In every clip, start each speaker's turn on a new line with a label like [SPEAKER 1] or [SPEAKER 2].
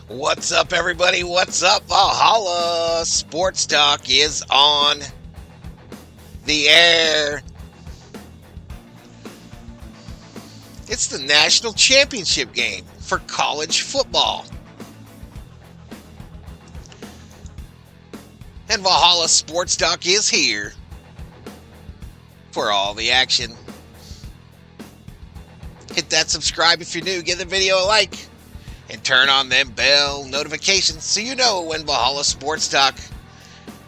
[SPEAKER 1] What's up, everybody? What's up? Valhalla Sports Talk is on the air. It's the national championship game for college football. And Valhalla Sports Talk is here for all the action. Hit that subscribe if you're new. Give the video a like. And turn on them bell notifications so you know when Valhalla Sports Talk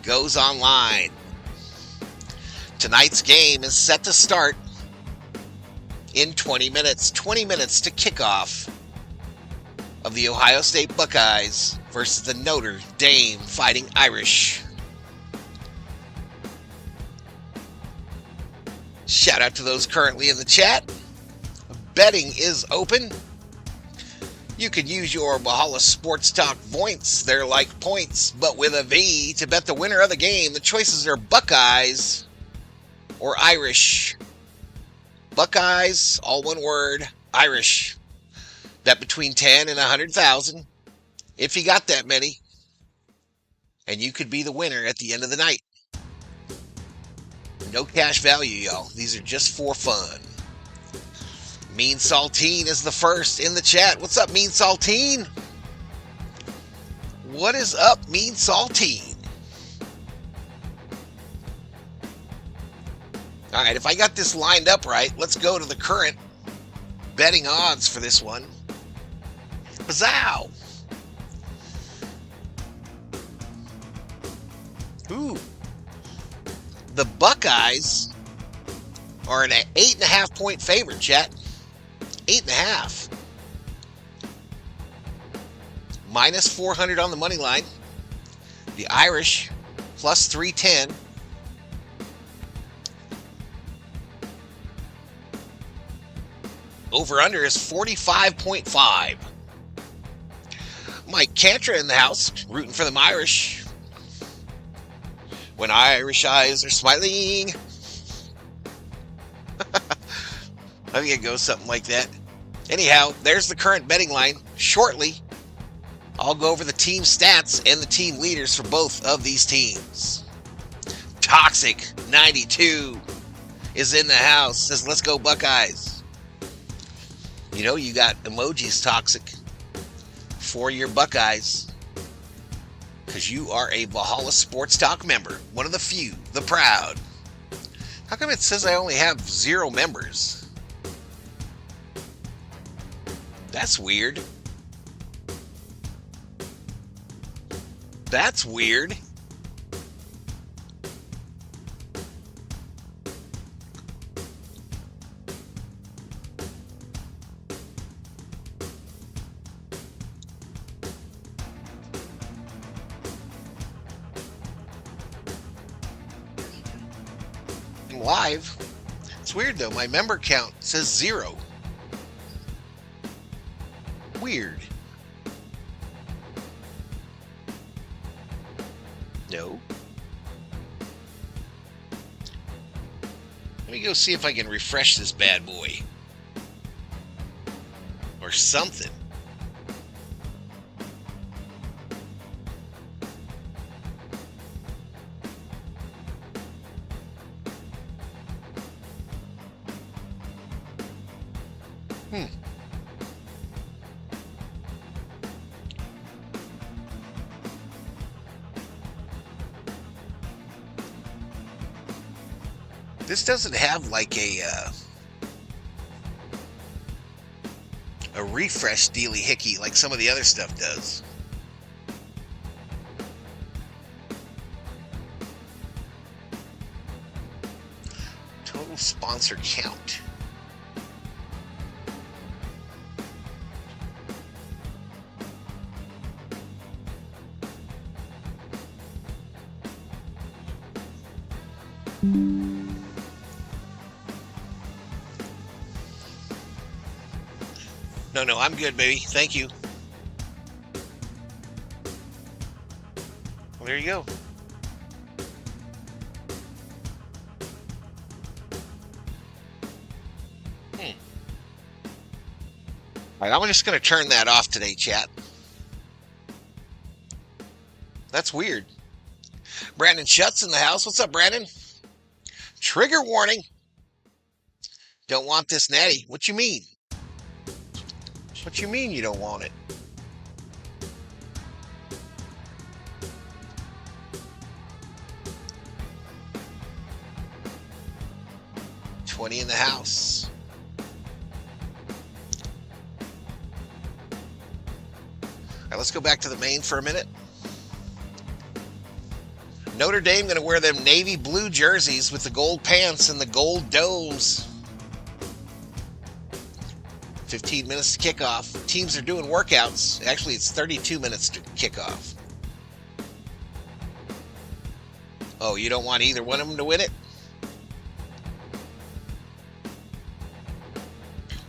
[SPEAKER 1] goes online. Tonight's game is set to start in 20 minutes. 20 minutes to kickoff of the Ohio State Buckeyes versus the Notre Dame Fighting Irish. Shout out to those currently in the chat. Betting is open. You could use your Valhalla Sports Talk points. They're like points, but with a V, to bet the winner of the game. The choices are Buckeyes or Irish. Buckeyes, all one word, Irish. Bet between 10 and 100,000. If you got that many. And you could be the winner at the end of the night. No cash value, y'all. These are just for fun. Mean Saltine is the first in the chat. What's up, Mean Saltine? What is up, Mean Saltine? All right, if I got this lined up right, let's go to the current betting odds for this one. Bazzow! Ooh. The Buckeyes are an 8.5 point favorite, chat. 8.5. Minus 400 on the money line. The Irish plus 310. Over under is 45.5. Mike Cantra in the house, rooting for them Irish. When Irish eyes are smiling. I think it goes something like that. Anyhow, there's the current betting line. Shortly, I'll go over the team stats and the team leaders for both of these teams. Toxic 92 is in the house. Says, let's go Buckeyes. You know, you got emojis, Toxic, for your Buckeyes. Because you are a Valhalla Sports Talk member. One of the few, the proud. How come it says I only have 0 members? That's weird. That's weird. I'm live. It's weird though. My member count says 0. Weird. No. Let me go see if I can refresh this bad boy. Or something. This doesn't have like a refresh dealy hickey like some of the other stuff does. Total sponsor count. No, I'm good, baby. Thank you. Well, there you go. All right, I'm just going to turn that off today, chat. That's weird. Brandon Schutt's in the house. What's up, Brandon? Trigger warning. Don't want this, Natty. What you mean? What you mean you don't want it? $20 in the house. All right, let's go back to the main for a minute. Notre Dame going to wear them navy blue jerseys with the gold pants and the gold domes. 15 minutes to kickoff. Teams are doing workouts. Actually, it's 32 minutes to kickoff. Oh, you don't want either one of them to win it?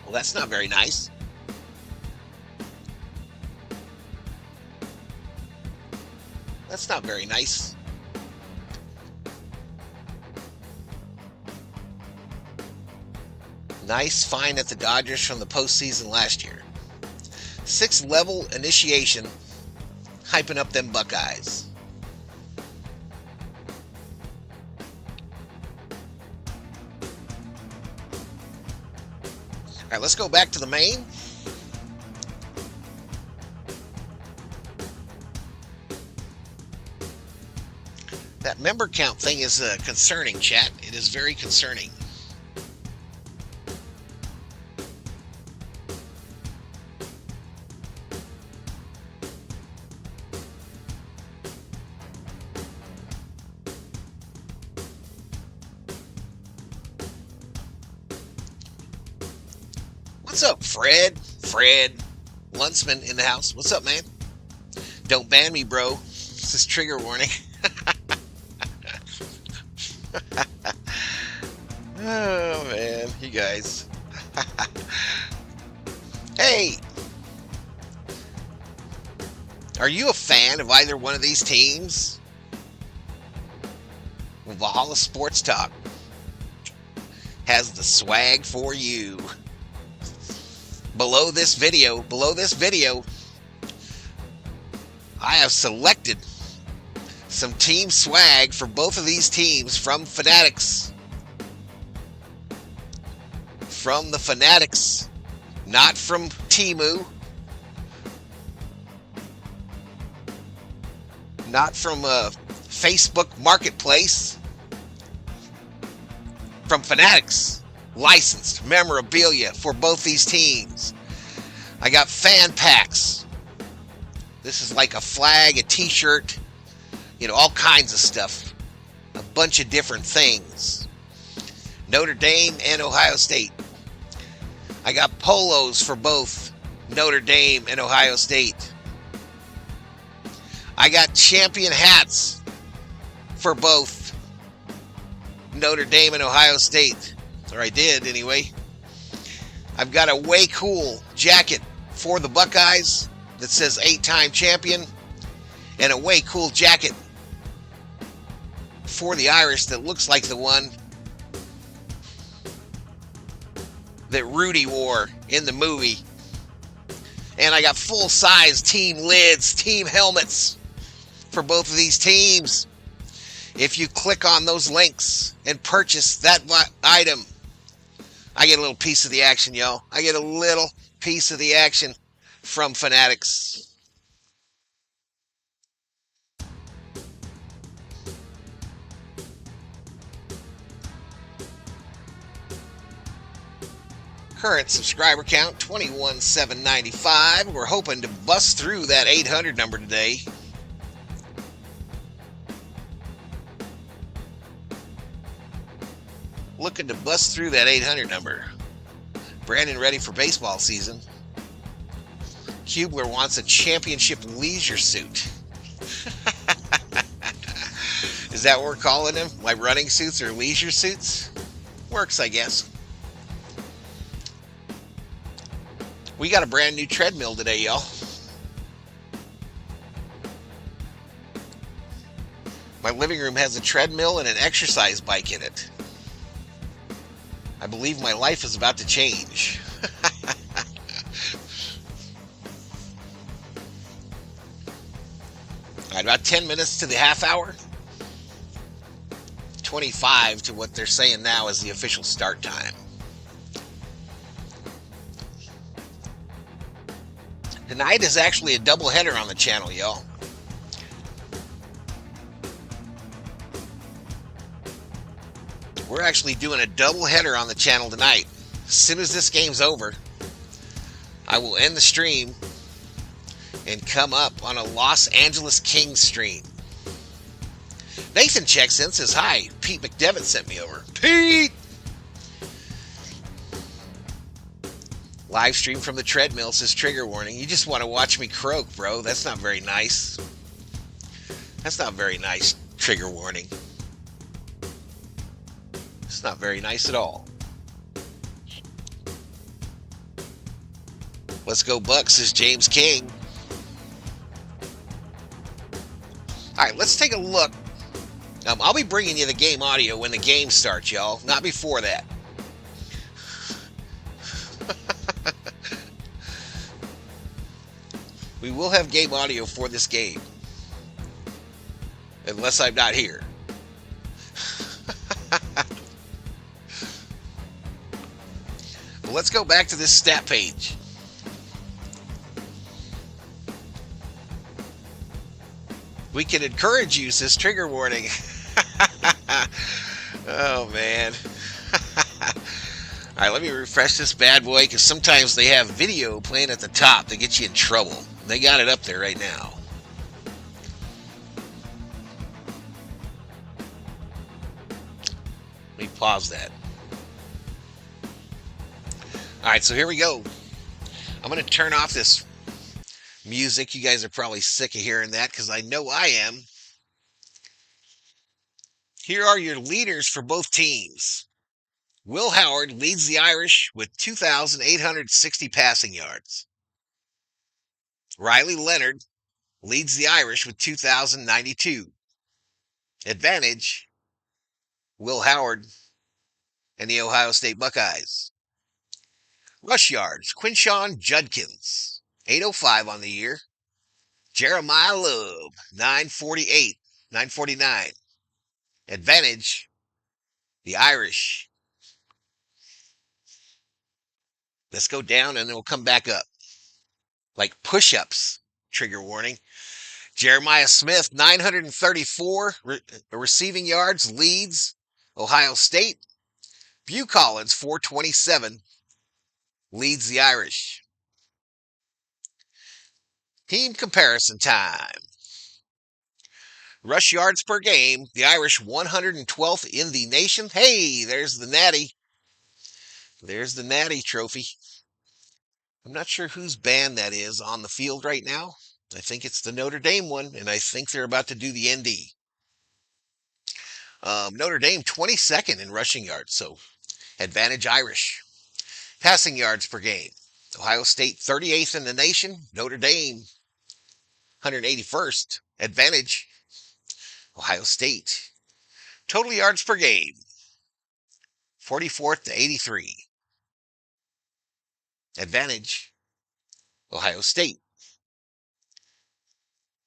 [SPEAKER 1] Well, that's not very nice. That's not very nice. Nice find at the Dodgers from the postseason last year. 6th level initiation, hyping up them Buckeyes. All right, let's go back to the main. That member count thing is concerning, chat. It is very concerning. What's up, Fred? Fred Lunsman in the house. What's up, man? Don't ban me, bro. This is trigger warning. Oh, man. You guys. Hey! Are you a fan of either one of these teams? Valhalla Sports Talk has the swag for you. Below this video, I have selected some team swag for both of these teams from Fanatics. From the Fanatics, not from Temu, not from Facebook Marketplace, from Fanatics. Licensed memorabilia for both these teams. I got fan packs. This is like a flag, a t-shirt, all kinds of stuff. A bunch of different things. Notre Dame and Ohio State. I got polos for both Notre Dame and Ohio State. I got champion hats for both Notre Dame and Ohio State. Or I did, anyway. I've got a way cool jacket for the Buckeyes that says 8-time champion. And a way cool jacket for the Irish that looks like the one that Rudy wore in the movie. And I got full-size team lids, team helmets for both of these teams. If you click on those links and purchase that item, I get a little piece of the action, y'all. I get a little piece of the action from Fanatics. Current subscriber count, 21,795. We're hoping to bust through that 800 number today. Looking to bust through that 800 number. Brandon ready for baseball season. Kubler wants a championship leisure suit. Is that what we're calling them? Like running suits or leisure suits? Works, I guess. We got a brand new treadmill today, y'all. My living room has a treadmill and an exercise bike in it. I believe my life is about to change. right, about 10 minutes to the half hour. 25 to what they're saying now is the official start time. Tonight is actually a doubleheader on the channel, y'all. We're actually doing a doubleheader on the channel tonight. As soon as this game's over, I will end the stream and come up on a Los Angeles Kings stream. Nathan checks in, says, hi, Pete McDevitt sent me over. Pete! Live stream from the treadmill, says trigger warning. You just want to watch me croak, bro. That's not very nice. That's not very nice, trigger warning. It's not very nice at all. Let's go Bucks, says James King. All right, let's take a look. I'll be bringing you the game audio when the game starts, y'all. Not before that. We will have game audio for this game. Unless I'm not here. Well, let's go back to this stat page. We can encourage you, says trigger warning. Oh, man. All right, let me refresh this bad boy, because sometimes they have video playing at the top to get you in trouble. They got it up there right now. Let me pause that. All right, so here we go. I'm going to turn off this music. You guys are probably sick of hearing that, because I know I am. Here are your leaders for both teams. Will Howard leads the Irish with 2,860 passing yards. Riley Leonard leads the Irish with 2,092. Advantage, Will Howard and the Ohio State Buckeyes. Rush yards, Quinshon Judkins, 805 on the year. Jeremiah Love, 949. Advantage, the Irish. Let's go down and then we'll come back up. Like push-ups, trigger warning. Jeremiah Smith, 934 receiving yards, leads Ohio State. Bew Collins, 427, leads the Irish. Team comparison time. Rush yards per game, the Irish 112th in the nation. Hey, there's the Natty. There's the Natty trophy. I'm not sure whose band that is on the field right now. I think it's the Notre Dame one, and I think they're about to do the ND. Notre Dame 22nd in rushing yards, so advantage Irish. Passing yards per game. Ohio State 38th in the nation. Notre Dame 181st. Advantage Ohio State. Total yards per game. 44th to 83. Advantage Ohio State.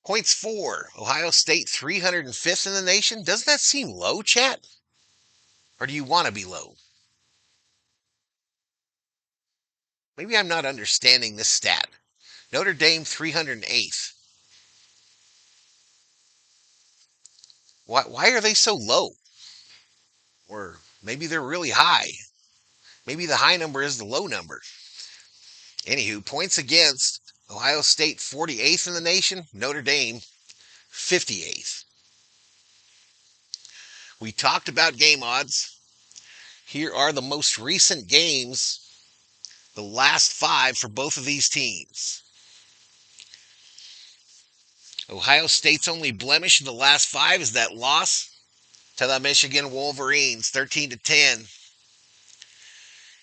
[SPEAKER 1] Points for Ohio State 305th in the nation. Doesn't that seem low, chat? Or do you want to be low? Maybe I'm not understanding this stat. Notre Dame 308th. Why are they so low? Or maybe they're really high. Maybe the high number is the low number. Anywho, points against Ohio State 48th in the nation. Notre Dame 58th. We talked about game odds. Here are the most recent games. The last 5 for both of these teams. Ohio State's only blemish in the last 5 is that loss to the Michigan Wolverines, 13-10.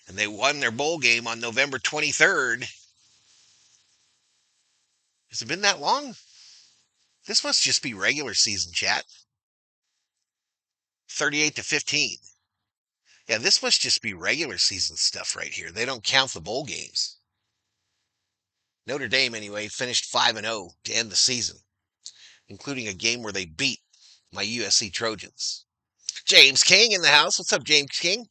[SPEAKER 1] And they won their bowl game on November 23rd. Has it been that long? This must just be regular season, chat. 38-15. Yeah, this must just be regular season stuff right here. They don't count the bowl games. Notre Dame, anyway, finished 5-0 to end the season. including a game where they beat my USC Trojans. James King in the house. What's up, James King?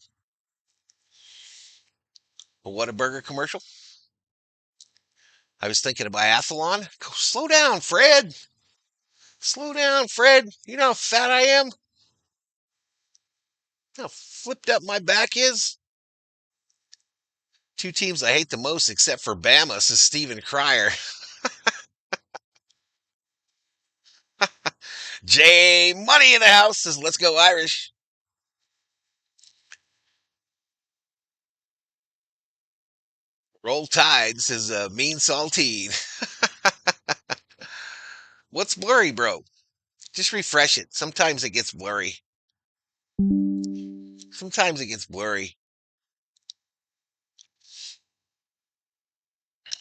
[SPEAKER 1] A Whataburger commercial? I was thinking of biathlon. Slow down, Fred. Slow down, Fred. You know how fat I am? You know how flipped up my back is? Two teams I hate the most except for Bama, says Stephen Cryer. Jay Money in the house says, let's go Irish. Roll Tide says, mean saltine. What's blurry, bro? Just refresh it. Sometimes it gets blurry. Sometimes it gets blurry.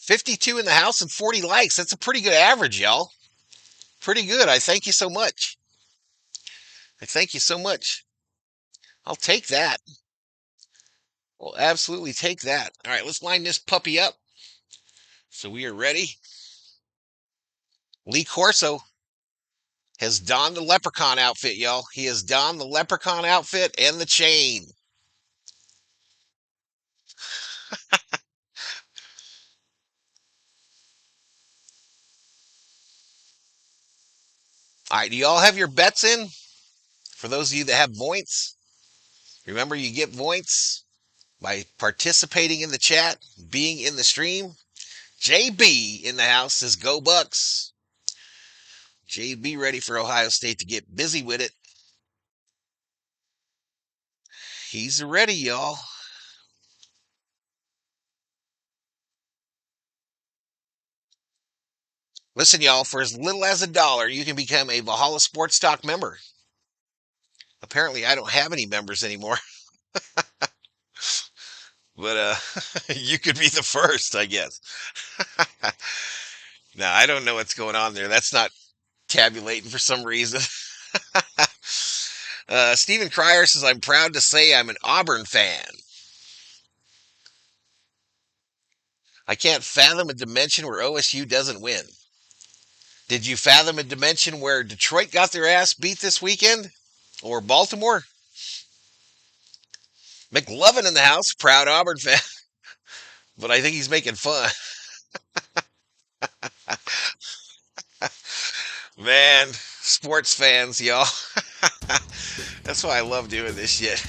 [SPEAKER 1] 52 in the house and 40 likes. That's a pretty good average, y'all. Pretty good. I thank you so much. I thank you so much. I'll take that. We'll absolutely take that. All right, let's line this puppy up. So we are ready. Lee Corso has donned the leprechaun outfit, y'all. He has donned the leprechaun outfit and the chain. All right, do y'all have your bets in? For those of you that have points, remember you get points by participating in the chat, being in the stream. JB in the house says, go Bucks. JB ready for Ohio State to get busy with it. He's ready, y'all. Listen, y'all, for as little as $1, you can become a Valhalla Sports Talk member. Apparently, I don't have any members anymore. But you could be the first, I guess. Now, I don't know what's going on there. That's not tabulating for some reason. Stephen Cryer says, I'm proud to say I'm an Auburn fan. I can't fathom a dimension where OSU doesn't win. Did you fathom a dimension where Detroit got their ass beat this weekend? Or Baltimore? McLovin in the house, proud Auburn fan. But I think he's making fun. Man, sports fans, y'all. That's why I love doing this shit.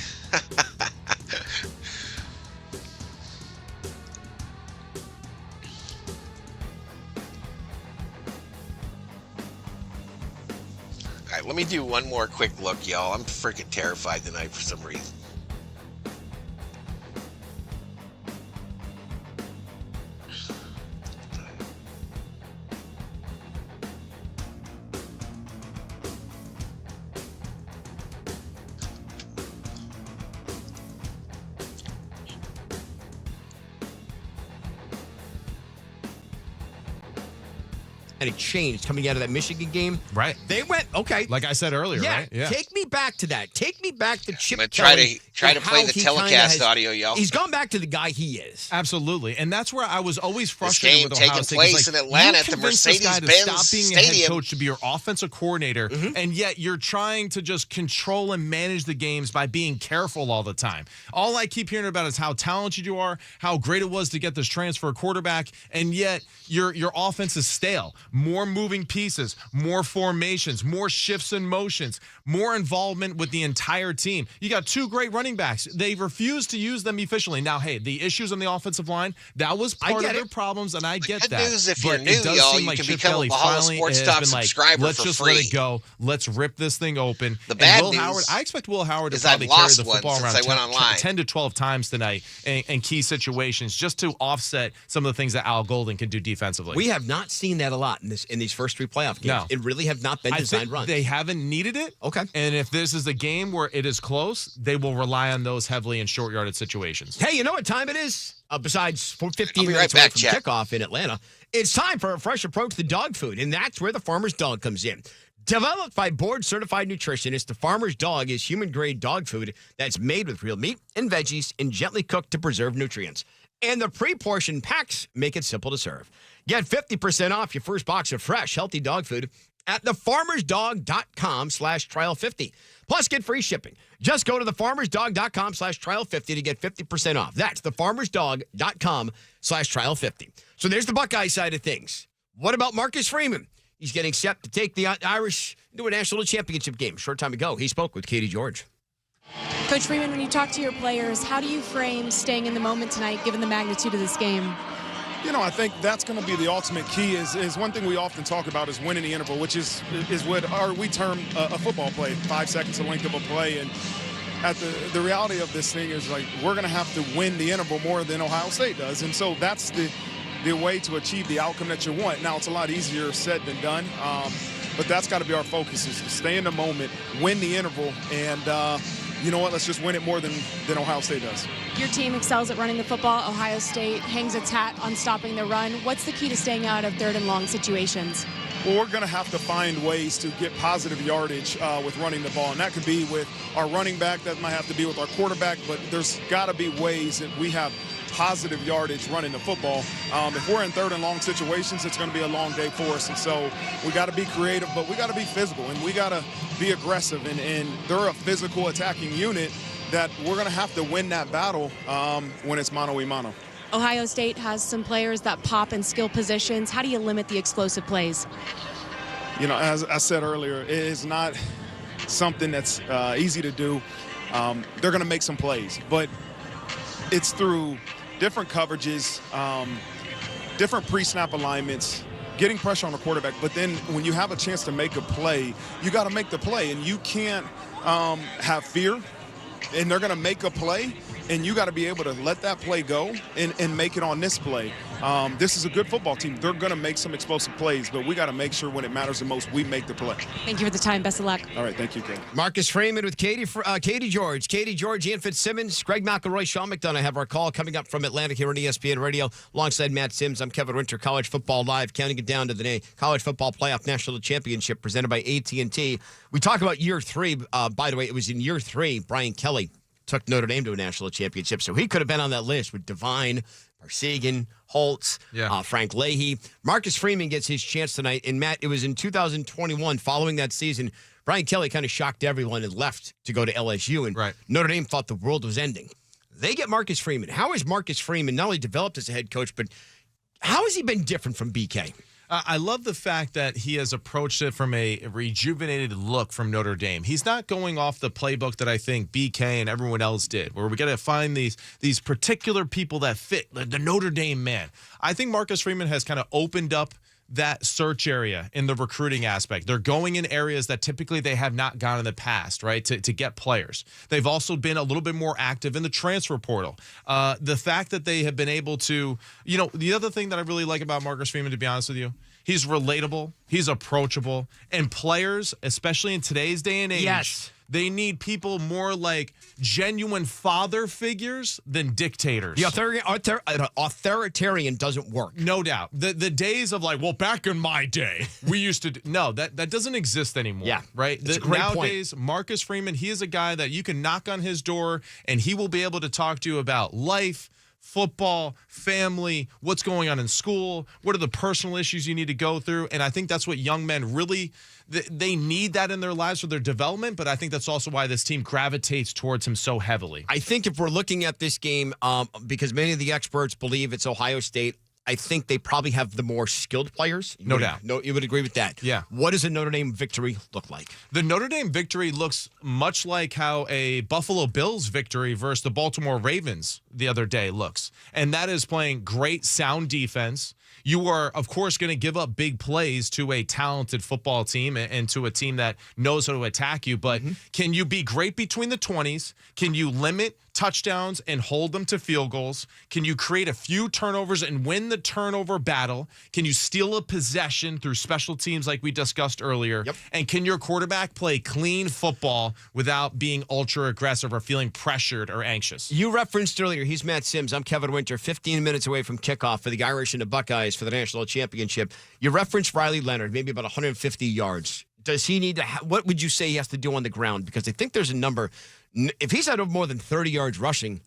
[SPEAKER 1] All right, let me do one more quick look, y'all. I'm freaking terrified tonight for some reason.
[SPEAKER 2] And it changed coming out of that Michigan game.
[SPEAKER 3] Right.
[SPEAKER 2] They went, okay.
[SPEAKER 3] Like I said earlier, right?
[SPEAKER 2] Yeah. Take me back to that. Take me back to Chip
[SPEAKER 1] I'm
[SPEAKER 2] Kelly.
[SPEAKER 1] try to play the telecast audio, y'all.
[SPEAKER 2] He's gone back to the guy he is.
[SPEAKER 3] Absolutely. And that's where I was always frustrated with
[SPEAKER 1] Ohio
[SPEAKER 3] Ohio
[SPEAKER 1] State.
[SPEAKER 3] This game
[SPEAKER 1] place in Atlanta at the Mercedes-Benz
[SPEAKER 3] stop being
[SPEAKER 1] Stadium.
[SPEAKER 3] a head coach to be your offensive coordinator, and yet you're trying to just control and manage the games by being careful all the time. All I keep hearing about is how talented you are, how great it was to get this transfer quarterback, and yet your offense is stale. More moving pieces, more formations, more shifts and motions, more involvement with the entire team. You got two great running backs. They refuse to use them efficiently. Now, hey, the issues on the offensive line, that was part of their problems, and I get
[SPEAKER 1] Good
[SPEAKER 3] that.
[SPEAKER 1] news if
[SPEAKER 3] but
[SPEAKER 1] you're new,
[SPEAKER 3] it does
[SPEAKER 1] y'all,
[SPEAKER 3] seem
[SPEAKER 1] you
[SPEAKER 3] like
[SPEAKER 1] can
[SPEAKER 3] Chip
[SPEAKER 1] become
[SPEAKER 3] Kelly
[SPEAKER 1] a Valhalla
[SPEAKER 3] finally
[SPEAKER 1] Sports
[SPEAKER 3] has
[SPEAKER 1] Talk
[SPEAKER 3] been like,
[SPEAKER 1] subscriber
[SPEAKER 3] let's
[SPEAKER 1] for
[SPEAKER 3] just
[SPEAKER 1] free.
[SPEAKER 3] let it go. Let's rip this thing open.
[SPEAKER 1] The bad
[SPEAKER 3] Will
[SPEAKER 1] news
[SPEAKER 3] Howard, I expect Will Howard to
[SPEAKER 1] is I've
[SPEAKER 3] probably carry
[SPEAKER 1] lost
[SPEAKER 3] the
[SPEAKER 1] one
[SPEAKER 3] football
[SPEAKER 1] since
[SPEAKER 3] around
[SPEAKER 1] I went online.
[SPEAKER 3] 10 to 12 times tonight in key situations just to offset some of the things that Al Golden can do defensively.
[SPEAKER 2] We have not seen that a lot in these first three playoff games.
[SPEAKER 3] No.
[SPEAKER 2] It really have not been designed runs.
[SPEAKER 3] They haven't needed it.
[SPEAKER 2] Okay.
[SPEAKER 3] And if this is a game where it is close, they will rely on those heavily in short yarded situations.
[SPEAKER 2] Hey, you know what time it is? Besides 15
[SPEAKER 1] I'll be
[SPEAKER 2] minutes
[SPEAKER 1] right
[SPEAKER 2] away
[SPEAKER 1] back,
[SPEAKER 2] from
[SPEAKER 1] Jack.
[SPEAKER 2] kickoff in Atlanta, it's time for a fresh approach to dog food, and that's where the Farmer's Dog comes in. Developed by board-certified nutritionists, the Farmer's Dog is human-grade dog food that's made with real meat and veggies and gently cooked to preserve nutrients. And the pre-portioned packs make it simple to serve. Get 50% off your first box of fresh, healthy dog food at thefarmersdog.com/trial50. Plus, get free shipping. Just go to thefarmersdog.com/trial50 to get 50% off. That's thefarmersdog.com/trial50. So there's the Buckeye side of things. What about Marcus Freeman? He's getting set to take the Irish into a national championship game. A short time ago, he spoke with Katie George.
[SPEAKER 4] Coach Freeman, when you talk to your players, how do you frame staying in the moment tonight, given the magnitude of this game?
[SPEAKER 5] I think that's going to be the ultimate key is one thing we often talk about is winning the interval, which is what we term a football play, 5 seconds the length of a play. And at the reality of this thing is, like, we're going to have to win the interval more than Ohio State does. And so that's the way to achieve the outcome that you want. Now, it's a lot easier said than done, but that's got to be our focus, is to stay in the moment, win the interval, and you know what, let's just win it more than Ohio State does.
[SPEAKER 4] Your team excels at running the football. Ohio State hangs its hat on stopping the run. What's the key to staying out of third and long situations?
[SPEAKER 5] Well, we're going to have to find ways to get positive yardage with running the ball, and that could be with our running back, that might have to be with our quarterback, but there's got to be ways that we have positive yardage running the football. If we're in third and long situations, it's going to be a long day for us, and so we got to be creative, but we got to be physical, and we got to be aggressive, and they're a physical attacking unit that we're going to have to win that battle when it's mano-a-mano.
[SPEAKER 4] Ohio State has some players that pop in skill positions. How do you limit the explosive plays?
[SPEAKER 5] As I said earlier, it is not something that's easy to do. They're going to make some plays, but it's through different coverages, different pre-snap alignments, getting pressure on the quarterback. But then when you have a chance to make a play, you got to make the play, and you can't have fear. And they're going to make a play, and you got to be able to let that play go and make it on this play. This is a good football team. They're going to make some explosive plays, but we got to make sure when it matters the most, we make the play.
[SPEAKER 4] Thank you for the time. Best of luck.
[SPEAKER 5] All right. Thank you, Katie.
[SPEAKER 2] Marcus Freeman with Katie George. Katie George, Ian Fitzsimmons, Greg McElroy, Sean McDonough have our call coming up from Atlanta here on ESPN Radio. Alongside Matt Sims, I'm Kevin Winter, College Football Live, counting it down to the College Football Playoff National Championship presented by AT&T. We talk about year three. By the way, it was in year three, Brian Kelly took Notre Dame to a national championship, so he could have been on that list with Devine, Parsegan, Holtz, Frank Leahy. Marcus Freeman gets his chance tonight, and Matt, it was in 2021, following that season, Brian Kelly kind of shocked everyone and left to go to LSU, and Notre Dame thought the world was ending. They get Marcus Freeman. How has Marcus Freeman not only developed as a head coach, but how has he been different from BK?
[SPEAKER 3] I love the fact that he has approached it from a rejuvenated look from Notre Dame. He's not going off the playbook that I think BK and everyone else did, where we got to find these particular people that fit the Notre Dame man. I think Marcus Freeman has kind of opened up that search area in the recruiting aspect. They're going in areas that typically they have not gone in the past, right, to get players. They've also been a little bit more active in the transfer portal. The fact that they have been able to, the other thing that I really like about Marcus Freeman, to be honest with you, he's relatable, he's approachable, and players, especially in today's day and age, they need people more like genuine father figures than dictators.
[SPEAKER 2] The authoritarian doesn't work.
[SPEAKER 3] No doubt. The days of back in my day, we used to no, that doesn't exist anymore.
[SPEAKER 2] Yeah.
[SPEAKER 3] Right?
[SPEAKER 2] That's a great
[SPEAKER 3] nowadays,
[SPEAKER 2] point.
[SPEAKER 3] Marcus Freeman, he is a guy that you can knock on his door and he will be able to talk to you about life, football, family, what's going on in school, what are the personal issues you need to go through. And I think that's what young men really, they need that in their lives for their development, but I think that's also why this team gravitates towards him so heavily.
[SPEAKER 2] I think if we're looking at this game, because many of the experts believe it's Ohio State, I think they probably have the more skilled players.
[SPEAKER 3] No doubt.
[SPEAKER 2] No, you would agree with that.
[SPEAKER 3] Yeah.
[SPEAKER 2] What does a Notre Dame victory look like?
[SPEAKER 3] The Notre Dame victory looks much like how a Buffalo Bills victory versus the Baltimore Ravens the other day looks. And that is playing great sound defense. You are, of course, going to give up big plays to a talented football team and to a team that knows how to attack you. But can you be great between the 20s? Can you limit touchdowns and hold them to field goals? Can you create a few turnovers and win the turnover battle? Can you steal a possession through special teams like we discussed earlier?
[SPEAKER 2] Yep.
[SPEAKER 3] And can your quarterback play clean football without being ultra aggressive or feeling pressured or anxious?
[SPEAKER 2] You referenced earlier, he's Matt Sims. I'm Kevin Winter, 15 minutes away from kickoff for the Irish and the Buckeyes for the national championship. You referenced Riley Leonard, maybe about 150 yards. Does he need to what would you say he has to do on the ground? Because I think there's a number. If he's had more than 30 yards rushing,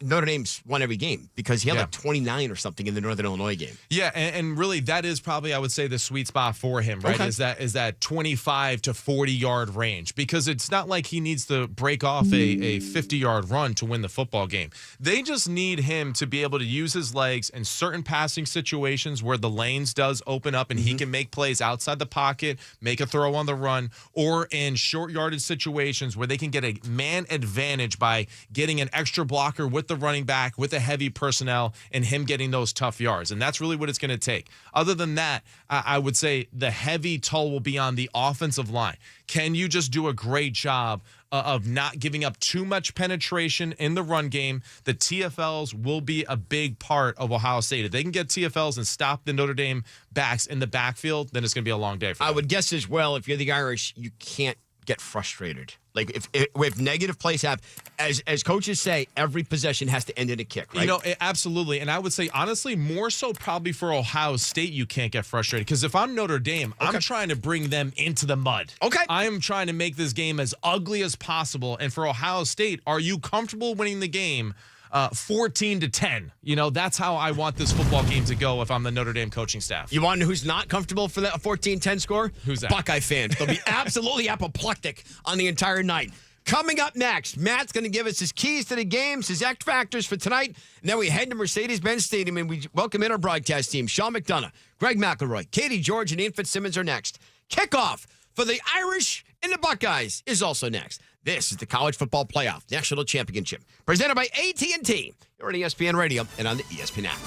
[SPEAKER 2] Notre Dame's won every game because he had like 29 or something in the Northern Illinois game.
[SPEAKER 3] Yeah, and really that is probably, I would say, the sweet spot for him, right?
[SPEAKER 2] Okay.
[SPEAKER 3] Is that 25 to 40-yard range, because it's not like he needs to break off a 50-yard run to win the football game. They just need him to be able to use his legs in certain passing situations where the lanes does open up and he can make plays outside the pocket, make a throw on the run, or in short yardage situations where they can get a man advantage by getting an extra blocker with the running back, with a heavy personnel, and him getting those tough yards. And that's really what it's going to take. Other than that, I would say the heavy toll will be on the offensive line. Can you just do a great job of not giving up too much penetration in the run game? The TFLs will be a big part of Ohio State. If they can get TFLs and stop the Notre Dame backs in the backfield, then it's going to be a long day for them.
[SPEAKER 2] I would guess as well, if you're the Irish, you can't get frustrated. Like if negative plays happen, as coaches say, every possession has to end in a kick, right?
[SPEAKER 3] Absolutely. And I would say, honestly, more so probably for Ohio State, you can't get frustrated. Because if I'm Notre Dame, I'm trying to bring them into the mud.
[SPEAKER 2] Okay.
[SPEAKER 3] I am trying to make this game as ugly as possible. And for Ohio State, are you comfortable winning the game 14-10? That's how I want this football game to go if I'm the Notre Dame coaching staff.
[SPEAKER 2] You want to know who's not comfortable for that 14-10 score?
[SPEAKER 3] Who's that?
[SPEAKER 2] Buckeye fans. They'll be absolutely apoplectic on the entire night. Coming up next, Matt's going to give us his keys to the games, his X factors for tonight. And then we head to Mercedes-Benz Stadium and we welcome in our broadcast team. Sean McDonough, Greg McElroy, Katie George, and Ian Fitzsimmons are next. Kickoff for the Irish and the Buckeyes is also next. This is the College Football Playoff National Championship, presented by AT&T. You're on ESPN Radio and on the ESPN app.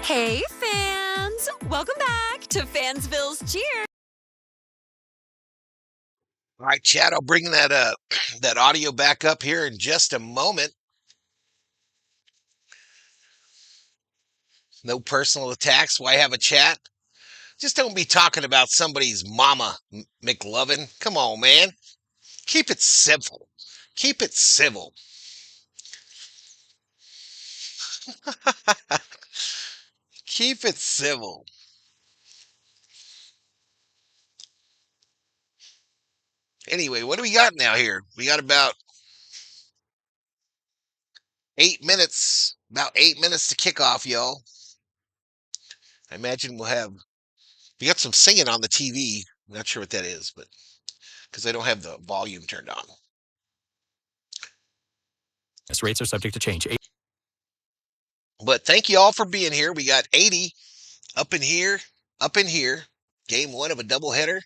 [SPEAKER 6] Hey, fans! Welcome back to Fansville's Cheer.
[SPEAKER 1] All right, Chad, I'll bring that audio back up here in just a moment. No personal attacks. Why have a chat? Just don't be talking about somebody's mama, McLovin. Come on, man. Keep it civil. Keep it civil. Keep it civil. Anyway, what do we got now here? We got about 8 minutes. About 8 minutes to kick off, y'all. I imagine we got some singing on the TV. I'm not sure what that is, but because I don't have the volume turned on.
[SPEAKER 7] Yes, rates are subject to change.
[SPEAKER 1] But thank you all for being here. We got 80 up in here. Game one of a doubleheader.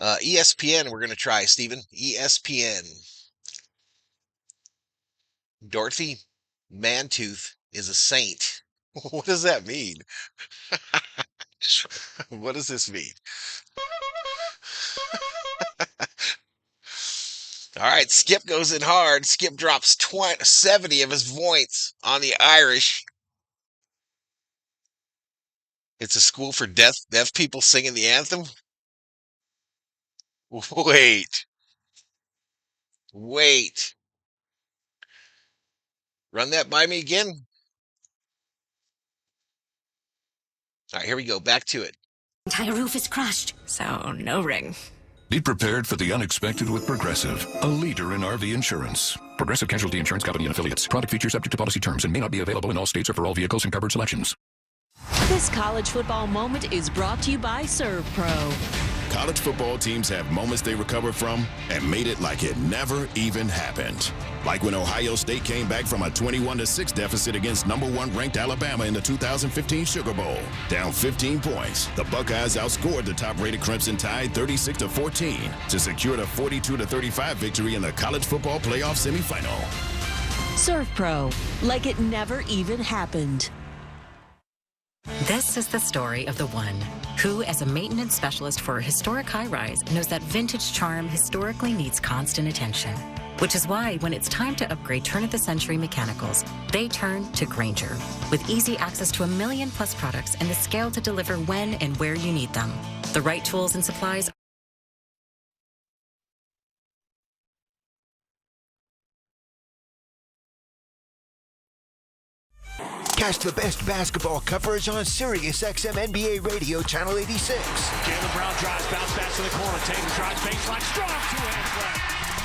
[SPEAKER 1] ESPN, we're going to try, Stephen. ESPN. Dorothy Mantooth is a saint. What does that mean? What does this mean? All right, Skip goes in hard. Skip drops 70 of his points on the Irish. It's a school for deaf people singing the anthem? Wait. Run that by me again. All right, here we go. Back to it.
[SPEAKER 6] Entire roof is crushed, so no ring.
[SPEAKER 8] Be prepared for the unexpected with Progressive, a leader in RV insurance. Progressive Casualty Insurance Company and Affiliates. Product features subject to policy terms and may not be available in all states or for all vehicles and covered selections.
[SPEAKER 9] This college football moment is brought to you by ServPro.
[SPEAKER 10] College football teams have moments they recover from and made it like it never even happened. Like when Ohio State came back from a 21-6 deficit against #1 ranked Alabama in the 2015 Sugar Bowl. Down 15 points, the Buckeyes outscored the top-rated Crimson Tide 36-14 to secure the 42-35 victory in the college football playoff semifinal.
[SPEAKER 9] ServPro, like it never even happened.
[SPEAKER 11] This is the story of the one who, as a maintenance specialist for a historic high-rise, knows that vintage charm historically needs constant attention. Which is why when it's time to upgrade turn-of-the-century mechanicals, they turn to Grainger. With easy access to 1 million+ products and the scale to deliver when and where you need them. The right tools and supplies.
[SPEAKER 12] Catch the best basketball coverage on Sirius XM NBA Radio Channel 86.
[SPEAKER 13] Jaylen Brown drives, bounce back to the corner. Tatum drives, baseline, strong two-hand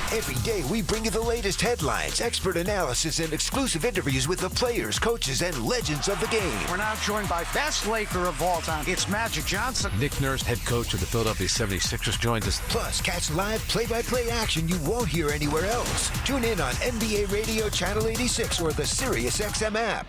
[SPEAKER 13] play.
[SPEAKER 12] Every day, we bring you the latest headlines, expert analysis, and exclusive interviews with the players, coaches, and legends of the game.
[SPEAKER 14] We're now joined by best Laker of all time. It's Magic Johnson.
[SPEAKER 15] Nick Nurse, head coach of the Philadelphia 76ers, joins us.
[SPEAKER 12] Plus, catch live play-by-play action you won't hear anywhere else. Tune in on NBA Radio Channel 86 or the Sirius XM app.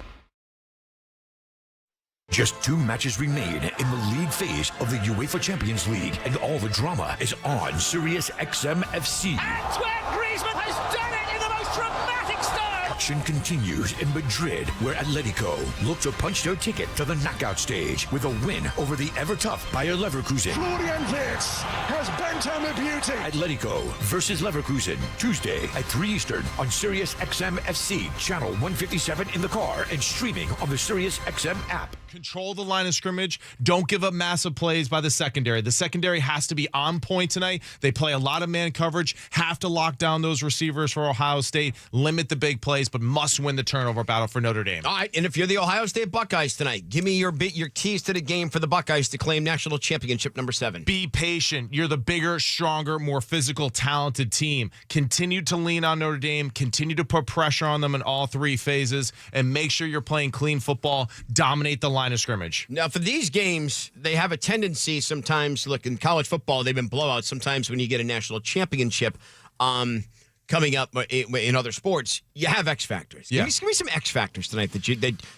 [SPEAKER 16] Just 2 matches remain in the league phase of the UEFA Champions League, and all the drama is on Sirius XM FC.
[SPEAKER 13] Antoine Griezmann has done it in the most dramatic style.
[SPEAKER 16] Action continues in Madrid, where Atletico look to punch their ticket to the knockout stage with a win over the ever-tough Bayer Leverkusen.
[SPEAKER 14] Florian Wirtz has bent home a beauty.
[SPEAKER 16] Atletico versus Leverkusen, Tuesday at 3 Eastern on Sirius XM FC, channel 157 in the car, and streaming on the Sirius XM app.
[SPEAKER 3] Control the line of scrimmage. Don't give up massive plays by the secondary. The secondary has to be on point tonight. They play a lot of man coverage, have to lock down those receivers for Ohio State, limit the big plays, but must win the turnover battle for Notre Dame.
[SPEAKER 2] All right, and if you're the Ohio State Buckeyes tonight, give me your keys to the game for the Buckeyes to claim national championship number 7.
[SPEAKER 3] Be patient. You're the bigger, stronger, more physical, talented team. Continue to lean on Notre Dame. Continue to put pressure on them in all 3 phases, and make sure you're playing clean football. Dominate the line of scrimmage.
[SPEAKER 2] Now, for these games, they have a tendency sometimes, look, in college football, they've been blowouts. Sometimes when you get a national championship coming up in other sports, you have X factors.
[SPEAKER 3] Yeah.
[SPEAKER 2] Give me some X factors tonight.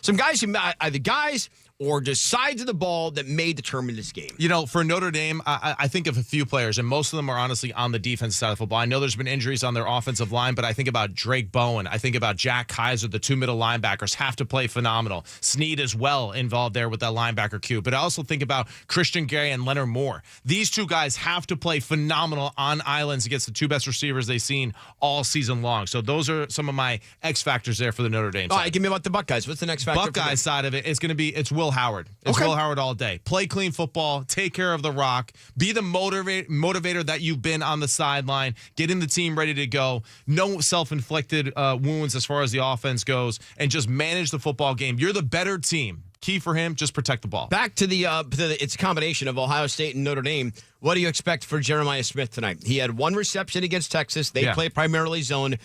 [SPEAKER 2] Some guys who either guys or just sides of the ball that may determine this game.
[SPEAKER 3] You know, for Notre Dame, I think of a few players, and most of them are honestly on the defense side of football. I know there's been injuries on their offensive line, but I think about Drake Bowen. I think about Jack Kaiser. The 2 middle linebackers have to play phenomenal. Snead as well involved there with that linebacker queue. But I also think about Christian Gary and Leonard Moore. These 2 guys have to play phenomenal on islands against the 2 best receivers they've seen all season long. So those are some of my X factors there for the Notre Dame side.
[SPEAKER 2] All right, give me about the Buckeyes. What's the next factor?
[SPEAKER 3] Buckeyes side of it is going to be, it's Will Howard. It's Will Howard all day. Play clean football. Take care of the rock. Be the motivator that you've been on the sideline. Getting the team ready to go. No self-inflicted wounds as far as the offense goes. And just manage the football game. You're the better team. Key for him, just protect the ball.
[SPEAKER 2] Back to it's a combination of Ohio State and Notre Dame. What do you expect for Jeremiah Smith tonight? He had 1 reception against Texas. They play primarily zone.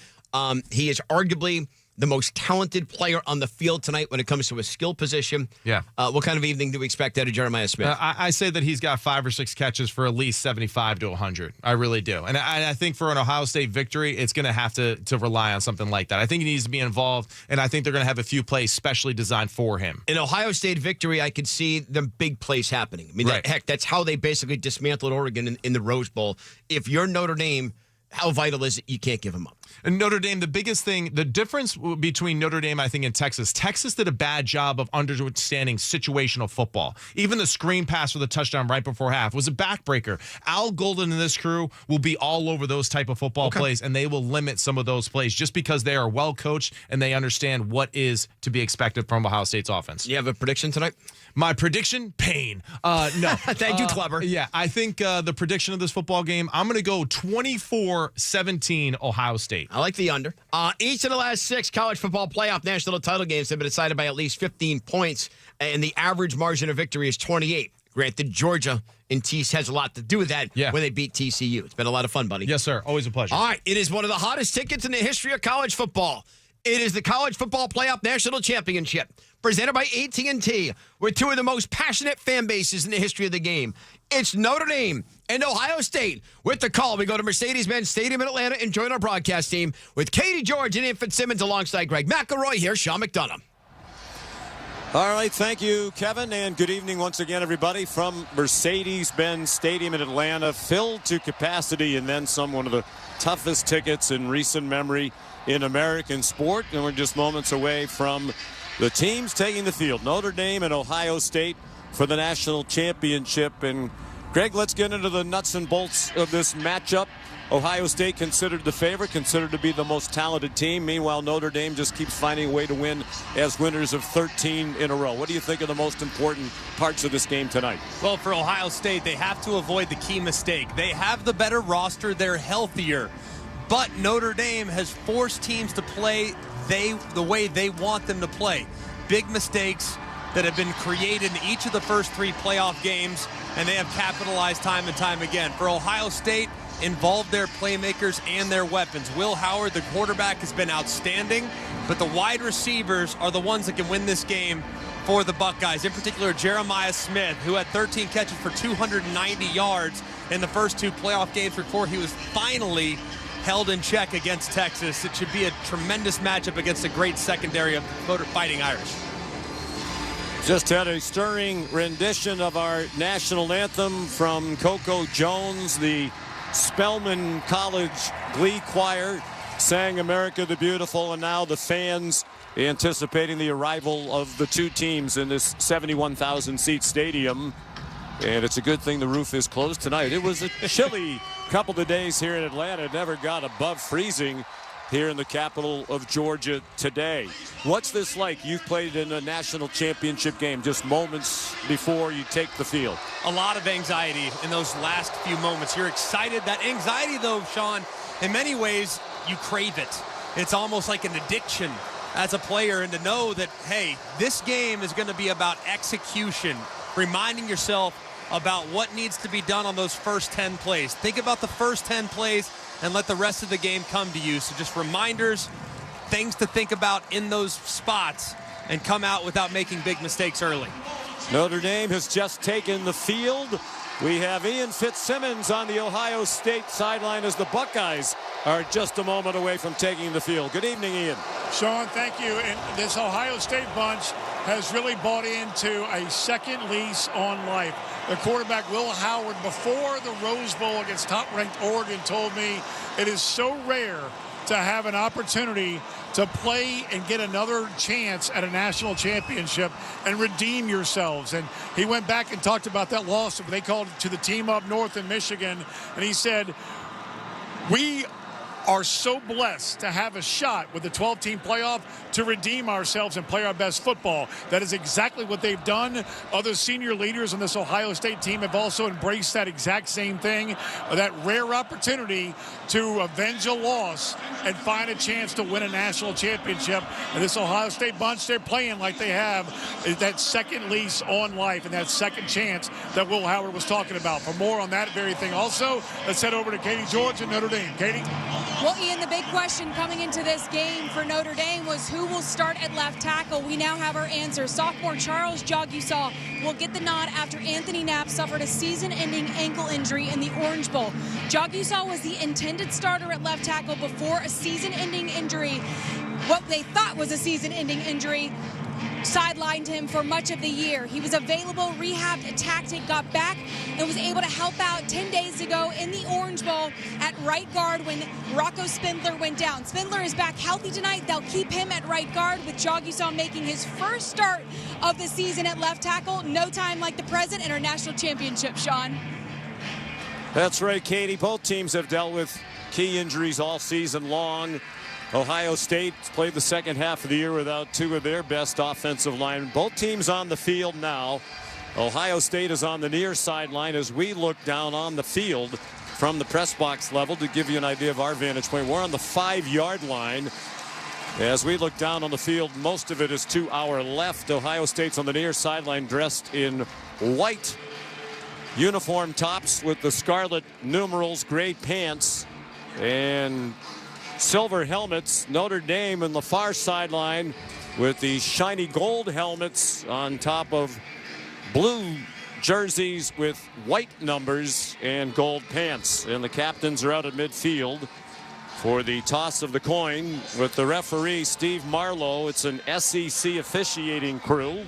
[SPEAKER 2] He is arguably the most talented player on the field tonight when it comes to a skill position.
[SPEAKER 3] Yeah.
[SPEAKER 2] What kind of evening do we expect out of Jeremiah Smith?
[SPEAKER 3] I say that he's got 5 or 6 catches for at least 75 to 100. I really do. And I think for an Ohio State victory, it's going to have to rely on something like that. I think he needs to be involved, and I think they're going to have a few plays specially designed for him.
[SPEAKER 2] In Ohio State victory, I could see the big plays happening. I mean, that's how they basically dismantled Oregon in the Rose Bowl. If you're Notre Dame, how vital is it you can't give them up?
[SPEAKER 3] And Notre Dame, the biggest thing, the difference between Notre Dame, I think, and Texas did a bad job of understanding situational football. Even the screen pass for the touchdown right before half was a backbreaker. Al Golden and this crew will be all over those type of football plays, and they will limit some of those plays just because they are well coached and they understand what is to be expected from Ohio State's offense.
[SPEAKER 2] You have a prediction tonight?
[SPEAKER 3] My prediction, pain. No.
[SPEAKER 2] Thank you, Clever.
[SPEAKER 3] Yeah, I think the prediction of this football game, I'm going to go 24-17 Ohio State.
[SPEAKER 2] I like the under. Each of the last 6 college football playoff national title games have been decided by at least 15 points, and the average margin of victory is 28. Granted, Georgia and TCU has a lot to do with that when they beat TCU. It's been a lot of fun, buddy.
[SPEAKER 3] Yes, sir. Always a pleasure.
[SPEAKER 2] All right, it is one of the hottest tickets in the history of college football. It is the College Football Playoff National Championship, presented by AT&T, with 2 of the most passionate fan bases in the history of the game. It's Notre Dame and Ohio State. With the call, we go to Mercedes-Benz Stadium in Atlanta and join our broadcast team with Katie George and Ian Fitzsimmons alongside Greg McElroy. Here's Sean McDonough.
[SPEAKER 17] All right, thank you, Kevin, and good evening once again, everybody, from Mercedes-Benz Stadium in Atlanta, filled to capacity and then some. One of the toughest tickets in recent memory in American sport, and we're just moments away from the teams taking the field, Notre Dame and Ohio State, for the national championship. And Greg, let's get into the nuts and bolts of this matchup. Ohio State considered the favorite, considered to be the most talented team. Meanwhile, Notre Dame just keeps finding a way to win as winners of 13 in a row. What do you think are the most important parts of this game tonight?
[SPEAKER 18] Well, for Ohio State, they have to avoid the key mistake. They have the better roster. They're healthier. But Notre Dame has forced teams to play the way they want them to play. big mistakes that have been created in each of the first 3 playoff games, and they have capitalized time and time again. For Ohio State, involve their playmakers and their weapons. Will Howard, the quarterback, has been outstanding, but the wide receivers are the ones that can win this game for the Buckeyes. In particular, Jeremiah Smith, who had 13 catches for 290 yards in the first 2 playoff games before he was finally held in check against Texas. It should be a tremendous matchup against a great secondary of the Fighting Irish.
[SPEAKER 17] Just had a stirring rendition of our national anthem from Coco Jones. The Spelman College Glee Choir sang America the Beautiful, and now the fans anticipating the arrival of the 2 teams in this 71,000-seat stadium. And it's a good thing the roof is closed tonight. It was a chilly couple of days here in Atlanta. It never got above freezing here in the capital of Georgia today. What's this like? You've played in a national championship game just moments before you take the field.
[SPEAKER 18] A lot of anxiety in those last few moments. You're excited. That anxiety, though, Sean, in many ways, you crave it. It's almost like an addiction as a player, and to know that, hey, this game is going to be about execution, reminding yourself about what needs to be done on those first 10 plays. Think about the first 10 plays and let the rest of the game come to you. So just reminders, things to think about in those spots, and come out without making big mistakes early.
[SPEAKER 17] Notre Dame has just taken the field. We have Ian Fitzsimmons on the Ohio State sideline as the Buckeyes are just a moment away from taking the field. Good evening, Ian.
[SPEAKER 19] Sean, thank you. And this Ohio State bunch has really bought into a second lease on life. The quarterback, Will Howard, before the Rose Bowl against top-ranked Oregon, told me it is so rare to have an opportunity to play and get another chance at a national championship and redeem yourselves. And he went back and talked about that loss. They called it to the team up north in Michigan. And he said, we are so blessed to have a shot with the 12-team playoff to redeem ourselves and play our best football. That is exactly what they've done. Other senior leaders on this Ohio State team have also embraced that exact same thing, that rare opportunity to avenge a loss and find a chance to win a national championship. And this Ohio State bunch, they're playing like they have that second lease on life and that second chance that Will Howard was talking about. For more on that very thing also, let's head over to Katie George and Notre Dame. Katie?
[SPEAKER 4] Well, Ian, the big question coming into this game for Notre Dame was who will start at left tackle. We now have our answer. Sophomore Charles Jogusaw will get the nod after Anthony Knapp suffered a season-ending ankle injury in the Orange Bowl. Jogusaw was the intended starter at left tackle before a season-ending injury, what they thought was a season-ending injury, sidelined him for much of the year. He was available, rehabbed, tactic, got back, and was able to help out 10 days ago in the Orange Bowl at right guard when Rocco Spindler went down. Spindler is back healthy tonight. They'll keep him at right guard, with Jogusaw making his first start of the season at left tackle. No time like the present in our national championship, Sean.
[SPEAKER 17] That's right, Katie. Both teams have dealt with key injuries all season long. Ohio State played the second half of the year without 2 of their best offensive linemen. Both teams on the field now. Ohio State is on the near sideline as we look down on the field from the press box level to give you an idea of our vantage point. We're on the 5-yard line. As we look down on the field, most of it is to our left. Ohio State's on the near sideline dressed in white uniform tops with the scarlet numerals, gray pants, and silver helmets. Notre Dame in the far sideline with the shiny gold helmets on top of blue jerseys with white numbers and gold pants. And the captains are out at midfield for the toss of the coin with the referee, Steve Marlowe. It's an SEC officiating crew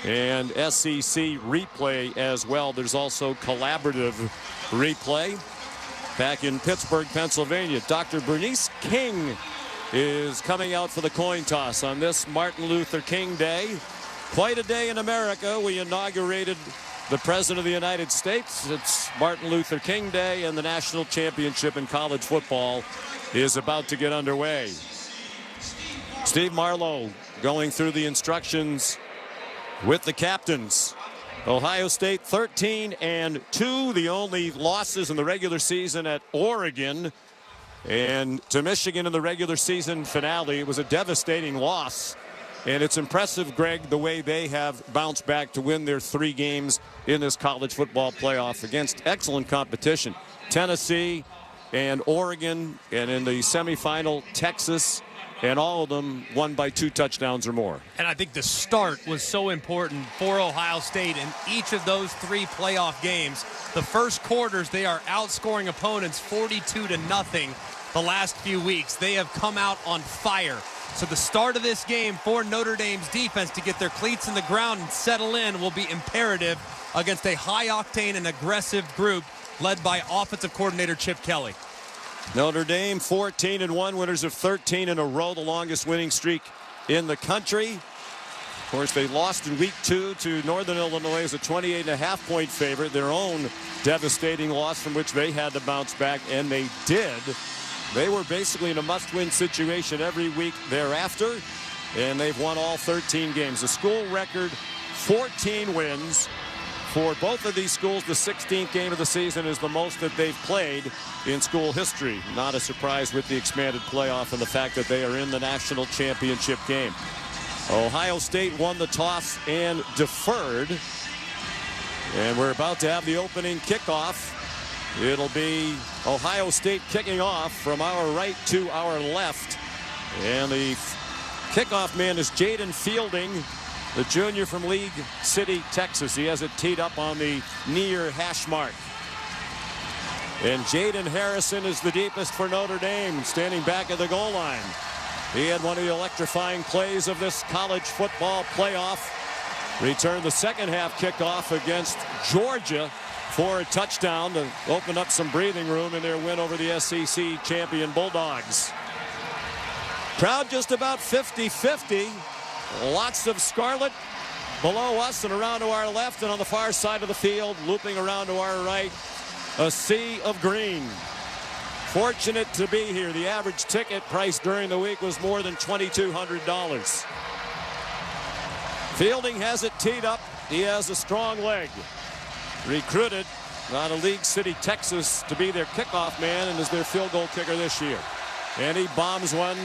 [SPEAKER 17] and SEC replay as well. There's also collaborative replay. Back in Pittsburgh, Pennsylvania, Dr. Bernice King is coming out for the coin toss on this Martin Luther King Day. Quite a day in America. We inaugurated the President of the United States. It's Martin Luther King Day, and the national championship in college football is about to get underway. Steve Marlowe going through the instructions with the captains. Ohio State 13-2, the only losses in the regular season at Oregon, and to Michigan in the regular season finale. It was a devastating loss And it's impressive, Greg, the way they have bounced back to win their 3 games in this college football playoff against excellent competition. Tennessee and Oregon, and in the semifinal, Texas, and all of them won by 2 touchdowns or more.
[SPEAKER 18] And I think the start was so important for Ohio State in each of those 3 playoff games. The first quarters, they are outscoring opponents 42-0 the last few weeks. They have come out on fire. So the start of this game for Notre Dame's defense to get their cleats in the ground and settle in will be imperative against a high-octane and aggressive group led by offensive coordinator Chip Kelly.
[SPEAKER 17] Notre Dame 14-1, winners of 13 in a row, the longest winning streak in the country. Of course, they lost in week 2 to Northern Illinois as a 28.5-point favorite, their own devastating loss from which they had to bounce back, and they did. They were basically in a must-win situation every week thereafter, and they've won all 13 games. The school record, 14 wins. For both of these schools, the 16th game of the season is the most that they've played in school history. Not a surprise with the expanded playoff and the fact that they are in the national championship game. Ohio State won the toss and deferred. And we're about to have the opening kickoff. It'll be Ohio State kicking off from our right to our left. And the kickoff man is Jaden Fielding, the junior from League City, Texas. He has it teed up on the near hash mark. And Jaden Harrison is the deepest for Notre Dame, standing back at the goal line. He had one of the electrifying plays of this college football playoff. Returned the second half kickoff against Georgia for a touchdown to open up some breathing room in their win over the SEC champion Bulldogs. Crowd just about 50-50. Lots of scarlet below us and around to our left, and on the far side of the field, looping around to our right, a sea of green. Fortunate to be here. The average ticket price during the week was more than $2,200. Fielding has it teed up. He has a strong leg. Recruited out of League City, Texas to be their kickoff man and is their field goal kicker this year. And he bombs one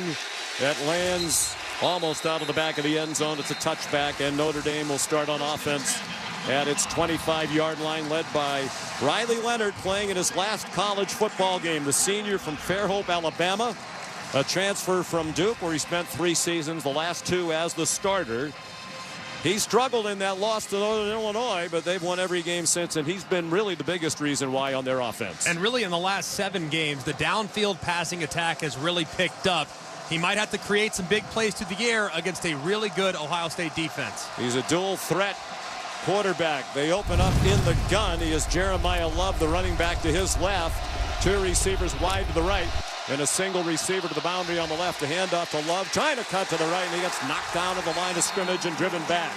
[SPEAKER 17] that lands almost out of the back of the end zone. It's a touchback, and Notre Dame will start on offense at its 25-yard line, led by Riley Leonard, playing in his last college football game. The senior from Fairhope, Alabama, a transfer from Duke, where he spent 3 seasons, the last 2 as the starter. He struggled in that loss to Northern Illinois, but they've won every game since, and he's been really the biggest reason why on their offense.
[SPEAKER 18] And really in the last 7 games, the downfield passing attack has really picked up. He might have to create some big plays through the air against a really good Ohio State defense.
[SPEAKER 17] He's a dual threat quarterback. They open up in the gun. He is Jeremiah Love, the running back, to his left. 2 receivers wide to the right, and a single receiver to the boundary on the left. A handoff to Love, trying to cut to the right, and he gets knocked down at the line of scrimmage and driven back.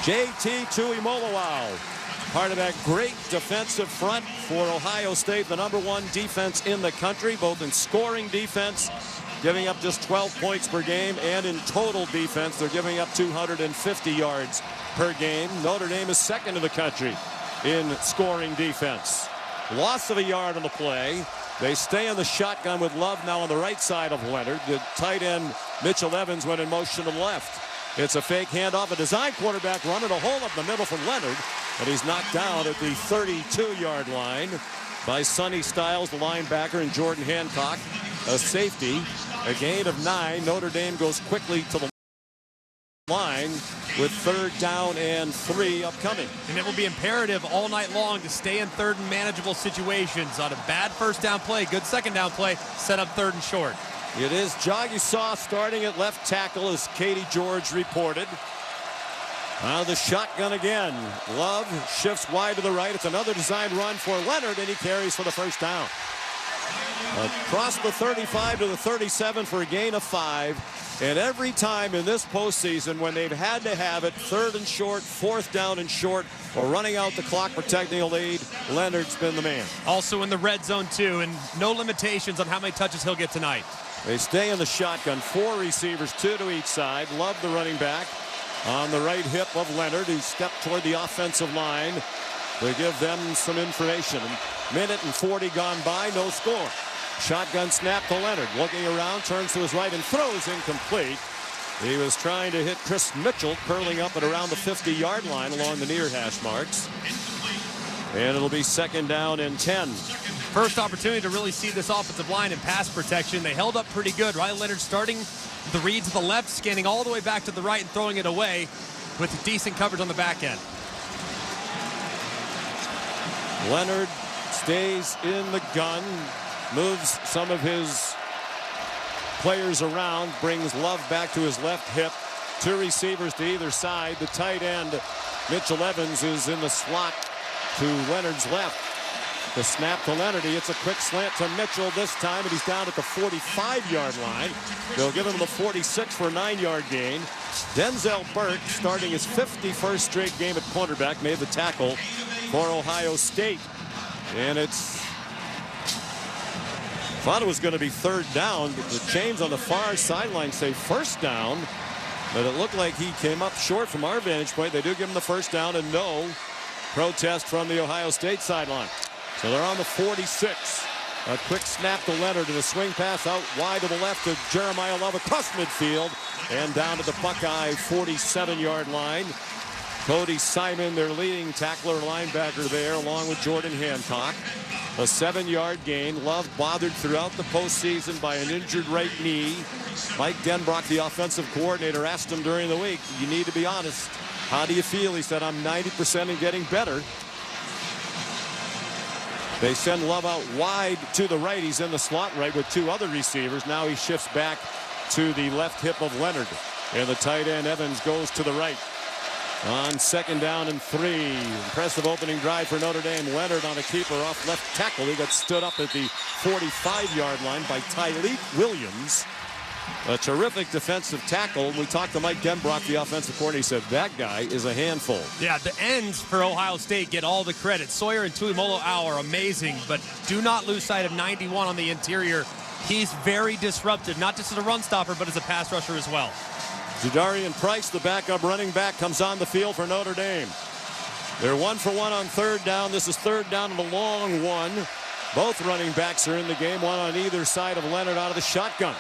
[SPEAKER 17] J.T. Tuimoloau, part of that great defensive front for Ohio State, the #1 defense in the country, both in scoring defense, giving up just 12 points per game, and in total defense, they're giving up 250 yards per game. Notre Dame is second in the country in scoring defense. Loss of a yard on the play. They stay in the shotgun with Love now on the right side of Leonard. The tight end, Mitchell Evans, went in motion to the left. It's a fake handoff. A design quarterback running a hole up the middle for Leonard, but he's knocked down at the 32-yard line by Sonny Styles, the linebacker, and Jordan Hancock, a safety. A gain of 9. Notre Dame goes quickly to the line with 3rd down and 3 upcoming.
[SPEAKER 18] And it will be imperative all night long to stay in 3rd and manageable situations. On a bad first down play, good second down play, set up 3rd and short.
[SPEAKER 17] It is Jagusah starting at left tackle, as Katie George reported. Out of the shotgun again. Love shifts wide to the right. It's another design run for Leonard, and he carries for the first down. Across the 35 to the 37 for a gain of 5. And every time in this postseason when they've had to have it 3rd and short, 4th down and short, or running out the clock protecting a lead, Leonard's been the man.
[SPEAKER 18] Also in the red zone too, and no limitations on how many touches he'll get tonight.
[SPEAKER 17] They stay in the shotgun. 4 receivers, 2 to each side. Love, the running back, on the right hip of Leonard, who stepped toward the offensive line to give them some information. Minute and 40 gone by, no score. Shotgun snap to Leonard, looking around, turns to his right and throws incomplete. He was trying to hit Chris Mitchell, curling up at around the 50-yard line along the near hash marks. And it'll be 2nd down and 10.
[SPEAKER 18] First opportunity to really see this offensive line in pass protection. They held up pretty good. Riley Leonard starting the read to the left, scanning all the way back to the right and throwing it away with decent coverage on the back end.
[SPEAKER 17] Leonard stays in the gun, moves some of his players around, brings Love back to his left hip. 2 receivers to either side. The tight end, Mitchell Evans, is in the slot to Leonard's left. The snap to Leonard. It's a quick slant to Mitchell this time, and he's down at the 45-yard line. They'll give him the 46 for a 9-yard gain. Denzel Burke, starting his 51st straight game at cornerback, made the tackle for Ohio State. And thought it was going to be 3rd down. The chains on the far sideline say 1st down, but it looked like he came up short from our vantage point. They do give him the 1st down, and no protest from the Ohio State sideline. So they're on the 46. A quick snap to Leonard and a swing pass out wide to the left to Jeremiah Love across midfield and down to the Buckeye 47-yard line. Cody Simon, their leading tackler linebacker there, along with Jordan Hancock. A 7-yard gain. Love bothered throughout the postseason by an injured right knee. Mike Denbrock, the offensive coordinator, asked him during the week, "You need to be honest. How do you feel?" He said, "I'm 90% and getting better." They send Love out wide to the right. He's in the slot right with 2 other receivers. Now he shifts back to the left hip of Leonard. And the tight end Evans goes to the right. On 2nd down and 3. Impressive opening drive for Notre Dame. Leonard on a keeper off left tackle. He got stood up at the 45-yard line by Tyleek Williams. A terrific defensive tackle. We talked to Mike Denbrock, the offensive coordinator. He said that guy is a handful.
[SPEAKER 18] Yeah, the ends for Ohio State get all the credit. Sawyer and Tuimoloau are amazing, but do not lose sight of 91 on the interior. He's very disruptive, not just as a run stopper, but as a pass rusher as well.
[SPEAKER 17] Jadarian Price, the backup running back, comes on the field for Notre Dame. They're 1 for 1 on 3rd down. This is 3rd down and a long one. Both running backs are in the game, one on either side of Leonard out of the shotgun.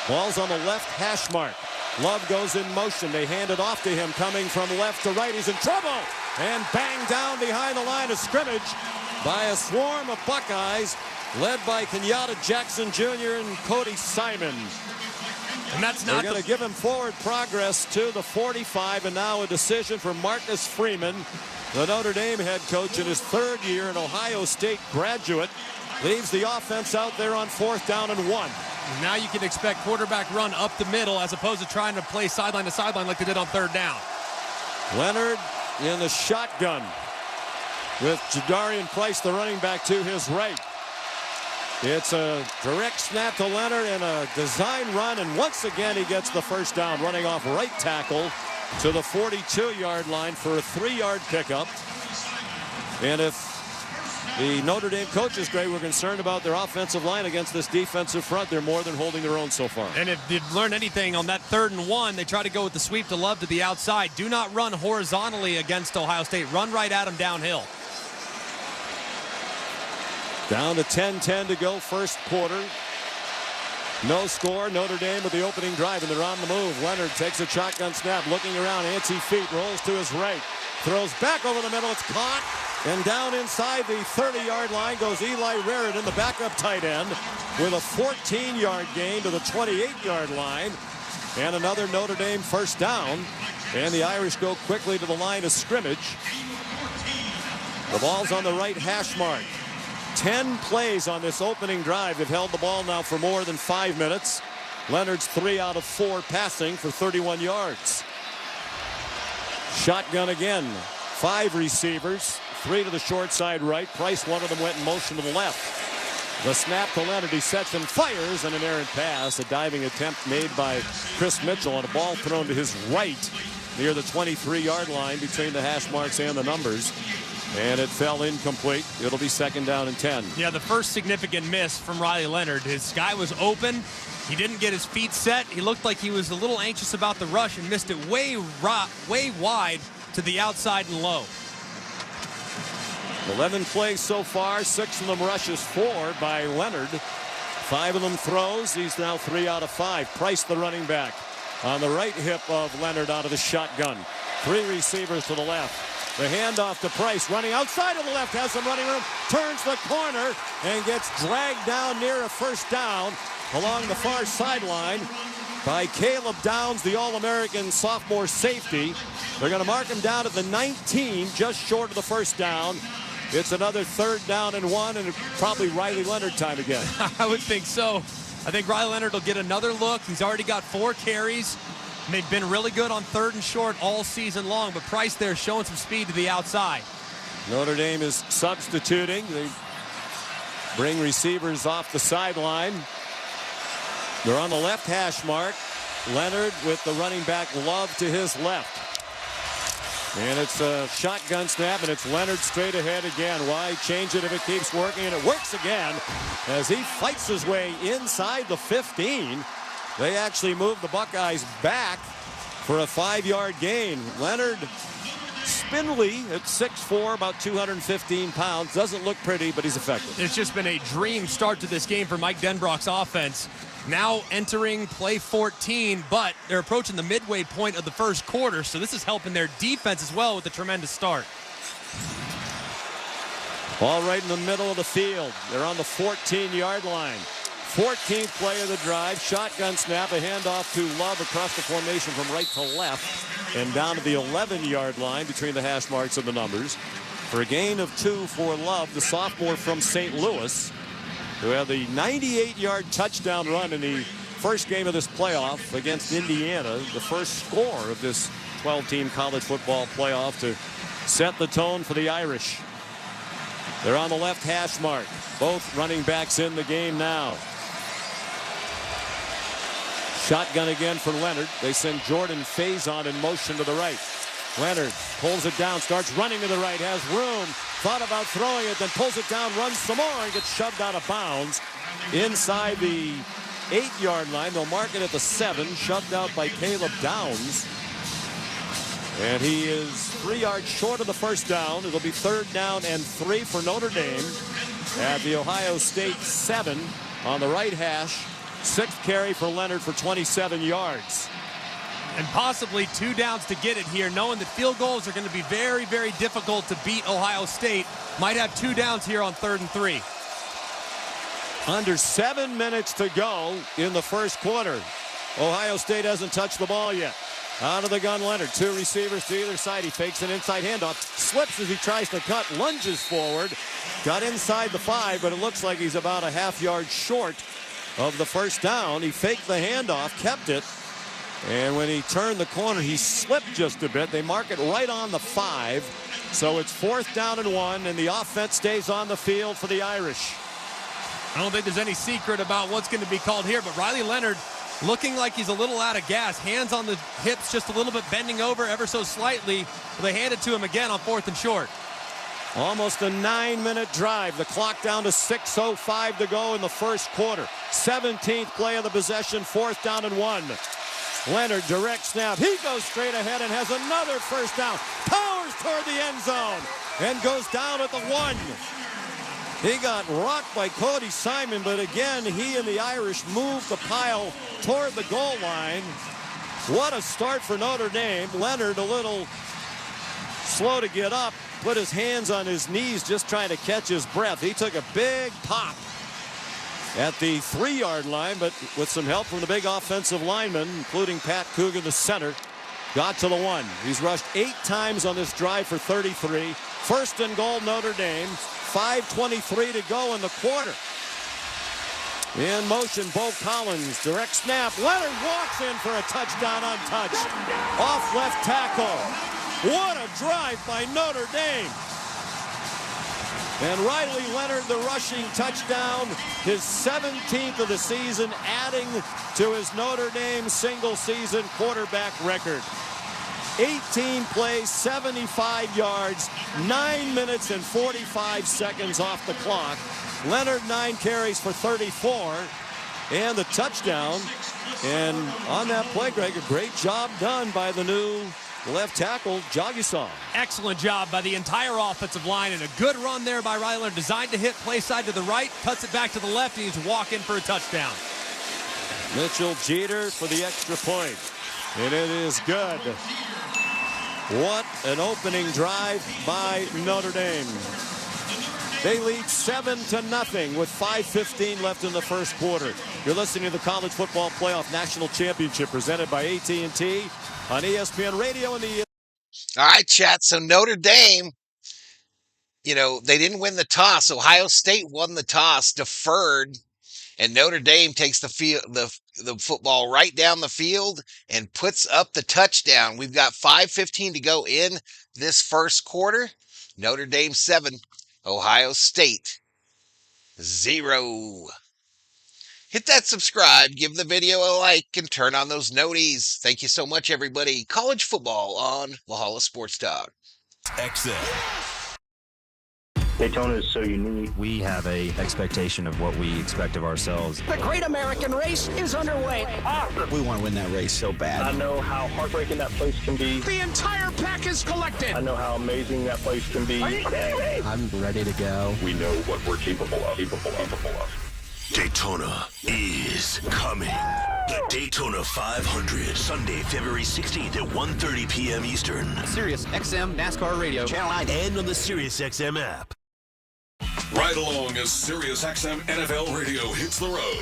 [SPEAKER 17] Ball's on the left hash mark. Love goes in motion. They hand it off to him, coming from left to right. He's in trouble and banged down behind the line of scrimmage by a swarm of Buckeyes led by Kenyatta Jackson Jr. and Cody Simon.
[SPEAKER 18] And that's not.
[SPEAKER 17] They're going to give him forward progress to the 45, and now a decision for Marcus Freeman, the Notre Dame head coach in his 3rd year, an Ohio State graduate, leaves the offense out there on 4th down and 1.
[SPEAKER 18] Now you can expect quarterback run up the middle as opposed to trying to play sideline to sideline like they did on 3rd down.
[SPEAKER 17] Leonard in the shotgun with Jadarian Price, the running back, to his right. It's a direct snap to Leonard and a design run, and once again he gets the 1st down, running off right tackle to the 42-yard line for a 3-yard pickup. And if the Notre Dame coaches, Greg, were concerned about their offensive line against this defensive front, they're more than holding their own so far.
[SPEAKER 18] And if they've learned anything on that 3rd and 1, they try to go with the sweep to Love to the outside. Do not run horizontally against Ohio State. Run right at them downhill.
[SPEAKER 17] Down to 10-10 to go, 1st quarter. No score. Notre Dame with the opening drive, and they're on the move. Leonard takes a shotgun snap, looking around, anti-feet, rolls to his right, throws back over the middle. It's caught, and down inside the 30-yard line goes Eli Raridan, the backup tight end, with a 14-yard gain to the 28-yard line, and another Notre Dame 1st down. And the Irish go quickly to the line of scrimmage. The ball's on the right hash mark. 10 plays on this opening drive. They've held the ball now for more than 5 minutes. Leonard's 3 out of 4 passing for 31 yards. Shotgun again. 5 receivers, 3 to the short side right. Price, one of them, went in motion to the left. The snap to Leonard. He sets and fires, and an errant pass. A diving attempt made by Chris Mitchell on a ball thrown to his right near the 23-yard line between the hash marks and the numbers. And it fell incomplete. It'll be 2nd down and 10.
[SPEAKER 18] Yeah, the first significant miss from Riley Leonard. His guy was open. He didn't get his feet set. He looked like he was a little anxious about the rush and missed it way wide to the outside and low.
[SPEAKER 17] 11 plays so far. 6 of them rushes 4 by Leonard. 5 of them throws. He's now 3 out of 5. Price, the running back, on the right hip of Leonard out of the shotgun. 3 receivers to the left. The handoff to Price, running outside of the left, has some running room, turns the corner, and gets dragged down near a first down along the far sideline by Caleb Downs, the All-American sophomore safety. They're going to mark him down at the 19, just short of the first down. It's another 3rd down and 1, and probably Riley Leonard time again.
[SPEAKER 18] I would think so. I think Riley Leonard will get another look. He's already got 4 carries. They've been really good on 3rd and short all season long, but Price there showing some speed to the outside.
[SPEAKER 17] Notre Dame is substituting. They bring receivers off the sideline. They're on the left hash mark. Leonard with the running back Love to his left. And it's a shotgun snap, and it's Leonard straight ahead again. Why change it if it keeps working? And it works again as he fights his way inside the 15. They actually move the Buckeyes back for a 5-yard gain. Leonard, spindly at 6'4", about 215 pounds. Doesn't look pretty, but he's effective.
[SPEAKER 18] It's just been a dream start to this game for Mike Denbrock's offense. Now entering play 14, but they're approaching the midway point of the first quarter, so this is helping their defense as well with a tremendous start.
[SPEAKER 17] Ball right in the middle of the field. They're on the 14-yard line. 14th play of the drive. Shotgun snap, a handoff to Love across the formation from right to left and down to the 11-yard line between the hash marks and the numbers. For a gain of 2 for Love, the sophomore from St. Louis, who had the 98-yard touchdown run in the first game of this playoff against Indiana, the first score of this 12-team college football playoff to set the tone for the Irish. They're on the left hash mark. Both running backs in the game now. Shotgun again for Leonard. They send Jordan Faison in motion to the right. Leonard pulls it down, starts running to the right, has room, thought about throwing it, then pulls it down, runs some more, and gets shoved out of bounds inside the 8-yard line. They'll mark it at the 7, shoved out by Caleb Downs. And he is 3 yards short of the first down. It'll be 3rd down and 3 for Notre Dame at the Ohio State 7 on the right hash. 6th carry for Leonard for 27 yards.
[SPEAKER 18] And possibly 2 downs to get it here, knowing that field goals are going to be very, very difficult to beat Ohio State. Might have 2 downs here on 3rd and 3.
[SPEAKER 17] Under 7 minutes to go in the first quarter. Ohio State hasn't touched the ball yet. Out of the gun, Leonard. 2 receivers to either side. He fakes an inside handoff. Slips as he tries to cut. Lunges forward. Got inside the 5, but it looks like he's about a half-yard short of the first down. He faked the handoff, kept it. And when he turned the corner, he slipped just a bit. They mark it right on the 5. So it's 4th down and 1, and the offense stays on the field for the Irish.
[SPEAKER 18] I don't think there's any secret about what's going to be called here, but Riley Leonard looking like he's a little out of gas. Hands on the hips, just a little bit bending over ever so slightly. They hand it to him again on 4th and short.
[SPEAKER 17] Almost a 9-minute drive. The clock down to 6:05 to go in the first quarter. 17th play of the possession, 4th down and 1. Leonard, direct snap. He goes straight ahead and has another first down. Powers toward the end zone and goes down at the 1. He got rocked by Cody Simon, but again, he and the Irish moved the pile toward the goal line. What a start for Notre Dame. Leonard a little slow to get up, put his hands on his knees just trying to catch his breath. He took a big pop at the 3-yard line, but with some help from the big offensive linemen, including Pat Coogan, the center, got to the 1. He's rushed 8 times on this drive for 33. 1st and goal, Notre Dame. 5:23 to go in the quarter. In motion, Bo Collins, direct snap. Leonard walks in for a touchdown untouched. Off left tackle. What a drive by Notre Dame. And Riley Leonard, the rushing touchdown, his 17th of the season, adding to his Notre Dame single-season quarterback record. 18 plays, 75 yards, 9 minutes and 45 seconds off the clock. Leonard 9 carries for 34 and the touchdown. And on that play, Greg, a great job done by the new left tackle, Jagisaw.
[SPEAKER 18] Excellent job by the entire offensive line, and a good run there by Riley Leonard, designed to hit play side to the right, cuts it back to the left, and he's walking for a touchdown.
[SPEAKER 17] Mitchell Jeter for the extra point. And it is good. What an opening drive by Notre Dame. They lead 7-0 with 5:15 left in the first quarter. You're listening to the College Football Playoff National Championship presented by AT&T on ESPN Radio and the...
[SPEAKER 1] All right, chat. So Notre Dame, you know, they didn't win the toss. Ohio State won the toss, deferred, and Notre Dame takes the football right down the field and puts up the touchdown. We've got 5:15 to go in this first quarter. Notre Dame 7, Ohio State 0. Hit that subscribe, give the video a like, and turn on those noties. Thank you so much, everybody. College football on Valhalla Sports Talk.
[SPEAKER 10] XM.
[SPEAKER 20] Daytona is so unique. We have a expectation of what we expect of ourselves.
[SPEAKER 21] The Great American Race is underway.
[SPEAKER 20] Awesome. We want to win that race so bad.
[SPEAKER 21] I know how heartbreaking that place can be. The entire pack is collected.
[SPEAKER 20] I know how amazing that place can be.
[SPEAKER 21] Are you kidding me?
[SPEAKER 20] I'm ready to go.
[SPEAKER 10] We know what we're capable of. Daytona is coming. The Daytona 500, Sunday, February 16th at 1:30 p.m. Eastern.
[SPEAKER 7] Sirius XM NASCAR Radio, Channel 9,
[SPEAKER 10] and on the Sirius XM app. Right along as Sirius XM NFL Radio hits the road.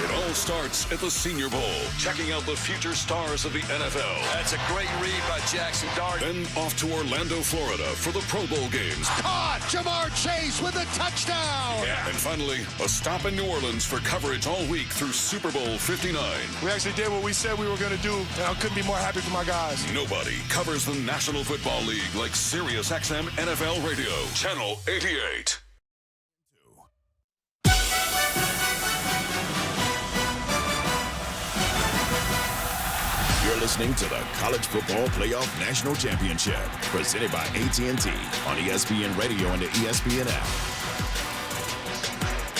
[SPEAKER 10] It all starts at the Senior Bowl, checking out the future stars of the NFL.
[SPEAKER 13] That's a great read by Jackson Dart.
[SPEAKER 10] Then off to Orlando, Florida for the Pro Bowl games.
[SPEAKER 13] Caught! Jamar Chase with a touchdown!
[SPEAKER 10] Yeah. And finally, a stop in New Orleans for coverage all week through Super Bowl 59.
[SPEAKER 5] We actually did what we said we were going to do, and I couldn't be more happy for my guys.
[SPEAKER 10] Nobody covers the National Football League like Sirius XM NFL Radio, Channel 88. You're listening to the College Football Playoff National Championship, presented by AT&T on ESPN Radio and the ESPN app.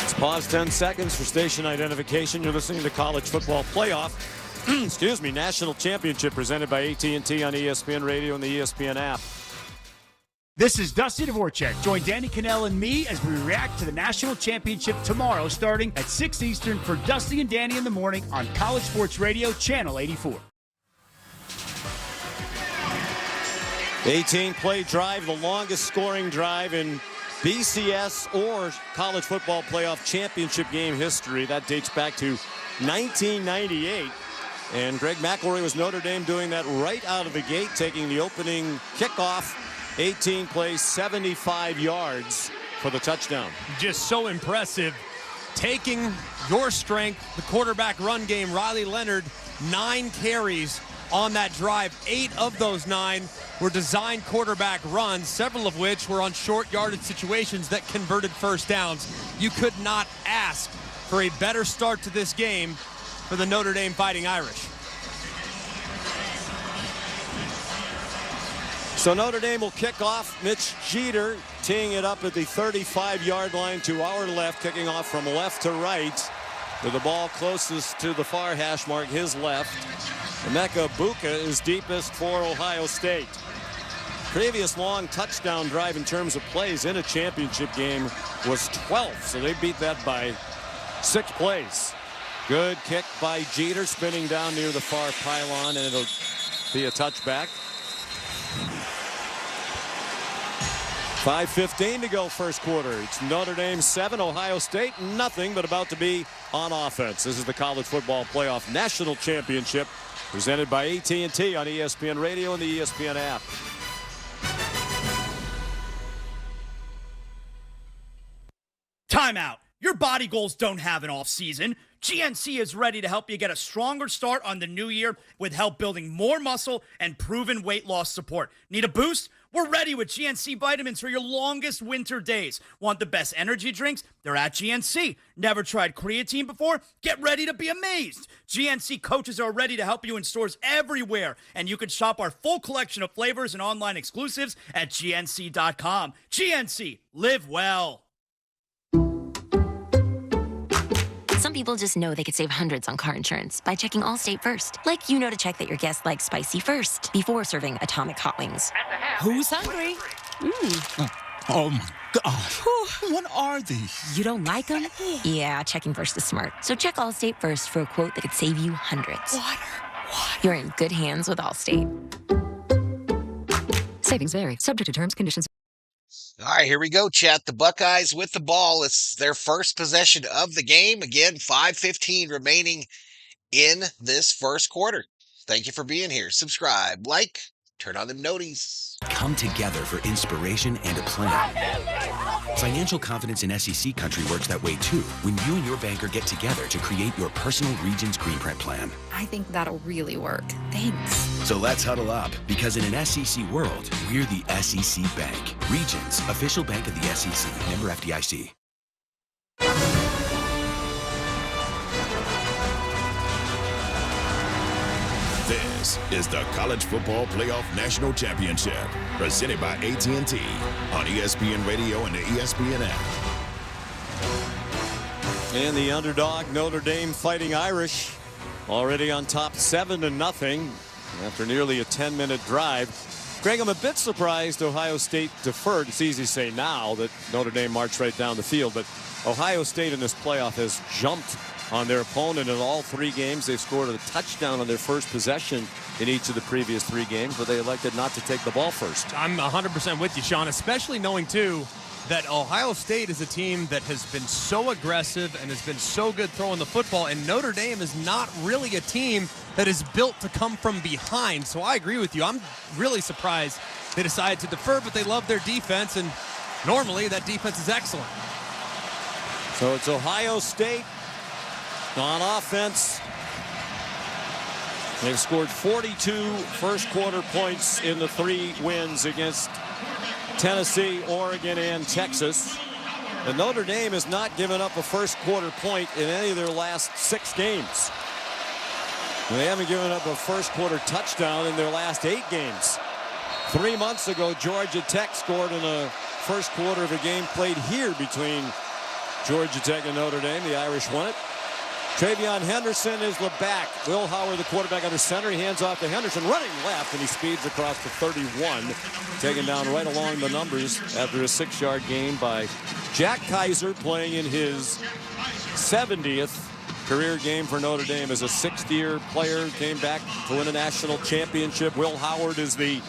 [SPEAKER 17] Let's pause 10 seconds for station identification. You're listening to College Football Playoff, National Championship presented by AT&T on ESPN Radio and the ESPN app.
[SPEAKER 22] This is Dusty Dvorak. Join Danny Cannell and me as we react to the National Championship tomorrow starting at 6 Eastern for Dusty and Danny in the morning on College Sports Radio, Channel 84.
[SPEAKER 17] 18-play drive, the longest scoring drive in BCS or College Football Playoff Championship game history. That dates back to 1998. And Greg McElroy was Notre Dame doing that right out of the gate, taking the opening kickoff. 18 plays, 75 yards for the touchdown.
[SPEAKER 18] Just so impressive. Taking your strength, the quarterback run game, Riley Leonard, 9 carries on that drive. 8 of those 9 were designed quarterback runs, several of which were on short yardage situations that converted first downs. You could not ask for a better start to this game for the Notre Dame Fighting Irish.
[SPEAKER 17] So Notre Dame will kick off. Mitch Jeter teeing it up at the 35-yard line to our left, kicking off from left to right. With the ball closest to the far hash mark, his left. Emeka Buka is deepest for Ohio State. Previous long touchdown drive in terms of plays in a championship game was 12, so they beat that by 6 plays. Good kick by Jeter, spinning down near the far pylon, and it'll be a touchback. 5:15 to go first quarter. It's Notre Dame 7, Ohio State nothing, but about to be on offense. This is the College Football Playoff National Championship presented by AT&T on ESPN Radio and the ESPN app.
[SPEAKER 22] Timeout. Your body goals don't have an off season. GNC is ready to help you get a stronger start on the new year with help building more muscle and proven weight loss support. Need a boost? We're ready with GNC vitamins for your longest winter days. Want the best energy drinks? They're at GNC. Never tried creatine before? Get ready to be amazed. GNC coaches are ready to help you in stores everywhere, and you can shop our full collection of flavors and online exclusives at GNC.com. GNC, live well.
[SPEAKER 23] Some people just know they could save hundreds on car insurance by checking Allstate first. Like you know to check that your guests like spicy first before serving Atomic Hot Wings.
[SPEAKER 9] Who's hungry?
[SPEAKER 24] Oh my gosh. What are these?
[SPEAKER 23] You don't like them? Yeah, checking first is smart. So check Allstate first for a quote that could save you hundreds. You're in good hands with Allstate.
[SPEAKER 6] Savings vary. Subject to terms, conditions.
[SPEAKER 1] All right, here we go, chat. The Buckeyes with the ball. It's their first possession of the game. Again, 5:15 remaining in this first quarter. Thank you for being here. Subscribe, like, turn on them noties.
[SPEAKER 8] Come together for inspiration and a plan. Financial confidence in SEC country works that way too when you and your banker get together to create your personal Regions Greenprint plan.
[SPEAKER 11] I think that'll really work. Thanks.
[SPEAKER 8] So let's huddle up, because in an SEC world, we're the SEC Bank. Regions, official bank of the SEC. Member FDIC.
[SPEAKER 10] This is the College Football Playoff National Championship, presented by AT&T on ESPN Radio and the ESPN app.
[SPEAKER 17] And the underdog Notre Dame Fighting Irish already on top 7-0 after nearly a 10-minute drive. Greg, I'm a bit surprised Ohio State deferred. It's easy to say now that Notre Dame marched right down the field, but Ohio State in this playoff has jumped on their opponent in all 3 games. They've scored a touchdown on their first possession in each of the previous 3 games, but they elected not to take the ball first.
[SPEAKER 18] I'm 100% with you, Sean, especially knowing, too, that Ohio State is a team that has been so aggressive and has been so good throwing the football, and Notre Dame is not really a team that is built to come from behind. So I agree with you. I'm really surprised they decided to defer, but they love their defense, and normally that defense is excellent.
[SPEAKER 17] So it's Ohio State on offense. They've scored 42 first quarter points in the 3 wins against Tennessee, Oregon, and Texas. And Notre Dame has not given up a first quarter point in any of their last 6 games. They haven't given up a first quarter touchdown in their last 8 games. 3 months ago, Georgia Tech scored in a first quarter of a game played here between Georgia Tech and Notre Dame. The Irish won it. Travion Henderson is the back. Will Howard, the quarterback, under center. He hands off to Henderson, running left, and he speeds across to 31. Taken down right along the numbers after a 6-yard gain by Jack Kaiser, playing in his 70th career game for Notre Dame as a 6th-year player. Came back to win a national championship. Will Howard is the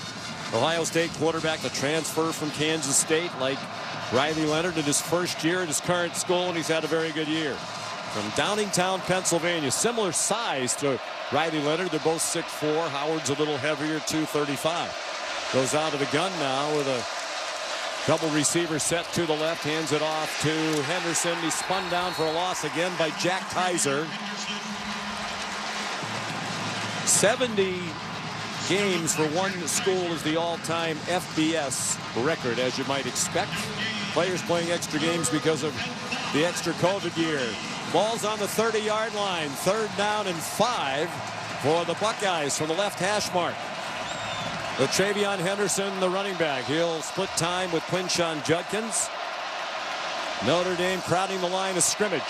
[SPEAKER 17] Ohio State quarterback, the transfer from Kansas State, like Riley Leonard in his first year at his current school, and he's had a very good year. From Downingtown, Pennsylvania, similar size to Riley Leonard. They're both 6'4". Howard's a little heavier, 235. Goes out of the gun now with a double receiver set to the left, hands it off to Henderson. He's spun down for a loss again by Jack Kaiser. 70 games for one school is the all-time FBS record, as you might expect. Players playing extra games because of the extra COVID year. Ball's on the 30-yard line. 3rd down and 5 for the Buckeyes from the left hash mark. The Travion Henderson, the running back. He'll split time with Quinshon Judkins. Notre Dame crowding the line of scrimmage.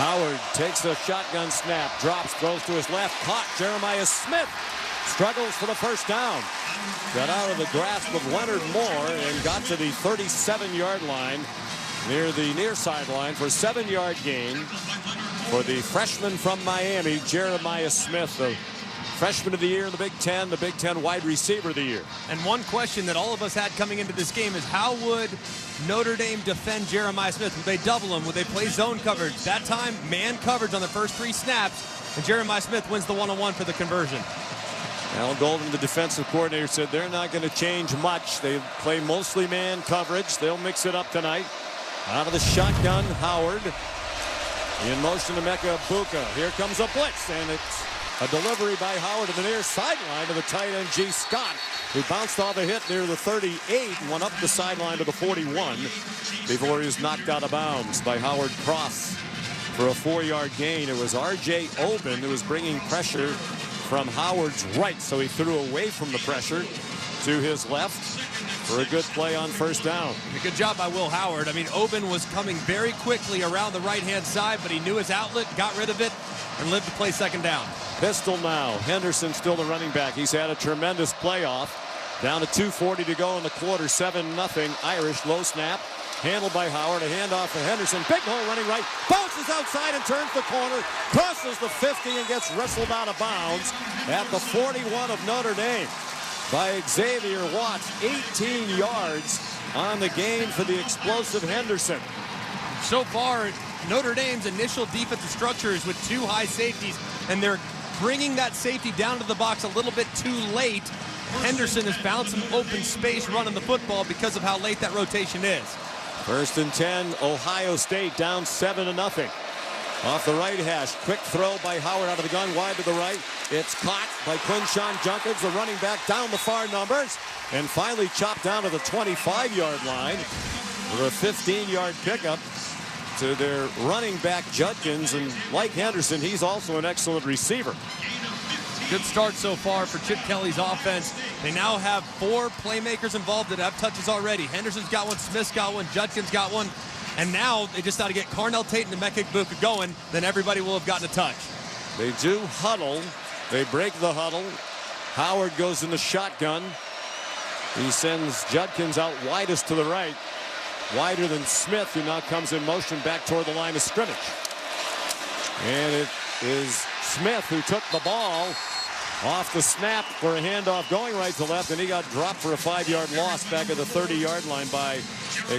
[SPEAKER 17] Howard takes the shotgun snap, drops, throws to his left, caught. Jeremiah Smith struggles for the first down. Got out of the grasp of Leonard Moore and got to the 37-yard line near the near sideline for a 7-yard gain for the freshman from Miami, Jeremiah Smith, the freshman of the year in the Big Ten, the Big Ten wide receiver of the year.
[SPEAKER 18] And one question that all of us had coming into this game is, how would Notre Dame defend Jeremiah Smith? Would they double him? Would they play zone coverage? That time, man coverage on the first 3 snaps, and Jeremiah Smith wins the one-on-one for the conversion.
[SPEAKER 17] Al Golden, the defensive coordinator, said they're not going to change much. They play mostly man coverage. They'll mix it up tonight. Out of the shotgun, Howard. In motion to Emeka Egbuka. Here comes a blitz, and it's a delivery by Howard to the near sideline to the tight end, G. Scott, who bounced off a hit near the 38 and went up the sideline to the 41 before he was knocked out of bounds by Howard Cross for a 4-yard gain. It was R.J. Oben who was bringing pressure from Howard's right, so he threw away from the pressure to his left for a good play on first down.
[SPEAKER 18] A good job by Will Howard. I mean, Oben was coming very quickly around the right-hand side, but he knew his outlet, got rid of it, and lived to play second down.
[SPEAKER 17] Pistol now. Henderson still the running back. He's had a tremendous playoff. Down to 2:40 to go in the quarter. 7-0 Irish. Low snap. Handled by Howard. A handoff to Henderson. Big hole running right. Bounces outside and turns the corner. Crosses the 50 and gets wrestled out of bounds at the 41 of Notre Dame by Xavier Watts. 18 yards on the gain for the explosive Henderson.
[SPEAKER 18] So far, Notre Dame's initial defensive structure is with 2 high safeties, and they're bringing that safety down to the box a little bit too late. Henderson has found some open space running the football because of how late that rotation is.
[SPEAKER 17] 1st and 10, Ohio State down 7-0. Off the right hash, quick throw by Howard out of the gun, wide to the right. It's caught by Quinshon Junkins, the running back, down the far numbers, and finally chopped down to the 25-yard line for a 15-yard pickup to their running back Judkins. And like Henderson, he's also an excellent receiver.
[SPEAKER 18] Good start so far for Chip Kelly's offense. They now have 4 playmakers involved that have touches already. Henderson's got one, Smith's got one, Judkins got one. And now they just got to get Carnell Tate and Emeka Egbuka going. Then everybody will have gotten a touch.
[SPEAKER 17] They do huddle. They break the huddle. Howard goes in the shotgun. He sends Judkins out widest to the right. Wider than Smith, who now comes in motion back toward the line of scrimmage. And it is Smith who took the ball off the snap for a handoff going right to left, and he got dropped for a 5-yard loss back at the 30-yard line by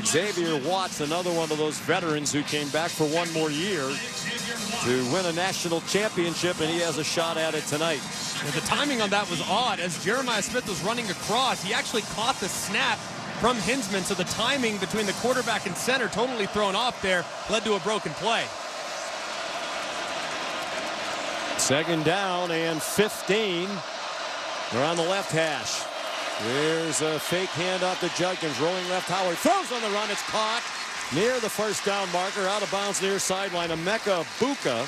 [SPEAKER 17] Xavier Watts, another one of those veterans who came back for one more year to win a national championship, and he has a shot at it tonight.
[SPEAKER 18] And the timing on that was odd. As Jeremiah Smith was running across, he actually caught the snap from Hinsman, so the timing between the quarterback and center totally thrown off there, led to a broken play.
[SPEAKER 17] 2nd down and 15. They're on the left hash. There's a fake handoff to Judkins. Rolling left, Howard throws on the run. It's caught near the 1st down marker. Out of bounds near sideline. Emeka Egbuka.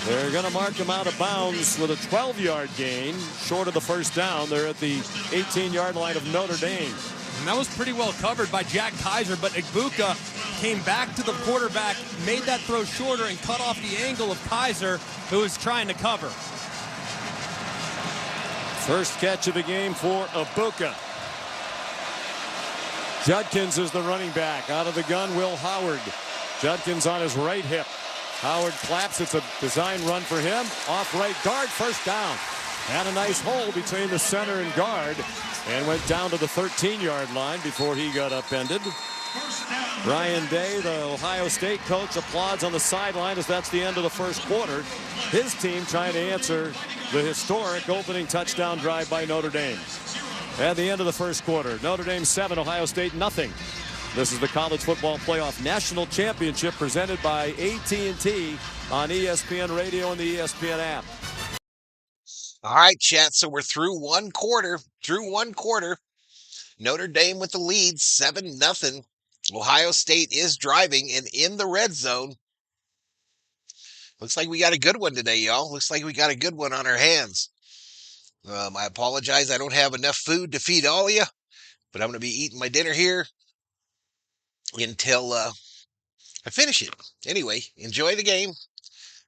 [SPEAKER 17] They're going to mark him out of bounds with a 12-yard gain. Short of the 1st down. They're at the 18-yard line of Notre Dame.
[SPEAKER 18] And that was pretty well covered by Jack Kaiser, but Egbuka came back to the quarterback, made that throw shorter, and cut off the angle of Kaiser, who was trying to cover.
[SPEAKER 17] First catch of the game for Egbuka. Judkins is the running back. Out of the gun, Will Howard. Judkins on his right hip. Howard claps. It's a design run for him. Off right guard, 1st down. Had a nice hole between the center and guard, and went down to the 13-yard line before he got upended. Ryan Day, the Ohio State coach, applauds on the sideline as that's the end of the 1st quarter. His team trying to answer the historic opening touchdown drive by Notre Dame. At the end of the 1st quarter, Notre Dame 7, Ohio State nothing. This is the College Football Playoff National Championship presented by AT&T on ESPN Radio and the ESPN app.
[SPEAKER 1] All right, chat. So we're through one quarter. Notre Dame with the lead, 7-0. Ohio State is driving and in the red zone. Looks like we got a good one today, y'all. Looks like we got a good one on our hands. I apologize. I don't have enough food to feed all of you, but I'm going to be eating my dinner here until I finish it. Anyway, enjoy the game.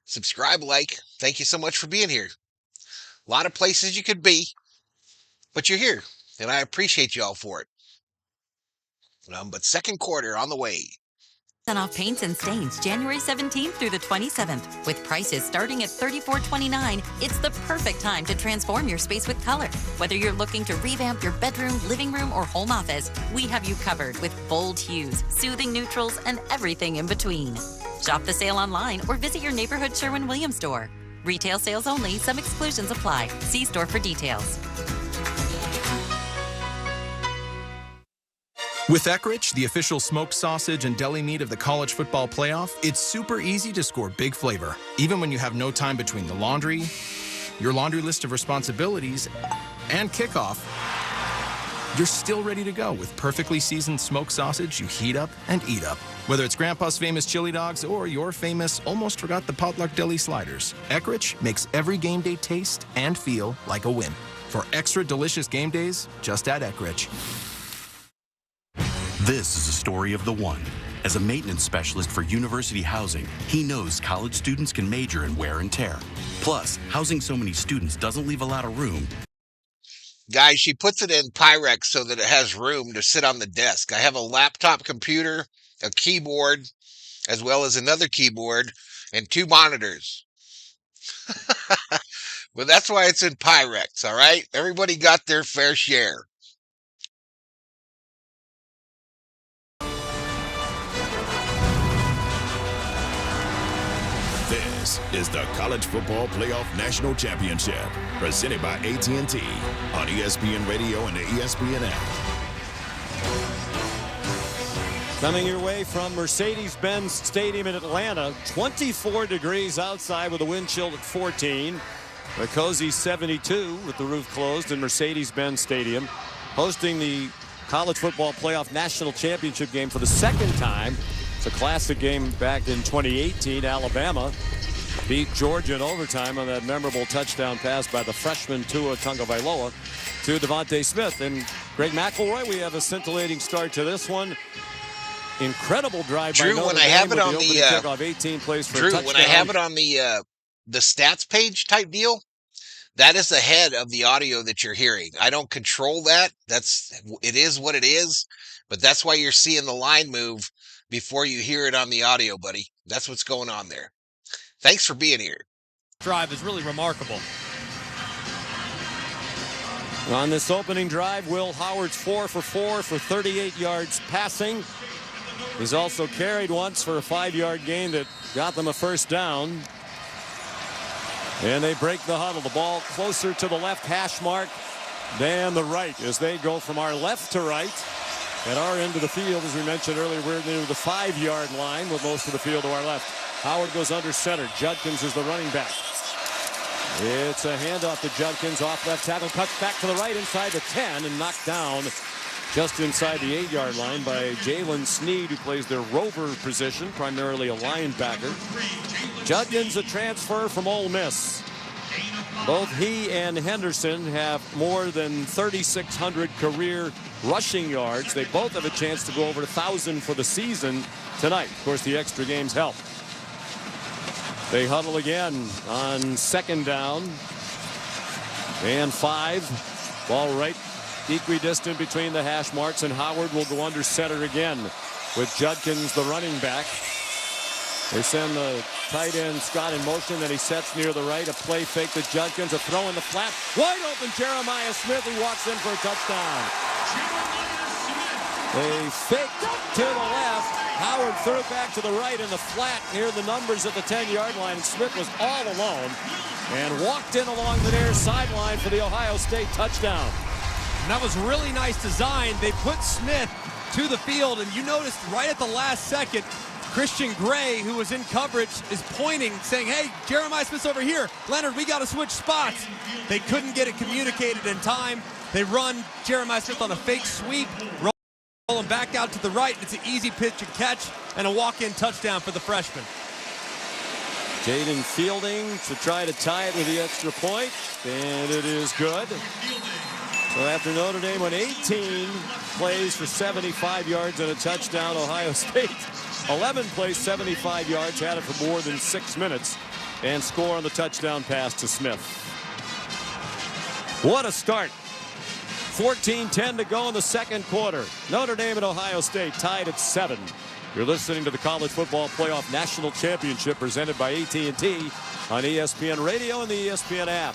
[SPEAKER 1] Subscribe, like. Thank you so much for being here. A lot of places you could be, but you're here, and I appreciate y'all for it. But 2nd quarter on the way.
[SPEAKER 6] Off paints and stains January 17th through the 27th. With prices starting at $34.29, it's the perfect time to transform your space with color. Whether you're looking to revamp your bedroom, living room, or home office, we have you covered with bold hues, soothing neutrals, and everything in between. Shop the sale online or visit your neighborhood Sherwin-Williams store. Retail sales only. Some exclusions apply. See store for details.
[SPEAKER 12] With Eckrich, the official smoked sausage and deli meat of the college football playoff, it's super easy to score big flavor, even when you have no time between the laundry, your laundry list of responsibilities, and kickoff. You're still ready to go with perfectly seasoned smoked sausage you heat up and eat up. Whether it's Grandpa's famous chili dogs or your famous almost forgot the potluck deli sliders, Eckrich makes every game day taste and feel like a win. For extra delicious game days, just add Eckrich.
[SPEAKER 8] This is a story of the one. As a maintenance specialist for university housing, he knows college students can major in wear and tear. Plus, housing so many students doesn't leave a lot of room.
[SPEAKER 1] Guys, she puts it in Pyrex so that it has room to sit on the desk. I have a laptop computer, a keyboard, as well as another keyboard, and 2 monitors. But that's why it's in Pyrex, all right? Everybody got their fair share.
[SPEAKER 10] This is the College Football Playoff National Championship, presented by AT&T on ESPN Radio and the ESPN app.
[SPEAKER 17] Coming your way from Mercedes-Benz Stadium in Atlanta, 24 degrees outside with a wind chill at 14. A cozy 72 with the roof closed in Mercedes-Benz Stadium, hosting the College Football Playoff National Championship game for the second time. It's a classic game back in 2018. Alabama beat Georgia in overtime on that memorable touchdown pass by the freshman Tua Tagovailoa to Devontae Smith. And Greg McElroy, we have a scintillating start to this one. Incredible drive by Notre Dame.
[SPEAKER 1] When I have it on the
[SPEAKER 17] kickoff, 18 plays for a touchdown.
[SPEAKER 1] When I have it on the stats page type deal, that is ahead of the audio that you're hearing. I don't control that. It is what it is, but that's why you're seeing the line move before you hear it on the audio, buddy. That's what's going on there. Thanks for being here.
[SPEAKER 18] Drive is really remarkable.
[SPEAKER 17] On this opening drive, Will Howard's 4 for 4 for 38 yards passing. He's also carried once for a 5-yard gain that got them a first down. And they break the huddle. The ball closer to the left hash mark than the right as they go from our left to right. At our end of the field, as we mentioned earlier, we're near the 5-yard line with most of the field to our left. Howard goes under center. Judkins is the running back. It's a handoff to Judkins off left tackle. Cuts back to the right inside the 10 and knocked down just inside the 8-yard line by Jalen Sneed, who plays their rover position, primarily a linebacker. Judkins, a transfer from Ole Miss. Both he and Henderson have more than 3,600 career rushing yards. They both have a chance to go over 1,000 for the season tonight. Of course, the extra games help. They huddle again on second down and 5. Ball right equidistant between the hash marks, and Howard will go under center again with Judkins, the running back. They send the tight end Scott in motion, then he sets near the right. A play fake to Judkins, a throw in the flat. Wide open Jeremiah Smith, he walks in for a touchdown. They fake to the left. Howard threw it back to the right in the flat near the numbers at the 10-yard line. And Smith was all alone and walked in along the near sideline for the Ohio State touchdown.
[SPEAKER 18] And that was really nice design. They put Smith to the field, and you noticed right at the last second, Christian Gray, who was in coverage, is pointing, saying, hey, Jeremiah Smith's over here. Leonard, we got to switch spots. They couldn't get it communicated in time. They run Jeremiah Smith on a fake sweep, roll him back out to the right. It's an easy pitch and catch and a walk-in touchdown for the freshman.
[SPEAKER 17] Jaden fielding to try to tie it with the extra point, and it is good. So after Notre Dame went 18 plays for 75 yards and a touchdown, Ohio State 11 plays 75 yards, had it for more than 6 minutes, and score on the touchdown pass to Smith. What a start. 14-10 to go in the second quarter. Notre Dame and Ohio State tied at 7. You're listening to the College Football Playoff National Championship presented by AT&T on ESPN Radio and the ESPN app.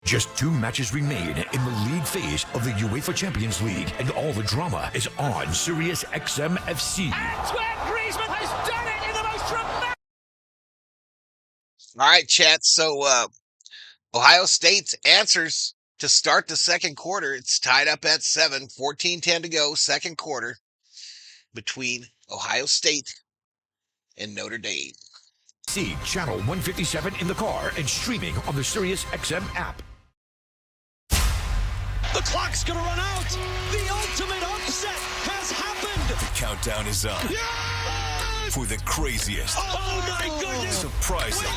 [SPEAKER 3] Just 2 matches remain in the league phase of the UEFA Champions League, and all the drama is on Sirius XM FC.
[SPEAKER 13] Antoine Griezmann has done it in the most dramatic.
[SPEAKER 1] All right, chat. So Ohio State's answers to start the second quarter. It's tied up at 7, 14-10 to go, second quarter, between Ohio State and Notre Dame.
[SPEAKER 3] See Channel 157 in the car and streaming on the Sirius XM app.
[SPEAKER 13] The clock's gonna run out. The ultimate upset has happened.
[SPEAKER 14] The countdown is on.
[SPEAKER 13] Yes!
[SPEAKER 14] For the craziest.
[SPEAKER 13] Oh my goodness!
[SPEAKER 14] Surprising.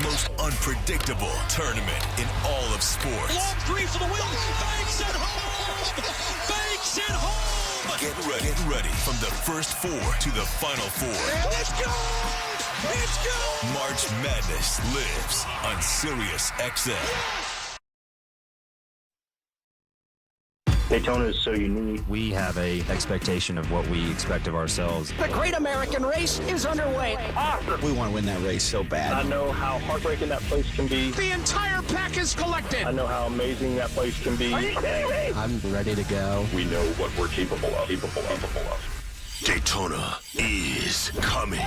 [SPEAKER 14] Most unpredictable tournament in all of sports.
[SPEAKER 13] Long 3 for the win. Banks at home. Banks at home.
[SPEAKER 14] Get ready from the first 4 to the final 4.
[SPEAKER 13] And let's go! Let's go!
[SPEAKER 14] March Madness lives on Sirius XM.
[SPEAKER 21] Daytona is so unique.
[SPEAKER 20] We have a expectation of what we expect of ourselves.
[SPEAKER 2] The Great American Race is underway.
[SPEAKER 21] Awesome.
[SPEAKER 24] We want to win that race so bad.
[SPEAKER 21] I know how heartbreaking that place can be.
[SPEAKER 2] The entire pack is collected.
[SPEAKER 21] I know how amazing that place can be.
[SPEAKER 2] Are you kidding me?
[SPEAKER 20] I'm ready to go.
[SPEAKER 10] We know what we're capable of.
[SPEAKER 14] Daytona is coming.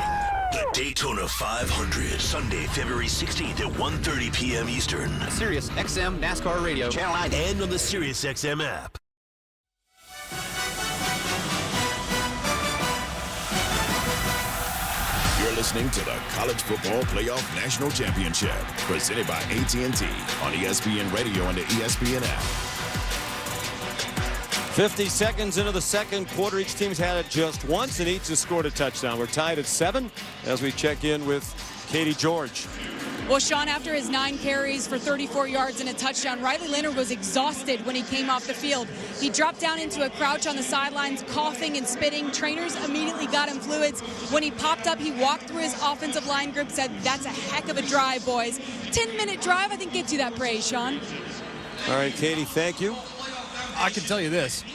[SPEAKER 14] The Daytona 500, Sunday, February 16th at 1:30 p.m. Eastern.
[SPEAKER 7] Sirius XM NASCAR Radio, Channel 9,
[SPEAKER 14] and on the Sirius XM app.
[SPEAKER 10] You're listening to the College Football Playoff National Championship, presented by AT&T on ESPN Radio and the ESPN app.
[SPEAKER 17] 50 seconds into the second quarter. Each team's had it just once, and each has scored a touchdown. We're tied at 7 as we check in with Katie George.
[SPEAKER 4] Well, Sean, after his 9 carries for 34 yards and a touchdown, Riley Leonard was exhausted when he came off the field. He dropped down into a crouch on the sidelines, coughing and spitting. Trainers immediately got him fluids. When he popped up, he walked through his offensive line group, said, "That's a heck of a drive, boys." 10-minute drive, I think, gets you that praise, Sean.
[SPEAKER 17] All right, Katie, thank you.
[SPEAKER 18] I can tell you this.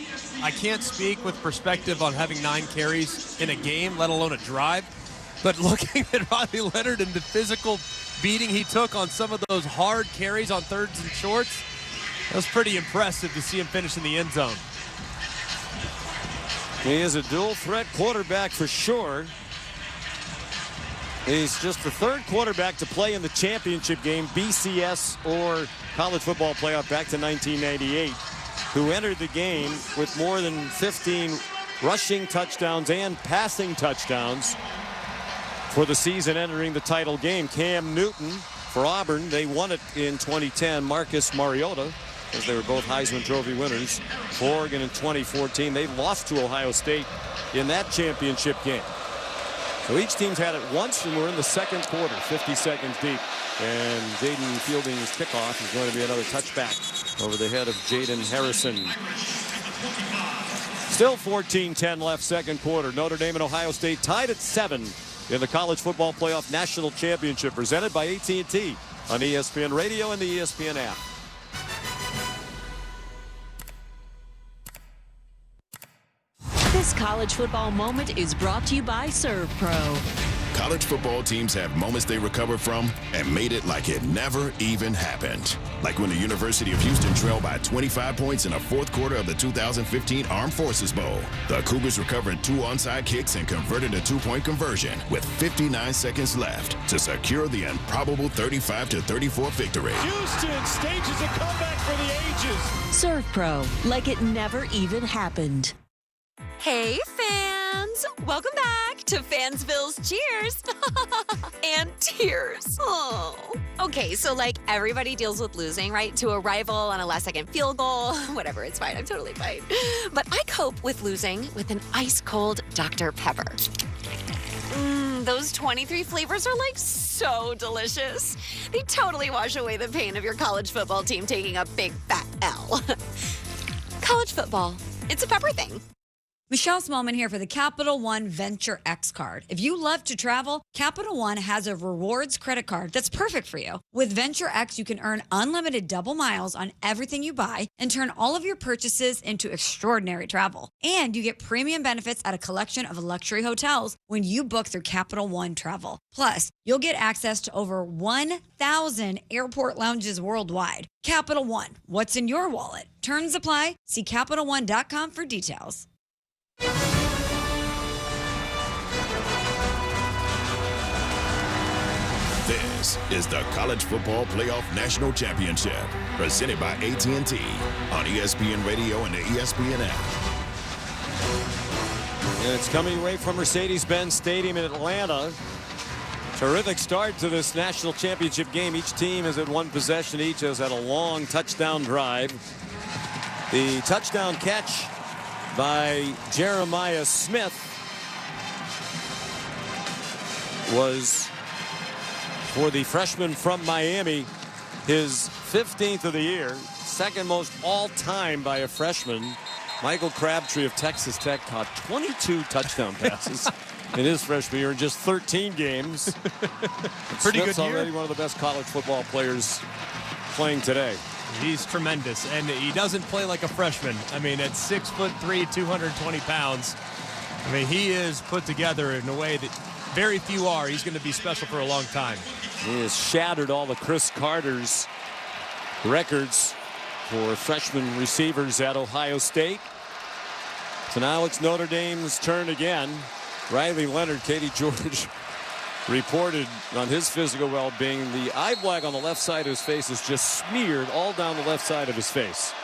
[SPEAKER 18] I can't speak with perspective on having 9 carries in a game, let alone a drive. But looking at Riley Leonard and the physical beating he took on some of those hard carries on thirds and shorts, it was pretty impressive to see him finish in the end zone.
[SPEAKER 17] He is a dual threat quarterback for sure. He's just the 3rd quarterback to play in the championship game, BCS or college football playoff, back to 1998, who entered the game with more than 15 rushing touchdowns and passing touchdowns for the season entering the title game. Cam Newton for Auburn. They won it in 2010. Marcus Mariota, as they were both Heisman Trophy winners. For Oregon in 2014. They lost to Ohio State in that championship game. So each team's had it once, and we're in the second quarter, 50 seconds deep. And Jaden Fielding's kickoff is going to be another touchback over the head of Jaden Harrison. Still 14-10 left, second quarter. Notre Dame and Ohio State tied at 7 in the College Football Playoff National Championship, presented by AT&T on ESPN Radio and the ESPN app.
[SPEAKER 9] This college football moment is brought to you by Serve Pro.
[SPEAKER 10] College football teams have moments they recover from and made it like it never even happened. Like when the University of Houston trailed by 25 points in the 4th quarter of the 2015 Armed Forces Bowl. The Cougars recovered 2 onside kicks and converted a 2-point conversion with 59 seconds left to secure the improbable 35-34 victory.
[SPEAKER 13] Houston stages a comeback for the ages.
[SPEAKER 9] Serve Pro, like it never even happened.
[SPEAKER 6] Hey, fans! Welcome back to Fansville's Cheers and Tears. Oh. Okay, so like everybody deals with losing, right? To a rival on a last-second field goal. Whatever, it's fine. I'm totally fine. But I cope with losing with an ice-cold Dr. Pepper. Those 23 flavors are like so delicious. They totally wash away the pain of your college football team taking a big fat L. College football, it's a pepper thing.
[SPEAKER 4] Michelle Smallman here for the Capital One Venture X card. If you love to travel, Capital One has a rewards credit card that's perfect for you. With Venture X, you can earn unlimited double miles on everything you buy and turn all of your purchases into extraordinary travel. And you get premium benefits at a collection of luxury hotels when you book through Capital One Travel. Plus, you'll get access to over 1,000 airport lounges worldwide. Capital One, what's in your wallet? Terms apply. See CapitalOne.com for details.
[SPEAKER 10] This is the College Football Playoff National Championship, presented by AT&T on ESPN Radio and the ESPN app.
[SPEAKER 17] And it's coming away from Mercedes-Benz Stadium in Atlanta. Terrific start to this national championship game. Each team has had one possession. Each has had a long touchdown drive. The touchdown catch by Jeremiah Smith was for the freshman from Miami, his 15th of the year, second most all-time by a freshman. Michael Crabtree of Texas Tech caught 22 touchdown passes in his freshman year in just 13 games.
[SPEAKER 18] Pretty
[SPEAKER 17] Smith's
[SPEAKER 18] good year.
[SPEAKER 17] Already one of the best college football players playing today.
[SPEAKER 18] He's tremendous, and he doesn't play like a freshman. I mean, at 6'3", 220 pounds, I mean, he is put together in a way that very few are. He's going to be special for a long time.
[SPEAKER 17] He has shattered all of Chris Carter's records for freshman receivers at Ohio State. So now it's Notre Dame's turn again. Riley Leonard, Katie George reported on his physical well-being. The eye black on the left side of his face is just smeared all down the left side of his face.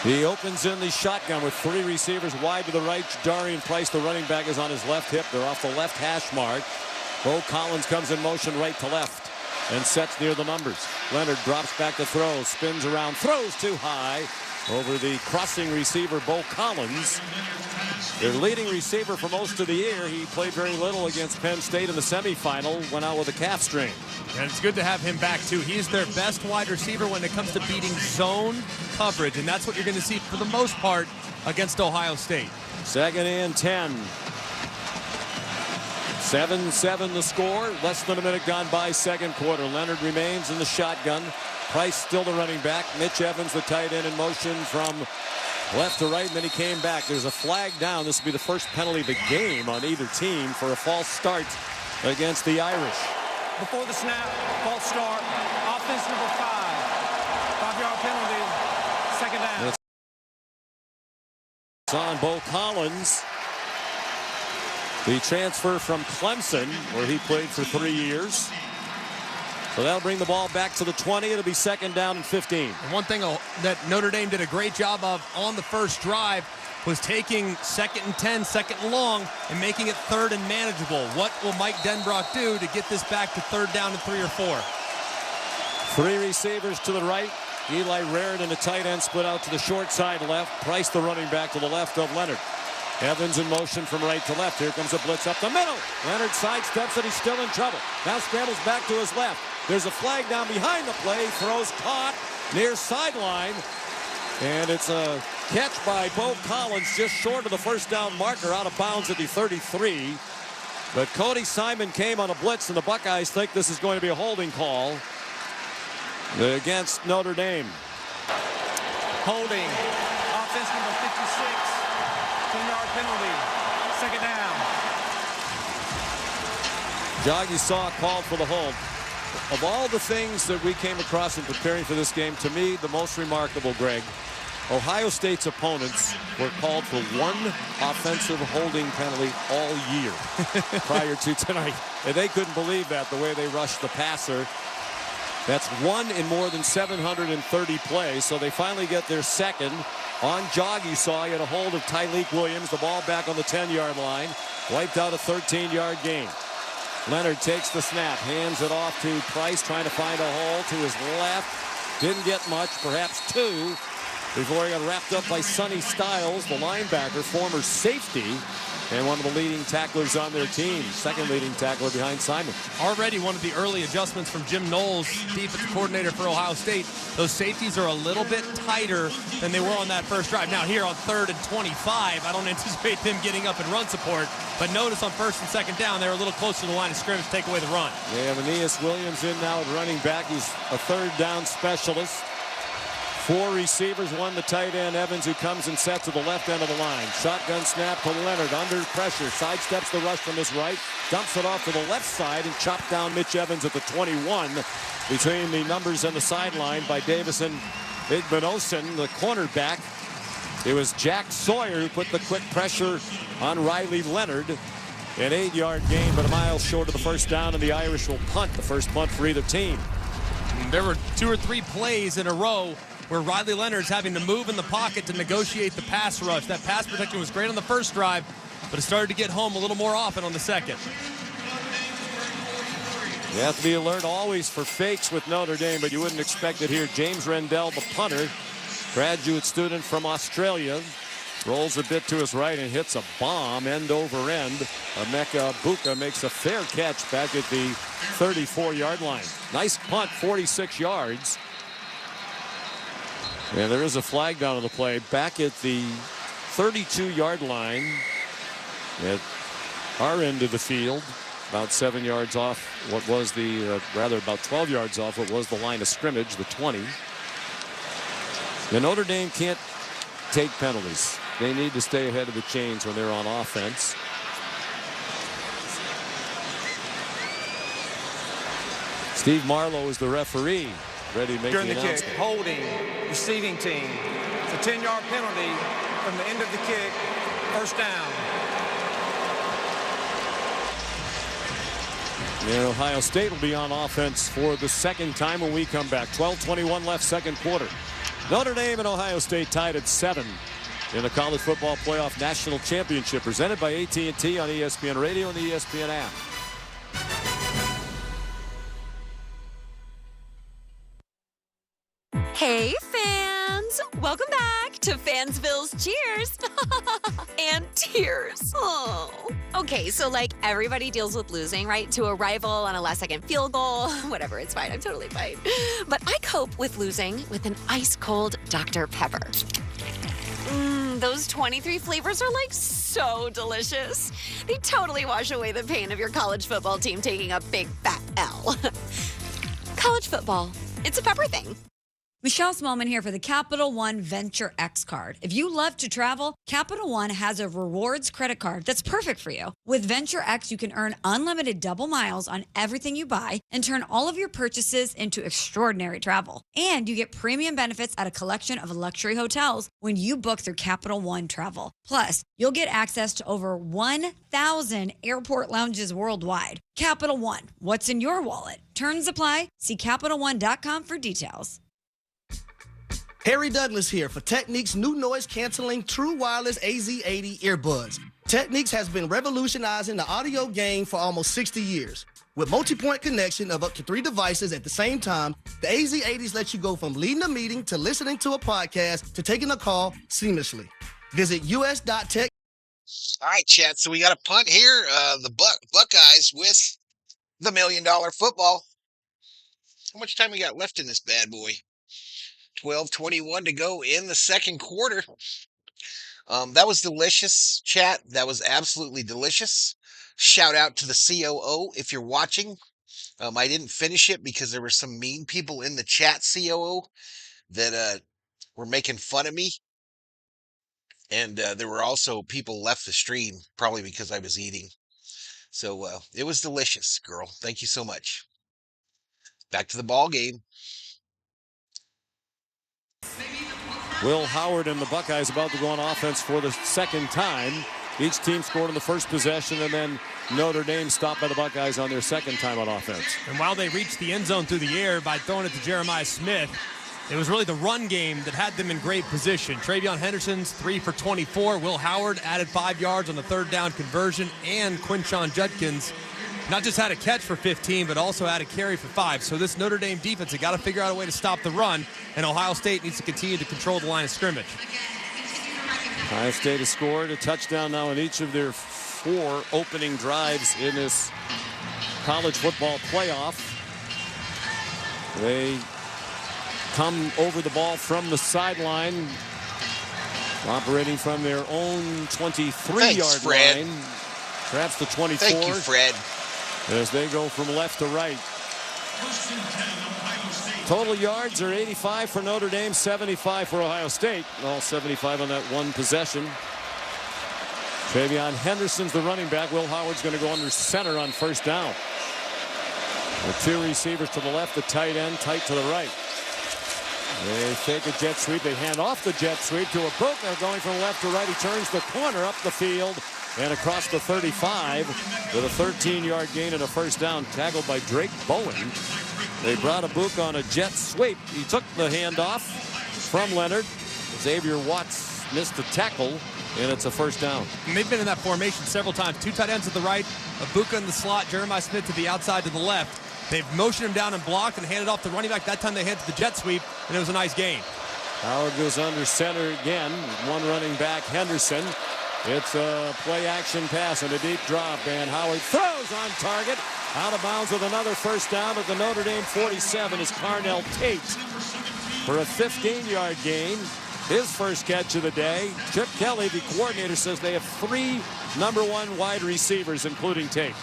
[SPEAKER 17] He opens in the shotgun with 3 receivers wide to the right. Darian Price, the running back, is on his left hip. They're off the left hash mark. Bo Collins comes in motion right to left and sets near the numbers. Leonard drops back to throw, spins around, throws too high over the crossing receiver, Bo Collins. Their leading receiver for most of the year. He played very little against Penn State in the semifinal, went out with a calf strain.
[SPEAKER 18] And it's good to have him back, too. He's their best wide receiver when it comes to beating zone coverage, and that's what you're going to see for the most part against Ohio State.
[SPEAKER 17] 2nd and 10. 7-7 the score. Less than a minute gone by second quarter. Leonard remains in the shotgun. Price still the running back. Mitch Evans, the tight end, in motion from left to right, and then he came back. There's a flag down. This will be the first penalty of the game on either team for a false start against the Irish.
[SPEAKER 5] Before the snap, false start, offense number 5. 5-yard penalty, 2nd down.
[SPEAKER 17] It's on Bo Collins, the transfer from Clemson, where he played for 3 years. So that'll bring the ball back to the 20. It'll be 2nd down and 15.
[SPEAKER 18] And one thing that Notre Dame did a great job of on the first drive was taking 2nd and 10, 2nd and long, and making it 3rd and manageable. What will Mike Denbrock do to get this back to 3rd down and 3 or 4?
[SPEAKER 17] 3 receivers to the right. Eli Raridan, a tight end, split out to the short side left. Price, the running back, to the left of Leonard. Evans in motion from right to left. Here comes a blitz up the middle. Leonard sidesteps and he's still in trouble. Now scrambles back to his left. There's a flag down behind the play. Throws caught near sideline. And it's a catch by Bo Collins just short of the first down marker, out of bounds at the 33. But Cody Simon came on a blitz, and the Buckeyes think this is going to be a holding call against Notre Dame.
[SPEAKER 5] Holding. Offense number 56. 10-yard penalty. 2nd down.
[SPEAKER 17] Joggy saw called for the hold. Of all the things that we came across in preparing for this game, to me, the most remarkable, Greg, Ohio State's opponents were called for 1 offensive holding penalty all year prior to tonight. And they couldn't believe that, the way they rushed the passer. That's 1 in more than 730 plays. So they finally get their 2nd. On Joggy saw he had a hold of Tyleek Williams. The ball back on the 10-yard line. Wiped out a 13-yard gain. Leonard takes the snap, hands it off to Price, trying to find a hole to his left. Didn't get much, perhaps 2, before he got wrapped up by Sonny Styles, the linebacker, former safety, and one of the leading tacklers on their team. 2nd leading tackler behind Simon.
[SPEAKER 18] Already one of the early adjustments from Jim Knowles, defensive coordinator for Ohio State. Those safeties are a little bit tighter than they were on that first drive. Now here on 3rd and 25, I don't anticipate them getting up and run support. But notice on 1st and 2nd down, they were a little closer to the line of scrimmage to take away the run.
[SPEAKER 17] They have Aeneas Williams in now at running back. He's a 3rd down specialist. 4 receivers, 1 the tight end, Evans, who comes and sets to the left end of the line. Shotgun snap to Leonard, under pressure, sidesteps the rush from his right, dumps it off to the left side, and chopped down Mitch Evans at the 21 between the numbers and the sideline by Davison Igbinosun, the cornerback. It was Jack Sawyer who put the quick pressure on Riley Leonard. An 8-yard gain, but a mile short of the first down, and the Irish will punt, the first punt for either team.
[SPEAKER 18] There were 2 or 3 plays in a row where Riley Leonard's having to move in the pocket to negotiate the pass rush. That pass protection was great on the first drive, but it started to get home a little more often on the 2nd.
[SPEAKER 17] You have to be alert always for fakes with Notre Dame, but you wouldn't expect it here. James Rendell, the punter, graduate student from Australia, rolls a bit to his right and hits a bomb end over end. Emeka Buka makes a fair catch back at the 34-yard line. Nice punt, 46 yards. And there is a flag down on the play back at the 32-yard line at our end of the field. about 7 yards off what was the, rather about 12 yards off what was the line of scrimmage, the 20. The Notre Dame can't take penalties. They need to stay ahead of the chains when they're on offense. Steve Marlowe is the referee, ready to make
[SPEAKER 5] During
[SPEAKER 17] the
[SPEAKER 5] the kick, holding, receiving team. It's a 10-yard penalty from the end of the kick, first down.
[SPEAKER 17] And Ohio State will be on offense for the second time when we come back. 12:21 left, second quarter. Notre Dame and Ohio State tied at 7 in the College Football Playoff National Championship, presented by AT&T on ESPN Radio and the ESPN app.
[SPEAKER 6] Hey, fans! Welcome back to Fansville's Cheers and Tears. Oh. Okay, so like everybody deals with losing, right? To a rival on a last-second field goal. Whatever, it's fine. I'm totally fine. But I cope with losing with an ice-cold Dr. Pepper. Those 23 flavors are like so delicious. They totally wash away the pain of your college football team taking a big fat L. College football, it's a pepper thing.
[SPEAKER 4] Michelle Smallman here for the Capital One Venture X card. If you love to travel, Capital One has a rewards credit card that's perfect for you. With Venture X, you can earn unlimited double miles on everything you buy and turn all of your purchases into extraordinary travel. And you get premium benefits at a collection of luxury hotels when you book through Capital One Travel. Plus, you'll get access to over 1,000 airport lounges worldwide. Capital One, what's in your wallet? Terms apply. See CapitalOne.com for details.
[SPEAKER 15] Harry Douglas here for Technique's new noise-canceling True Wireless AZ80 earbuds. Technique's has been revolutionizing the audio game for almost 60 years. With multi-point connection of up to 3 devices at the same time, the AZ80s let you go from leading a meeting to listening to a podcast to taking a call seamlessly. Visit us.tech.
[SPEAKER 1] All right, chat. So we got a punt here. The Buckeyes with the $1 million football. How much time we got left in this bad boy? 12:21 to go in the second quarter. That was delicious, chat. That was absolutely delicious. Shout out to the COO if you're watching. I didn't finish it because there were some mean people in the chat, COO, that were making fun of me. And there were also people left the stream, probably because I was eating. So it was delicious, girl. Thank you so much. Back to the ball game.
[SPEAKER 17] Will Howard and the Buckeyes about to go on offense for the second time. Each team scored on the first possession, and then Notre Dame stopped by the Buckeyes on their second time on offense.
[SPEAKER 18] And while they reached the end zone through the air by throwing it to Jeremiah Smith, it was really the run game that had them in great position. Travion Henderson's 3 for 24. Will Howard added 5 yards on the third down conversion, and Quinshon Judkins not just had a catch for 15, but also had a carry for 5. So this Notre Dame defense has got to figure out a way to stop the run, and Ohio State needs to continue to control the line of scrimmage.
[SPEAKER 17] Ohio State has scored a touchdown now in each of their 4 opening drives in this college football playoff. They come over the ball from the sideline, operating from their own 23-yard line. Perhaps the 24.
[SPEAKER 1] Thank you, Fred.
[SPEAKER 17] As they go from left to right. Total yards are 85 for Notre Dame, 75 for Ohio State. All 75 on that one possession. Travion Henderson's the running back. Will Howard's going to go under center on first down. The 2 receivers to the left, the tight end tight to the right. They take a jet sweep. They hand off the jet sweep to a Book. They're going from left to right. He turns the corner up the field and across the 35 with a 13-yard gain and a first down, tackled by Drake Bowen. They brought a Book on a jet sweep. He took the handoff from Leonard. Xavier Watts missed the tackle, and it's a first down.
[SPEAKER 18] And they've been in that formation several times. 2 tight ends to the right, Abuka in the slot, Jeremiah Smith to the outside to the left. They've motioned him down and blocked and handed off the running back. That time they head to the jet sweep, and it was a nice gain.
[SPEAKER 17] Howard goes under center again. One running back, Henderson. It's a play-action pass and a deep drop, and Howard throws on target. Out of bounds with another first down at the Notre Dame 47 is Carnell Tate for a 15-yard gain. His first catch of the day. Chip Kelly, the coordinator, says they have 3 number 1 wide receivers, including Tate.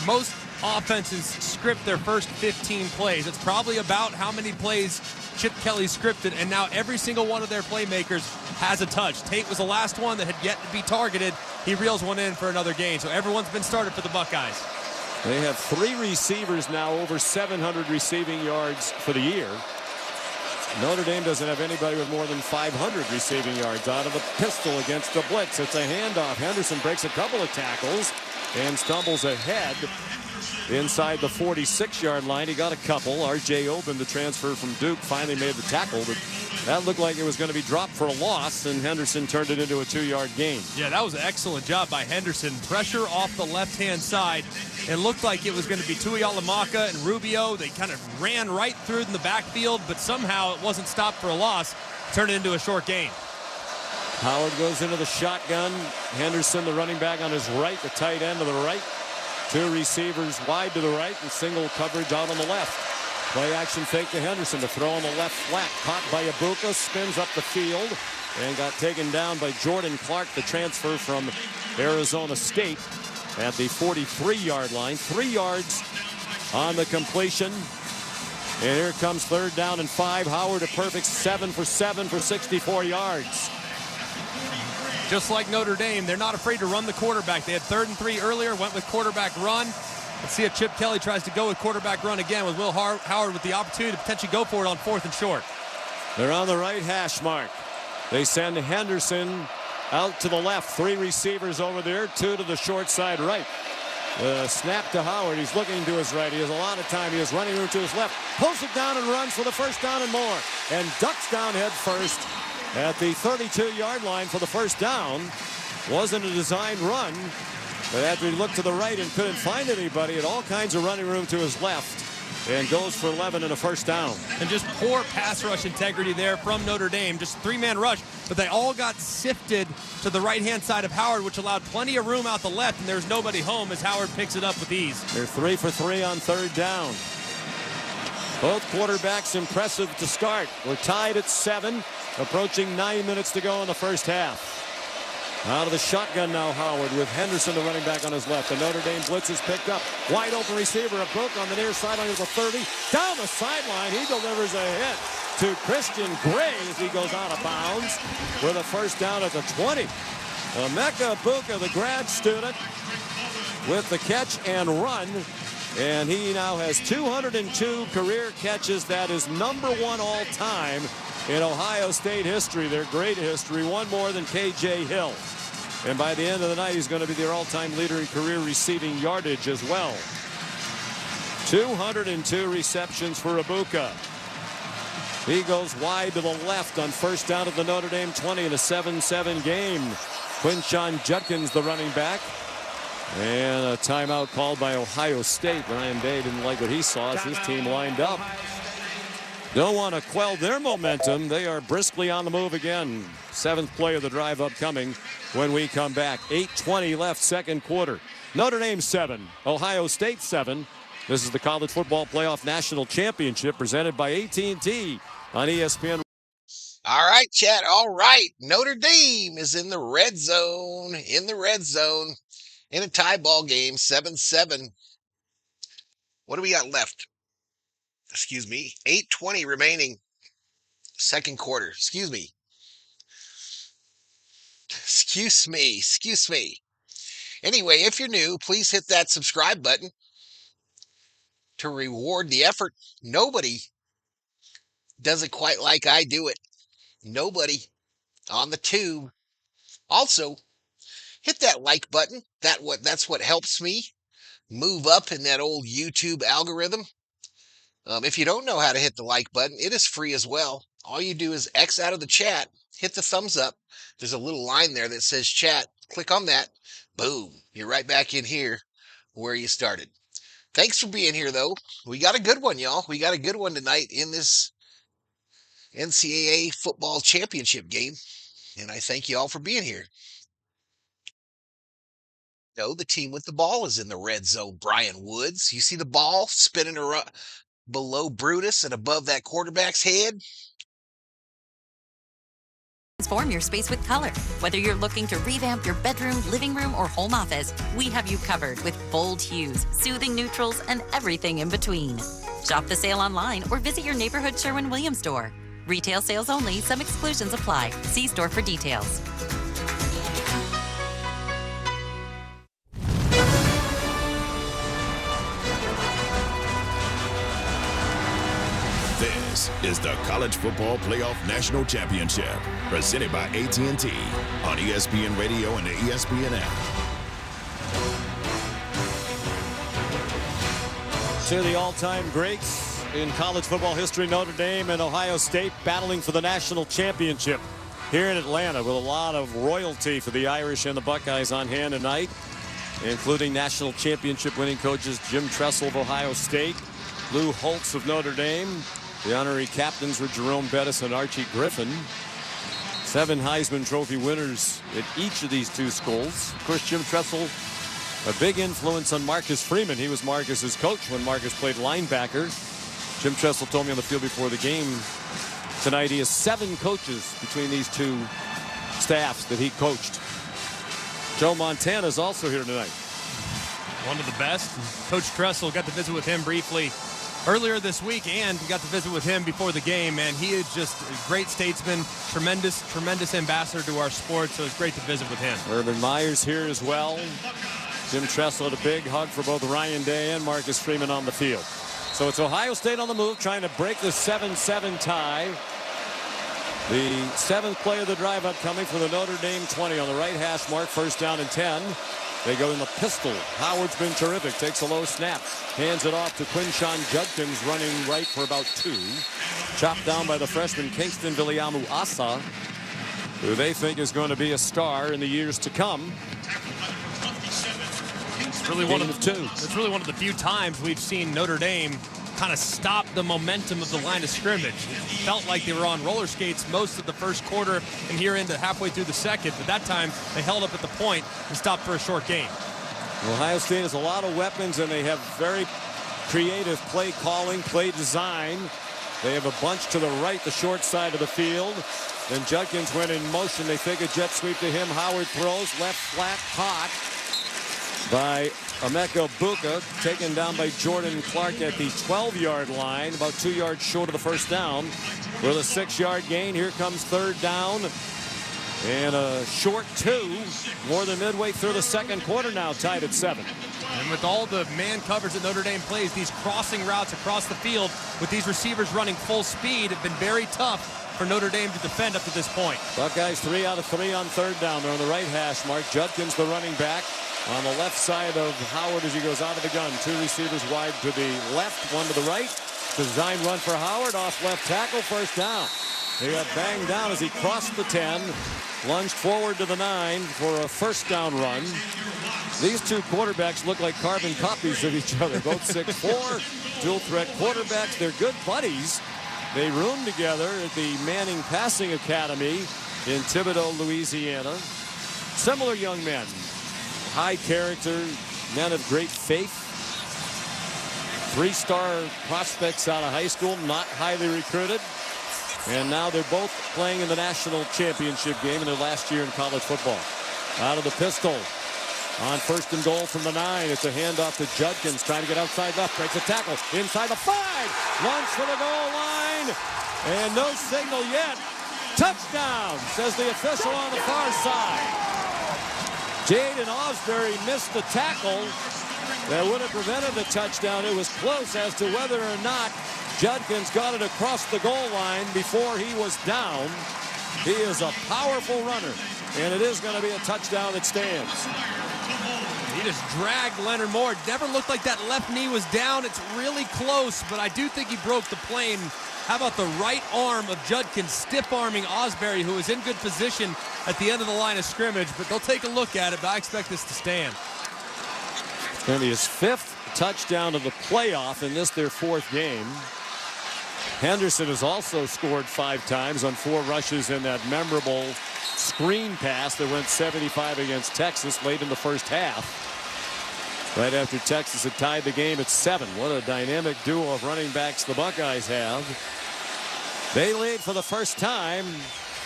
[SPEAKER 18] Most offenses script their first 15 plays. It's probably about how many plays Chip Kelly scripted, and now every single one of their playmakers has a touch. Tate was the last one that had yet to be targeted. He reels one in for another gain. So everyone's been started for the Buckeyes.
[SPEAKER 17] They have 3 receivers now over 700 receiving yards for the year. Notre Dame doesn't have anybody with more than 500 receiving yards. Out of the pistol against the blitz. It's a handoff. Henderson breaks a couple of tackles and stumbles ahead inside the 46-yard line. He got a couple. R.J. Oben, the transfer from Duke, finally made the tackle, but that looked like it was going to be dropped for a loss, and Henderson turned it into a 2-yard gain.
[SPEAKER 18] Yeah, that was an excellent job by Henderson. Pressure off the left-hand side. It looked like it was going to be Tuihalamaka and Rubio. They kind of ran right through in the backfield, but somehow it wasn't stopped for a loss. Turned it into a short gain.
[SPEAKER 17] Howard goes into the shotgun. Henderson, the running back, on his right, the tight end to the right. 2 receivers wide to the right and single coverage out on the left. Play action fake to Henderson to throw on the left flat. Caught by Ibuka, spins up the field and got taken down by Jordan Clark, the transfer from Arizona State, at the 43-yard line. 3 yards on the completion. And here comes 3rd down and 5. Howard a perfect 7 for 7 for 64 yards.
[SPEAKER 18] Just like Notre Dame, they're not afraid to run the quarterback. They had 3rd and 3 earlier, went with quarterback run. Let's see if Chip Kelly tries to go with quarterback run again with Will Howard with the opportunity to potentially go for it on 4th and short.
[SPEAKER 17] They're on the right hash mark. They send Henderson out to the left. 3 receivers over there, 2 to the short side right. The snap to Howard. He's looking to his right. He has a lot of time. He has running room to his left. Pulls it down and runs for the first down and more. And ducks down head first at the 32-yard line for the first down. Wasn't a designed run, but after he looked to the right and couldn't find anybody, had all kinds of running room to his left, and goes for 11 and a first down.
[SPEAKER 18] And just poor pass rush integrity there from Notre Dame. Just 3-man rush, but they all got sifted to the right-hand side of Howard, which allowed plenty of room out the left, and there's nobody home as Howard picks it up with ease.
[SPEAKER 17] They're 3 for 3 on 3rd down. Both quarterbacks impressive to start. We're tied at 7, approaching 9 minutes to go in the first half. Out of the shotgun now, Howard, with Henderson, the running back, on his left. The Notre Dame blitz is picked up. Wide open receiver, a broke on the near sideline is a 30. Down the sideline, he delivers a hit to Christian Gray as he goes out of bounds with a first down at the 20. Emeka Ibuka, the grad student, with the catch and run. And he now has 202 career catches. That is number 1 all time in Ohio State history, their great history. 1 more than K.J. Hill. And by the end of the night, he's going to be their all-time leader in career receiving yardage as well. 202 receptions for Ibuka. He goes wide to the left on first down at the Notre Dame 20 in a 7-7 game. Quinshon Judkins, the running back. And a timeout called by Ohio State. Ryan Day didn't like what he saw as his team lined up. Don't want to quell their momentum. They are briskly on the move again. 7th play of the drive upcoming when we come back. 8:20 left, 2nd quarter. Notre Dame 7, Ohio State 7. This is the College Football Playoff National Championship presented by AT&T on ESPN.
[SPEAKER 1] All right, chat. All right. Notre Dame is in the red zone. In a tie ball game, 7-7. What do we got left? 8:20 remaining. 2nd quarter. Excuse me. Anyway, if you're new, please hit that subscribe button to reward the effort. Nobody does it quite like I do it. Nobody on the tube. Also, hit that like button. That's what helps me move up in that old YouTube algorithm. If you don't know how to hit the like button, it is free as well. All you do is X out of the chat, hit the thumbs up. There's a little line there that says chat. Click on that. Boom. You're right back in here where you started. Thanks for being here, though. We got a good one, y'all. We got a good one tonight in this NCAA football championship game. And I thank you all for being here. No, the team with the ball is in the red zone. Brian Woods. You see the ball spinning around below Brutus and above that quarterback's head?
[SPEAKER 6] Transform your space with color. Whether you're looking to revamp your bedroom, living room, or home office, we have you covered with bold hues, soothing neutrals, and everything in between. Shop the sale online or visit your neighborhood Sherwin-Williams store. Retail sales only. Some exclusions apply. See store for details.
[SPEAKER 10] This is the College Football Playoff National Championship, presented by AT&T on ESPN Radio and the ESPN app.
[SPEAKER 17] To the all-time greats in college football history, Notre Dame and Ohio State battling for the national championship here in Atlanta, with a lot of royalty for the Irish and the Buckeyes on hand tonight, including national championship winning coaches Jim Tressel of Ohio State, Lou Holtz of Notre Dame. The honorary captains were Jerome Bettis and Archie Griffin. 7 Heisman Trophy winners at each of these two schools. Of course, Jim Tressel, a big influence on Marcus Freeman. He was Marcus's coach when Marcus played linebacker. Jim Tressel told me on the field before the game tonight he has 7 coaches between these two staffs that he coached. Joe Montana is also here tonight.
[SPEAKER 18] One of the best. Coach Tressel, got to visit with him briefly earlier this week, and got to visit with him before the game, and he is just a great statesman, tremendous ambassador to our sport, so it's great to visit with him.
[SPEAKER 17] Urban Meyer's here as well. Jim Tressel had a big hug for both Ryan Day and Marcus Freeman on the field. So it's Ohio State on the move, trying to break the 7-7 tie. The 7th play of the drive upcoming for the Notre Dame 20 on the right hash mark, 1st down and 10. They go in the pistol. Howard's been terrific. Takes a low snap. Hands it off to Quinshawn Judkins, running right for about 2. Chopped down by the freshman Kingston Viliamu Asa, who they think is going to be a star in the years to come.
[SPEAKER 18] It's really one of the few times we've seen Notre Dame kind of stop the momentum of the line of scrimmage. It felt like they were on roller skates most of the first quarter and here into halfway through the second, but that time they held up at the point and stopped for a short gain.
[SPEAKER 17] Ohio State has a lot of weapons, and they have very creative play calling, play design. They have a bunch to the right, the short side of the field. Then Judkins went in motion. They take a jet sweep to him. Howard throws left flat, caught by Emeka Buka, taken down by Jordan Clark at the 12-yard line, about 2 yards short of the first down. With a 6-yard gain, here comes 3rd down. And a short 2, more than midway through the second quarter now, tied at 7.
[SPEAKER 18] And with all the man coverage that Notre Dame plays, these crossing routes across the field with these receivers running full speed have been very tough for Notre Dame to defend up to this point.
[SPEAKER 17] Buckeyes 3 out of 3 on 3rd down. They're on the right hash mark. Judkins, the running back, on the left side of Howard as he goes out of the gun. 2 receivers wide to the left, 1 to the right. Design run for Howard, off left tackle, 1st down. He got banged down as he crossed the 10, lunged forward to the 9 for a 1st down run. These two quarterbacks look like carbon copies of each other. Both 6'4", dual threat quarterbacks. They're good buddies. They room together at the Manning Passing Academy in Thibodaux, Louisiana. Similar young men. High character, men of great faith. 3-star prospects out of high school, not highly recruited. And now they're both playing in the national championship game in their last year in college football. Out of the pistol. On 1st and goal from the 9. It's a handoff to Judkins, trying to get outside left. Breaks a tackle. Inside the 5. Runs for the goal line. And no signal yet. Touchdown, says the official on the far side. Jaden Osbury missed the tackle that would have prevented the touchdown. It was close as to whether or not Judkins got it across the goal line before he was down. He is a powerful runner, and it is going to be a touchdown that stands.
[SPEAKER 18] He just dragged Leonard Moore. Never looked like that left knee was down. It's really close, but I do think he broke the plane. How about the right arm of Judkins stiff-arming Osbury, who is in good position at the end of the line of scrimmage, but they'll take a look at it, but I expect this to stand.
[SPEAKER 17] It's going to be his 5th touchdown of the playoff, in this their 4th game. Henderson has also scored 5 times on 4 rushes in that memorable screen pass that went 75 against Texas late in the first half. Right after Texas had tied the game at 7. What a dynamic duo of running backs the Buckeyes have. They lead for the first time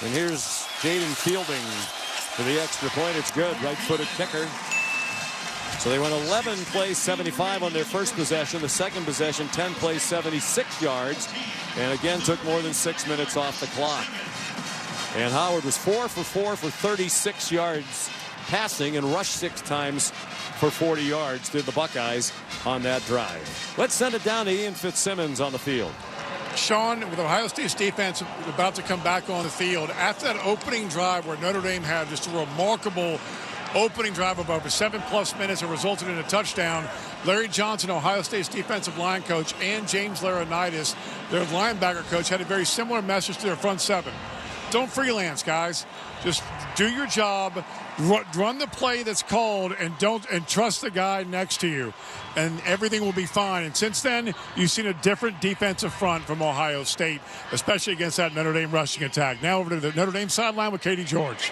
[SPEAKER 17] And here's Jaden Fielding for the extra point. It's good. Right-footed kicker. So they went 11 plays, 75 on their first possession. The second possession, 10 plays, 76 yards. And again, took more than 6 minutes off the clock. And Howard was 4 for 4 for 36 yards passing and rushed 6 times for 40 yards, did the Buckeyes on that drive. Let's send it down to Ian Fitzsimmons on the field.
[SPEAKER 16] Sean, with Ohio State's defense about to come back on the field, after that opening drive where Notre Dame had just a remarkable opening drive of over 7+ minutes that resulted in a touchdown, Larry Johnson, Ohio State's defensive line coach, and James Laurinaitis, their linebacker coach, had a very similar message to their front seven. Don't freelance, guys. Just do your job, run the play that's called, and trust the guy next to you, and everything will be fine. And since then, you've seen a different defensive front from Ohio State, especially against that Notre Dame rushing attack. Now over to the Notre Dame sideline with Katie George.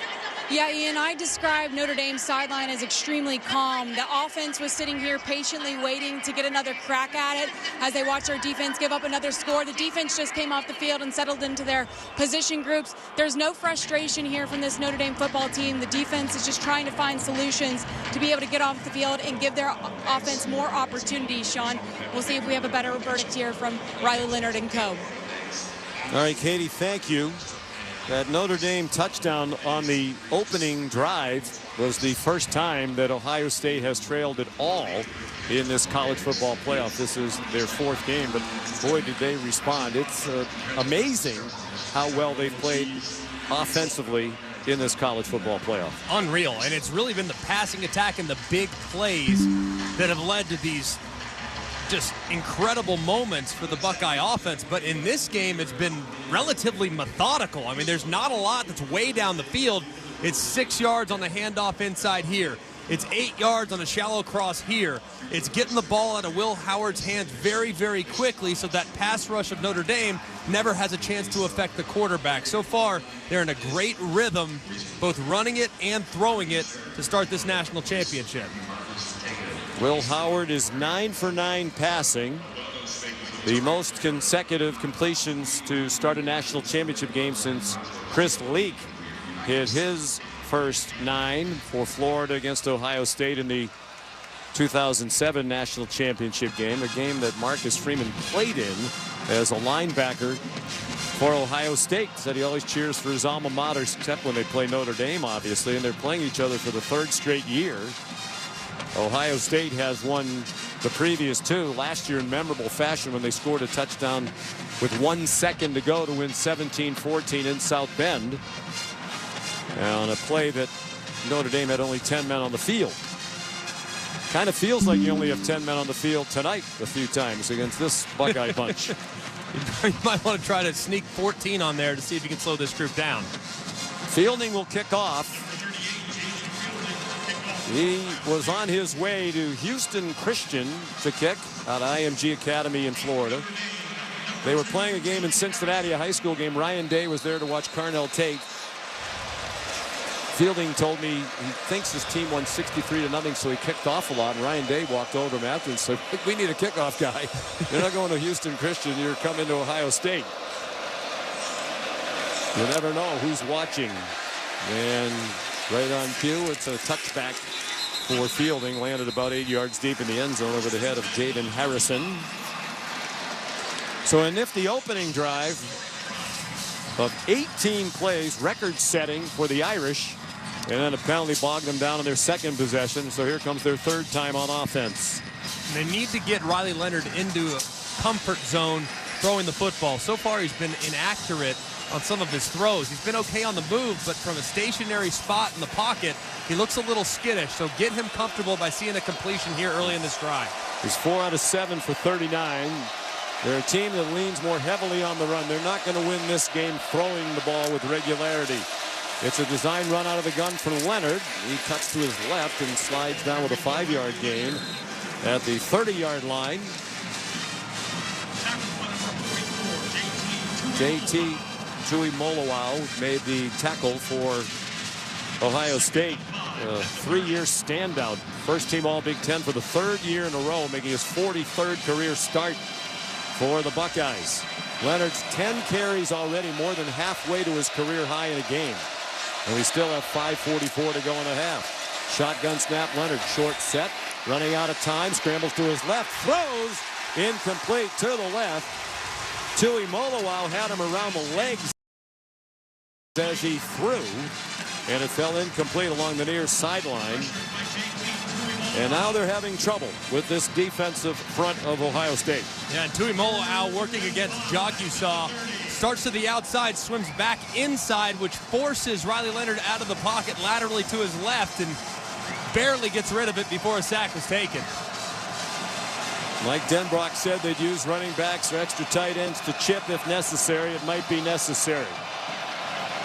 [SPEAKER 4] Yeah, Ian, I described Notre Dame's sideline as extremely calm. The offense was sitting here patiently waiting to get another crack at it as they watched their defense give up another score. The defense just came off the field and settled into their position groups. There's no frustration here from this Notre Dame football team. The defense is just trying to find solutions to be able to get off the field and give their offense more opportunities, Sean. We'll see if we have a better verdict here from Riley Leonard and co.
[SPEAKER 17] All right, Katie, thank you. That Notre Dame touchdown on the opening drive was the first time that Ohio State has trailed at all in this college football playoff. This is their 4th game, but boy, did they respond. It's amazing how well they've played offensively in this college football playoff.
[SPEAKER 18] Unreal, and it's really been the passing attack and the big plays that have led to these just incredible moments for the Buckeye offense. But in this game, it's been relatively methodical. I mean, there's not a lot that's way down the field. It's 6 yards on the handoff inside here. It's 8 yards on a shallow cross here. It's getting the ball out of Will Howard's hands very, very quickly so that pass rush of Notre Dame never has a chance to affect the quarterback. So far, they're in a great rhythm, both running it and throwing it to start this national championship.
[SPEAKER 17] Will Howard is 9 for 9 passing. The most consecutive completions to start a national championship game since Chris Leak hit his first 9 for Florida against Ohio State in the 2007 national championship game, a game that Marcus Freeman played in as a linebacker for Ohio State. Said he always cheers for his alma mater, except when they play Notre Dame, obviously, and they're playing each other for the 3rd straight year. Ohio State has won the previous 2 last year in memorable fashion when they scored a touchdown with 1 second to go to win 17-14 in South Bend on a play that Notre Dame had only 10 men on the field. Kind of feels like you only have 10 men on the field tonight a few times against this Buckeye bunch.
[SPEAKER 18] You might want to try to sneak 14 on there to see if you can slow this group down.
[SPEAKER 17] Fielding will kick off. He was on his way to Houston Christian to kick out of IMG Academy in Florida. They were playing a game in Cincinnati, a high school game. Ryan Day was there to watch Carnell Tate. Fielding told me he thinks his team won 63-0, so he kicked off a lot. And Ryan Day walked over to him after and said, "We need a kickoff guy. You're not going to Houston Christian. You're coming to Ohio State." You never know who's watching. And right on cue, it's a touchback for Fielding. Landed about 8 yards deep in the end zone over the head of Jaden Harrison. So a nifty opening drive of 18 plays, record-setting for the Irish. And then a penalty bogged them down in their second possession. So here comes their 3rd time on offense.
[SPEAKER 18] They need to get Riley Leonard into a comfort zone throwing the football. So far, he's been inaccurate on some of his throws. He's been okay on the move, but from a stationary spot in the pocket, he looks a little skittish. So get him comfortable by seeing a completion here early in this drive.
[SPEAKER 17] He's 4 out of 7 for 39. They're a team that leans more heavily on the run. They're not going to win this game throwing the ball with regularity. It's a design run out of the gun for Leonard. He cuts to his left and slides down with a 5-yard gain at the 30-yard line. JT Tuimoloau made the tackle for Ohio State. A 3-year standout. First team All Big Ten for the 3rd year in a row, making his 43rd career start for the Buckeyes. Leonard's 10 carries already, more than halfway to his career high in a game. And we still have 5:44 to go in the half. Shotgun snap, Leonard, short set, running out of time, scrambles to his left, throws, incomplete to the left. Tui Molowau had him around the legs as he threw, and it fell incomplete along the near sideline. And now they're having trouble with this defensive front of Ohio State.
[SPEAKER 18] Yeah, and Tui Molowau working against Jagusah. Starts to the outside, swims back inside, which forces Riley Leonard out of the pocket laterally to his left and barely gets rid of it before a sack was taken.
[SPEAKER 17] Mike Denbrock said they'd use running backs or extra tight ends to chip if necessary. It might be necessary.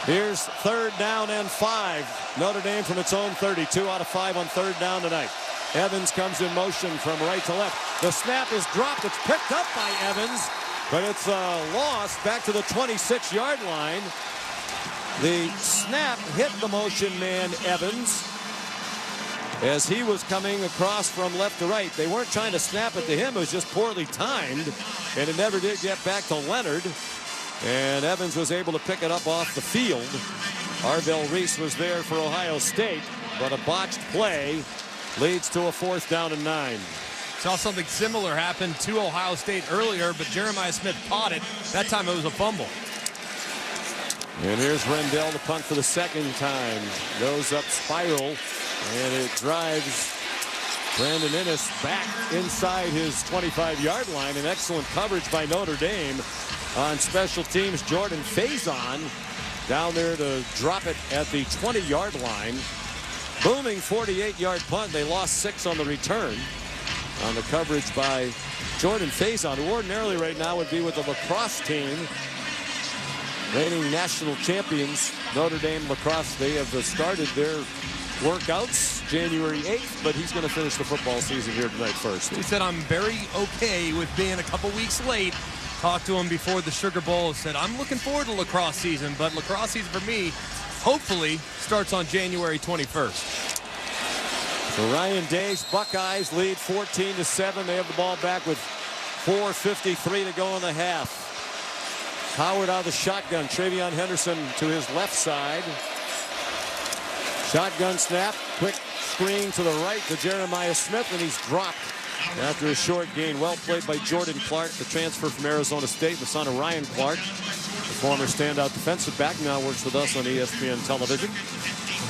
[SPEAKER 17] Here's 3rd down and 5. Notre Dame from its own 30. 2 out of 5 on 3rd down tonight. Evans comes in motion from right to left. The snap is dropped. It's picked up by Evans, but it's lost back to the 26-yard line. The snap hit the motion man Evans as he was coming across from left to right. They weren't trying to snap it to him. It was just poorly timed, and it never did get back to Leonard. And Evans was able to pick it up off the field. Arvell Reese was there for Ohio State, but a botched play leads to a 4th down and 9.
[SPEAKER 18] Saw something similar happen to Ohio State earlier, but Jeremiah Smith caught it. That time it was a fumble.
[SPEAKER 17] And here's Rendell to punt for the 2nd time. Goes up spiral, and it drives Brandon Innes back inside his 25-yard line. An excellent coverage by Notre Dame on special teams. Jordan Faison down there to drop it at the 20-yard line. Booming 48-yard punt. They lost 6 on the return on the coverage by Jordan Faison, who ordinarily right now would be with the lacrosse team. Reigning national champions, Notre Dame lacrosse. They have started their workouts January 8th, but he's going to finish the football season here tonight first.
[SPEAKER 18] He said, I'm very okay with being a couple weeks late. Talked to him before the Sugar Bowl. Said, I'm looking forward to lacrosse season, but lacrosse season for me hopefully starts on January 21st.
[SPEAKER 17] So Ryan Day's Buckeyes lead 14-7. They have the ball back with 4:53 to go in the half. Howard out of the shotgun. Travion Henderson to his left side. Shotgun snap. Quick screen to the right to Jeremiah Smith, and he's dropped after a short gain. Well played by Jordan Clark, the transfer from Arizona State, the son of Ryan Clark, the former standout defensive back, now works with us on ESPN television.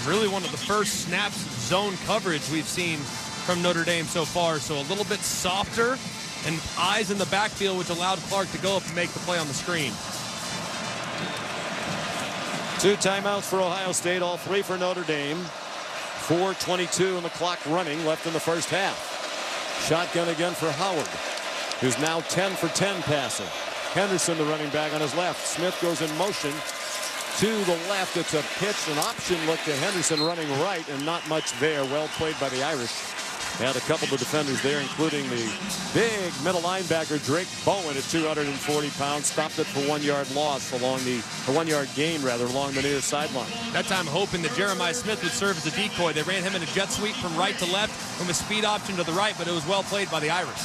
[SPEAKER 18] Really one of the first snaps zone coverage we've seen from Notre Dame so far, so a little bit softer and eyes in the backfield, which allowed Clark to go up and make the play on the screen.
[SPEAKER 17] 2 timeouts for Ohio State, all 3 for Notre Dame. 4:22 and the clock running left in the first half. Shotgun again for Howard, who's now 10 for 10 passing. Henderson, the running back, on his left. Smith goes in motion to the left. It's a pitch, an option look to Henderson running right, and not much there. Well played by the Irish. Had a couple of defenders there, including the big middle linebacker Drake Bowen at 240 pounds. Stopped it for 1-yard loss along the 1-yard gain rather along the near sideline.
[SPEAKER 18] That time hoping that Jeremiah Smith would serve as a decoy. They ran him in a jet sweep from right to left from a speed option to the right, but it was well played by the Irish.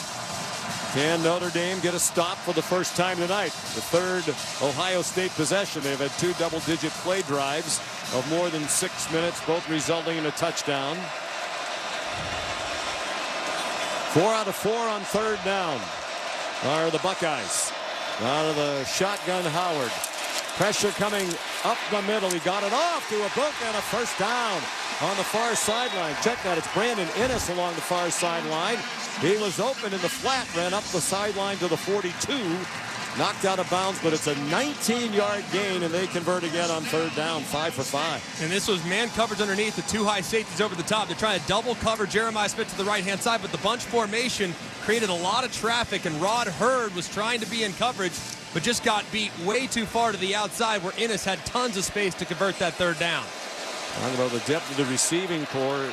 [SPEAKER 17] Can Notre Dame get a stop for the first time tonight? The 3rd Ohio State possession. They've had 2 double-digit play drives of more than 6 minutes, both resulting in a touchdown. 4 out of 4 on 3rd down are the Buckeyes. Out of the shotgun, Howard. Pressure coming up the middle. He got it off to a book and a first down on the far sideline. Check that. It's Brandon Innes along the far sideline. He was open in the flat, ran up the sideline to the 42. Knocked out of bounds, but it's a 19-yard gain, and they convert again on 3rd down, 5 for 5.
[SPEAKER 18] And this was man coverage underneath, the 2 high safeties over the top. They're trying to double cover Jeremiah Smith to the right-hand side, but the bunch formation created a lot of traffic, and Rod Hurd was trying to be in coverage, but just got beat way too far to the outside where Innes had tons of space to convert that 3rd down.
[SPEAKER 17] Talking about the depth of the receiving corps.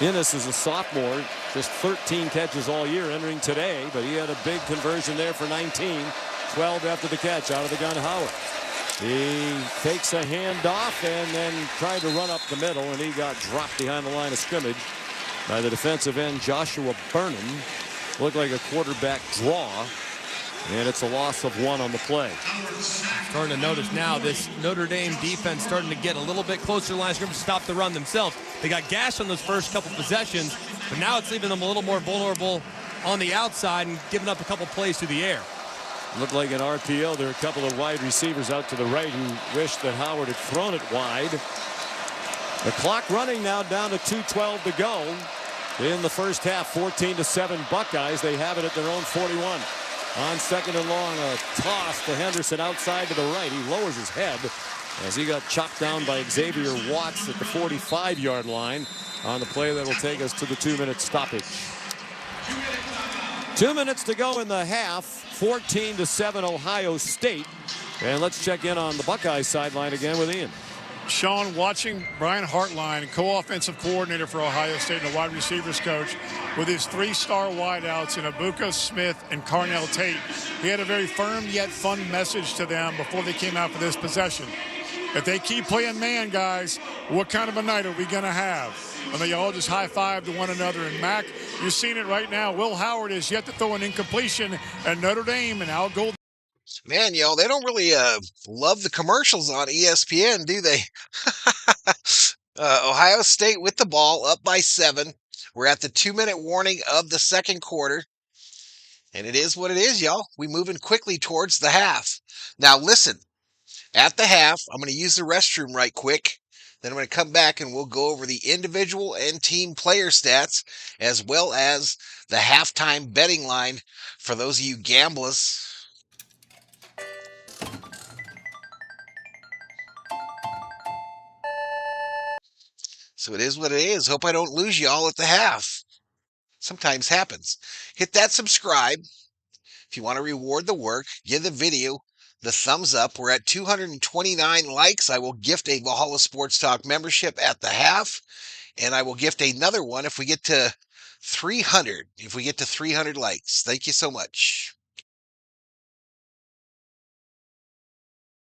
[SPEAKER 17] Innes is a sophomore, just 13 catches all year entering today, but he had a big conversion there for 19. 12 after the catch out of the gun, Howard. He takes a handoff and then tried to run up the middle, and he got dropped behind the line of scrimmage by the defensive end, Joshua Burnham. Looked like a quarterback draw. And it's a loss of 1 on the play.
[SPEAKER 18] Starting to notice now this Notre Dame defense starting to get a little bit closer to the line of scrimmage to stop the run themselves. They got gashed on those first couple possessions, but now it's leaving them a little more vulnerable on the outside and giving up a couple plays through the air.
[SPEAKER 17] Looked like an RPO. There are a couple of wide receivers out to the right who wish that Howard had thrown it wide. The clock running now down to 2:12 to go in the first half. 14-7 Buckeyes. They have it at their own 41. On second and long, a toss to Henderson outside to the right. He lowers his head as he got chopped down by Xavier Watts at the 45-yard line on the play that will take us to the 2-minute stoppage. 2 minutes to go in the half. 14-7 Ohio State. And let's check in on the Buckeyes sideline again with Ian.
[SPEAKER 16] Sean, watching Brian Hartline, co-offensive coordinator for Ohio State and a wide receivers coach, with his 3-star wideouts in Abuka Smith and Carnell Tate, he had a very firm yet fun message to them before they came out for this possession. If they keep playing man, guys, what kind of a night are we going to have? And they all just high-five to one another. And, Mac, you're seeing it right now. Will Howard is yet to throw an incompletion at Notre Dame, and Al Gold.
[SPEAKER 1] Man, y'all, they don't really love the commercials on ESPN, do they? Ohio State with the ball, up by 7. We're at the 2-minute warning of the second quarter. And it is what it is, y'all. We're moving quickly towards the half. Now, listen. At the half, I'm going to use the restroom right quick. Then I'm going to come back and we'll go over the individual and team player stats, as well as the halftime betting line for those of you gamblers. So it is what it is. Hope I don't lose y'all at the half. Sometimes happens. Hit that subscribe. If you want to reward the work, give the video the thumbs up. We're at 229 likes. I will gift a Valhalla Sports Talk membership at the half. And I will gift another one if we get to 300. If we get to 300 likes. Thank you so much.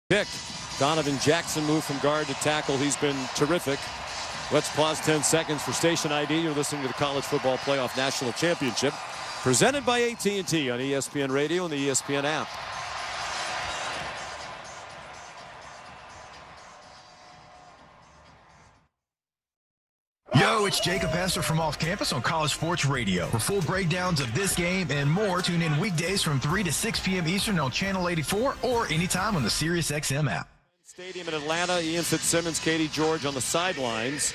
[SPEAKER 17] Pick. Donovan Jackson moved from guard to tackle. He's been terrific. Let's pause 10 seconds for station ID. You're listening to the College Football Playoff National Championship, presented by AT&T on ESPN Radio and the ESPN app.
[SPEAKER 11] Yo, it's Jacob Hester from Off Campus on College Sports Radio. For full breakdowns of this game and more, tune in weekdays from 3 to 6 p.m. Eastern on Channel 84 or anytime on the SiriusXM app.
[SPEAKER 17] Stadium in Atlanta. Ian Fitzsimmons, Katie George on the sidelines.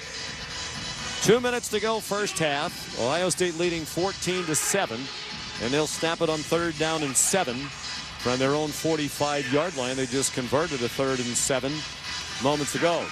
[SPEAKER 17] 2 minutes to go, first half. Ohio State leading 14-7, and they'll snap it on 3rd down and 7 from their own 45-yard line. They just converted a 3rd and 7 moments ago.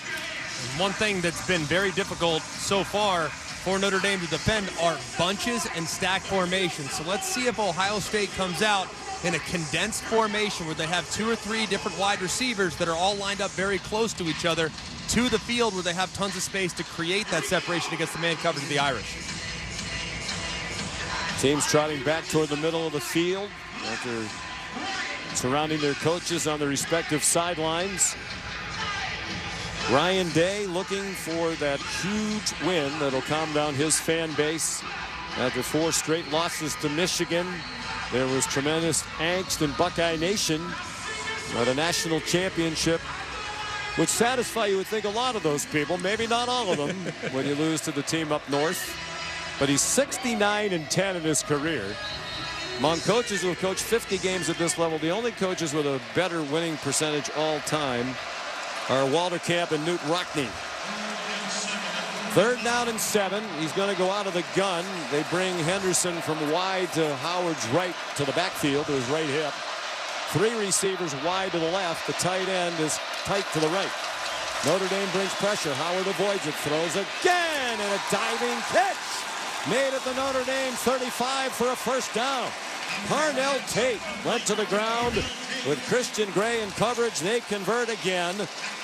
[SPEAKER 18] One thing that's been very difficult so far for Notre Dame to defend are bunches and stack formations. So let's see if Ohio State comes out in a condensed formation where they have 2 or 3 different wide receivers that are all lined up very close to each other to the field where they have tons of space to create that separation against the man coverage of the Irish.
[SPEAKER 17] Teams trotting back toward the middle of the field after surrounding their coaches on their respective sidelines. Ryan Day looking for that huge win that'll calm down his fan base. After 4 straight losses to Michigan, there was tremendous angst in Buckeye Nation. But a national championship would satisfy, you would think, a lot of those people, maybe not all of them, when you lose to the team up north. But he's 69-10 in his career. Among coaches who have coached 50 games at this level, the only coaches with a better winning percentage all time are Walter Camp and Newt Rockne. 3rd down and 7. He's going to go out of the gun. They bring Henderson from wide to Howard's right to the backfield to his right hip. 3 receivers wide to the left. The tight end is tight to the right. Notre Dame brings pressure. Howard avoids it. Throws again, and a diving catch made at the Notre Dame 35 for a 1st down. Carnell Tate went to the ground with Christian Gray in coverage. They convert again.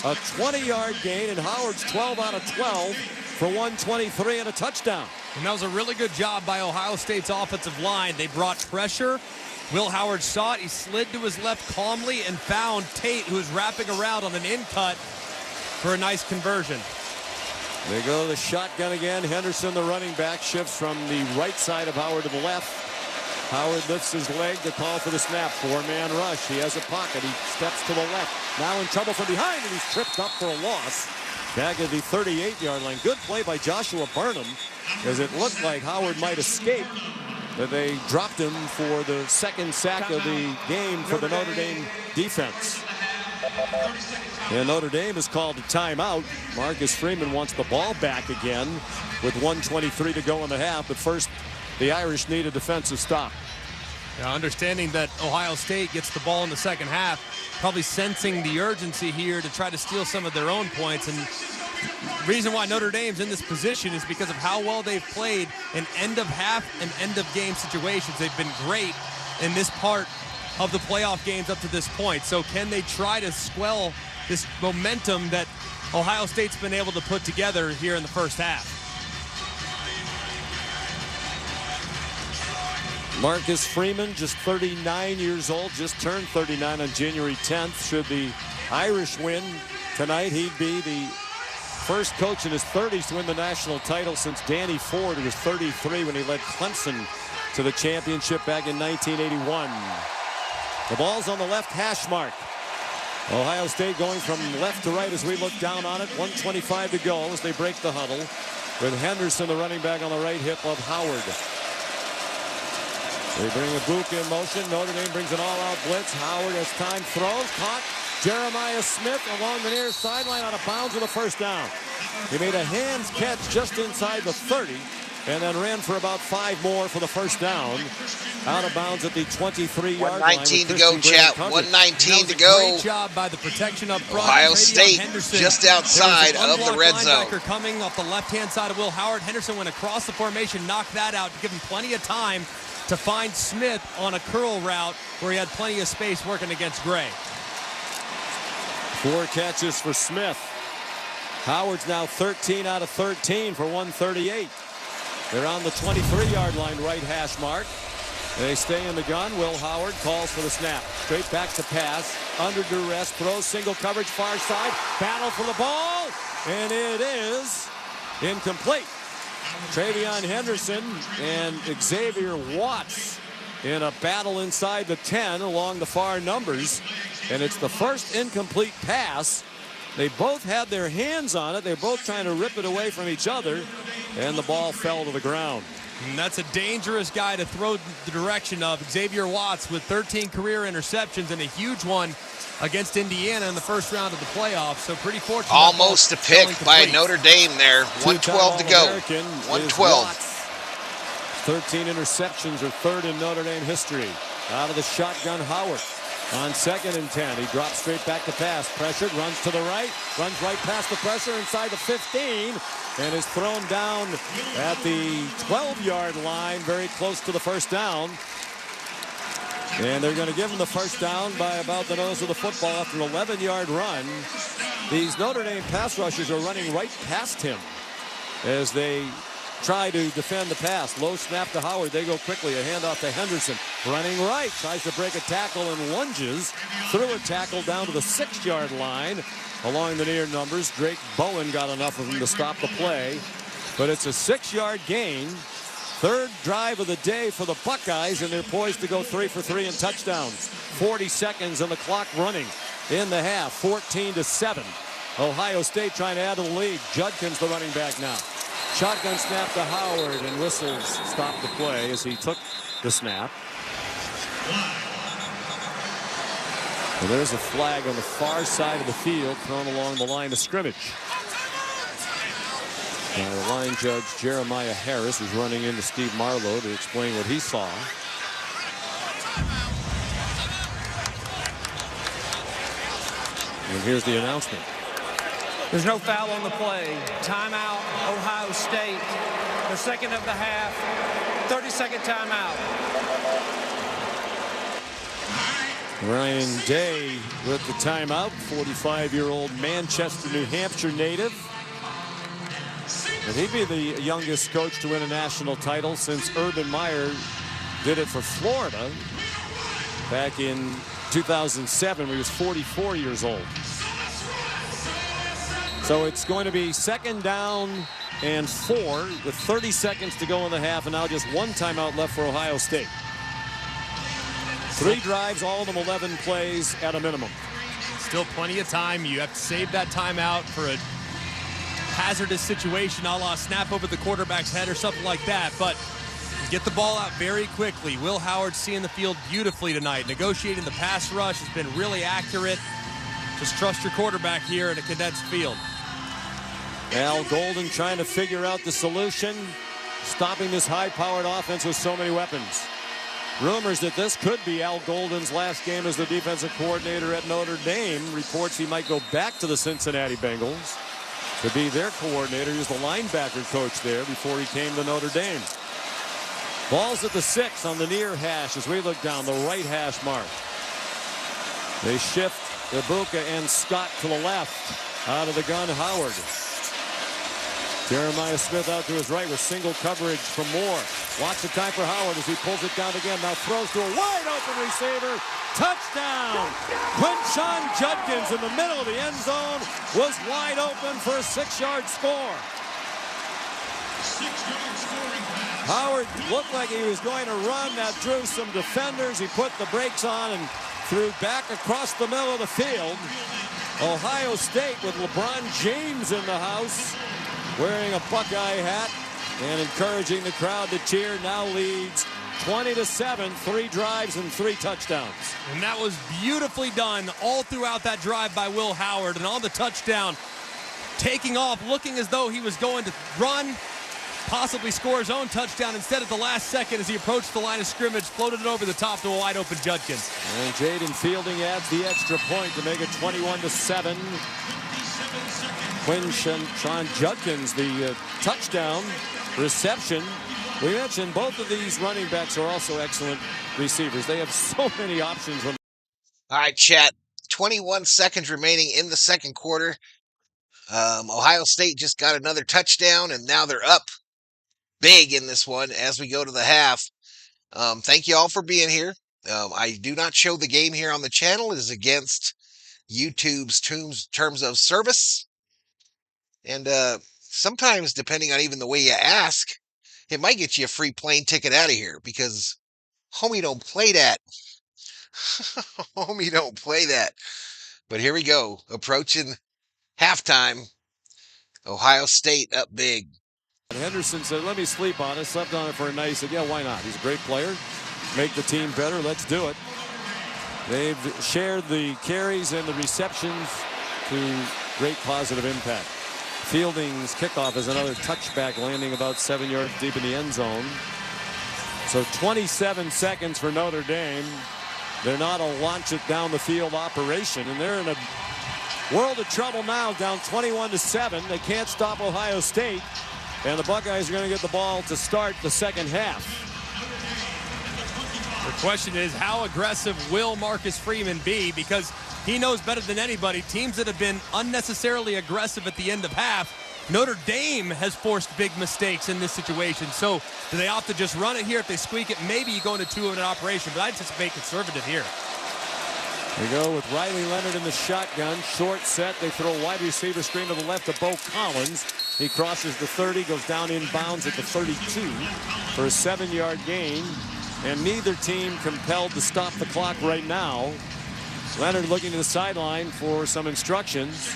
[SPEAKER 17] A 20-yard gain, and Howard's 12 out of 12 for 123 and a touchdown.
[SPEAKER 18] And that was a really good job by Ohio State's offensive line. They brought pressure. Will Howard saw it. He slid to his left calmly and found Tate, who was wrapping around on an in-cut for a nice conversion.
[SPEAKER 17] They go to the shotgun again. Henderson, the running back, shifts from the right side of Howard to the left. Howard lifts his leg to call for the snap. 4-man rush. He has a pocket. He steps to the left. Now in trouble from behind, and he's tripped up for a loss. Back at the 38-yard line. Good play by Joshua Burnham, as it looked like Howard might escape, but they dropped him for the second sack of the game for the Notre Dame defense. And Notre Dame has called a timeout. Marcus Freeman wants the ball back again with 1:23 to go in the half, but first the Irish need a defensive stop.
[SPEAKER 18] Now, understanding that Ohio State gets the ball in the second half, probably sensing the urgency here to try to steal some of their own points. And the reason why Notre Dame's in this position is because of how well they've played in end-of-half and end-of-game situations. They've been great in this part of the playoff games up to this point. So can they try to squelch this momentum that Ohio State's been able to put together here in the first half?
[SPEAKER 17] Marcus Freeman, just 39 years old, just turned 39 on January 10th. Should the Irish win tonight, he'd be the first coach in his 30s to win the national title since Danny Ford, who was 33 when he led Clemson to the championship back in 1981. The ball's on the left hash mark. Ohio State going from left to right as we look down on it. 1:25 to go as they break the huddle, with Henderson, the running back, on the right hip of Howard. They bring a Book in motion. Notre Dame brings an all-out blitz. Howard has time, throws, caught. Jeremiah Smith along the near sideline, out of bounds with a first down. He made a hands catch just inside the 30 and then ran for about 5 more for the first down. Out of bounds at the 23-yard line.
[SPEAKER 1] 1:19 to go, chat. 1:19 to go.
[SPEAKER 18] Great job by the protection up front.
[SPEAKER 1] Ohio State just outside of the red zone.
[SPEAKER 18] Coming off the left-hand side of Will Howard. Henderson went across the formation, knocked that out to give him plenty of time to find Smith on a curl route where he had plenty of space working against Gray.
[SPEAKER 17] 4 catches for Smith. Howard's now 13 out of 13 for 138. They're on the 23-yard line, right hash mark. They stay in the gun. Will Howard calls for the snap. Straight back to pass. Under duress. Throws single coverage far side. Battle for the ball. And it is incomplete. Travion Henderson and Xavier Watts in a battle inside the 10 along the far numbers. And it's the first incomplete pass. They both had their hands on it. They're both trying to rip it away from each other. And the ball fell to the ground.
[SPEAKER 18] And that's a dangerous guy to throw the direction of. Xavier Watts with 13 career interceptions and a huge one against Indiana in the first round of the playoffs. So pretty fortunate.
[SPEAKER 1] Almost a pick by Notre Dame there. 1:12 to go. 1:12.
[SPEAKER 17] 13 interceptions are third in Notre Dame history. Out of the shotgun, Howard. On 2nd and 10, he drops straight back to pass. Pressured, runs to the right, runs right past the pressure inside the 15, and is thrown down at the 12-yard line, very close to the first down. And they're going to give him the first down by about the nose of the football after an 11-yard run. These Notre Dame pass rushers are running right past him as they try to defend the pass. Low snap to Howard. They go quickly. A handoff to Henderson. Running right. Tries to break a tackle and lunges through a tackle down to the 6-yard line. Along the near numbers, Drake Bowen got enough of him to stop the play. But it's a 6-yard gain. Third drive of the day for the Buckeyes, and they're poised to go 3 for 3 in touchdowns. 40 seconds and the clock running in the half. 14-7. Ohio State trying to add to the lead. Judkins the running back now. Shotgun snap to Howard, and whistles stop the play as he took the snap. And there's a flag on the far side of the field thrown along the line of scrimmage. Now the line judge Jeremiah Harris is running into Steve Marlowe to explain what he saw. And here's the announcement.
[SPEAKER 5] There's no foul on the play. Timeout, Ohio State. The second of the half. 30-second timeout.
[SPEAKER 17] Ryan Day with the timeout. 45-year-old Manchester, New Hampshire native. And he'd be the youngest coach to win a national title since Urban Meyer did it for Florida back in 2007 when he was 44 years old. So it's going to be 2nd down and 4 with 30 seconds to go in the half, and now just 1 timeout left for Ohio State. 3 drives, all of them 11 plays at a minimum.
[SPEAKER 18] Still plenty of time. You have to save that timeout for a hazardous situation, a la snap over the quarterback's head or something like that. But get the ball out very quickly. Will Howard seeing the field beautifully tonight. Negotiating the pass rush has been really accurate. Just trust your quarterback here in a condensed field.
[SPEAKER 17] Al Golden trying to figure out the solution, stopping this high-powered offense with so many weapons. Rumors that this could be Al Golden's last game as the defensive coordinator at Notre Dame. Reports he might go back to the Cincinnati Bengals to be their coordinator. He was the linebacker coach there before he came to Notre Dame. Ball's at the 6 on the near hash as we look down the right hash mark. They shift Ibuka and Scott to the left. Out of the gun, Howard. Jeremiah Smith out to his right with single coverage from Moore. Watch the time for Howard as he pulls it down again. Now throws to a wide open receiver. Touchdown! Quinshon Judkins in the middle of the end zone was wide open for a 6-yard score. Howard looked like he was going to run. That drew some defenders. He put the brakes on and threw back across the middle of the field. Ohio State with LeBron James in the house, wearing a Buckeye hat and encouraging the crowd to cheer, now leads 20-7, 3 drives and 3 touchdowns.
[SPEAKER 18] And that was beautifully done all throughout that drive by Will Howard. And on the touchdown, taking off, looking as though he was going to run, possibly score his own touchdown. Instead, at the last second, as he approached the line of scrimmage, floated it over the top to a wide open Judkins.
[SPEAKER 17] And Jaden Fielding adds the extra point to make it 21-7. Quinshon Judkins, the touchdown reception. We mentioned both of these running backs are also excellent receivers. They have so many options.
[SPEAKER 1] All right, chat. 21 seconds remaining in the second quarter. Ohio State just got another touchdown, and now they're up big in this one as we go to the half. Thank you all for being here. I do not show the game here on the channel. It is against YouTube's terms of service. And sometimes, depending on even the way you ask, it might get you a free plane ticket out of here because homie don't play that. Homie don't play that. But here we go. Approaching halftime. Ohio State up big.
[SPEAKER 17] Henderson said, let me sleep on it. Slept on it for a night. He said, yeah, why not? He's a great player. Make the team better. Let's do it. They've shared the carries and the receptions to great positive impact. Fielding's kickoff is another touchback, landing about 7 yards deep in the end zone. So 27 seconds for Notre Dame. They're not a launch it down the field operation, and they're in a world of trouble now, down 21-7. They can't stop Ohio State, and the Buckeyes are going to get the ball to start the second half.
[SPEAKER 18] The question is, how aggressive will Marcus Freeman be? Because he knows better than anybody, teams that have been unnecessarily aggressive at the end of half, Notre Dame has forced big mistakes in this situation. So do they opt to just run it here? If they squeak it, maybe you go into 2-minute operation, but I anticipate conservative here.
[SPEAKER 17] They go with Riley Leonard in the shotgun. Short set. They throw a wide receiver screen to the left of Bo Collins. He crosses the 30, goes down inbounds at the 32 for a 7-yard gain. And neither team compelled to stop the clock right now. Leonard looking to the sideline for some instructions.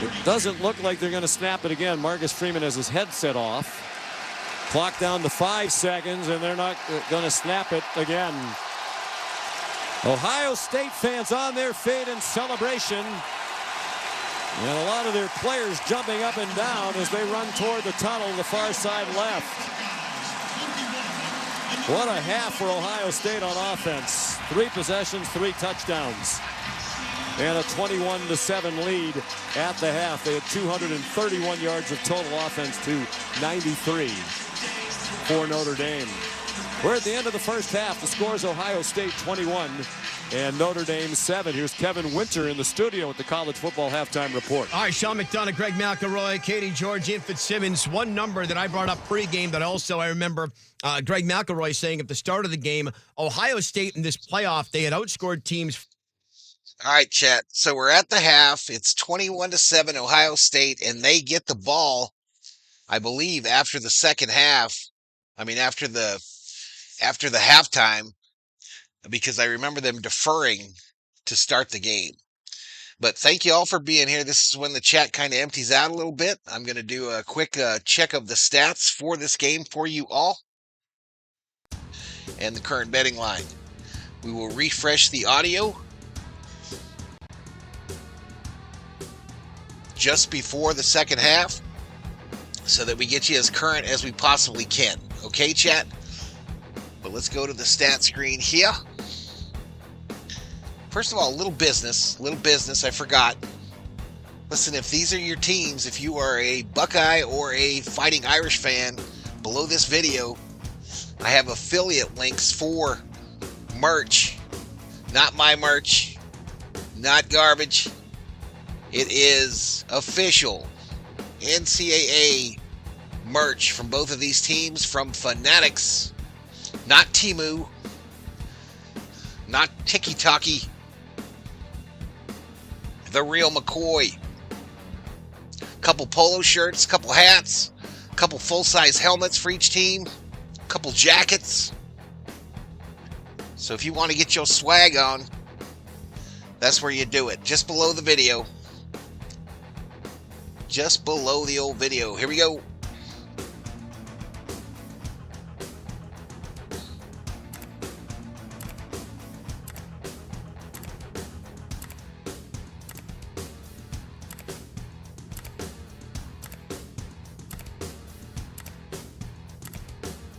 [SPEAKER 17] It doesn't look like they're going to snap it again. Marcus Freeman has his headset off. Clock down to 5 seconds, and they're not going to snap it again. Ohio State fans on their feet in celebration. And a lot of their players jumping up and down as they run toward the tunnel on the far side left. What a half for Ohio State on offense. 3 possessions, 3 touchdowns. And a 21-7 lead at the half. They had 231 yards of total offense to 93 for Notre Dame. We're at the end of the first half. The score is Ohio State 21 and Notre Dame 7. Here's Kevin Winter in the studio with the college football halftime report.
[SPEAKER 12] All right, Sean McDonough, Greg McElroy, Katie George, Ian Fitzsimmons. One number that I brought up pregame that also I remember Greg McElroy saying at the start of the game, Ohio State in this playoff, they had outscored teams.
[SPEAKER 1] All right, chat. So we're at the half. It's 21-7 Ohio State, and they get the ball, I believe, after the second half. I mean, after the halftime. because I remember them deferring to start the game. But thank you all for being here. This is when the chat kind of empties out a little bit. I'm going to do a quick check of the stats for this game for you all and the current betting line. We will refresh the audio just before the second half so that we get you as current as we possibly can. Okay, chat? But let's go to the stat screen here. First of all, a little business, I forgot. Listen, if these are your teams, if you are a Buckeye or a Fighting Irish fan, below this video, I have affiliate links for merch. Not my merch, not garbage. It is official NCAA merch from both of these teams, from Fanatics, not Temu, not Tiki-Taki, the real McCoy. Couple polo shirts, couple hats, couple full-size helmets for each team, couple jackets. So if you want to get your swag on, that's where you do it. Just below the video. Just below the old video. Here we go.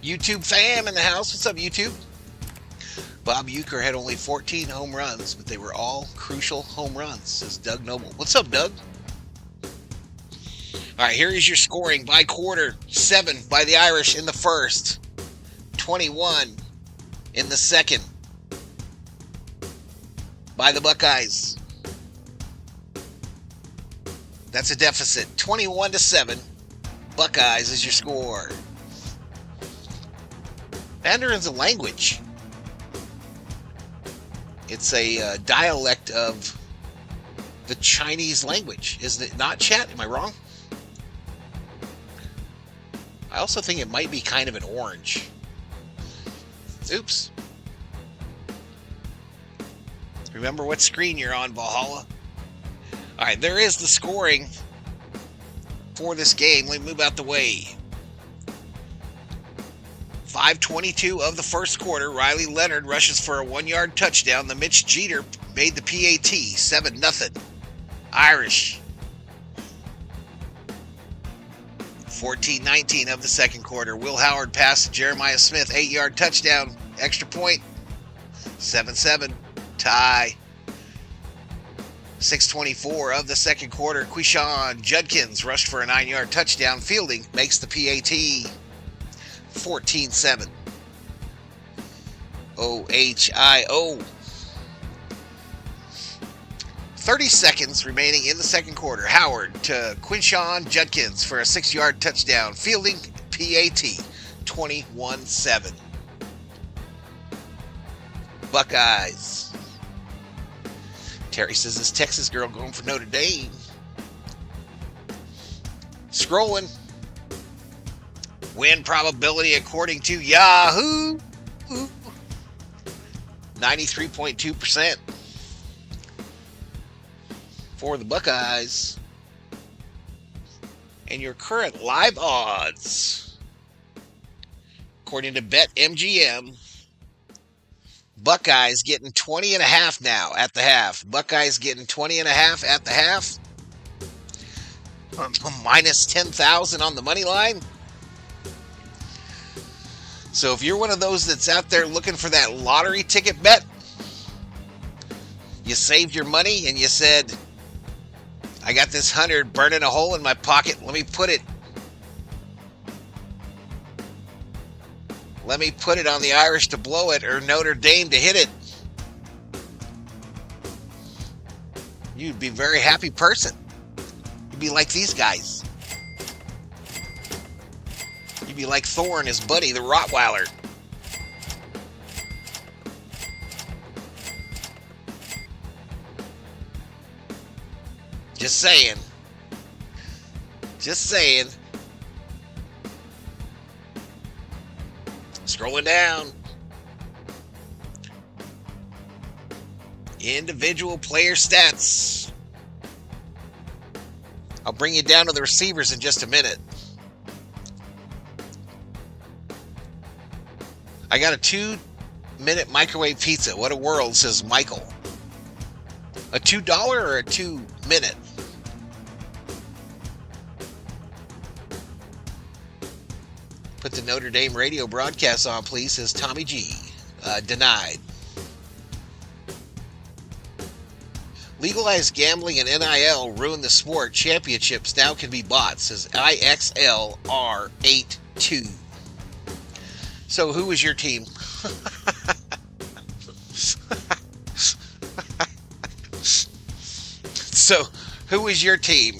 [SPEAKER 1] YouTube fam in the house. What's up, YouTube? Bob Uecker had only 14 home runs, but they were all crucial home runs, says Doug Noble. What's up, Doug? All right, here is your scoring by quarter. 7 by the Irish in the first. 21 in the second by the Buckeyes. That's a deficit. 21-7. Buckeyes is your score. Mandarin's a language. It's a dialect of the Chinese language, isn't it not, chat? Am I wrong? I also think it might be kind of an orange. Oops. Remember what screen you're on, Valhalla. All right, there is the scoring for this game. Let me move out the way. 5:22 of the first quarter. Riley Leonard rushes for a 1-yard touchdown. The Mitch Jeter made the PAT. 7-0. Irish. 14-19 of the second quarter. Will Howard passed to Jeremiah Smith. 8-yard touchdown. Extra point. 7-7. Tie. 6:24 of the second quarter. Quishon Judkins rushed for a 9-yard touchdown. Fielding makes the PAT. 14-7. OHIO. 30 seconds remaining in the second quarter. Howard to Quinshon Judkins for a 6-yard touchdown. Fielding PAT. 21-7. Buckeyes. Terry says this Texas girl going for Notre Dame. Scrolling. Win probability according to Yahoo. 93.2% for the Buckeyes. And your current live odds, according to BetMGM, Buckeyes getting 20.5 now at the half. Buckeyes getting 20.5 at the half. Minus 10,000 on the money line. So if you're one of those that's out there looking for that lottery ticket bet, you saved your money and you said, I got this 100 burning a hole in my pocket. Let me put it on the Irish to blow it or Notre Dame to hit it. You'd be a very happy person. You'd be like these guys. You'd be like Thor and his buddy, the Rottweiler. Just saying. Just saying. Scrolling down. Individual player stats. I'll bring you down to the receivers in just a minute. I got a 2-minute microwave pizza. What a world, says Michael. A $2 or a 2-minute? Put the Notre Dame radio broadcast on, please, says Tommy G. Denied. Legalized gambling and NIL ruined the sport. Championships now can be bought, says IXLR82. So who was your team? So who was your team?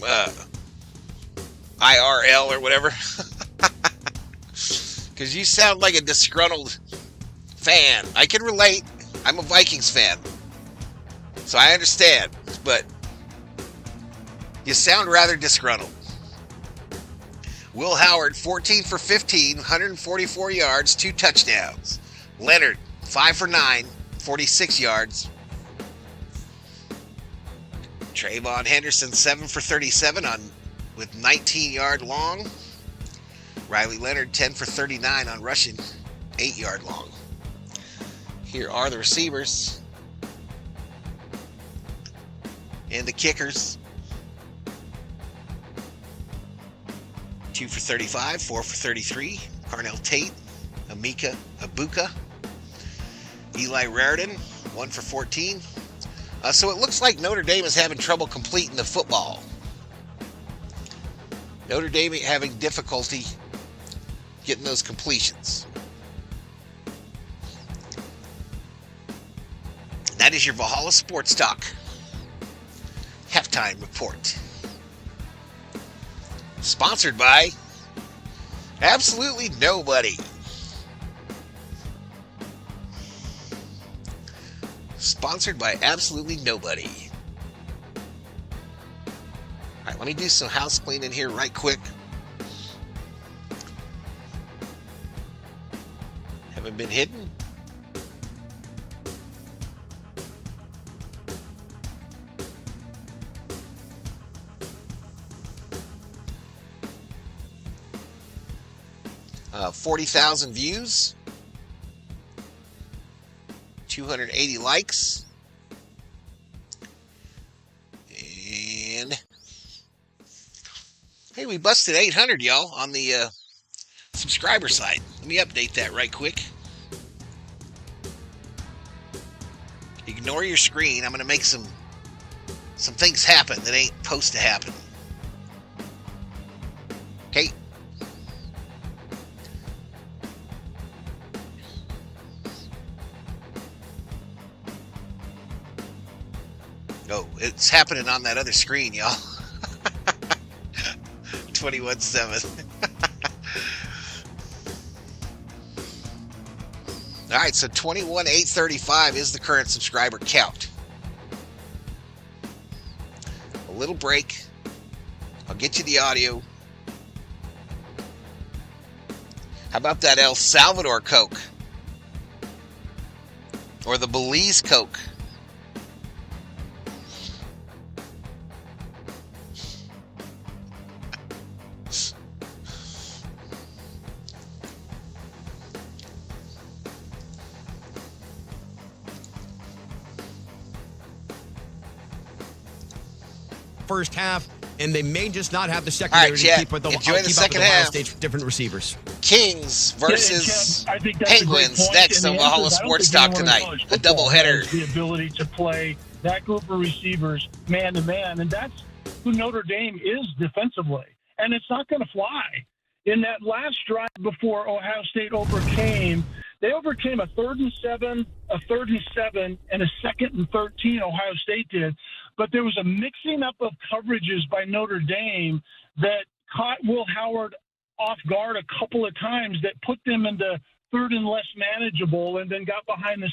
[SPEAKER 1] IRL or whatever? Because you sound like a disgruntled fan. I can relate. I'm a Vikings fan. So I understand, but you sound rather disgruntled. Will Howard, 14 for 15, 144 yards, 2 touchdowns. Leonard, 5 for 9, 46 yards. Trayvon Henderson, 7 for 37 with 19-yard long. Riley Leonard, 10 for 39 on rushing, 8-yard long. Here are the receivers. And the kickers. 2 for 35, 4 for 33. Carnell Tate, Amika Abuka. Eli Raridan, 1 for 14. So it looks like Notre Dame is having trouble completing the football. Notre Dame having difficulty getting those completions. That is your Valhalla Sports Talk halftime report. Sponsored by absolutely nobody. Sponsored by absolutely nobody. All right, let me do some house cleaning here right quick. Haven't been hidden. 40,000 views, 280 likes, and hey, we busted 800, y'all, on the subscriber side. Let me update that right quick. Ignore your screen. I'm going to make some things happen that ain't supposed to happen. Okay. Oh, it's happening on that other screen, y'all. 21-7. All right, so 21,835 is the current subscriber count. A little break. I'll get you the audio. How about that El Salvador Coke? Or the Belize Coke?
[SPEAKER 12] First half, and they may just not have the secondary to keep with the
[SPEAKER 1] second
[SPEAKER 12] Ohio
[SPEAKER 1] half.
[SPEAKER 12] State's different receivers.
[SPEAKER 1] Kings versus Penguins next on Valhalla Sports Talk tonight. A doubleheader.
[SPEAKER 8] The ability to play that group of receivers man to man, and that's who Notre Dame is defensively. And it's not going to fly. In that last drive before Ohio State they overcame a 3rd and 7, a 3rd and 7, and a 2nd and 13. Ohio State did. But there was a mixing up of coverages by Notre Dame that caught Will Howard off guard a couple of times that put them into 3rd and less manageable and then got behind the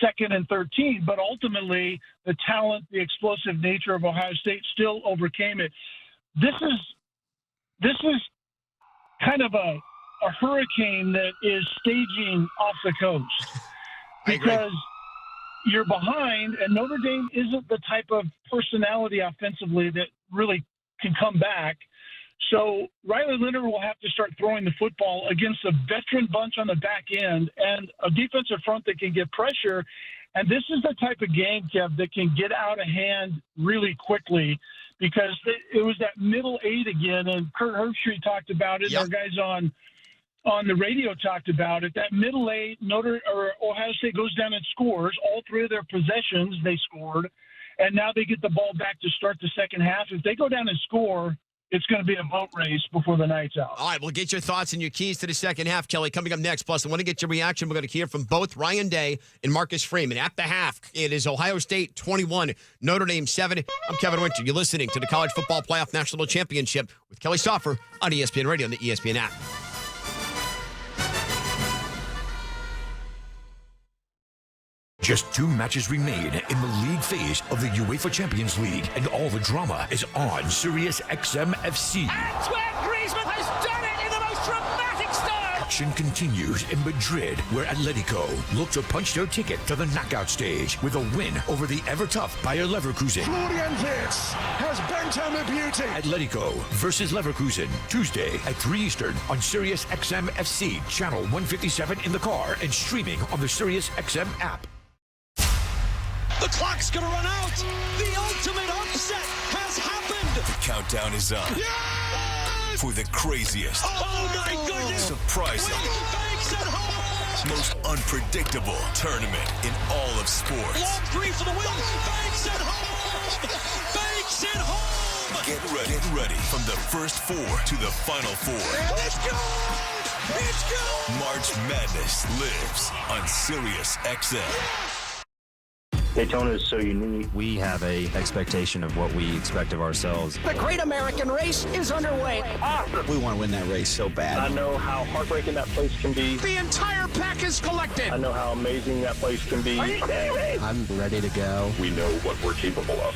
[SPEAKER 8] 2nd and 13. But ultimately, the talent, the explosive nature of Ohio State still overcame it. This is kind of a hurricane that is staging off the coast. Because you're behind, and Notre Dame isn't the type of personality offensively that really can come back. So Riley Leonard will have to start throwing the football against a veteran bunch on the back end and a defensive front that can get pressure. And this is the type of game, Kev, that can get out of hand really quickly because it was that middle eight again, and Kurt Herbstreit talked about it. Yep. Our guys on the radio talked about it. That middle eight, Ohio State goes down and scores. All three of their possessions, they scored. And now they get the ball back to start the second half. If they go down and score, it's going to be a boat race before the night's out.
[SPEAKER 12] All right, we'll get your thoughts and your keys to the second half, Kelly, coming up next. Plus, I want to get your reaction. We're going to hear from both Ryan Day and Marcus Freeman. At the half, it is Ohio State 21, Notre Dame 7. I'm Kevin Winter. You're listening to the College Football Playoff National Championship with Kelly Stauffer on ESPN Radio and the ESPN app.
[SPEAKER 3] Just 2 matches remain in the league phase of the UEFA Champions League, and all the drama is on Sirius XM FC.
[SPEAKER 2] Antoine Griezmann has done it in the most dramatic style.
[SPEAKER 3] Action continues in Madrid, where Atletico look to punch their ticket to the knockout stage with a win over the ever-tough Bayer Leverkusen.
[SPEAKER 2] Florian Wirtz has bent home a beauty.
[SPEAKER 3] Atletico versus Leverkusen, Tuesday at 3 Eastern on Sirius XM FC, channel 157 in the car and streaming on the Sirius XM app.
[SPEAKER 13] The clock's gonna run out. The ultimate upset has happened.
[SPEAKER 14] The countdown is on.
[SPEAKER 13] Yes!
[SPEAKER 14] For the craziest.
[SPEAKER 13] Oh my goodness!
[SPEAKER 14] Surprising.
[SPEAKER 13] Banks at home!
[SPEAKER 14] Most unpredictable tournament in all of sports.
[SPEAKER 13] Long three for the win. Banks at home! Banks at home!
[SPEAKER 14] Get ready from the first 4 to the final 4.
[SPEAKER 13] It's good! It's good!
[SPEAKER 14] March Madness lives on Sirius XM.
[SPEAKER 20] Daytona is so unique. We have a expectation of what we expect of ourselves.
[SPEAKER 2] The Great American Race is underway.
[SPEAKER 7] Awesome. We want to win that race so bad.
[SPEAKER 21] I know how heartbreaking that place can be.
[SPEAKER 2] The entire pack is collected.
[SPEAKER 21] I know how amazing that place can be.
[SPEAKER 2] Are you kidding me?
[SPEAKER 20] I'm ready to go.
[SPEAKER 14] We know what we're capable of.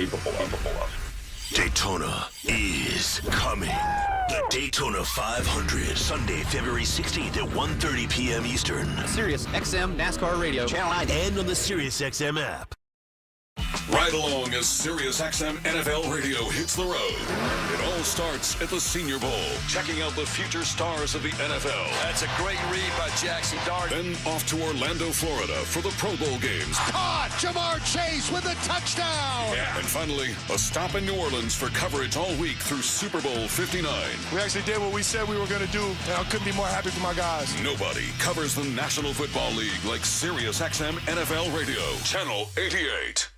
[SPEAKER 14] Daytona is coming. The Daytona 500, Sunday, February 16th at 1:30 p.m. Eastern.
[SPEAKER 7] Sirius XM NASCAR Radio, channel 9,
[SPEAKER 14] and on the Sirius XM app.
[SPEAKER 10] Ride along as Sirius XM NFL Radio hits the road. It all starts at the Senior Bowl, checking out the future stars of the NFL.
[SPEAKER 13] That's a great read by Jackson Dart.
[SPEAKER 10] Then off to Orlando, Florida for the Pro Bowl games.
[SPEAKER 2] Caught! Jamar Chase with a touchdown!
[SPEAKER 10] Yeah. And finally, a stop in New Orleans for coverage all week through Super Bowl 59.
[SPEAKER 16] We actually did what we said we were going to do, and I couldn't be more happy for my guys.
[SPEAKER 10] Nobody covers the National Football League like Sirius XM NFL Radio, Channel 88.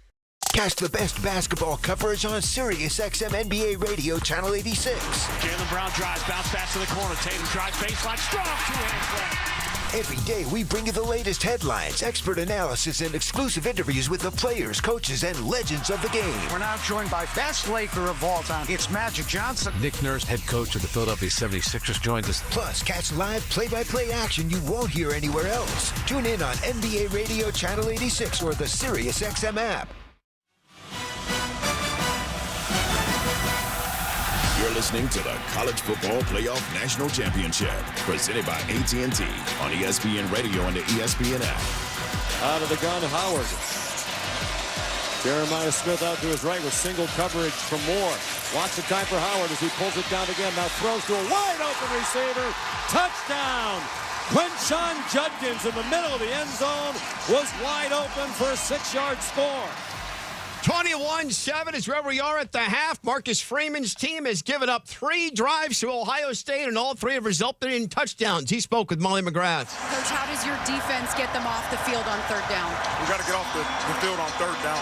[SPEAKER 3] Catch the best basketball coverage on Sirius XM NBA Radio, Channel 86.
[SPEAKER 13] Jaylen Brown drives, bounce pass to the corner. Tatum drives, baseline, strong, 2-hand grab.
[SPEAKER 3] Every day we bring you the latest headlines, expert analysis, and exclusive interviews with the players, coaches, and legends of the game.
[SPEAKER 2] We're now joined by best Laker of all time. It's Magic Johnson.
[SPEAKER 19] Nick Nurse, head coach of the Philadelphia 76ers, joins us.
[SPEAKER 3] Plus, catch live play-by-play action you won't hear anywhere else. Tune in on NBA Radio, Channel 86, or the Sirius XM app.
[SPEAKER 10] You're listening to the College Football Playoff National Championship, presented by AT&T on ESPN Radio and the ESPN app.
[SPEAKER 17] Out of the gun, Howard. Jeremiah Smith out to his right with single coverage from Moore. Watch the time for Howard as he pulls it down again. Now throws to a wide open receiver. Touchdown! Quinshon Judkins in the middle of the end zone was wide open for a 6-yard score.
[SPEAKER 12] 21-7 is where we are at the half. Marcus Freeman's team has given up 3 drives to Ohio State, and all 3 have resulted in touchdowns. He spoke with Molly McGrath.
[SPEAKER 4] Coach, how does your defense get them off the field on third down?
[SPEAKER 16] We got to get off the field on third down.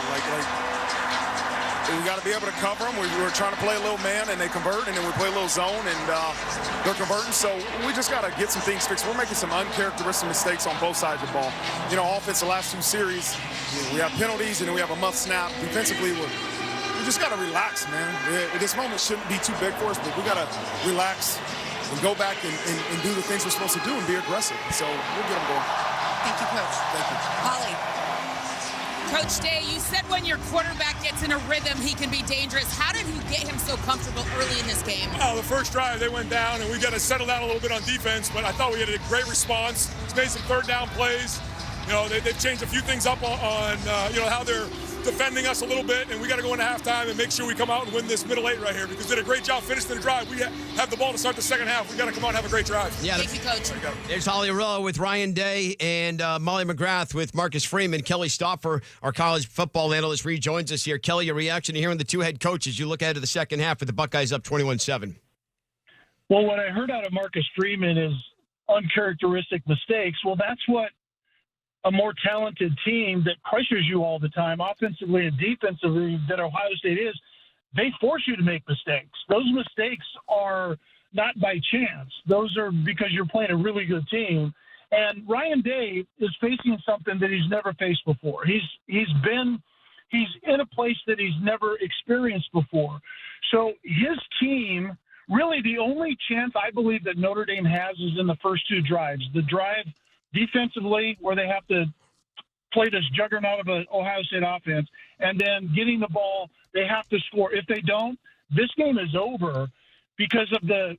[SPEAKER 16] We got to be able to cover them. We're trying to play a little man, and they convert, and then we play a little zone, and they're converting. So we just got to get some things fixed. We're making some uncharacteristic mistakes on both sides of the ball. You know, offense, the last 2 series, we have penalties, and then we have a muff snap. Defensively, we just got to relax, man. This moment shouldn't be too big for us, but we got to relax and go back and do the things we're supposed to do and be aggressive. So we'll get them going.
[SPEAKER 4] Thank you, Coach.
[SPEAKER 16] Thank you.
[SPEAKER 4] Holly.
[SPEAKER 22] Coach Day, you said when your quarterback gets in a rhythm, he can be dangerous. How did you get him so comfortable early in this game?
[SPEAKER 16] Oh, the first drive, they went down, and we got to settle down a little bit on defense, but I thought we had a great response. Made some third down plays. they've changed a few things up on how they're defending us a little bit, and we got to go into halftime and make sure we come out and win this middle eight right here because they did a great job finishing the drive. We have the ball to start the second half. We got to come out and have a great drive.
[SPEAKER 12] Yeah,
[SPEAKER 22] thank you, Coach.
[SPEAKER 12] There's Holly Rowe with Ryan Day and Molly McGrath with Marcus Freeman. Kelly Stauffer, our college football analyst, rejoins us here. Kelly, your reaction to hearing the two head coaches. You look ahead to the second half with the Buckeyes up 21-7.
[SPEAKER 8] Well, what I heard out of Marcus Freeman is uncharacteristic mistakes. Well, that's what a more talented team that pressures you all the time, offensively and defensively, that Ohio State is, they force you to make mistakes. Those mistakes are not by chance. Those are because you're playing a really good team. And Ryan Day is facing something that he's never faced before. He's in a place that he's never experienced before. So his team, really the only chance I believe that Notre Dame has is in the first two drives. The drive defensively, where they have to play this juggernaut of an Ohio State offense, and then getting the ball, they have to score. If they don't, this game is over because of the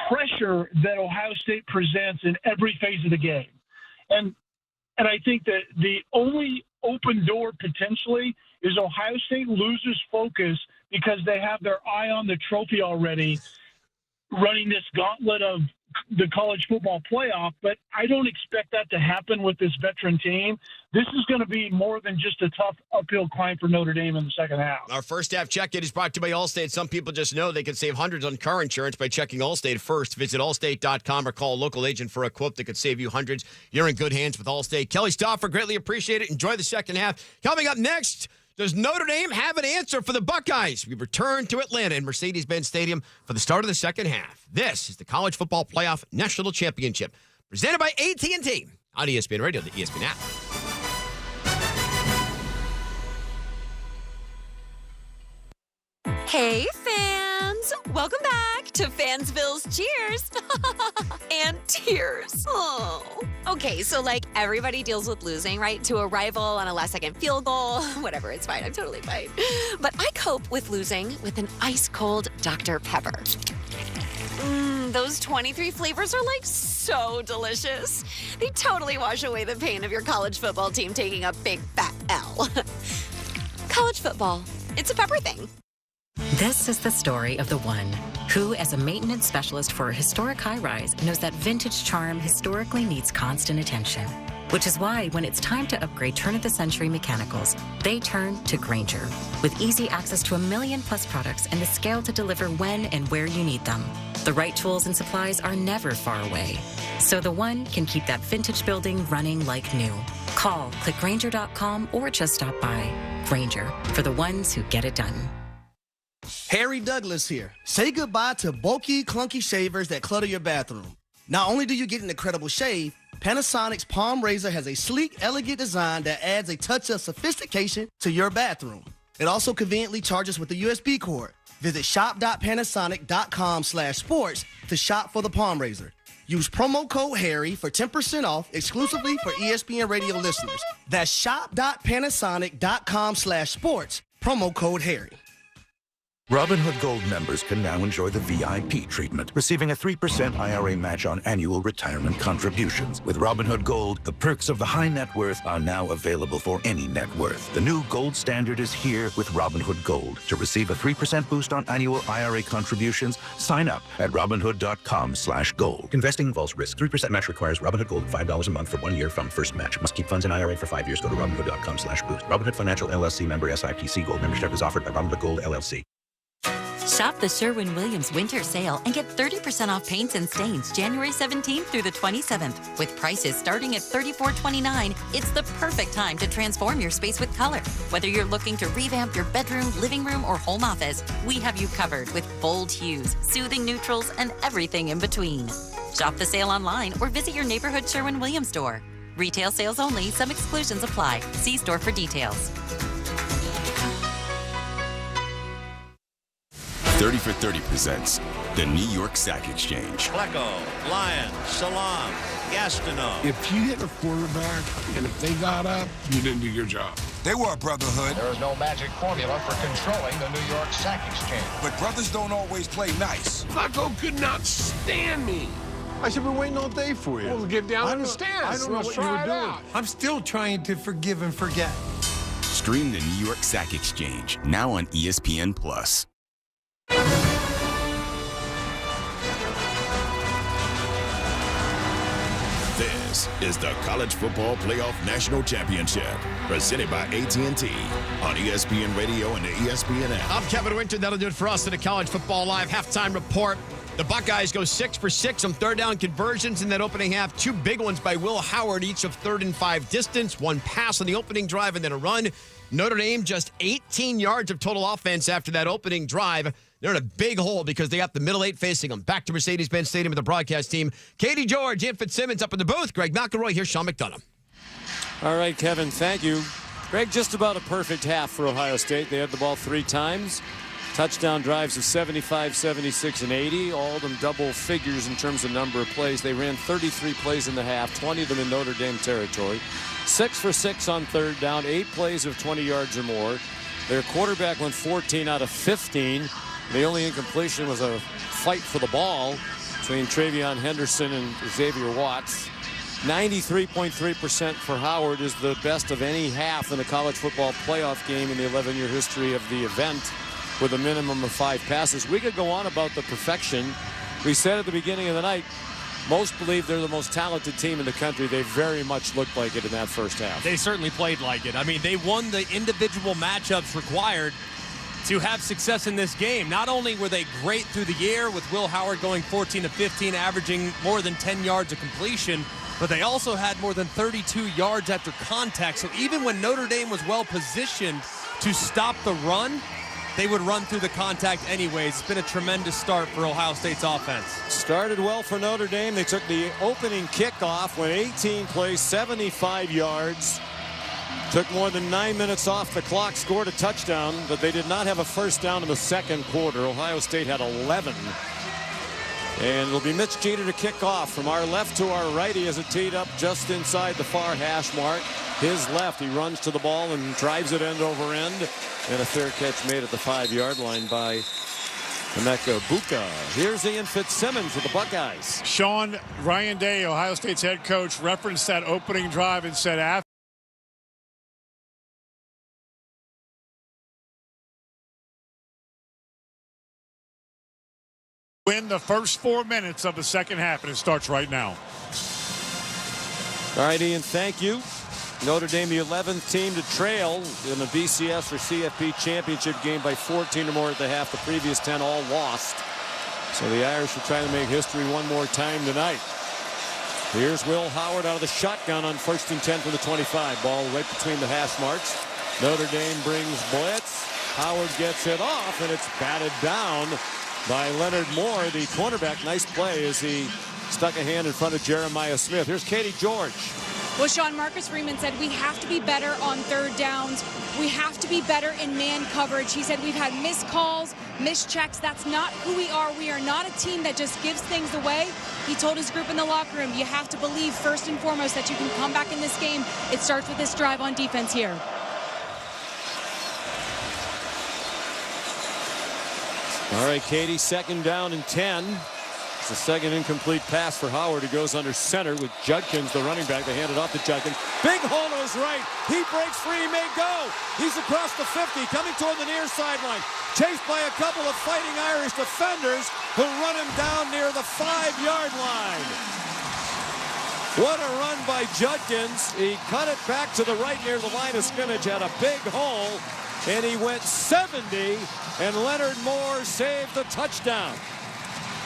[SPEAKER 8] pressure that Ohio State presents in every phase of the game. And I think that the only open door potentially is Ohio State loses focus because they have their eye on the trophy already, running this gauntlet of the college football playoff, but I don't expect that to happen with this veteran team. This is going to be more than just a tough uphill climb for Notre Dame in the second half.
[SPEAKER 12] Our first half check-in is brought to you by Allstate. Some people just know they can save hundreds on car insurance by checking Allstate first. Visit allstate.com or call a local agent for a quote that could save you hundreds. You're in good hands with Allstate. Kelly Stauffer, greatly appreciate it. Enjoy the second half. Coming up next, does Notre Dame have an answer for the Buckeyes? We return to Atlanta in Mercedes-Benz Stadium for the start of the second half. This is the College Football Playoff National Championship, presented by AT&T on ESPN Radio, the ESPN app.
[SPEAKER 9] Hey, fans! Welcome back to Fansville's Cheers and Tears. Oh. Okay, so everybody deals with losing, right? To a rival on a last-second field goal. Whatever, it's fine. I'm totally fine. But I cope with losing with an ice-cold Dr. Pepper. Those 23 flavors are so delicious. They totally wash away the pain of your college football team taking a big fat L. College football, it's a pepper thing.
[SPEAKER 15] This is the story of the one who, as a maintenance specialist for a historic high-rise, knows that vintage charm historically needs constant attention. Which is why, when it's time to upgrade turn-of-the-century mechanicals, they turn to Grainger. With easy access to 1 million-plus products and the scale to deliver when and where you need them. The right tools and supplies are never far away. So the one can keep that vintage building running like new. Call, click Grainger.com, or just stop by. Grainger, for the ones who get it done.
[SPEAKER 23] Harry Douglas here. Say goodbye to bulky, clunky shavers that clutter your bathroom. Not only do you get an incredible shave, Panasonic's Palm Razor has a sleek, elegant design that adds a touch of sophistication to your bathroom. It also conveniently charges with a USB cord. Visit shop.panasonic.com/sports to shop for the Palm Razor. Use promo code HARRY for 10% off exclusively for ESPN Radio listeners. That's shop.panasonic.com/sports, promo code HARRY.
[SPEAKER 24] Robinhood Gold members can now enjoy the VIP treatment, receiving a 3% IRA match on annual retirement contributions. With Robinhood Gold, the perks of the high net worth are now available for any net worth. The new gold standard is here with Robinhood Gold. To receive a 3% boost on annual IRA contributions, sign up at Robinhood.com/gold. Investing involves risk. 3% match requires Robinhood Gold $5 a month for 1 year from first match. Must keep funds in IRA for 5 years. Go to Robinhood.com/boost. Robinhood Financial LLC member SIPC. Gold membership is offered by Robinhood Gold LLC.
[SPEAKER 6] Shop the Sherwin-Williams winter sale and get 30% off paints and stains January 17th through the 27th. With prices starting at $34.29, it's the perfect time to transform your space with color. Whether you're looking to revamp your bedroom, living room, or home office, we have you covered with bold hues, soothing neutrals, and everything in between. Shop the sale online or visit your neighborhood Sherwin-Williams store. Retail sales only. Some exclusions apply. See store for details.
[SPEAKER 10] 30 for 30 presents the New York Sack Exchange.
[SPEAKER 13] Flecko, Lyon, Salam, Gastineau.
[SPEAKER 25] If you hit a quarterback and if they got up, you didn't do your job.
[SPEAKER 26] They were a brotherhood.
[SPEAKER 27] There is no magic formula for controlling the New York Sack Exchange.
[SPEAKER 26] But brothers don't always play nice.
[SPEAKER 25] Flecko could not stand me.
[SPEAKER 1] I should be waiting all day for you.
[SPEAKER 25] Well, get down on the stairs.
[SPEAKER 1] I don't know what you were doing.
[SPEAKER 25] I'm still trying to forgive and forget.
[SPEAKER 5] Stream the New York Sack Exchange, now on ESPN+.
[SPEAKER 10] This is the College Football Playoff National Championship, presented by AT&T on ESPN Radio and the ESPN app.
[SPEAKER 12] I'm Kevin Winter. That'll do it for us in the College Football Live halftime report. The Buckeyes go 6 for 6 on third down conversions in that opening half. 2 big ones by Will Howard, each of 3rd and 5 distance. 1 pass on the opening drive and then a run. Notre Dame just 18 yards of total offense after that opening drive. They're in a big hole because they got the middle 8 facing them. Back to Mercedes-Benz Stadium with the broadcast team. Katie George, Ian Fitzsimmons up in the booth. Greg McElroy, here's Sean McDonough.
[SPEAKER 17] All right, Kevin, thank you. Greg, just about a perfect half for Ohio State. They had the ball 3 times. Touchdown drives of 75, 76, and 80. All of them double figures in terms of number of plays. They ran 33 plays in the half, 20 of them in Notre Dame territory. 6 for 6 on third down, 8 plays of 20 yards or more. Their quarterback went 14 out of 15. The only incompletion was a fight for the ball between Travion Henderson and Xavier Watts. 93.3% for Howard is the best of any half in a college football playoff game in the 11-year history of the event, with a minimum of 5 passes. We could go on about the perfection. We said at the beginning of the night, most believe they're the most talented team in the country. They very much looked like it in that first half.
[SPEAKER 11] They certainly played like it. I mean, they won the individual matchups required to have success in this game. Not only were they great through the air, with Will Howard going 14 of 15, averaging more than 10 yards of completion, but they also had more than 32 yards after contact. So even when Notre Dame was well positioned to stop the run, they would run through the contact anyways. It's been a tremendous start for Ohio State's offense.
[SPEAKER 17] Started well for Notre Dame. They took the opening kickoff, went 18 plays, 75 yards. Took more than 9 minutes off the clock, scored a touchdown, but they did not have a first down in the second quarter. Ohio State had 11. And it'll be Mitch Jeter to kick off. From our left to our right, he has it teed up just inside the far hash mark. His left, he runs to the ball and drives it end over end. And a fair catch made at the 5-yard line by Emeka Buka. Here's Ian Fitzsimmons with the Buckeyes.
[SPEAKER 16] Sean, Ryan Day, Ohio State's head coach, referenced that opening drive and said after win the first 4 minutes of the second half, and it starts right now.
[SPEAKER 17] All right, Ian, thank you. Notre Dame, the 11th team to trail in the BCS or CFP championship game by 14 or more at the half. The previous 10 all lost. So the Irish are trying to make history one more time tonight. Here's Will Howard out of the shotgun on 1st and 10 from the 25. Ball right between the hash marks. Notre Dame brings blitz. Howard gets it off, and it's batted down by Leonard Moore, the cornerback. Nice play as he stuck a hand in front of Jeremiah Smith. Here's Katie George.
[SPEAKER 4] Well, Sean, Marcus Freeman said we have to be better on third downs. We have to be better in man coverage. He said we've had missed calls, missed checks. That's not who we are. We are not a team that just gives things away. He told his group in the locker room, you have to believe first and foremost that you can come back in this game. It starts with this drive on defense here.
[SPEAKER 17] All right, Katie, 2nd down and 10. It's the second incomplete pass for Howard, who goes under center with Judkins, the running back. They hand it off to Judkins. Big hole to his right. He breaks free, may go. He's across the 50, coming toward the near sideline. Chased by a couple of fighting Irish defenders who run him down near the 5-yard line. What a run by Judkins. He cut it back to the right near the line of scrimmage, had a big hole, and he went 70, and Leonard Moore saved the touchdown.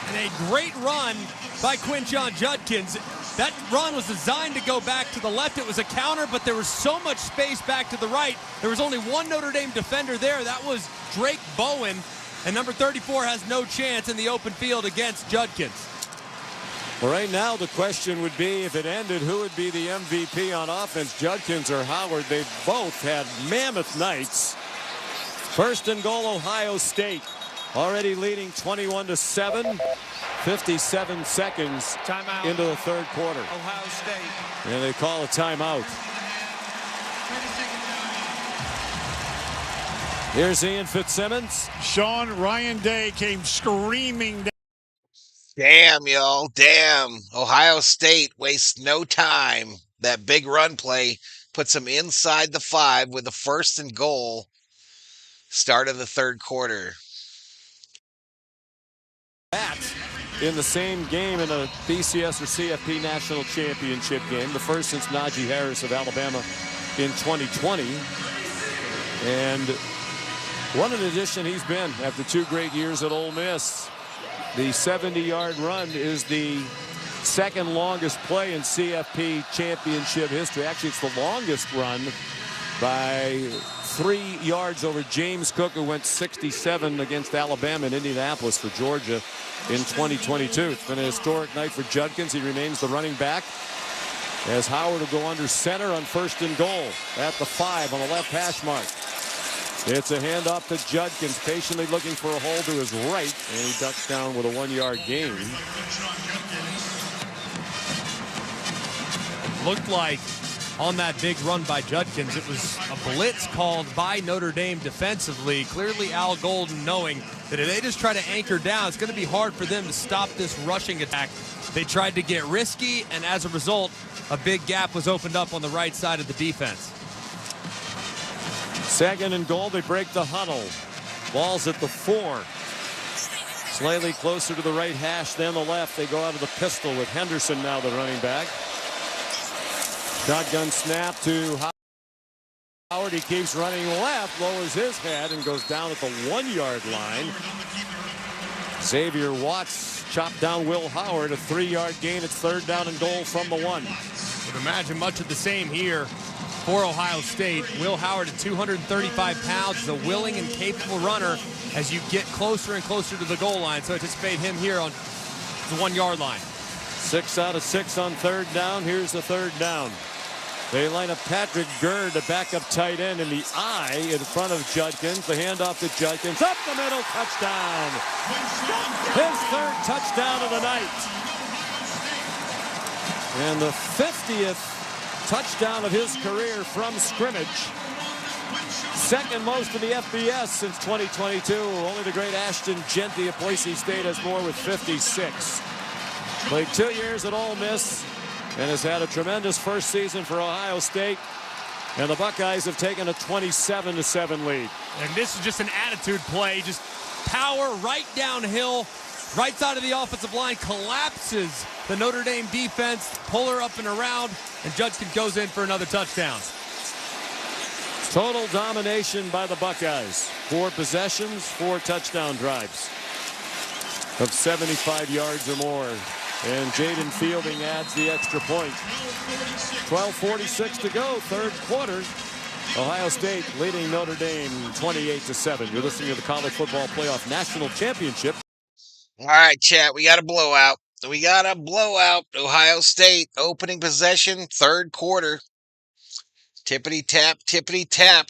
[SPEAKER 11] And a great run by Quinshon Judkins. That run was designed to go back to the left. It was a counter, but there was so much space back to the right. There was only one Notre Dame defender there. That was Drake Bowen. And number 34 has no chance in the open field against Judkins.
[SPEAKER 17] Well, right now the question would be, if it ended, who would be the MVP on offense, Judkins or Howard? They've both had mammoth nights. 1st and goal, Ohio State. Already leading 21-7. 57 seconds
[SPEAKER 11] timeout
[SPEAKER 17] into the third quarter.
[SPEAKER 11] Ohio State.
[SPEAKER 17] And they call a timeout. Here's Ian Fitzsimmons.
[SPEAKER 16] Sean, Ryan Day came screaming down.
[SPEAKER 2] Damn, y'all. Damn. Ohio State wastes no time. That big run play puts them inside the 5 with a 1st and goal. Start of the third quarter.
[SPEAKER 17] In the same game in a BCS or CFP national championship game, the first since Najee Harris of Alabama in 2020. And what an addition he's been after 2 great years at Ole Miss. The 70-yard run is the second longest play in CFP championship history. Actually, it's the longest run by 3 yards over James Cook, who went 67 against Alabama in Indianapolis for Georgia in 2022. It's been a historic night for Judkins. He remains the running back as Howard will go under center on 1st and goal at the 5 on the left hash mark. It's a handoff to Judkins, patiently looking for a hole to his right, and he ducks down with a 1-yard gain.
[SPEAKER 11] Looked like on that big run by Judkins, it was a blitz called by Notre Dame defensively. Clearly Al Golden knowing that if they just try to anchor down, it's going to be hard for them to stop this rushing attack. They tried to get risky, and as a result, a big gap was opened up on the right side of the defense.
[SPEAKER 17] 2nd and goal, they break the huddle. Ball's at the 4. Slightly closer to the right hash than the left. They go out of the pistol with Henderson now the running back. Shotgun snap to Howard. He keeps running left, lowers his head, and goes down at the 1-yard line. Xavier Watts chopped down Will Howard. A 3-yard gain. It's 3rd down and goal from the 1.
[SPEAKER 11] Would imagine much of the same here for Ohio State. Will Howard at 235 pounds is a willing and capable runner as you get closer and closer to the goal line. So anticipate him here on the 1-yard line.
[SPEAKER 17] 6 out of 6 on 3rd down. Here's the 3rd down. They line up Patrick Gurd, a backup tight end, in the eye in front of Judkins. The handoff to Judkins. Up the middle, touchdown. His 3rd touchdown of the night. And the 50th touchdown of his career from scrimmage. 2nd most in the FBS since 2022. Only the great Ashton Genty of Boise State has more with 56. Played 2 years at Ole Miss and has had a tremendous first season for Ohio State. And the Buckeyes have taken a 27-7 lead.
[SPEAKER 11] And this is just an attitude play. Just power right downhill. Right side of the offensive line collapses the Notre Dame defense. Pull her up and around, and Judkins goes in for another touchdown.
[SPEAKER 17] Total domination by the Buckeyes. 4 possessions, 4 touchdown drives of 75 yards or more. And Jaden Fielding adds the extra point. 12:46 to go, 3rd quarter. Ohio State leading Notre Dame 28-7. You're listening to the College Football Playoff National Championship.
[SPEAKER 2] All right, chat, we got a blowout. We got a blowout. Ohio State opening possession, 3rd quarter. Tippity-tap,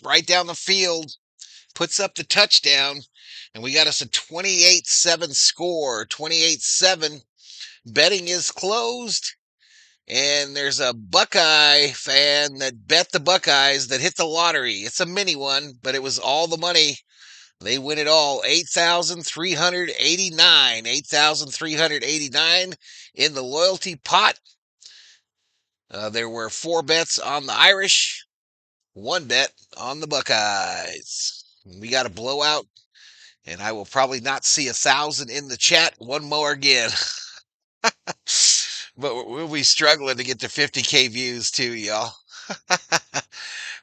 [SPEAKER 2] right down the field. Puts up the touchdown, and we got us a 28-7 score. 28-7. Betting is closed, and there's a Buckeye fan that bet the Buckeyes that hit the lottery. It's a mini one, but it was all the money. They win it all. $8,389. $8,389 in the loyalty pot. There were 4 bets on the Irish, 1 bet on the Buckeyes. We got a blowout, and I will probably not see 1,000 in the chat one more again. But we'll be struggling to get to 50K views too, y'all.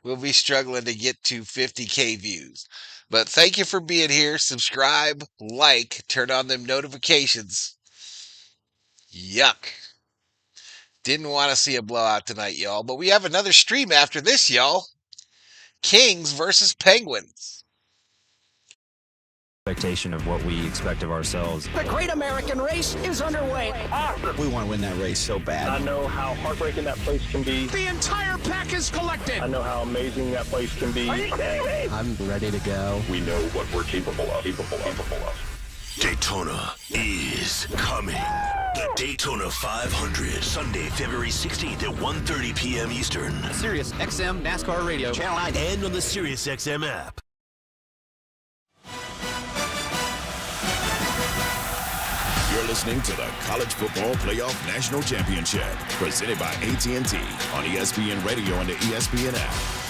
[SPEAKER 2] We'll be struggling to get to 50K views. But thank you for being here. Subscribe, like, turn on them notifications. Yuck. Didn't want to see a blowout tonight, y'all. But we have another stream after this, y'all. Kings versus Penguins.
[SPEAKER 7] Expectation of what we expect of ourselves.
[SPEAKER 13] The great American race is underway. Awesome.
[SPEAKER 7] We want to win that race so bad.
[SPEAKER 13] I know how heartbreaking that place can be. The entire pack is collected. I know how amazing that place can be. Are you kidding me?
[SPEAKER 7] I'm ready to go.
[SPEAKER 13] We know what we're capable of.
[SPEAKER 14] Daytona is coming. The Daytona 500, Sunday, February 16th at 1:30 p.m. Eastern.
[SPEAKER 7] Sirius XM NASCAR Radio.
[SPEAKER 14] Channel 9 and on the Sirius XM app.
[SPEAKER 10] You're listening to the College Football Playoff National Championship, presented by AT&T on ESPN Radio and the ESPN app.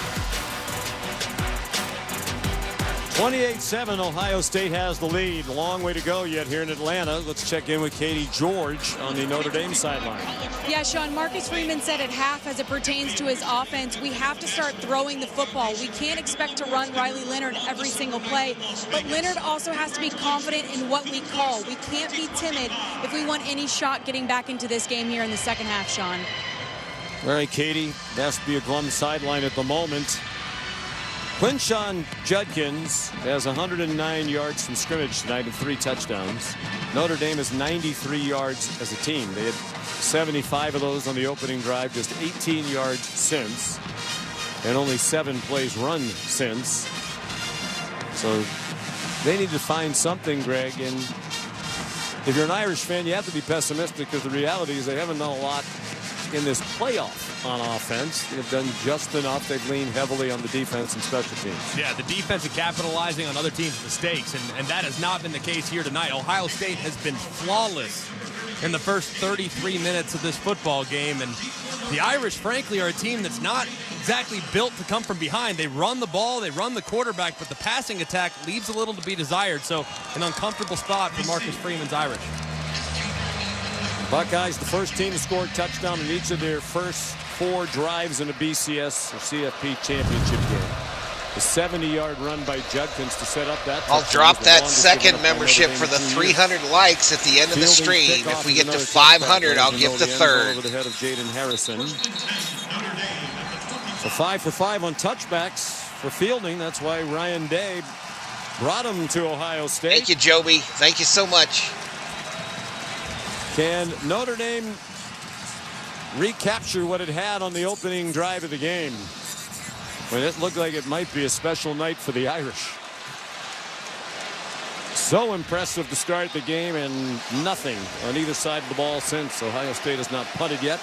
[SPEAKER 17] 28-7, Ohio State has the lead. Long way to go yet here in Atlanta. Let's check in with Katie George on the Notre Dame sideline.
[SPEAKER 4] Yeah, Sean, Marcus Freeman said at half, as it pertains to his offense, we have to start throwing the football. We can't expect to run Riley Leonard every single play, but Leonard also has to be confident in what we call. We can't be timid if we want any shot getting back into this game here in the second half, Sean.
[SPEAKER 17] All right, Katie, that's be a glum sideline at the moment. Quinshon Judkins has 109 yards from scrimmage tonight and 3 touchdowns. Notre Dame has 93 yards as a team. They had 75 of those on the opening drive, just 18 yards since, and only 7 plays run since. So they need to find something, Greg. And if you're an Irish fan, you have to be pessimistic because the reality is they haven't done a lot in this playoff on offense. They've done just enough. They've leaned heavily on the defense and special teams.
[SPEAKER 11] Yeah, the defense is capitalizing on other teams' mistakes, and that has not been the case here tonight. Ohio State has been flawless in the first 33 minutes of this football game, and the Irish, frankly, are a team that's not exactly built to come from behind. They run the ball, they run the quarterback, but the passing attack leaves a little to be desired, so an uncomfortable spot for Marcus Freeman's Irish.
[SPEAKER 17] Buckeyes, the first team to score a touchdown in each of their first 4 drives in a BCS or CFP championship game. The 70-yard run by Judkins to set up that.
[SPEAKER 2] I'll drop that second membership for the 300 likes at the end of the stream. If we get to 500, I'll give the third.
[SPEAKER 17] Over the head of Jaden Harrison. So 5 for 5 on touchbacks for fielding. That's why Ryan Day brought him to Ohio State.
[SPEAKER 2] Thank you, Joby. Thank you so much.
[SPEAKER 17] Can Notre Dame recapture what it had on the opening drive of the game? Well, it looked like it might be a special night for the Irish. So impressive to start the game, and nothing on either side of the ball since. Ohio State has not punted yet.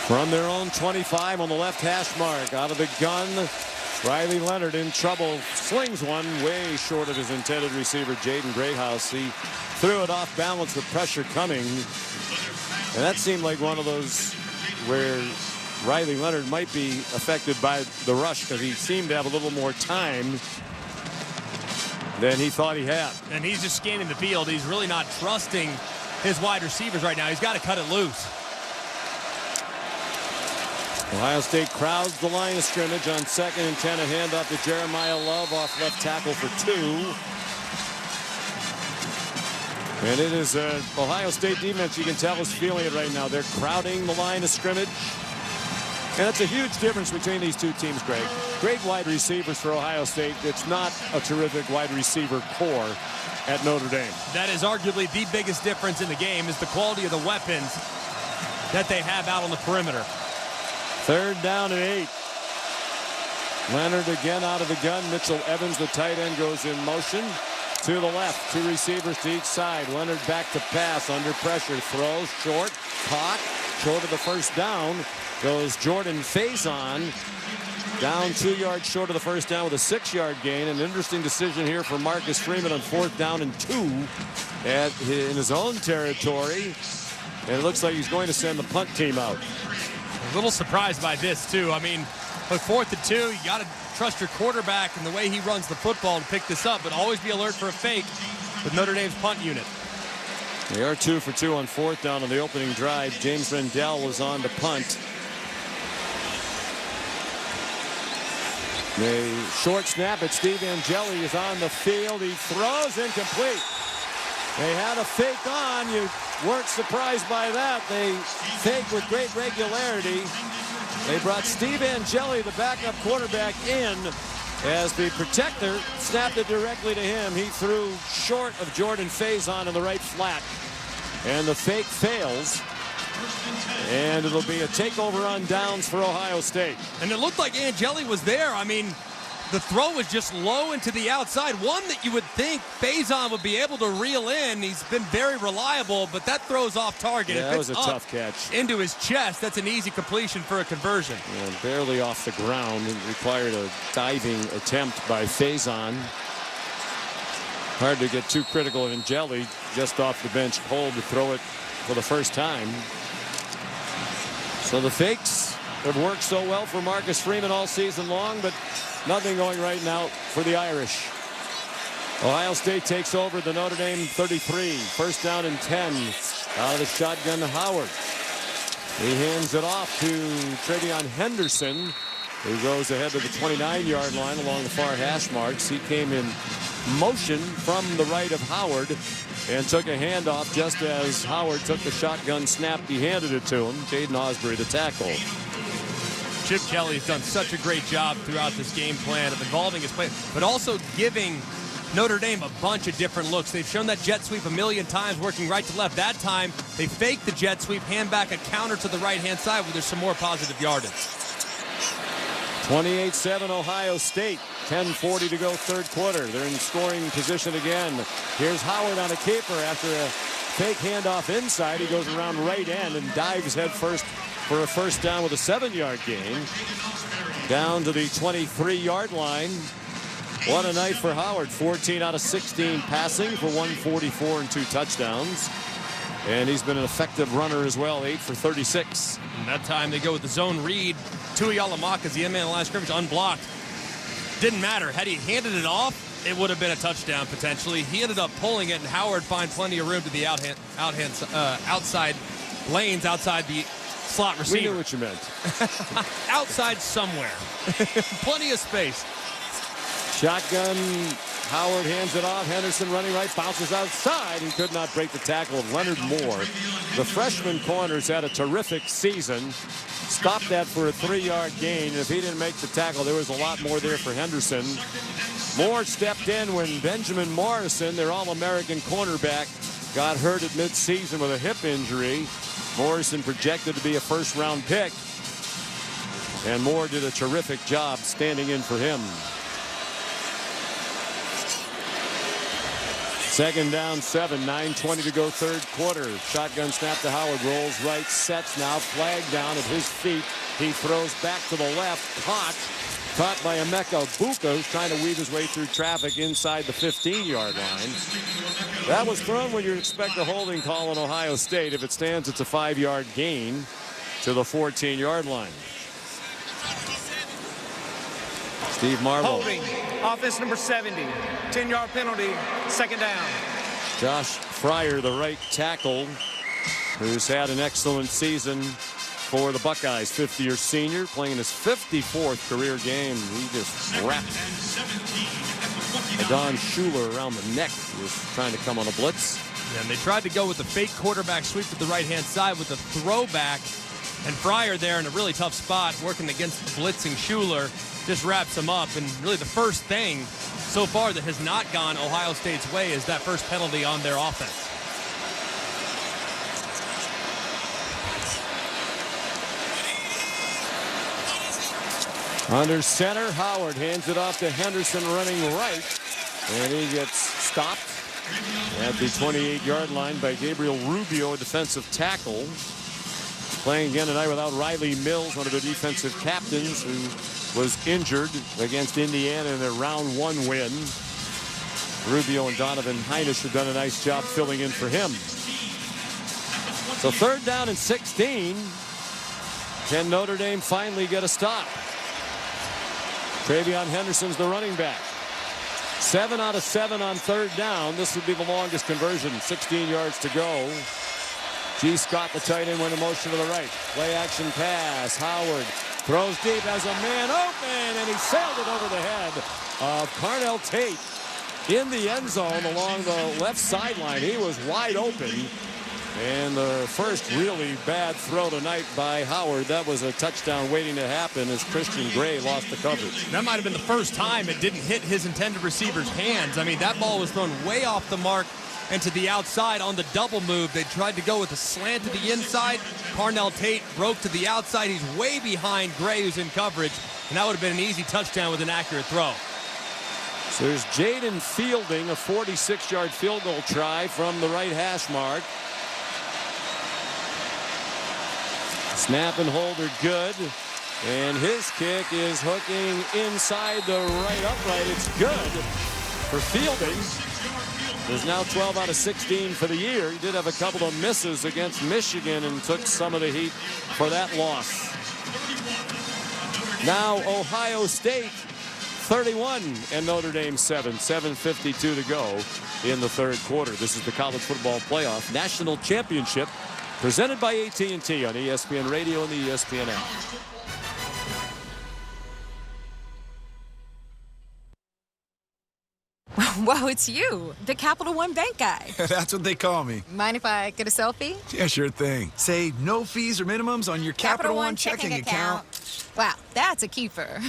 [SPEAKER 17] From their own 25 on the left hash mark, out of the gun, Riley Leonard in trouble, slings one way short of his intended receiver, Jaden Greathouse. He threw it off balance with pressure coming. And that seemed like one of those where Riley Leonard might be affected by the rush because he seemed to have a little more time than he thought he had.
[SPEAKER 11] And he's just scanning the field. He's really not trusting his wide receivers right now. He's got to cut it loose.
[SPEAKER 17] Ohio State crowds the line of scrimmage on 2nd and 10. A handoff to Jeremiah Love off left tackle for 2. And it is Ohio State defense, you can tell, is feeling it right now. They're crowding the line of scrimmage. And it's a huge difference between these two teams, Greg. Great wide receivers for Ohio State. It's not a terrific wide receiver core at Notre Dame.
[SPEAKER 11] That is arguably the biggest difference in the game, is the quality of the weapons that they have out on the perimeter.
[SPEAKER 17] 3rd down and 8. Leonard again out of the gun. Mitchell Evans, the tight end, goes in motion to the left. 2 receivers to each side. Leonard back to pass, under pressure, throws short, caught, short of the first down. Goes Jordan Faison, down 2 yards short of the first down with a 6-yard gain. An interesting decision here for Marcus Freeman on 4th down and 2 in his own territory. And it looks like he's going to send the punt team out.
[SPEAKER 11] A little surprised by this, too. I mean, look, 4th and 2, you got to trust your quarterback and the way he runs the football to pick this up, but always be alert for a fake with Notre Dame's punt unit.
[SPEAKER 17] They are 2 for 2 on 4th down on the opening drive. James Rendell was on to punt. The short snap at Steve Angeli is on the field. He throws incomplete. They had a fake on. You weren't surprised by that. They faked with great regularity. They brought Steve Angeli, the backup quarterback, in as the protector snapped it directly to him. He threw short of Jordan Faison in the right flat. And the fake fails. And it'll be a takeover on downs for Ohio State.
[SPEAKER 11] And it looked like Angeli was there. I mean, the throw was just low and to the outside. One that you would think Faison would be able to reel in. He's been very reliable, but that throw's off target.
[SPEAKER 17] Yeah, that was a tough catch.
[SPEAKER 11] Into his chest, that's an easy completion for a conversion.
[SPEAKER 17] Yeah, barely off the ground. It required a diving attempt by Faison. Hard to get too critical of Angeli, just off the bench, cold to throw it for the first time. So the fakes have worked so well for Marcus Freeman all season long, but nothing going right now for the Irish. Ohio State takes over the Notre Dame 33. First down and 10 out of the shotgun. Howard. He hands it off to Travion Henderson, who goes ahead to the 29-yard line along the far hash marks. He came in motion from the right of Howard and took a handoff just as Howard took the shotgun snap. He handed it to him. Jaden Osbury, the tackle.
[SPEAKER 11] Chip Kelly's done such a great job throughout this game plan of involving his play, but also giving Notre Dame a bunch of different looks. They've shown that jet sweep a million times, working right to left. That time, they fake the jet sweep, hand back a counter to the right-hand side where there's some more positive yardage.
[SPEAKER 17] 28-7 Ohio State. 10:40 to go third quarter. They're in scoring position again. Here's Howard on a caper after a fake handoff inside. He goes around right end and dives head first for a first down with a 7-yard gain. Down to the 23-yard line. What a night for Howard. 14 out of 16 passing for 144 and 2 touchdowns. And he's been an effective runner as well, 8 for 36.
[SPEAKER 11] And that time they go with the zone read. Tui Alamaka's the end man in the last scrimmage, unblocked. Didn't matter. Had he handed it off, it would have been a touchdown potentially. He ended up pulling it, and Howard finds plenty of room to the outside lanes outside the slot receiver.
[SPEAKER 17] We knew what you meant.
[SPEAKER 11] Outside somewhere. Plenty of space.
[SPEAKER 17] Shotgun. Howard hands it off. Henderson running right, bounces outside. He could not break the tackle of Leonard Moore. The freshman corner's had a terrific season. Stopped that for a 3-yard gain. If he didn't make the tackle, there was a lot more there for Henderson. Moore stepped in when Benjamin Morrison, their All-American cornerback, got hurt at midseason with a hip injury. Morrison projected to be a first-round pick. And Moore did a terrific job standing in for him. Second down, 7, 9:20 to go third quarter. Shotgun snap to Howard, rolls right, sets now, flag down at his feet. He throws back to the left, caught by Emeka Buka, who's trying to weave his way through traffic inside the 15-yard line. That was thrown when you'd expect a holding call in Ohio State. If it stands, it's a 5-yard gain to the 14-yard line. Steve Marlowe.
[SPEAKER 3] Holding. Offense number 70. 10-yard penalty. Second down.
[SPEAKER 17] Josh Fryer, the right tackle, who's had an excellent season for the Buckeyes. 50-year senior, playing his 54th career game. He just wrapped Don Schuler around the neck. He was trying to come on a blitz.
[SPEAKER 11] Yeah, and they tried to go with the fake quarterback sweep to the right-hand side with the throwback. And Fryer there in a really tough spot, working against blitzing Schuler, just wraps him up. And really the first thing so far that has not gone Ohio State's way is that first penalty on their offense.
[SPEAKER 17] Under center, Howard hands it off to Henderson running right. And he gets stopped at the 28-yard line by Gabriel Rubio, a defensive tackle. Playing again tonight without Riley Mills, one of their defensive captains, who was injured against Indiana in their round 1 win. Rubio and Donovan Heinisch have done a nice job filling in for him. So third down and 16. Can Notre Dame finally get a stop? Travion Henderson's the running back. 7 out of 7 on third down. This would be the longest conversion. 16 yards to go. G. Scott, the tight end, went in motion to the right. Play action pass. Howard throws deep, has a man open, and he sailed it over the head of Carnell Tate in the end zone along the left sideline. He was wide open. And the first really bad throw tonight by Howard. That was a touchdown waiting to happen as Christian Gray lost the coverage.
[SPEAKER 11] That might have been the first time it didn't hit his intended receiver's hands. I mean, that ball was thrown way off the mark and to the outside on the double move. They tried to go with a slant to the inside. Carnell Tate broke to the outside. He's way behind Gray, who's in coverage, and that would have been an easy touchdown with an accurate throw.
[SPEAKER 17] So there's Jaden Fielding, a 46-yard field goal try from the right hash mark. Snap and hold are good. And his kick is hooking inside the right upright. It's good for Fielding. is now 12 out of 16 for the year. He did have a couple of misses against Michigan and took some of the heat for that loss. Now Ohio State 31 and Notre Dame 7. 7:52 to go in the third quarter. This is the College Football Playoff National Championship presented by AT&T on ESPN Radio and the ESPN app.
[SPEAKER 8] Wow, it's you, the Capital One Bank guy.
[SPEAKER 18] That's what they call me.
[SPEAKER 8] Mind if I get a selfie?
[SPEAKER 18] Yeah, sure thing. Say no fees or minimums on your Capital One checking account.
[SPEAKER 8] Wow, that's a keeper.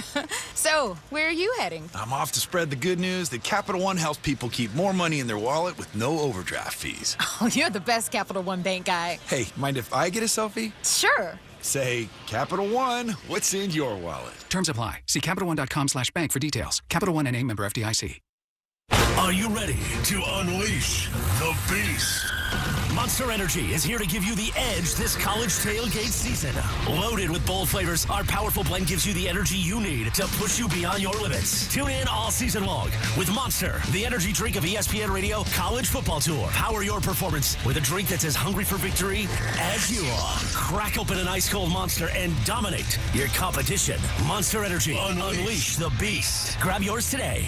[SPEAKER 8] So, where are you heading?
[SPEAKER 18] I'm off to spread the good news that Capital One helps people keep more money in their wallet with no overdraft fees.
[SPEAKER 8] Oh, you're the best Capital One Bank guy.
[SPEAKER 18] Hey, mind if I get a selfie?
[SPEAKER 8] Sure.
[SPEAKER 18] Say, Capital One, what's in your wallet?
[SPEAKER 19] Terms apply. See CapitalOne.com/bank for details. Capital One NA, member FDIC.
[SPEAKER 14] Are you ready to unleash the beast? Monster Energy is here to give you the edge this college tailgate season. Loaded with bold flavors, our powerful blend gives you the energy you need to push you beyond your limits. Tune in all season long with Monster, the energy drink of ESPN Radio College Football Tour. Power your performance with a drink that's as hungry for victory as you are. Crack open an ice-cold Monster and dominate your competition. Monster Energy. Unleash the beast. Grab yours today.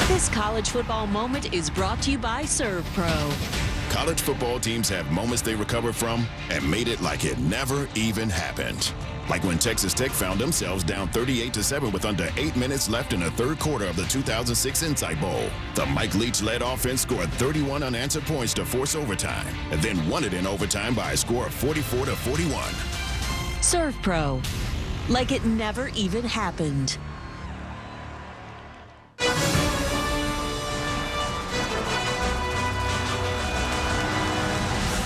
[SPEAKER 20] This college football moment is brought to you by Serve Pro.
[SPEAKER 10] College football teams have moments they recover from and made it like it never even happened. Like when Texas Tech found themselves down 38-7 with under 8 minutes left in the third quarter of the 2006 Insight Bowl. The Mike Leach-led offense scored 31 unanswered points to force overtime and then won it in overtime by a score of 44-41.
[SPEAKER 20] Serve Pro. Like it never even happened.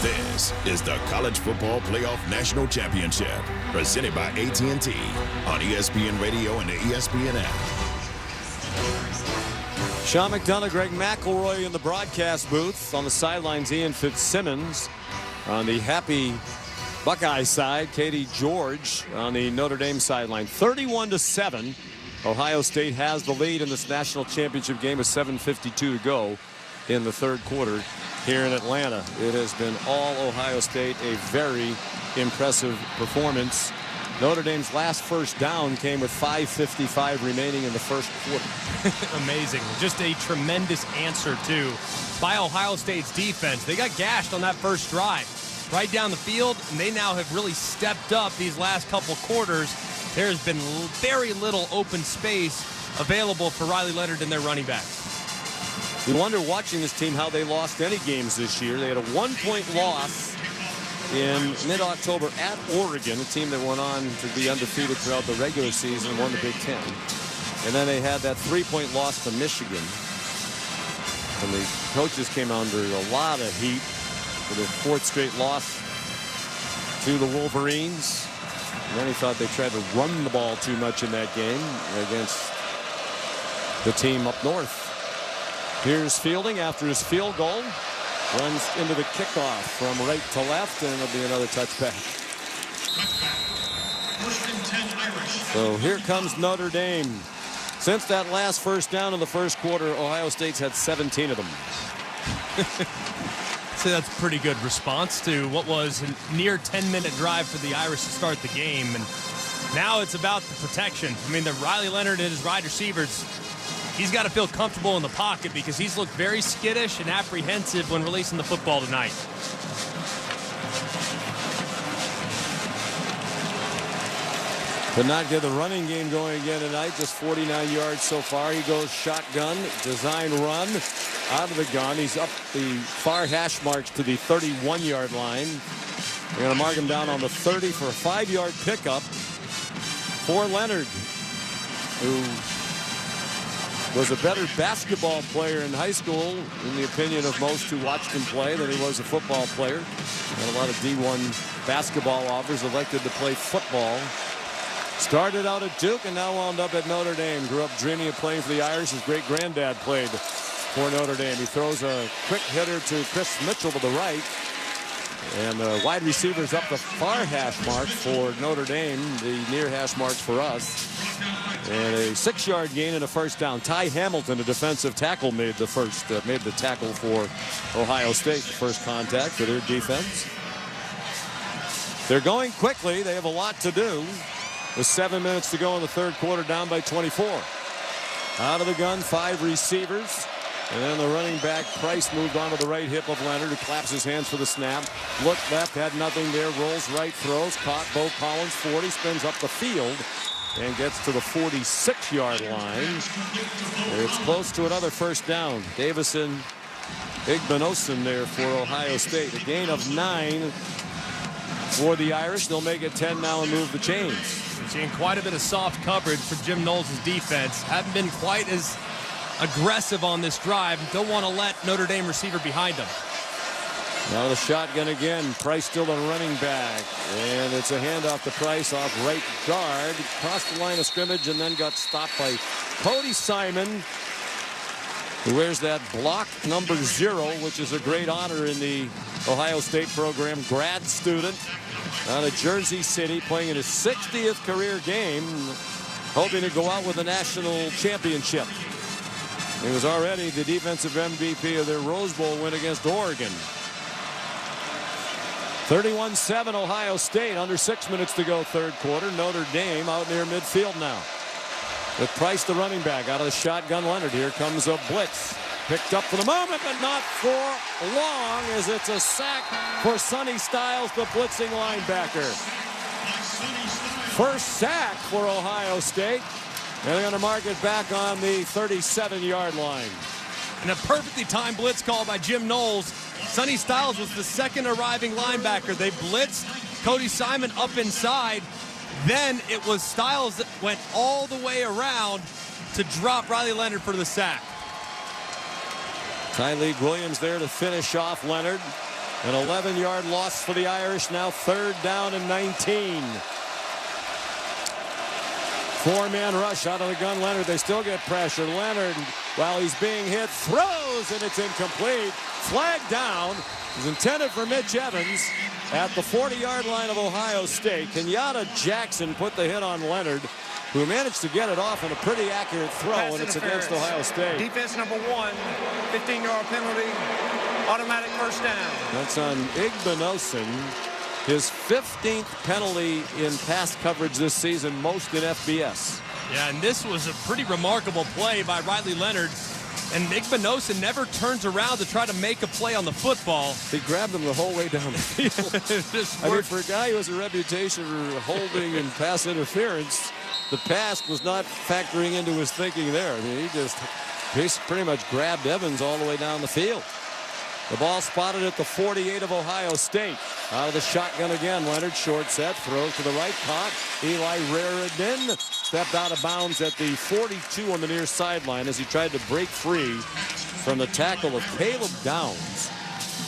[SPEAKER 10] This is the College Football Playoff National Championship, presented by AT&T on ESPN Radio and the ESPN app.
[SPEAKER 17] Sean McDonough, Greg McElroy in the broadcast booth. On the sidelines, Ian Fitzsimmons. On the happy Buckeye side, Katie George on the Notre Dame sideline. 31-7. Ohio State has the lead in this national championship game with 7:52 to go in the third quarter here in Atlanta. It has been all Ohio State, a very impressive performance. Notre Dame's last first down came with 5:55 remaining in the first quarter.
[SPEAKER 11] Amazing. Just a tremendous answer, too, by Ohio State's defense. They got gashed on that first drive right down the field, and they now have really stepped up these last couple quarters. There has been very little open space available for Riley Leonard and their running backs.
[SPEAKER 17] You wonder, watching this team, how they lost any games this year. They had a 1-point loss in mid-October at Oregon, a team that went on to be undefeated throughout the regular season and won the Big Ten. And then they had that 3-point loss to Michigan. And the coaches came under a lot of heat for their 4th straight loss to the Wolverines. And then he thought they tried to run the ball too much in that game against the team up north. Here's Fielding after his field goal. Runs into the kickoff from right to left, and it'll be another touchback. So here comes Notre Dame. Since that last first down in the first quarter, Ohio State's had 17 of them.
[SPEAKER 11] So that's a pretty good response to what was a near 10-minute drive for the Irish to start the game. And now it's about the protection. I mean, the Riley Leonard and his wide receivers, he's got to feel comfortable in the pocket because he's looked very skittish and apprehensive when releasing the football tonight.
[SPEAKER 17] Could not get the running game going again tonight. Just 49 yards so far. He goes shotgun, design run, out of the gun. He's up the far hash marks to the 31-yard line. They're going to mark him down on the 30 for a 5-yard pickup for Leonard, who was a better basketball player in high school, in the opinion of most who watched him play, than he was a football player. Had a lot of D1 basketball offers, elected to play football. Started out at Duke and now wound up at Notre Dame. Grew up dreaming of playing for the Irish. His great-granddad played for Notre Dame. He throws a quick hitter to Chris Mitchell to the right. And the wide receivers up the far hash mark for Notre Dame, the near hash marks for us. And a 6-yard gain and a first down. Ty Hamilton, a defensive tackle, made the tackle for Ohio State, the first contact for their defense. They're going quickly. They have a lot to do. With 7 minutes to go in the third quarter, down by 24. Out of the gun, 5 receivers. And then the running back, Price, moved onto the right hip of Leonard, who claps his hands for the snap. Looked left, had nothing there, rolls right, throws, caught Bo Collins, 40, spins up the field, and gets to the 46-yard line. It's close to another first down. Davison, Igbinosun there for Ohio State. A gain of 9 for the Irish. They'll make it 10 now and move the chains.
[SPEAKER 11] Seeing quite a bit of soft coverage for Jim Knowles' defense. Haven't been quite as aggressive on this drive. Don't want to let Notre Dame receiver behind them.
[SPEAKER 17] Now the shotgun again. Price still the running back. And it's a handoff to Price off right guard. Crossed the line of scrimmage and then got stopped by Cody Simon, who wears that block number 0, which is a great honor in the Ohio State program. Grad student out of Jersey City, playing in his 60th career game, hoping to go out with a national championship. He was already the defensive MVP of their Rose Bowl win against Oregon. 31-7 Ohio State, under 6 minutes to go third quarter. Notre Dame out near midfield now. With Price, the running back, out of the shotgun. Leonard, here comes a blitz. Picked up for the moment, but not for long, as it's a sack for Sonny Styles, the blitzing linebacker. First sack for Ohio State. And they're going to mark it back on the 37-yard line.
[SPEAKER 11] And a perfectly timed blitz call by Jim Knowles. Sonny Styles was the second arriving linebacker. They blitzed Cody Simon up inside. Then it was Styles that went all the way around to drop Riley Leonard for the sack.
[SPEAKER 17] Tyleek Williams there to finish off Leonard. An 11-yard loss for the Irish. Now third down and 19. 4-man rush out of the gun. Leonard, they still get pressure. Leonard, while he's being hit, throws, and it's incomplete. Flag down. It was intended for Mitch Evans at the 40-yard line of Ohio State. Kenyatta Jackson put the hit on Leonard, who managed to get it off on a pretty accurate throw, and it's against Ohio State.
[SPEAKER 3] Defense number 1, 15-yard penalty, automatic first down.
[SPEAKER 17] That's on Igbinosun. His 15th penalty in pass coverage this season, most in FBS.
[SPEAKER 11] Yeah, and this was a pretty remarkable play by Riley Leonard. And Igbinosun never turns around to try to make a play on the football.
[SPEAKER 17] He grabbed him the whole way down the field. I mean, for a guy who has a reputation for holding and pass interference, the pass was not factoring into his thinking there. I mean, he pretty much grabbed Evans all the way down the field. The ball spotted at the 48 of Ohio State. Out of the shotgun again. Leonard, short set, throws to the right, caught. Eli Raridin stepped out of bounds at the 42 on the near sideline as he tried to break free from the tackle of Caleb Downs,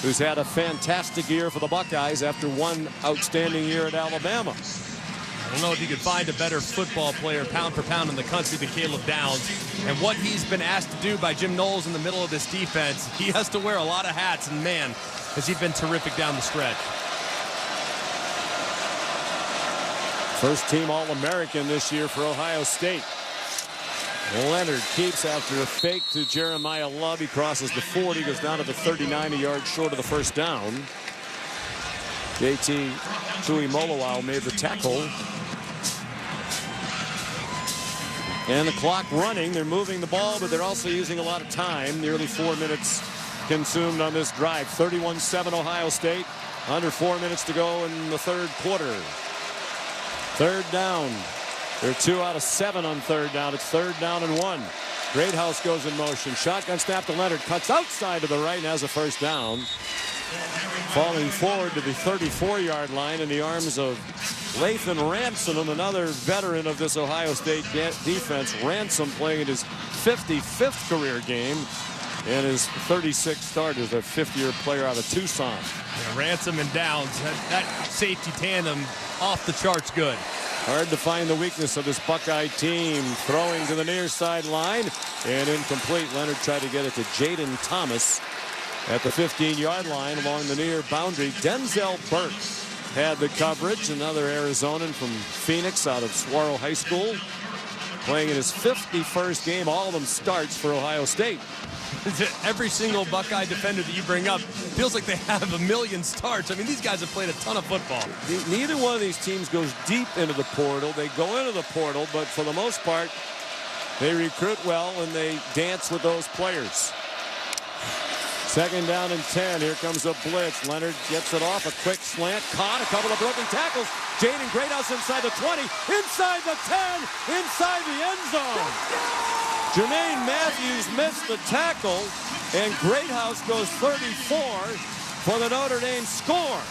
[SPEAKER 17] who's had a fantastic year for the Buckeyes after one outstanding year at Alabama.
[SPEAKER 11] I don't know if you could find a better football player pound for pound in the country than Caleb Downs. And what he's been asked to do by Jim Knowles in the middle of this defense, he has to wear a lot of hats, and man, has he been terrific down the stretch.
[SPEAKER 17] First team All-American this year for Ohio State. Leonard keeps after a fake to Jeremiah Love. He crosses the 40, goes down to the 39, a yard short of the first down. JT Tuimoloau made the tackle. And the clock running. They're moving the ball, but they're also using a lot of time. Nearly 4 minutes consumed on this drive. 31-7 Ohio State. Under 4 minutes to go in the third quarter. Third down. They're 2 out of 7 on third down. It's third down and 1. Greathouse goes in motion. Shotgun snap to Leonard. Cuts outside to the right and has a first down. Falling forward to the 34-yard line in the arms of Lathan Ransom, another veteran of this Ohio State defense. Ransom playing in his 55th career game and his 36th start as a fifth-year player out of Tucson.
[SPEAKER 11] Yeah, Ransom and Downs, that safety tandem off the charts good.
[SPEAKER 17] Hard to find the weakness of this Buckeye team. Throwing to the near sideline and incomplete. Leonard tried to get it to Jaden Thomas. At the 15-yard line along the near boundary, Denzel Burke had the coverage. Another Arizonan from Phoenix out of Saguaro High School. Playing in his 51st game. All of them starts for Ohio State.
[SPEAKER 11] Every single Buckeye defender that you bring up feels like they have a million starts. I mean, these guys have played a ton of football.
[SPEAKER 17] Neither one of these teams goes deep into the portal. They go into the portal, but for the most part, they recruit well and they dance with those players. Second down and 10. Here comes a blitz. Leonard gets it off. A quick slant. Caught. A couple of broken tackles. Jaden Greathouse inside the 20. Inside the 10. Inside the end zone. Jermaine Matthews missed the tackle. And Greathouse goes 34 for the Notre Dame score.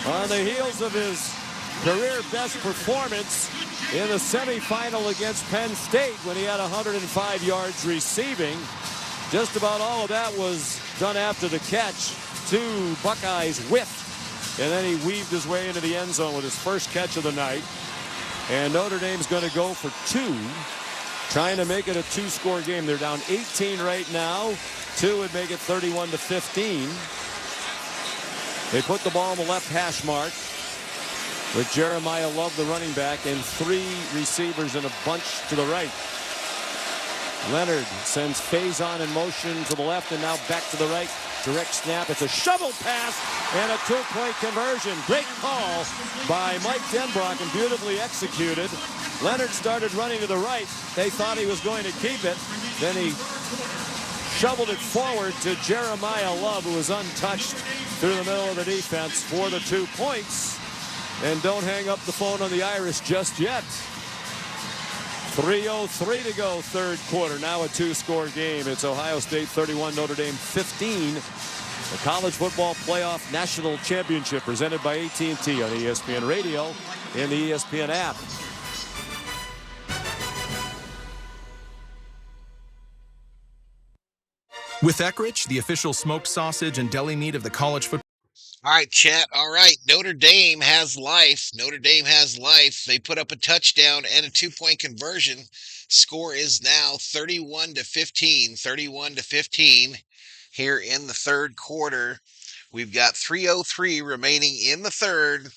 [SPEAKER 17] On the heels of his career best performance in the semifinal against Penn State when he had 105 yards receiving. Just about all of that was done after the catch. 2 Buckeyes whiffed. And then he weaved his way into the end zone with his first catch of the night. And Notre Dame's going to go for 2, trying to make it a 2-score game. They're down 18 right now. 2 would make it 31-15. They put the ball on the left hash mark with Jeremiah Love, the running back, and 3 receivers in a bunch to the right. Leonard sends Faison in motion to the left and now back to the right. Direct snap. It's a shovel pass and a 2-point conversion. Great call by Mike Denbrock and beautifully executed. Leonard started running to the right. They thought he was going to keep it. Then he shoveled it forward to Jeremiah Love, who was untouched through the middle of the defense for the 2 points. And don't hang up the phone on the Irish just yet. 3:03 to go, third quarter. Now a 2-score game. It's Ohio State 31, Notre Dame 15. The College Football Playoff National Championship presented by AT&T on ESPN Radio and the ESPN app.
[SPEAKER 9] With Eckrich, the official smoked sausage and deli meat of the college football.
[SPEAKER 2] All right, chat. All right. Notre Dame has life. Notre Dame has life. They put up a touchdown and a 2-point conversion. Score is now 31-15. 31-15 here in the third quarter. We've got 3:03 remaining in the third.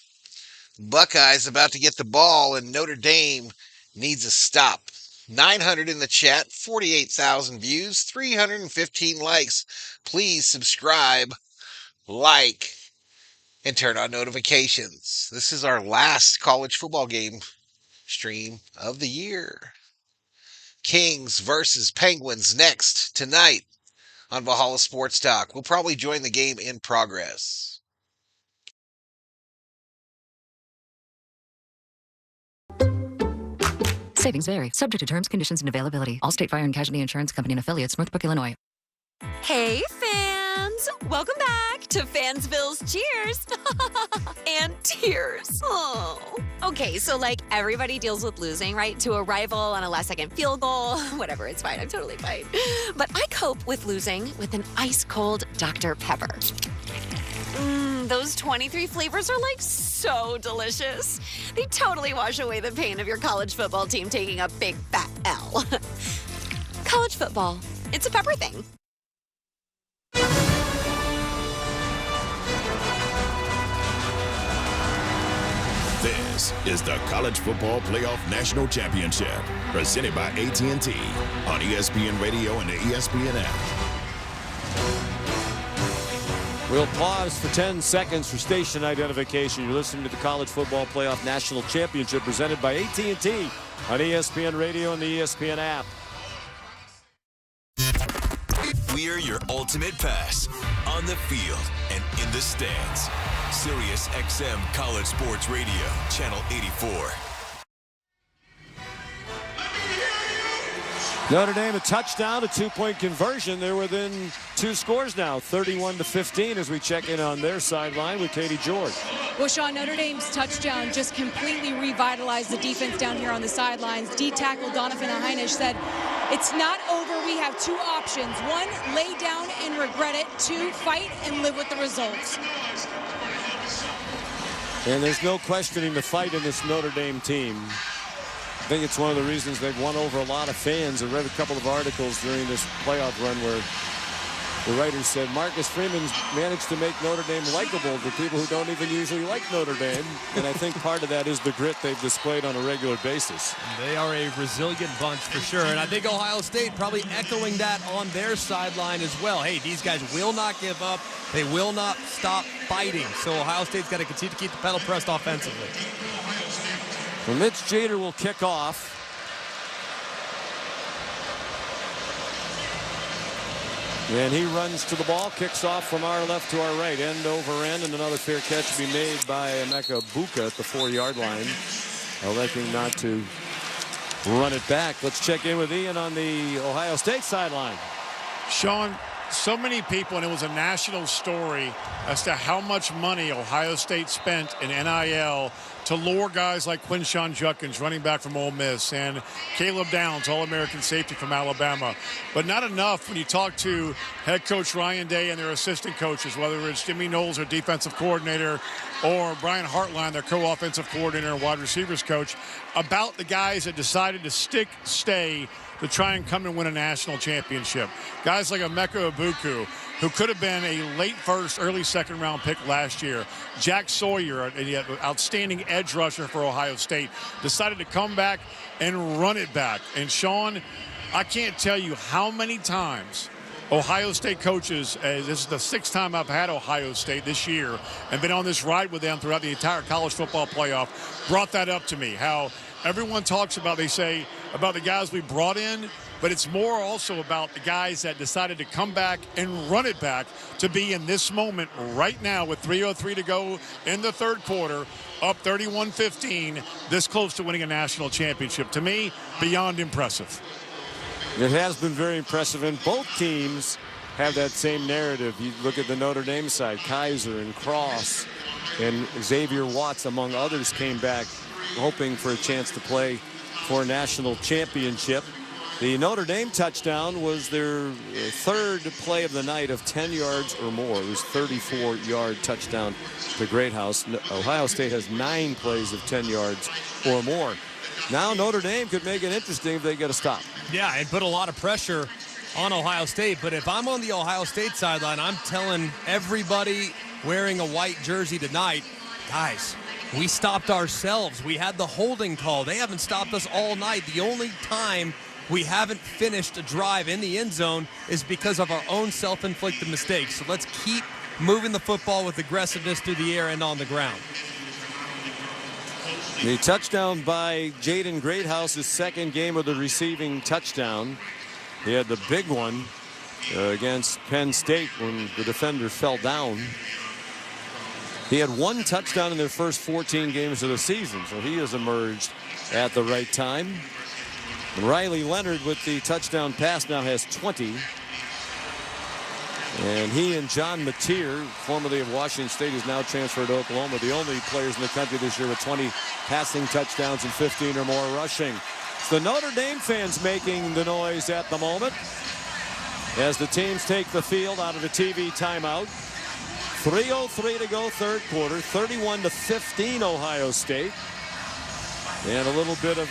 [SPEAKER 2] Buckeyes about to get the ball, and Notre Dame needs a stop. 900 in the chat, 48,000 views, 315 likes. Please subscribe, like, and turn on notifications. This is our last college football game stream of the year. Kings versus Penguins next tonight on Valhalla Sports Talk. We'll probably join the game in progress.
[SPEAKER 15] Savings vary. Subject to terms, conditions, and availability. Allstate Fire and Casualty Insurance Company and affiliates, Northbrook, Illinois.
[SPEAKER 6] Hey, fans! Welcome back to Fansville's Cheers and Tears. Oh. Okay, so like everybody deals with losing, right? To a rival on a last-second field goal. Whatever, it's fine. I'm totally fine. But I cope with losing with an ice-cold Dr. Pepper. Those 23 flavors are like so delicious. They totally wash away the pain of your college football team taking a big fat L. College football, it's a pepper thing.
[SPEAKER 10] This is the College Football Playoff National Championship, presented by AT&T on ESPN Radio and the ESPN app.
[SPEAKER 17] We'll pause for 10 seconds for station identification. You're listening to the College Football Playoff National Championship presented by AT&T on ESPN Radio and the ESPN app.
[SPEAKER 14] We're your ultimate pass on the field and in the stands. Sirius XM College Sports Radio, Channel 84.
[SPEAKER 17] Notre Dame a touchdown, a 2-point conversion. They're within 2 scores now, 31-15 as we check in on their sideline with Katie George.
[SPEAKER 4] Well, Sean, Notre Dame's touchdown just completely revitalized the defense down here on the sidelines. D-tackle Donovan Heinisch said, "It's not over. We have 2 options. 1, lay down and regret it. 2, fight and live with the results."
[SPEAKER 17] And there's no questioning the fight in this Notre Dame team. I think it's one of the reasons they've won over a lot of fans. I read a couple of articles during this playoff run where The writer said Marcus Freeman's managed to make Notre Dame likable to people who don't even usually like Notre Dame. And I think part of that is the grit they've displayed on a regular basis.
[SPEAKER 11] They are a resilient bunch for sure. And I think Ohio State probably echoing that on their sideline as well. Hey, these guys will not give up. They will not stop fighting. So Ohio State's got to continue to keep the pedal pressed offensively.
[SPEAKER 17] Well, Mitch Jeter will kick off. And he runs to the ball, kicks off from our left to our right, end over end, and another fair catch to be made by Emeka Buka at the 4-yard line, electing not to run it back. Let's check in with Ian on the Ohio State sideline.
[SPEAKER 16] Sean, so many people, and it was a national story as to how much money Ohio State spent in NIL to lure guys like Quinshon Judkins, running back from Ole Miss, and Caleb Downs, All-American safety from Alabama. But not enough when you talk to head coach Ryan Day and their assistant coaches, whether it's Jimmy Knowles, their defensive coordinator, or Brian Hartline, their co-offensive coordinator and wide receivers coach, about the guys that decided to stay to try and come and win a national championship. Guys like Emeka Ibuku, who could have been a late first, early second round pick last year. Jack Sawyer, an outstanding edge rusher for Ohio State, decided to come back and run it back. And Sean, I can't tell you how many times Ohio State coaches, this is the 6th time I've had Ohio State this year and been on this ride with them throughout the entire college football playoff, brought that up to me, how everyone talks about, they say, about the guys we brought in, but it's more also about the guys that decided to come back and run it back to be in this moment right now with 3:03 to go in the third quarter, up 31-15, this close to winning a national championship. To me, beyond impressive.
[SPEAKER 17] It has been very impressive, and both teams have that same narrative. You look at the Notre Dame side, Kaiser and Cross and Xavier Watts, among others, came back hoping for a chance to play for a national championship. The Notre Dame touchdown was their third play of the night of 10 yards or more. It was 34-yard touchdown to Greathouse. Ohio State has 9 plays of 10 yards or more. Now Notre Dame could make it interesting if they get a stop.
[SPEAKER 11] Yeah, and put a lot of pressure on Ohio State. But if I'm on the Ohio State sideline, I'm telling everybody wearing a white jersey tonight, guys, we stopped ourselves. We had the holding call. They haven't stopped us all night. The only time we haven't finished a drive in the end zone is because of our own self-inflicted mistakes. So let's keep moving the football with aggressiveness through the air and on the ground.
[SPEAKER 17] The touchdown by Jaden Greathouse, his second game of the receiving touchdown. He had the big one against Penn State when the defender fell down. He had 1 touchdown in their first 14 games of the season, so he has emerged at the right time. And Riley Leonard with the touchdown pass now has 20. And he and John Mateer, formerly of Washington State, is now transferred to Oklahoma, the only players in the country this year with 20 passing touchdowns and 15 or more rushing. It's the Notre Dame fans making the noise at the moment as the teams take the field out of the TV timeout. 3:03 to go, third quarter, 31-15 Ohio State. And a little bit of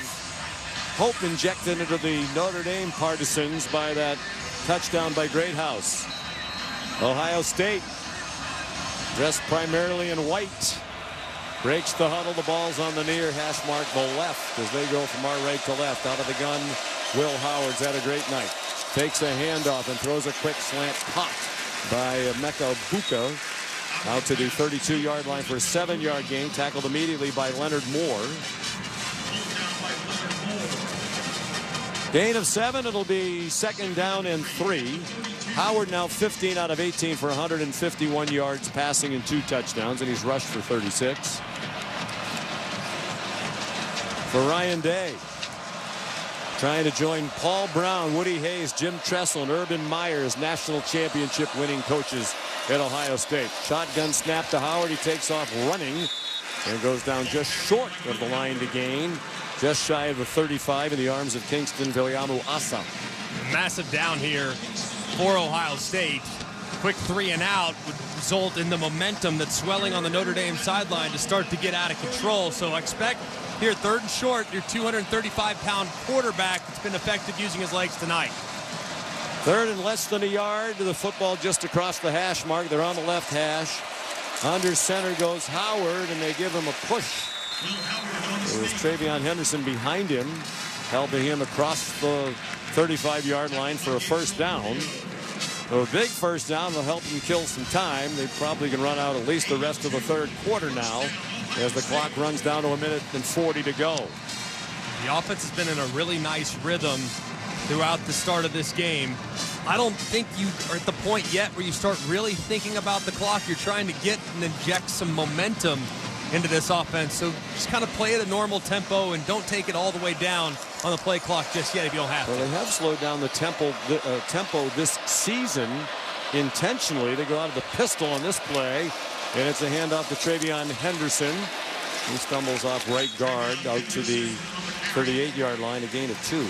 [SPEAKER 17] hope injected into the Notre Dame partisans by that touchdown by Greathouse. Ohio State, dressed primarily in white, breaks the huddle. The ball's on the near hash mark, the left, as they go from our right to left. Out of the gun, Will Howard's had a great night. Takes a handoff and throws a quick slant pop by Emeka Buka out to the 32-yard line for a 7-yard gain. Tackled immediately by Leonard Moore. Gain of 7. It'll be 2nd down and 3. Howard now 15 out of 18 for 151 yards passing and 2 touchdowns, and he's rushed for 36. For Ryan Day, trying to join Paul Brown, Woody Hayes, Jim Tressel, and Urban Meyer as national championship winning coaches at Ohio State. Shotgun snap to Howard. He takes off running and goes down just short of the line to gain. Just shy of the 35 in the arms of Kingston Viliamu Asa.
[SPEAKER 11] Massive down here for Ohio State. Quick 3 and out would result in the momentum that's swelling on the Notre Dame sideline to start to get out of control. So expect here 3rd and short, your 235-pound quarterback that's been effective using his legs tonight.
[SPEAKER 17] Third and less than a yard. The football just across the hash mark. They're on the left hash. Under center goes Howard, and they give him a push. It was Travion Henderson behind him, helping him across the 35-yard line for a first down. So a big first down will help them kill some time. They probably can run out at least the rest of the third quarter now as the clock runs down to 1:40 to go.
[SPEAKER 11] The offense has been in a really nice rhythm throughout the start of this game. I don't think you are at the point yet where you start really thinking about the clock. You're trying to get and inject some momentum into this offense. So just kind of play at a normal tempo and don't take it all the way down on the play clock just yet if you don't have to.
[SPEAKER 17] Well, they have slowed down the tempo this season intentionally. They go out of the pistol on this play, and it's a handoff to Travion Henderson. He stumbles off right guard out to the 38-yard line, a gain of 2.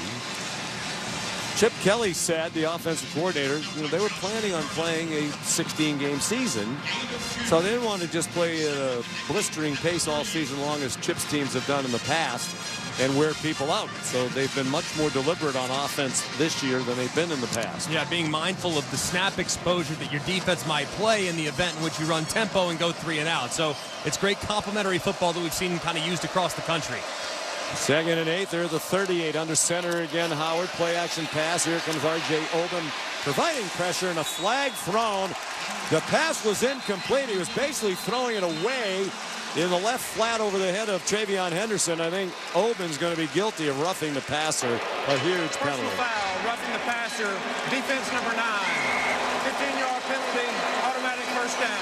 [SPEAKER 17] Chip Kelly said, the offensive coordinator, they were planning on playing a 16-game season, so they didn't want to just play at a blistering pace all season long as Chip's teams have done in the past and wear people out. So they've been much more deliberate on offense this year than they've been in the past.
[SPEAKER 11] Yeah, being mindful of the snap exposure that your defense might play in the event in which you run tempo and go 3 and out. So it's great complementary football that we've seen kind of used across the country.
[SPEAKER 17] 2nd and 8. They're the 38 under center again. Howard, play action pass. Here comes R.J. Oben providing pressure and a flag thrown. The pass was incomplete. He was basically throwing it away in the left flat over the head of Travion Henderson. I think Oben's going to be guilty of roughing the passer. A huge penalty.
[SPEAKER 3] Personal foul, roughing the passer. Defense number 9. 15-yard penalty. Automatic first down.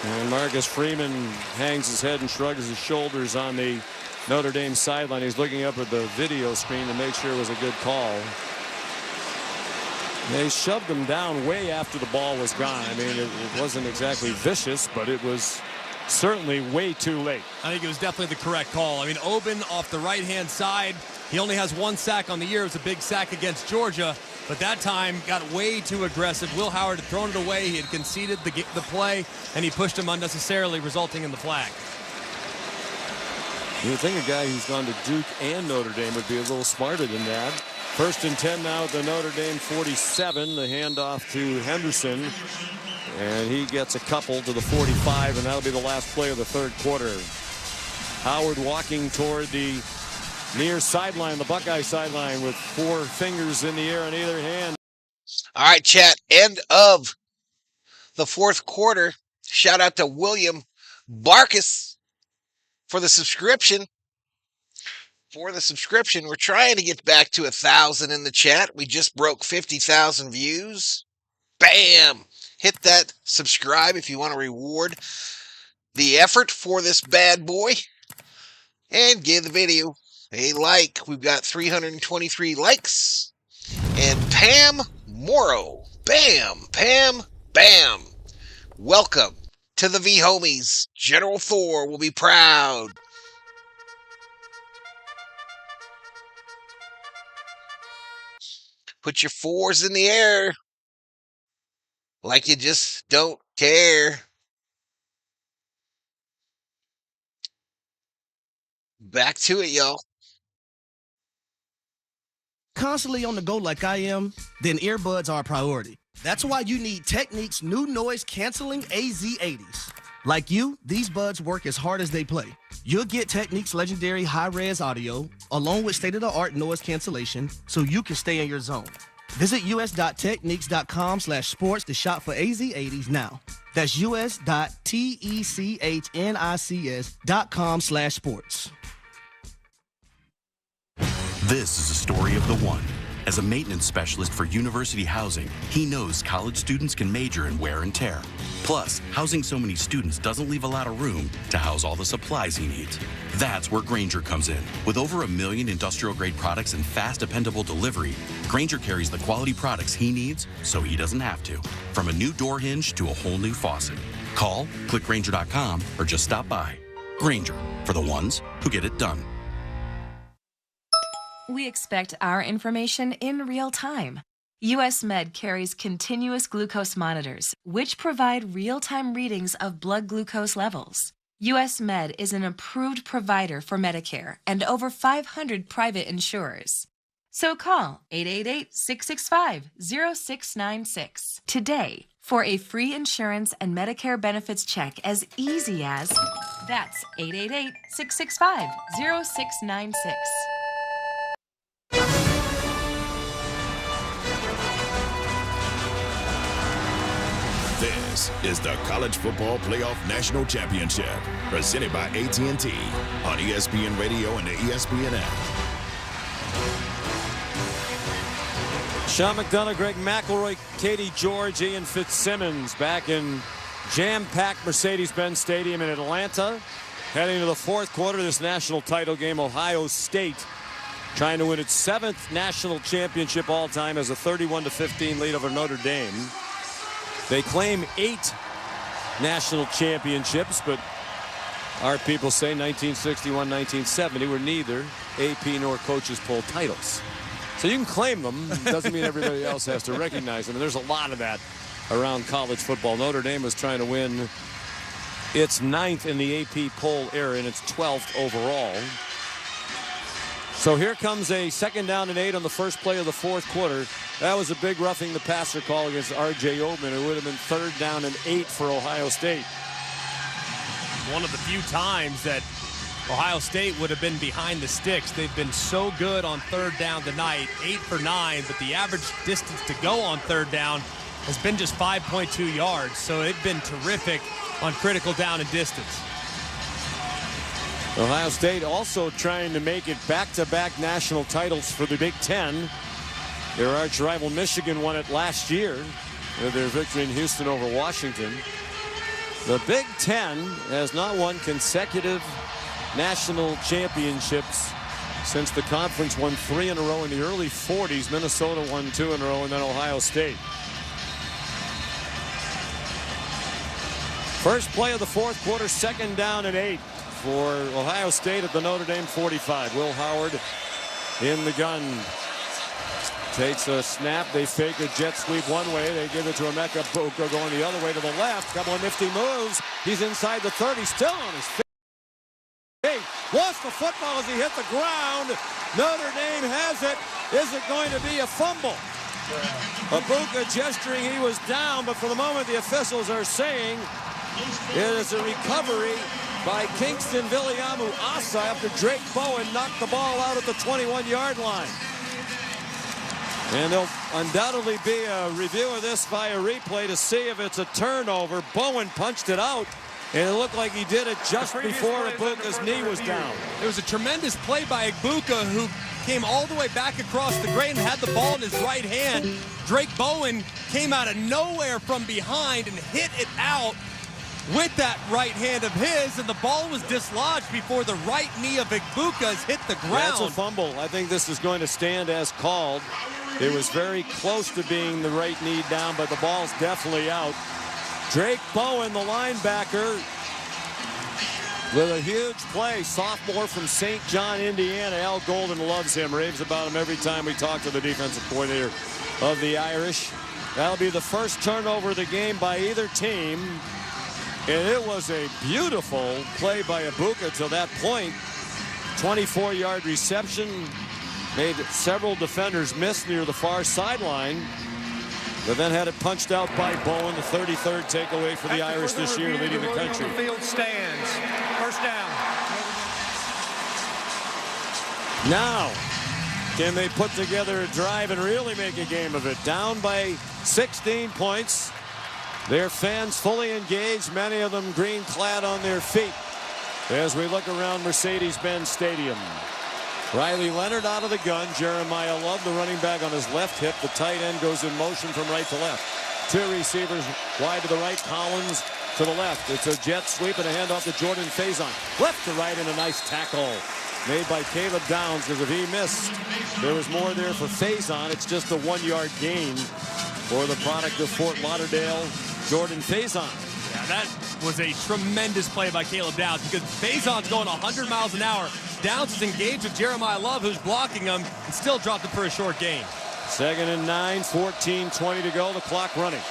[SPEAKER 17] And Marcus Freeman hangs his head and shrugs his shoulders on the Notre Dame sideline. He's looking up at the video screen to make sure it was a good call. They shoved him down way after the ball was gone. I mean, it wasn't exactly vicious, but it was certainly way too late.
[SPEAKER 11] I think it was definitely the correct call. I mean, Oben off the right-hand side. He only has 1 sack on the year. It was a big sack against Georgia, but that time got way too aggressive. Will Howard had thrown it away. He had conceded the play, and he pushed him unnecessarily, resulting in the flag.
[SPEAKER 17] You would think a guy who's gone to Duke and Notre Dame would be a little smarter than that. 1st and 10 now at the Notre Dame 47. The handoff to Henderson, and he gets a couple to the 45, and that'll be the last play of the third quarter. Howard walking toward the near sideline, the Buckeye sideline, with 4 fingers in the air on either hand.
[SPEAKER 2] All right, chat. End of the fourth quarter. Shout out to William Barkus for the subscription. We're trying to get back to 1,000 in the chat. We just broke 50,000 views. Bam! Hit that subscribe if you want to reward the effort for this bad boy. And give the video a like. We've got 323 likes. And Pam Morrow. Bam, Pam, bam. Welcome to the V-Homies. General Thor will be proud. Put your 4s in the air like you just don't care. Back to it, y'all.
[SPEAKER 1] Constantly on the go like I am, then earbuds are a priority. That's why you need Technique's new noise canceling AZ80s. Like you, these buds work as hard as they play. You'll get Technique's legendary high-res audio, along with state-of-the-art noise cancellation, so you can stay in your zone. Visit us.techniques.com/sports to shop for AZ80s now. That's us.technics.com/sports.
[SPEAKER 5] This is a story of the one. As a maintenance specialist for university housing, he knows college students can major in wear and tear. Plus, housing so many students doesn't leave a lot of room to house all the supplies he needs. That's where Grainger comes in. With over 1 million industrial-grade products and fast, dependable delivery, Grainger carries the quality products he needs so he doesn't have to. From a new door hinge to a whole new faucet. Call, click Grainger.com, or just stop by. Grainger, for the ones who get it done.
[SPEAKER 21] We expect our information in real time. US Med carries continuous glucose monitors, which provide real-time readings of blood glucose levels. US Med is an approved provider for Medicare and over 500 private insurers. So call 888-665-0696 today for a free insurance and Medicare benefits check as easy as... That's 888-665-0696.
[SPEAKER 10] This is the College Football Playoff National Championship, presented by AT&T on ESPN Radio and the ESPN app.
[SPEAKER 17] Sean McDonough, Greg McElroy, Katie George, Ian Fitzsimmons back in jam-packed Mercedes-Benz Stadium in Atlanta. Heading to the fourth quarter of this national title game, Ohio State trying to win its 7th national championship all-time as a 31-15 lead over Notre Dame. They claim 8 national championships, but our people say 1961, 1970 were neither AP nor coaches poll titles. So you can claim them. Doesn't mean everybody else has to recognize them. And there's a lot of that around college football. Notre Dame was trying to win its 9th in the AP poll era and its 12th overall. So here comes a 2nd down and 8 on the first play of the fourth quarter. That was a big roughing the passer call against R.J. Oatman. It would have been 3rd down and 8 for Ohio State.
[SPEAKER 11] One of the few times that Ohio State would have been behind the sticks. They've been so good on 3rd down tonight, 8 for 9, but the average distance to go on 3rd down has been just 5.2 yards. So they've been terrific on critical down and distance.
[SPEAKER 17] Ohio State also trying to make it back-to-back national titles for the Big Ten. Their arch rival Michigan won it last year with their victory in Houston over Washington. The Big Ten has not won consecutive national championships since the conference won 3 in a row in the early 40s. Minnesota won 2 in a row, and then Ohio State. First play of the fourth quarter, 2nd down and 8 for Ohio State at the Notre Dame 45. Will Howard in the gun. Takes a snap. They fake a jet sweep one way. They give it to Emeka Buka going the other way to the left. Couple of nifty moves. He's inside the 30. Still on his feet. Lost the football as he hit the ground. Notre Dame has it. Is it going to be a fumble? Buka gesturing he was down, but for the moment the officials are saying it is a recovery by Kingston Viliamu Asa after Drake Bowen knocked the ball out at the 21-yard line. And there'll undoubtedly be a review of this via replay to see if it's a turnover. Bowen punched it out, and it looked like he did it just before Ibuka's knee was down.
[SPEAKER 11] It was a tremendous play by Ibuka, who came all the way back across the grade and had the ball in his right hand. Drake Bowen came out of nowhere from behind and hit it out with that right hand of his, and the ball was dislodged before the right knee of Ibuka's hit the ground.
[SPEAKER 17] That's a fumble. I think this is going to stand as called. It was very close to being the right knee down, but the ball's definitely out. Drake Bowen, the linebacker, with a huge play. Sophomore from St. John, Indiana. Al Golden loves him, raves about him every time we talk to the defensive coordinator of the Irish. That'll be the first turnover of the game by either team. And it was a beautiful play by Ibuka to that point. 24-yard reception. Made several defenders miss near the far sideline. But then had it punched out by Bowen, the 33rd takeaway for the Irish this year, leading the country.
[SPEAKER 3] The field stands. First down.
[SPEAKER 17] Now, can they put together a drive and really make a game of it? Down by 16 points. Their fans fully engaged, many of them green-clad on their feet as we look around Mercedes-Benz Stadium. Riley Leonard out of the gun. Jeremiah Love, the running back, on his left hip. The tight end goes in motion from right to left. 2 receivers wide to the right. Collins to the left. It's a jet sweep and a handoff to Jordan Faison. Left to right, and a nice tackle made by Caleb Downs, because if he missed, there was more there for Faison. It's just a 1-yard gain for the product of Fort Lauderdale, Jordan Faison.
[SPEAKER 11] Yeah, that was a tremendous play by Caleb Downs, because Faison's going 100 miles an hour. Downs is engaged with Jeremiah Love, who's blocking him, and still dropped him for a short gain.
[SPEAKER 17] 2nd and 9, 14-20 to go. The clock running.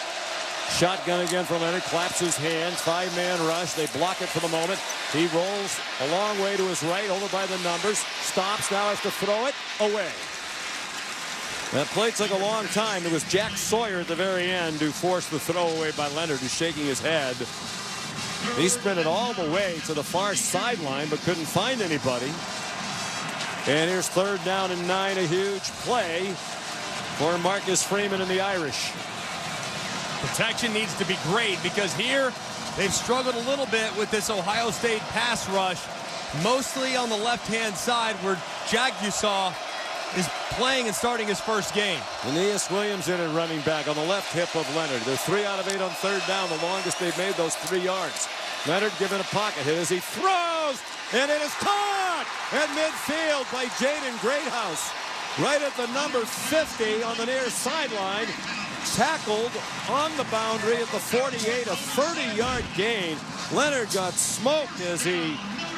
[SPEAKER 17] Shotgun again for Leonard. Claps his hands. 5-man rush. They block it for the moment. He rolls a long way to his right, over by the numbers. Stops, now has to throw it away. That play took a long time. It was Jack Sawyer at the very end who forced the throwaway by Leonard, who's shaking his head. He spun it all the way to the far sideline, but couldn't find anybody. And here's 3rd down and 9, a huge play for Marcus Freeman and the Irish.
[SPEAKER 11] Protection needs to be great because here they've struggled a little bit with this Ohio State pass rush, mostly on the left-hand side where Jagusaw is playing and starting his first game.
[SPEAKER 17] Aeneas Williams in at running back on the left hip of Leonard. They're 3 out of 8 on 3rd down, the longest they've made those 3 yards. Leonard given a pocket hit as he throws, and it is caught at midfield by Jaden Greathouse. Right at the number 50 on the near sideline. Tackled on the boundary at the 48, a 30-yard gain. Leonard got smoked as he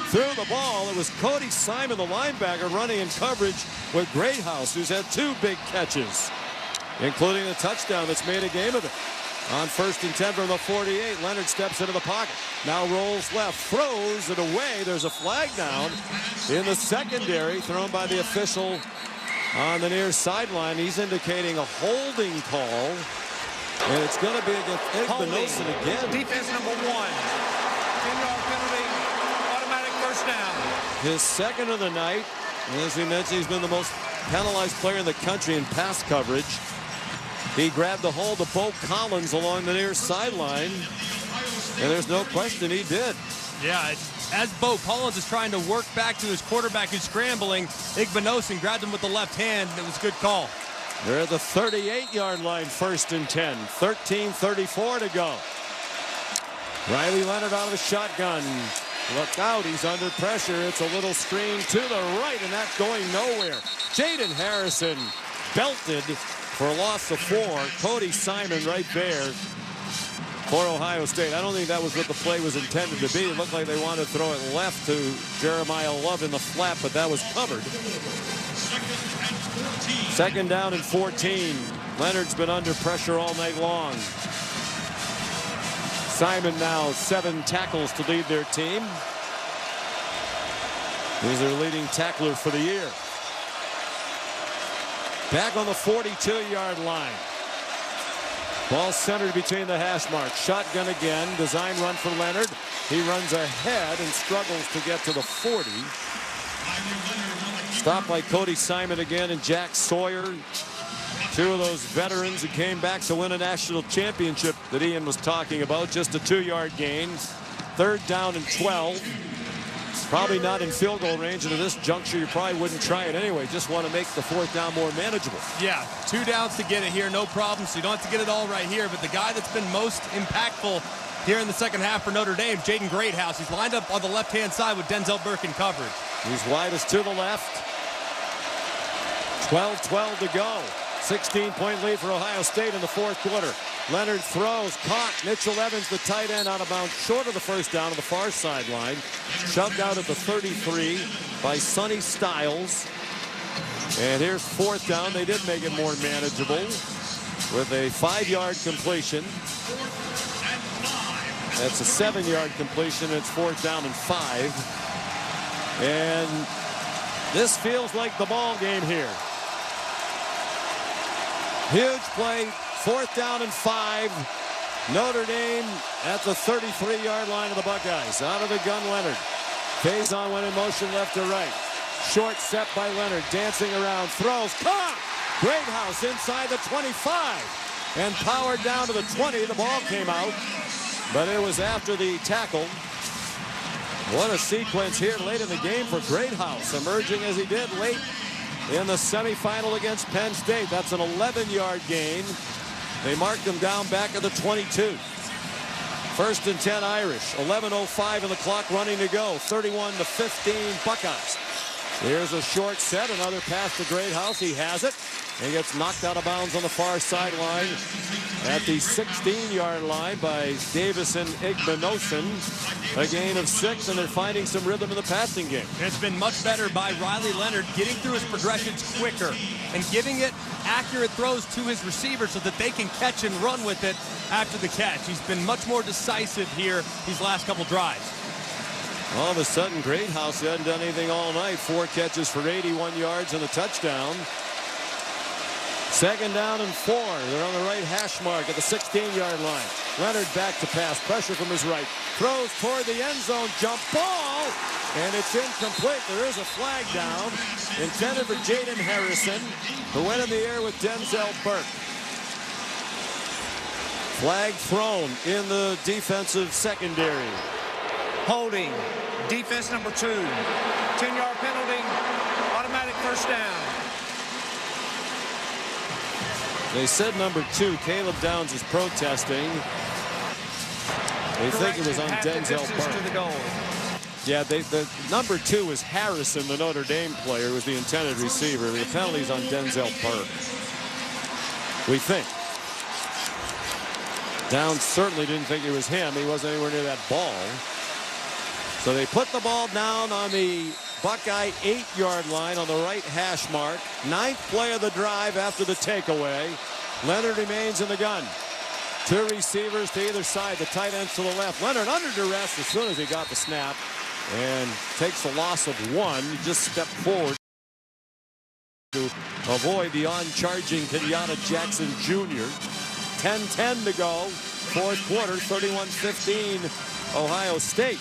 [SPEAKER 17] threw the ball. It was Cody Simon, the linebacker, running in coverage with Greathouse, who's had 2 big catches, including a touchdown that's made a game of it. On 1st and 10 from the 48, Leonard steps into the pocket. Now rolls left, throws it away. There's a flag down in the secondary, thrown by the official on the near sideline. He's indicating a holding call, and it's going to be against Igbenogson again.
[SPEAKER 3] Defense number 1. 10-yard penalty, automatic first down.
[SPEAKER 17] His 2nd of the night. As we mentioned, he's been the most penalized player in the country in pass coverage. He grabbed a hold of Bo Collins along the near sideline, and there's no question he did.
[SPEAKER 11] Yeah, as Bo Collins is trying to work back to his quarterback who's scrambling, Igbenogson grabbed him with the left hand, and it was a good call.
[SPEAKER 17] They're at the 38-yard line, 1st and 10. 13:34 to go. Riley Leonard out of the shotgun. Look out, he's under pressure. It's a little screen to the right, and that's going nowhere. Jaden Harrison belted for a loss of 4. Cody Simon right there for Ohio State. I don't think that was what the play was intended to be. It looked like they wanted to throw it left to Jeremiah Love in the flat, but that was covered. 2nd down and 14. Leonard's been under pressure all night long. Simon now 7 tackles to lead their team. He's their leading tackler for the year. Back on the 42-yard line. Ball centered between the hash marks. Shotgun again. Design run for Leonard. He runs ahead and struggles to get to the 40. Stopped by Cody Simon again and Jack Sawyer. 2 of those veterans who came back to win a national championship that Ian was talking about. Just a 2-yard gain. 3rd down and 12. Probably not in field goal range, and at this juncture you probably wouldn't try it anyway. Just want to make the 4th down more manageable.
[SPEAKER 11] Yeah, 2 downs to get it here, no problem. So you don't have to get it all right here, but the guy that's been most impactful here in the second half for Notre Dame, Jaden Greathouse. He's lined up on the left-hand side with Denzel Burke in coverage.
[SPEAKER 17] He's widest to the left. 12-12 to go. 16-point lead for Ohio State in the 4th quarter. Leonard throws, caught. Mitchell Evans, the tight end, out of bounds short of the first down on the far sideline. Shoved out at the 33 by Sonny Styles. And here's 4th down. They did make it more manageable with a 5-yard completion. That's a 7-yard completion. It's 4th down and 5. And this feels like the ball game here. Huge play, 4th down and 5. Notre Dame at the 33-yard line of the Buckeyes. Out of the gun, Leonard. Faison went in motion left to right. Short set by Leonard, dancing around, throws, caught! Greathouse inside the 25. And powered down to the 20. The ball came out, but it was after the tackle. What a sequence here late in the game for Greathouse, emerging as he did late in the semifinal against Penn State. That's an 11-yard gain. They marked him down back at the 22. 1st and 10 Irish. 11:05 in the clock running to go. 31-15 Buckeyes. Here's a short set. Another pass to Greathouse. He has it. And gets knocked out of bounds on the far sideline at the 16-yard line by Davison Igbenogson. A gain of 6, and they're finding some rhythm in the passing game.
[SPEAKER 11] It's been much better by Riley Leonard, getting through his progressions quicker and giving it accurate throws to his receivers so that they can catch and run with it after the catch. He's been much more decisive here these last couple drives.
[SPEAKER 17] All of a sudden, Greathouse hadn't done anything all night. 4 catches for 81 yards and a touchdown. Second down and 4. They're on the right hash mark at the 16-yard line. Leonard back to pass. Pressure from his right. Throws toward the end zone. Jump ball. And it's incomplete. There is a flag down. Intended for Jaden Harrison, who went in the air with Denzel Burke. Flag thrown in the defensive secondary.
[SPEAKER 3] Holding. Defense number 2. 10-yard penalty. Automatic first down.
[SPEAKER 17] They said number 2. Caleb Downs is protesting. They think it was on Denzel Burke. Yeah, the number 2 is Harrison, the Notre Dame player, who was the intended receiver. The penalty's on Denzel Burke. We think. Downs certainly didn't think it was him. He wasn't anywhere near that ball. So they put the ball down on the Buckeye 8-yard line on the right hash mark. 9th play of the drive after the takeaway. Leonard remains in the gun. 2 receivers to either side. The tight ends to the left. Leonard under duress as soon as he got the snap and takes a loss of 1. He just stepped forward to avoid the on-charging Kenyatta Jackson Jr. 10-10 to go. Fourth quarter, 31-15, Ohio State.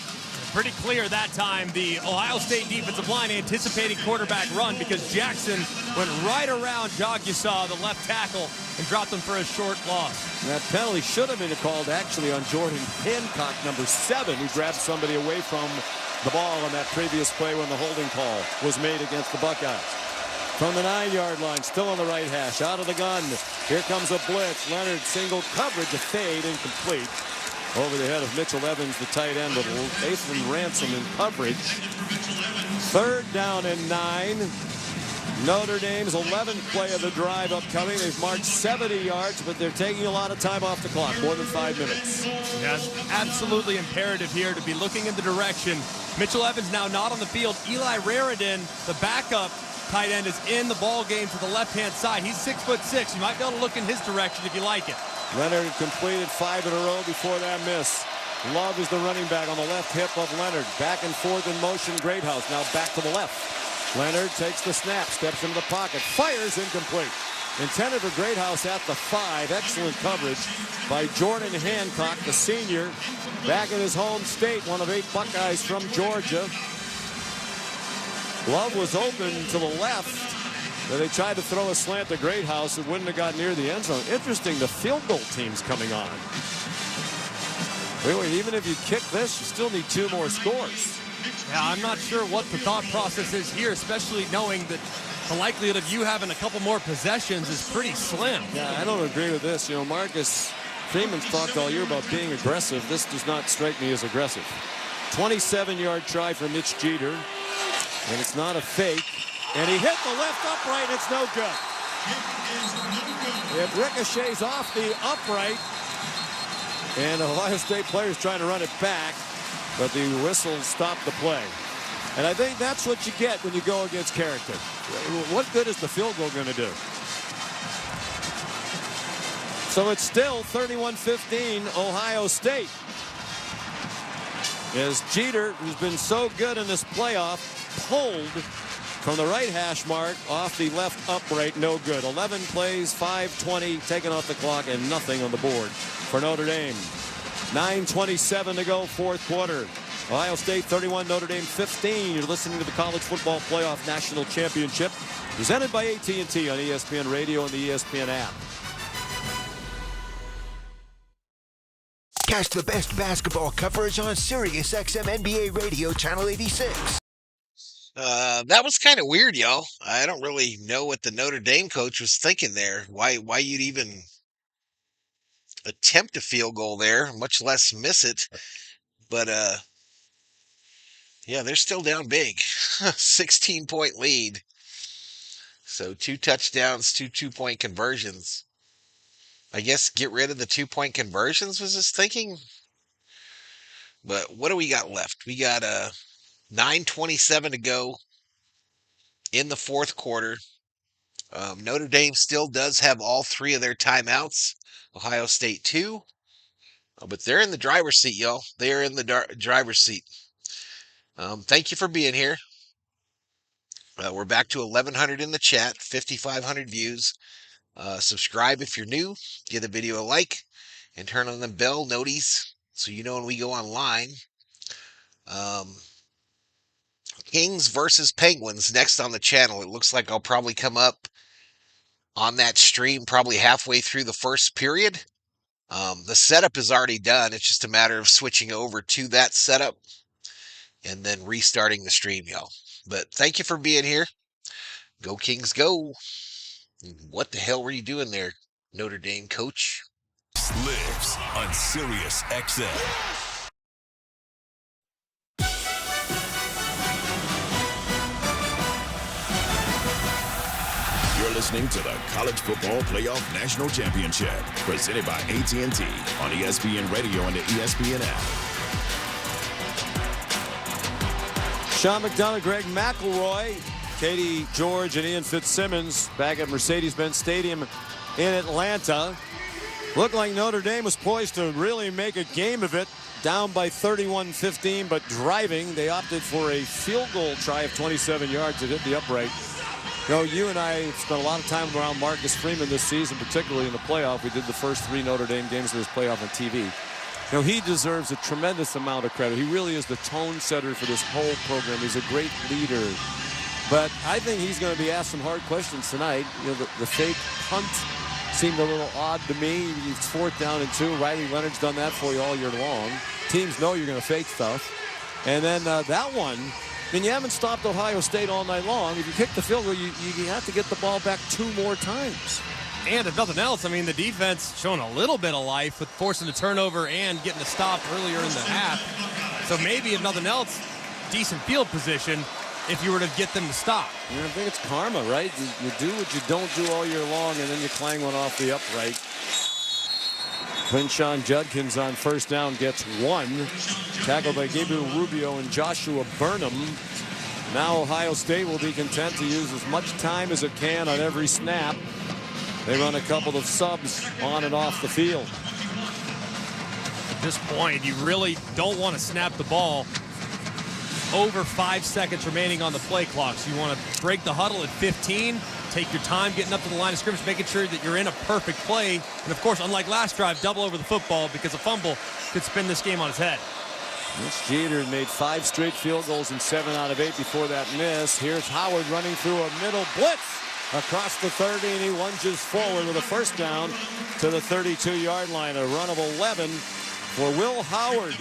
[SPEAKER 11] Pretty clear that time. The Ohio State defensive line anticipating quarterback run because Jackson went right around Jogusah, the left tackle, and dropped him for a short loss.
[SPEAKER 17] And that penalty should have been called actually on Jordan Hancock, number 7, who grabbed somebody away from the ball on that previous play when the holding call was made against the Buckeyes. From the 9-yard line, still on the right hash, out of the gun. Here comes a blitz. Leonard single coverage, a fade, incomplete. Over the head of Mitchell Evans, the tight end, with Athan Ransom in coverage. 3rd down and 9. Notre Dame's 11th play of the drive upcoming. They've marched 70 yards, but they're taking a lot of time off the clock, more than 5 minutes.
[SPEAKER 11] Yeah, it's absolutely imperative here to be looking in the direction. Mitchell Evans now not on the field. Eli Raridan, the backup tight end, is in the ball game to the left-hand side. He's 6'6". You might be able to look in his direction if you like it.
[SPEAKER 17] Leonard completed 5 in a row before that miss. Love is the running back on the left hip of Leonard. Back and forth in motion, Greathouse now back to the left. Leonard takes the snap, steps into the pocket, fires, incomplete. Intended for Greathouse at the 5. Excellent coverage by Jordan Hancock, the senior, back in his home state, one of 8 Buckeyes from Georgia. Love was open to the left. They tried to throw a slant to Greathouse. It wouldn't have got near the end zone. Interesting, the field goal team's coming on. Wait, even if you kick this, you still need 2 more scores.
[SPEAKER 11] Yeah, I'm not sure what the thought process is here, especially knowing that the likelihood of you having a couple more possessions is pretty slim.
[SPEAKER 17] Yeah, I don't agree with this. You know, Marcus Freeman's talked all year about being aggressive. This does not strike me as aggressive. 27-yard try for Mitch Jeter, and it's not a fake. And he hit the left upright. It's no good. It ricochets off the upright. And the Ohio State players trying to run it back. But the whistle stopped the play. And I think that's what you get when you go against character. What good is the field goal going to do? So it's still 31-15 Ohio State. As Jeter, who's been so good in this playoff, pulled from the right hash mark off the left upright, no good. 11 plays, 5:20 taken off the clock, and nothing on the board for Notre Dame. 9:27 to go, fourth quarter. Ohio State 31, Notre Dame 15. You're listening to the College Football Playoff National Championship, presented by AT&T on ESPN Radio and the ESPN app.
[SPEAKER 12] Catch the best basketball coverage on Sirius XM NBA Radio Channel 86.
[SPEAKER 2] That was kind of weird, y'all. I don't really know what the Notre Dame coach was thinking there. Why you'd even attempt a field goal there, much less miss it. But yeah, they're still down big. 16-point lead. So 2 touchdowns, 2 2-point conversions. I guess get rid of the 2-point conversions was his thinking. But what do we got left? We got 9:27 to go in the fourth quarter. Notre Dame still does have all 3 of their timeouts. Ohio State 2. But they're in the driver's seat, y'all. They are in the driver's seat. Thank you for being here. We're back to 1,100 in the chat, 5,500 views. Subscribe if you're new. Give the video a like. And turn on the bell noties so you know when we go online. Kings versus Penguins next on the channel. It looks like I'll probably come up on that stream probably halfway through the first period. The setup is already done. It's just a matter of switching over to that setup and then restarting the stream, y'all. But thank you for being here. Go Kings, go. What the hell were you doing there, Notre Dame coach?
[SPEAKER 14] Lives on Sirius XM.
[SPEAKER 10] You're listening to the College Football Playoff National Championship, presented by AT&T on ESPN Radio and the ESPN app.
[SPEAKER 17] Sean McDonough, Greg McElroy, Katie George, and Ian Fitzsimmons back at Mercedes-Benz Stadium in Atlanta. Looked like Notre Dame was poised to really make a game of it. Down by 31-15, but driving. They opted for a field goal try of 27 yards. It hit the upright. You know, you and I spent a lot of time around Marcus Freeman this season, particularly in the playoff. We did the first 3 Notre Dame games of this playoff on TV. You know, he deserves a tremendous amount of credit. He really is the tone setter for this whole program. He's a great leader. But I think he's going to be asked some hard questions tonight. You know, the fake punt seemed a little odd to me. It's 4th down and 2. Riley Leonard's done that for you all year long. Teams know you're going to fake stuff. And then that one, I mean, you haven't stopped Ohio State all night long. If you kick the field goal, you have to get the ball back 2 more times.
[SPEAKER 11] And if nothing else, I mean, the defense showing a little bit of life with forcing a turnover and getting a stop earlier in the half. So maybe, if nothing else, decent field position if you were to get them to stop.
[SPEAKER 17] Yeah, I think it's karma, right? You do what you don't do all year long, and then you clang one off the upright. Quinshawn Judkins on 1st down gets 1. Tackled by Gabriel Rubio and Joshua Burnham. Now Ohio State will be content to use as much time as it can on every snap. They run a couple of subs on and off the field.
[SPEAKER 11] At this point, you really don't want to snap the ball over 5 seconds remaining on the play clock. So you want to break the huddle at 15, take your time getting up to the line of scrimmage, making sure that you're in a perfect play. And of course, unlike last drive, double over the football, because a fumble could spin this game on its head.
[SPEAKER 17] Mitch Jeter made 5 straight field goals and 7 out of 8 before that miss. Here's Howard running through a middle blitz across the 30, and he lunges forward with a 1st down to the 32-yard line. A run of 11 for Will Howard,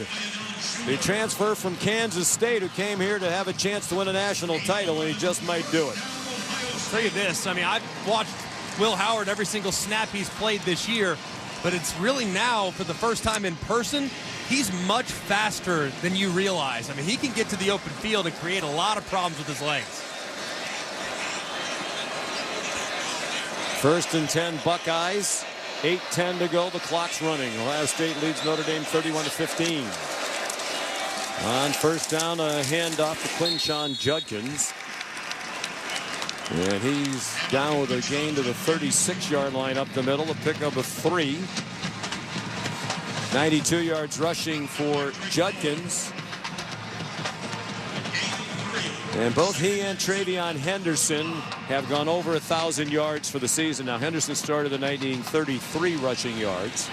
[SPEAKER 17] the transfer from Kansas State, who came here to have a chance to win a national title, and he just might do it.
[SPEAKER 11] I'll tell you this, I mean, I've watched Will Howard every single snap he's played this year, but it's really now, for the first time in person, he's much faster than you realize. I mean, he can get to the open field and create a lot of problems with his legs.
[SPEAKER 17] 1st and 10 Buckeyes. 8:10 to go. The clock's running. Ohio State leads Notre Dame 31-15. On 1st down, a handoff to Quinshawn Judkins. And he's down with a gain to the 36-yard line up the middle. A pickup of 3. 92 yards rushing for Judkins. And both he and Travion Henderson have gone over 1,000 yards for the season. Now, Henderson started the night needing 33 rushing yards.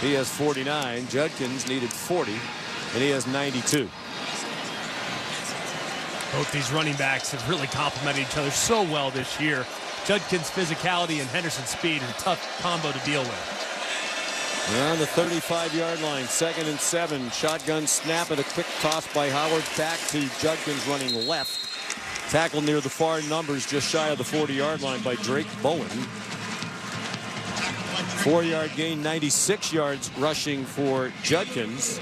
[SPEAKER 17] He has 49. Judkins needed 40, and he has 92.
[SPEAKER 11] Both these running backs have really complemented each other so well this year. Judkins' physicality and Henderson's speed is a tough combo to deal with.
[SPEAKER 17] We're on the 35-yard line, 2nd and 7. Shotgun snap and a quick toss by Howard back to Judkins running left. Tackled near the far numbers, just shy of the 40-yard line by Drake Bowen. 4-yard gain, 96 yards rushing for Judkins.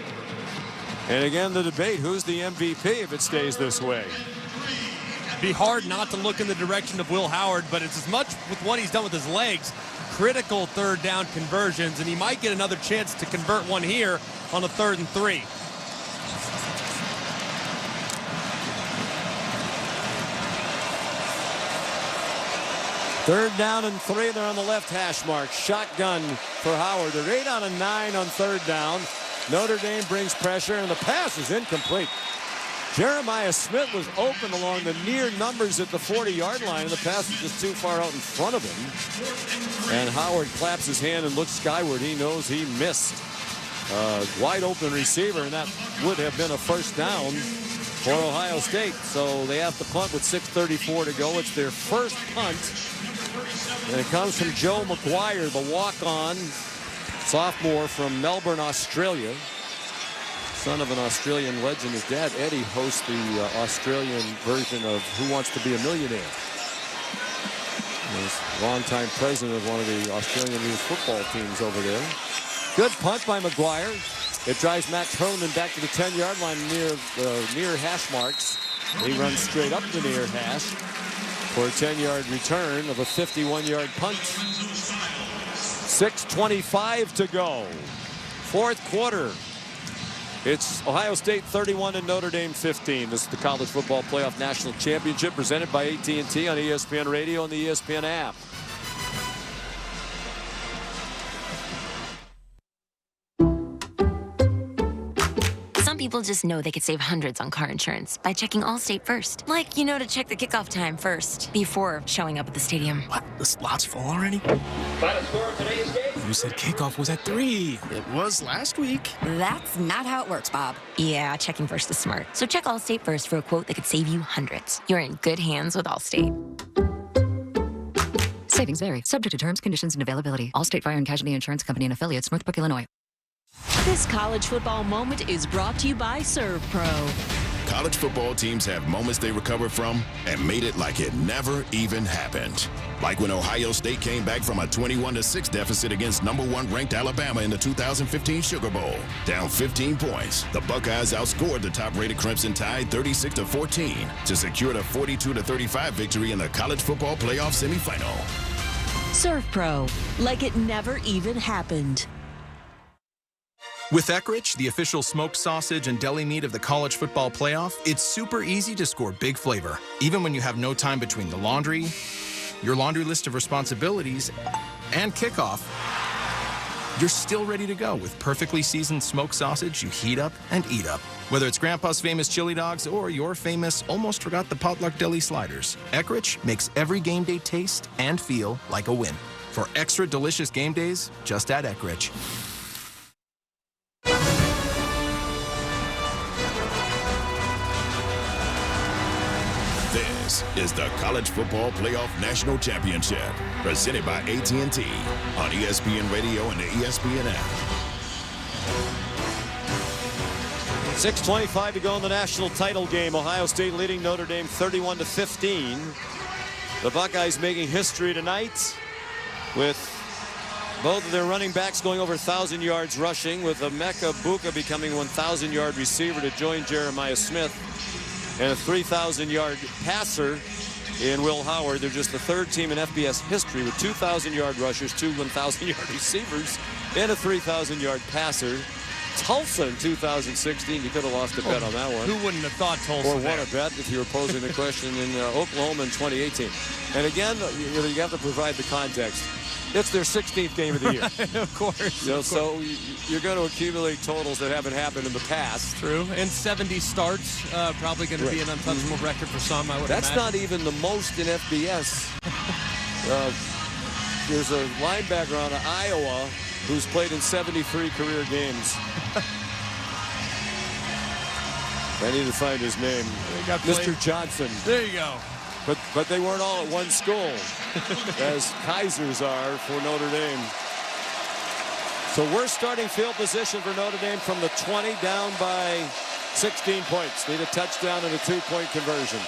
[SPEAKER 17] And again, the debate, who's the MVP if it stays this way?
[SPEAKER 11] Be hard not to look in the direction of Will Howard, but it's as much with what he's done with his legs. Critical 3rd down conversions, and he might get another chance to convert one here on a 3rd and 3.
[SPEAKER 17] Third down and 3. They're on the left hash mark. Shotgun for Howard. They're 8 out of 9 on 3rd down. Notre Dame brings pressure, and the pass is incomplete. Jeremiah Smith was open along the near numbers at the 40-yard line, and the pass was just too far out in front of him. And Howard claps his hand and looks skyward. He knows he missed a wide open receiver, and that would have been a first down for Ohio State. So they have to punt with 6:34 to go. It's their first punt, and it comes from Joe McGuire, the walk-on sophomore from Melbourne, Australia. Son of an Australian legend. His dad, Eddie, hosts the Australian version of Who Wants to Be a Millionaire. He's longtime president of one of the Australian youth football teams over there. Good punt by McGuire. It drives Max Herman back to the 10-yard line near hash marks. He runs straight up the near hash for a 10-yard return of a 51-yard punt. 6:25 to go. Fourth quarter. It's Ohio State 31 and Notre Dame 15. This is the College Football Playoff National Championship presented by AT&T on ESPN Radio and the ESPN app.
[SPEAKER 13] Some people just know they could save hundreds on car insurance by checking Allstate first. Like, to check the kickoff time first before showing up at the stadium.
[SPEAKER 1] What? The slot's full already?
[SPEAKER 3] Final score of today's game.
[SPEAKER 1] You said kickoff was at 3. It was last week.
[SPEAKER 13] That's not how it works, Bob. Yeah, checking first is smart. So check Allstate first for a quote that could save you hundreds. You're in good hands with Allstate.
[SPEAKER 15] Savings vary. Subject to terms, conditions, and availability. Allstate Fire and Casualty Insurance Company and affiliates, Northbrook, Illinois.
[SPEAKER 20] This college football moment is brought to you by ServPro.
[SPEAKER 10] College football teams have moments they recover from and made it like it never even happened. Like when Ohio State came back from a 21-6 deficit against #1 ranked Alabama in the 2015 Sugar Bowl. Down 15 points, the Buckeyes outscored the top-rated Crimson Tide 36-14 to secure the 42-35 victory in the college football playoff semifinal.
[SPEAKER 20] ServPro, like it never even happened.
[SPEAKER 9] With Eckrich, the official smoked sausage and deli meat of the college football playoff, it's super easy to score big flavor, even when you have no time between the laundry, your laundry list of responsibilities, and kickoff. You're still ready to go with perfectly seasoned smoked sausage you heat up and eat up. Whether it's Grandpa's famous chili dogs or your famous almost forgot the potluck deli sliders, Eckrich makes every game day taste and feel like a win. For extra delicious game days, just add Eckrich.
[SPEAKER 10] This is the College Football Playoff National Championship, presented by AT&T on ESPN Radio and the ESPN app.
[SPEAKER 17] 6:25 to go in the national title game. Ohio State leading Notre Dame 31-15. The Buckeyes making history tonight with both of their running backs going over 1,000 yards rushing, with Emeka Buka becoming 1,000-yard receiver to join Jeremiah Smith, and a 3,000-yard passer in Will Howard. They're just the third team in FBS history with 2,000-yard rushers, 2 1,000-yard receivers, and a 3,000-yard passer. Tulsa in 2016, you could have lost a bet on that one.
[SPEAKER 11] Who wouldn't have thought Tulsa?
[SPEAKER 17] Or won a bet if you were posing the question in Oklahoma in 2018. And again, you have to provide the context. It's their 16th game of the year.
[SPEAKER 11] Of course.
[SPEAKER 17] So you're going to accumulate totals that haven't happened in the past.
[SPEAKER 11] True. And 70 starts, probably going to be an untouchable record for some, I would
[SPEAKER 17] That's
[SPEAKER 11] imagine.
[SPEAKER 17] not even the most in FBS. There's a linebacker out of Iowa who's played in 73 career games. I need to find his name. Mr. Johnson.
[SPEAKER 11] There you go.
[SPEAKER 17] But they weren't all at one school, as Kaisers are for Notre Dame. So we're starting field position for Notre Dame from the 20, down by 16 points. Need a touchdown and a 2-point conversion.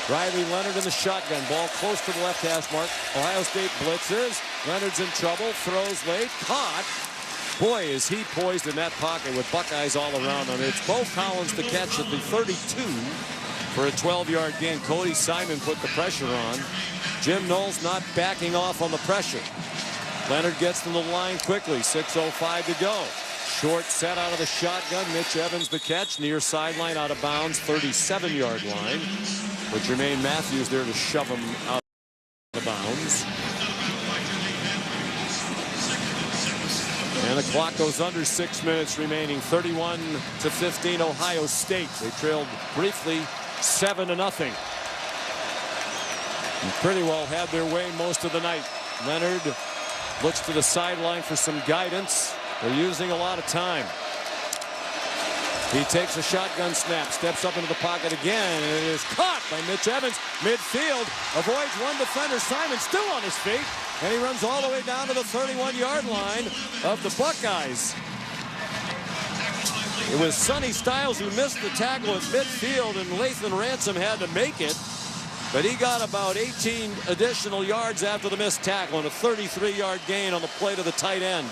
[SPEAKER 17] Riley Leonard in the shotgun. Ball close to the left hash mark. Ohio State blitzes. Leonard's in trouble. Throws late. Caught. Boy, is he poised in that pocket with Buckeyes all around him. It's Bo Collins to catch at the 32 for a 12-yard gain. Cody Simon put the pressure on. Jim Knowles not backing off on the pressure. Leonard gets to the line quickly. 6:05 to go. Short set out of the shotgun. Mitch Evans the catch. Near sideline, out of bounds. 37-yard line. With Jermaine Matthews there to shove him out of bounds. And the clock goes under 6 minutes remaining. 31-15 Ohio State. They trailed briefly 7-0. And pretty well had their way most of the night. Leonard looks to the sideline for some guidance. They're using a lot of time. He takes a shotgun snap, steps up into the pocket again, and it is caught by Mitch Evans. Midfield, avoids one defender. Simon still on his feet, and he runs all the way down to the 31-yard line of the Buckeyes. It was Sonny Styles who missed the tackle at midfield, and Lathan Ransom had to make it. But he got about 18 additional yards after the missed tackle and a 33-yard gain on the play to the tight end.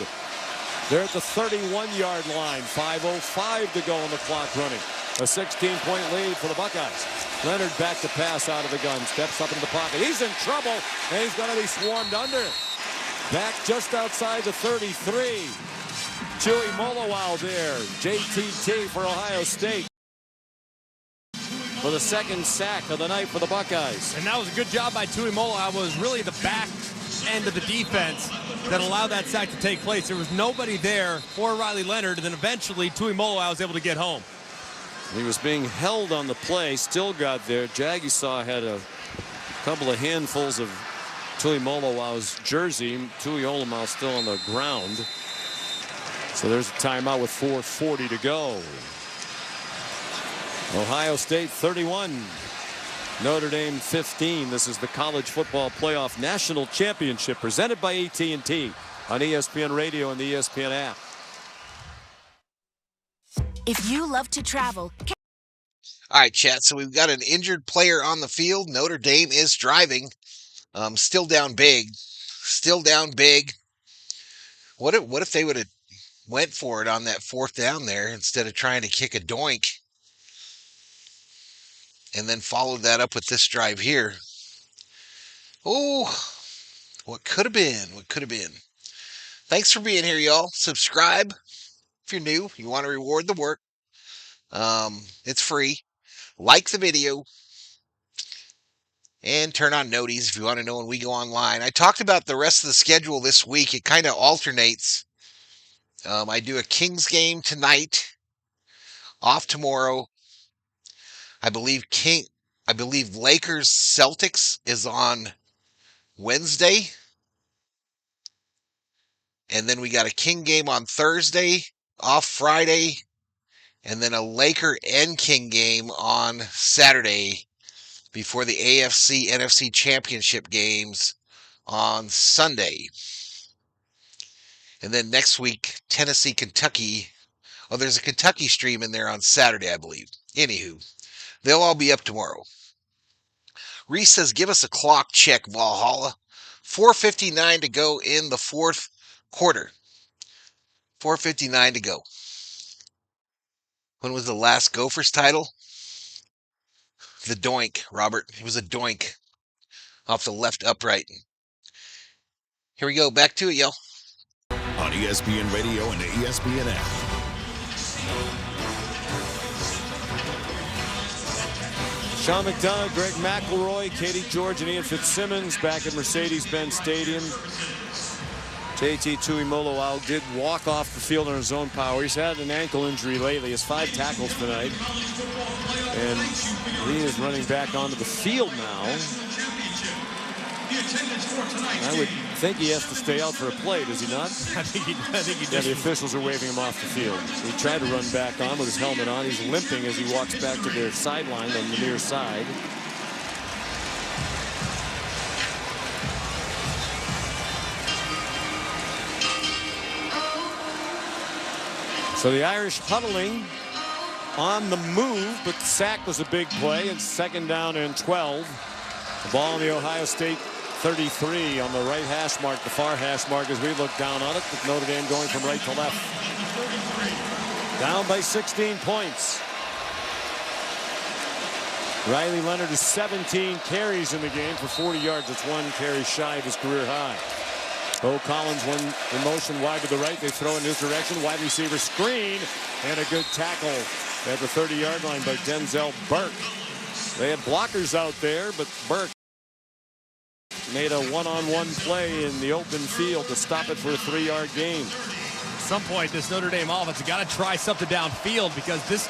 [SPEAKER 17] They're at the 31-yard line. 5:05 to go on the clock running. A 16-point lead for the Buckeyes. Leonard back to pass out of the gun. Steps up into the pocket. He's in trouble, and he's going to be swarmed under. Back just outside the 33. Chewy Molowau there. JTT for Ohio State. For the second sack of the night for the Buckeyes.
[SPEAKER 11] And that was a good job by Tui Molowau. Was really the back end of the defense that allowed that sack to take place. There was nobody there for Riley Leonard, and then eventually Tui Molowau was able to get home.
[SPEAKER 17] He was being held on the play, still got there. Jagisaw had a couple of handfuls of Tui Molowau's jersey. Tui Molowau still on the ground. So there's a timeout with 4:40 to go. Ohio State 31, Notre Dame 15. This is the College Football Playoff National Championship presented by AT&T on ESPN Radio and the ESPN app.
[SPEAKER 7] If you love to travel.
[SPEAKER 2] All right, chat. So we've got an injured player on the field. Notre Dame is driving. Still down big. Still down big. What if they would have went for it on that 4th down there instead of trying to kick a doink? And then followed that up with this drive here. Oh, what could have been? What could have been? Thanks for being here, y'all. Subscribe if you're new. You want to reward the work. It's free. Like the video. And turn on noties if you want to know when we go online. I talked about the rest of the schedule this week. It kind of alternates. I do a Kings game tonight. Off tomorrow. I believe Lakers Celtics is on Wednesday. And then we got a King game on Thursday, off Friday, and then a Laker and King game on Saturday before the AFC NFC Championship games on Sunday. And then next week, Tennessee, Kentucky. Oh, there's a Kentucky stream in there on Saturday, I believe. Anywho. They'll all be up tomorrow. Reese says, give us a clock check, Valhalla. 4:59 to go in the 4th quarter. 4:59 to go. When was the last Gophers title? The doink, Robert. It was a doink off the left upright. Here we go. Back to it, y'all.
[SPEAKER 10] On ESPN Radio and the ESPN app.
[SPEAKER 17] Sean McDonough, Greg McElroy, Katie George, and Ian Fitzsimmons back at Mercedes-Benz Stadium. JT Tuimoloau did walk off the field on his own power. He's had an ankle injury lately. He has 5 tackles tonight. And he is running back onto the field now. I would think he has to stay out for a play, does he not?
[SPEAKER 11] I think he does.
[SPEAKER 17] Yeah, the officials are waving him off the field. He tried to run back on with his helmet on. He's limping as he walks back to the sideline on the near side. So the Irish huddling on the move, but the sack was a big play, and 2nd down and 12. The ball on the Ohio State 33 on the right hash mark, the far hash mark as we look down on it, with Notre Dame going from right to left. Down by 16 points. Riley Leonard is 17 carries in the game for 40 yards. That's 1 carry shy of his career high. Bo Collins, one in motion wide to the right. They throw in his direction. Wide receiver screen and a good tackle at the 30-yard line by Denzel Burke. They had blockers out there, but Burke made a one-on-one play in the open field to stop it for a 3-yard gain.
[SPEAKER 11] some point, this Notre Dame offense has got to try something downfield because this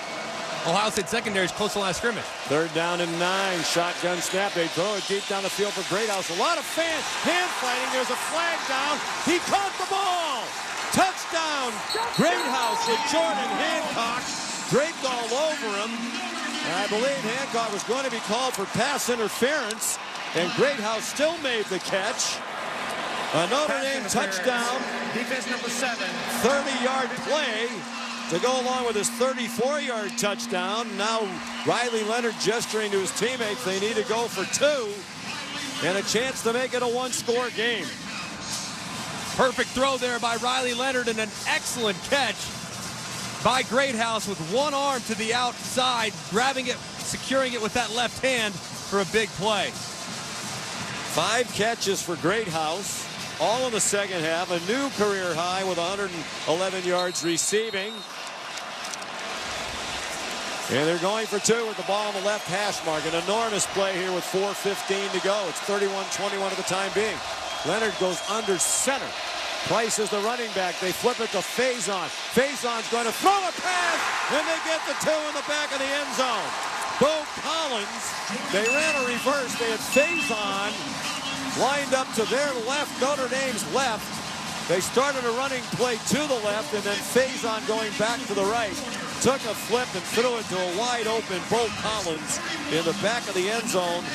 [SPEAKER 11] Ohio State secondary is close to the line of scrimmage.
[SPEAKER 17] 3rd down and 9. Shotgun snap. They throw it deep down the field for Greathouse. A lot of fans hand fighting. There's a flag down. He caught the ball. Touchdown. Greathouse with Jordan Hancock draped all over him. I believe Hancock was going to be called for pass interference, and Greathouse still made the catch. A Notre Dame touchdown.
[SPEAKER 3] Defense number 7.
[SPEAKER 17] 30-yard play to go along with his 34-yard touchdown. Now Riley Leonard gesturing to his teammates. They need to go for 2 and a chance to make it a 1-score game.
[SPEAKER 11] Perfect throw there by Riley Leonard and an excellent catch by Greathouse with one arm to the outside, grabbing it, securing it with that left hand for a big play.
[SPEAKER 17] 5 catches for Greathouse, all in the second half. A new career high with 111 yards receiving. And they're going for 2 with the ball on the left hash mark. An enormous play here with 4:15 to go. It's 31-21 at the time being. Leonard goes under center. Price is the running back. They flip it to Faison. Faison's going to throw a pass, and they get the 2 in the back of the end zone. Bo Collins, they ran a reverse. They had Faison lined up to their left, Notre Dame's left. They started a running play to the left, and then Faison going back to the right. Took a flip and threw it to a wide open Bo Collins in the back of the end zone.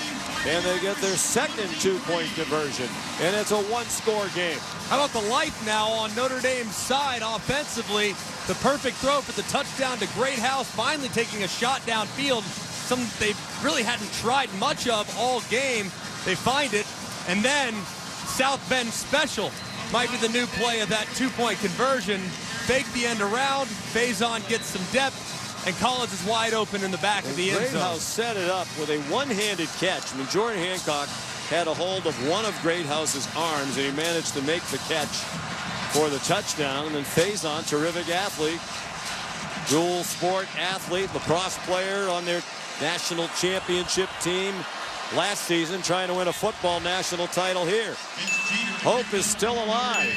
[SPEAKER 17] And they get their second 2-point conversion. And it's a 1-score game.
[SPEAKER 11] How about the life now on Notre Dame's side offensively? The perfect throw for the touchdown to Greathouse, finally taking a shot downfield. Something they really hadn't tried much of all game. They find it. And then South Bend special might be the new play of that 2-point conversion. Fake the end around. Faison gets some depth. And Collins is wide open in the back of the end zone.
[SPEAKER 17] Greathouse set it up with a one-handed catch. I mean, Jordan Hancock had a hold of one of Greathouse's arms, and he managed to make the catch for the touchdown. And then Faison, terrific athlete, dual sport athlete, lacrosse player on their national championship team last season, trying to win a football national title here. Hope is still alive.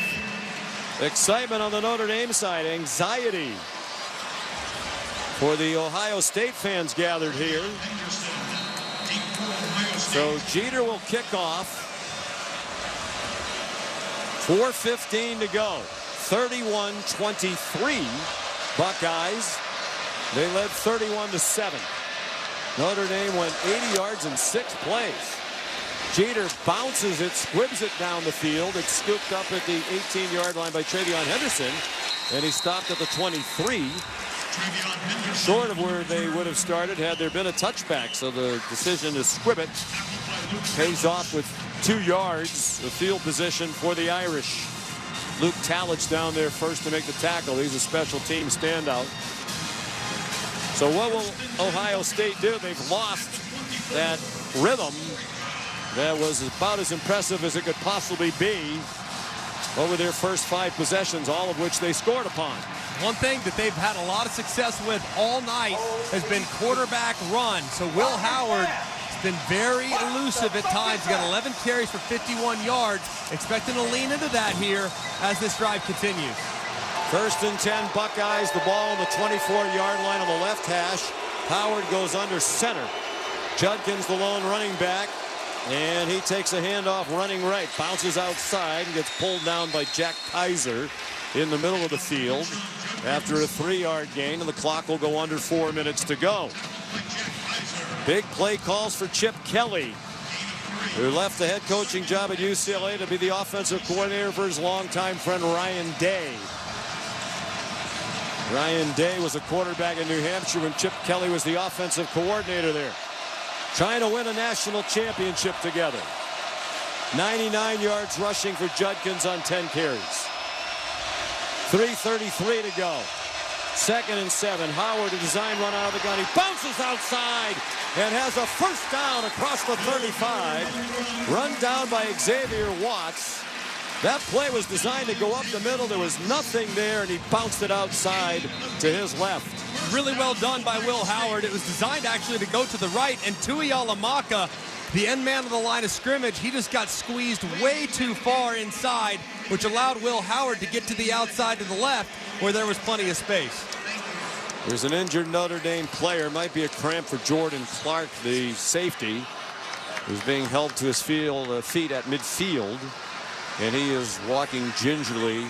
[SPEAKER 17] Excitement on the Notre Dame side, anxiety for the Ohio State fans gathered here. So Jeter will kick off. 4:15 to go. 31-23 Buckeyes. They led 31-7. Notre Dame went 80 yards in 6 plays. Jeter bounces it, squibs it down the field. It's scooped up at the 18-yard line by Travion Henderson, and he stopped at the 23. Short of where they would have started had there been a touchback, so the decision to squib it pays off with 2 yards of field position for the Irish. Luke Talich down there first to make the tackle. He's a special team standout. So what will Ohio State do? They've lost that rhythm that was about as impressive as it could possibly be over their first 5 possessions, all of which they scored upon.
[SPEAKER 11] One thing that they've had a lot of success with all night has been quarterback run. So Will Howard has been very elusive at times. He got 11 carries for 51 yards. Expecting to lean into that here as this drive continues.
[SPEAKER 17] 1st and 10 Buckeyes. The ball on the 24-yard line on the left hash. Howard goes under center. Judkins, the lone running back. And he takes a handoff running right. Bounces outside and gets pulled down by Jack Kaiser in the middle of the field after a 3-yard gain, and the clock will go under 4 minutes to go. Big play calls for Chip Kelly, who left the head coaching job at UCLA to be the offensive coordinator for his longtime friend Ryan Day. Ryan Day was a quarterback in New Hampshire when Chip Kelly was the offensive coordinator there. Trying to win a national championship together. 99 yards rushing for Judkins on 10 carries. 3:33 to go. 2nd and 7. Howard, a design run out of the gun. He bounces outside and has a first down across the 35. Run down by Xavier Watts. That play was designed to go up the middle. There was nothing there, and he bounced it outside to his left.
[SPEAKER 11] Really well done by Will Howard. It was designed actually to go to the right, and Tui Alamaka the end man of the line of scrimmage, he just got squeezed way too far inside, which allowed Will Howard to get to the outside to the left where there was plenty of space.
[SPEAKER 17] There's an injured Notre Dame player. Might be a cramp for Jordan Clark, the safety, who's being held to his feet at midfield. And he is walking gingerly.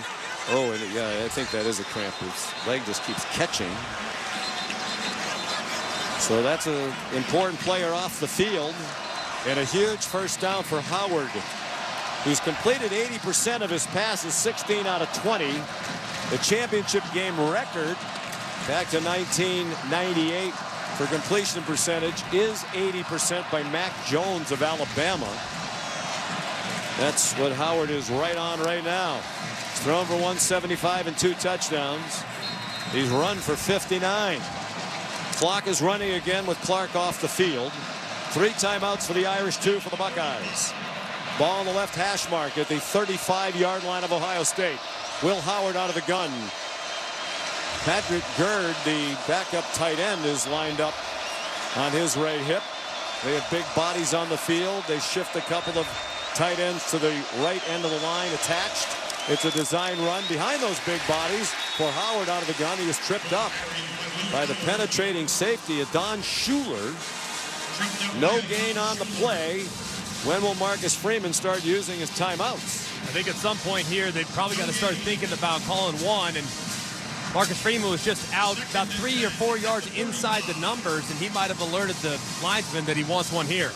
[SPEAKER 17] Oh, and yeah, I think that is a cramp. His leg just keeps catching. So that's an important player off the field. And a huge first down for Howard, who's completed 80% of his passes, 16 out of 20. The championship game record back to 1998 for completion percentage is 80% by Mac Jones of Alabama. That's what Howard is right on right now. He's thrown for 175 and 2 touchdowns. He's run for 59. Clock is running again with Clark off the field. 3 timeouts for the Irish, 2 for the Buckeyes. Ball on the left hash mark at the 35-yard line of Ohio State. Will Howard out of the gun. Patrick Gerd, the backup tight end, is lined up on his right hip. They have big bodies on the field. They shift a couple of tight ends to the right end of the line attached. It's a design run behind those big bodies for Howard out of the gun. He is tripped up by the penetrating safety, Don Schuler. No gain on the play. When will Marcus Freeman start using his timeouts?
[SPEAKER 11] I think at some point here, they've probably got to start thinking about calling one. And Marcus Freeman was just out about 3 or 4 yards inside the numbers, and he might have alerted the linesman that he wants one here.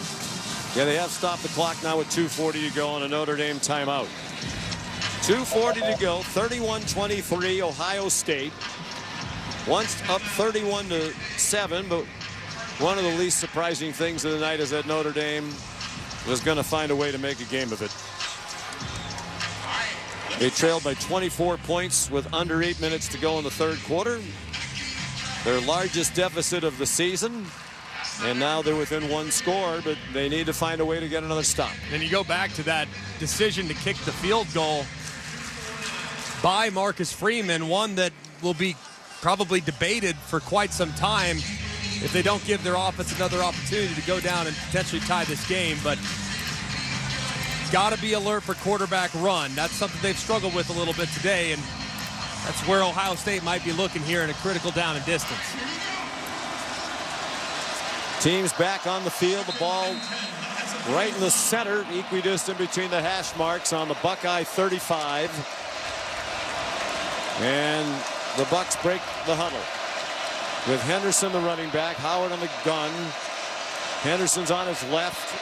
[SPEAKER 17] Yeah, they have stopped the clock now with 2:40 to go on a Notre Dame timeout. 2:40 to go, 31-23 Ohio State. Once up 31-7, but one of the least surprising things of the night is that Notre Dame was going to find a way to make a game of it. They trailed by 24 points with under 8 minutes to go in the third quarter. Their largest deficit of the season. And now they're within 1 score, but they need to find a way to get another stop.
[SPEAKER 11] And you go back to that decision to kick the field goal by Marcus Freeman, one that will be probably debated for quite some time if they don't give their offense another opportunity to go down and potentially tie this game. But got to be alert for quarterback run. That's something they've struggled with a little bit today, and that's where Ohio State might be looking here in a critical down and distance.
[SPEAKER 17] Teams back on the field. The ball right in the center, equidistant between the hash marks on the Buckeye 35. And the Bucks break the huddle with Henderson, the running back, Howard on the gun. Henderson's on his left.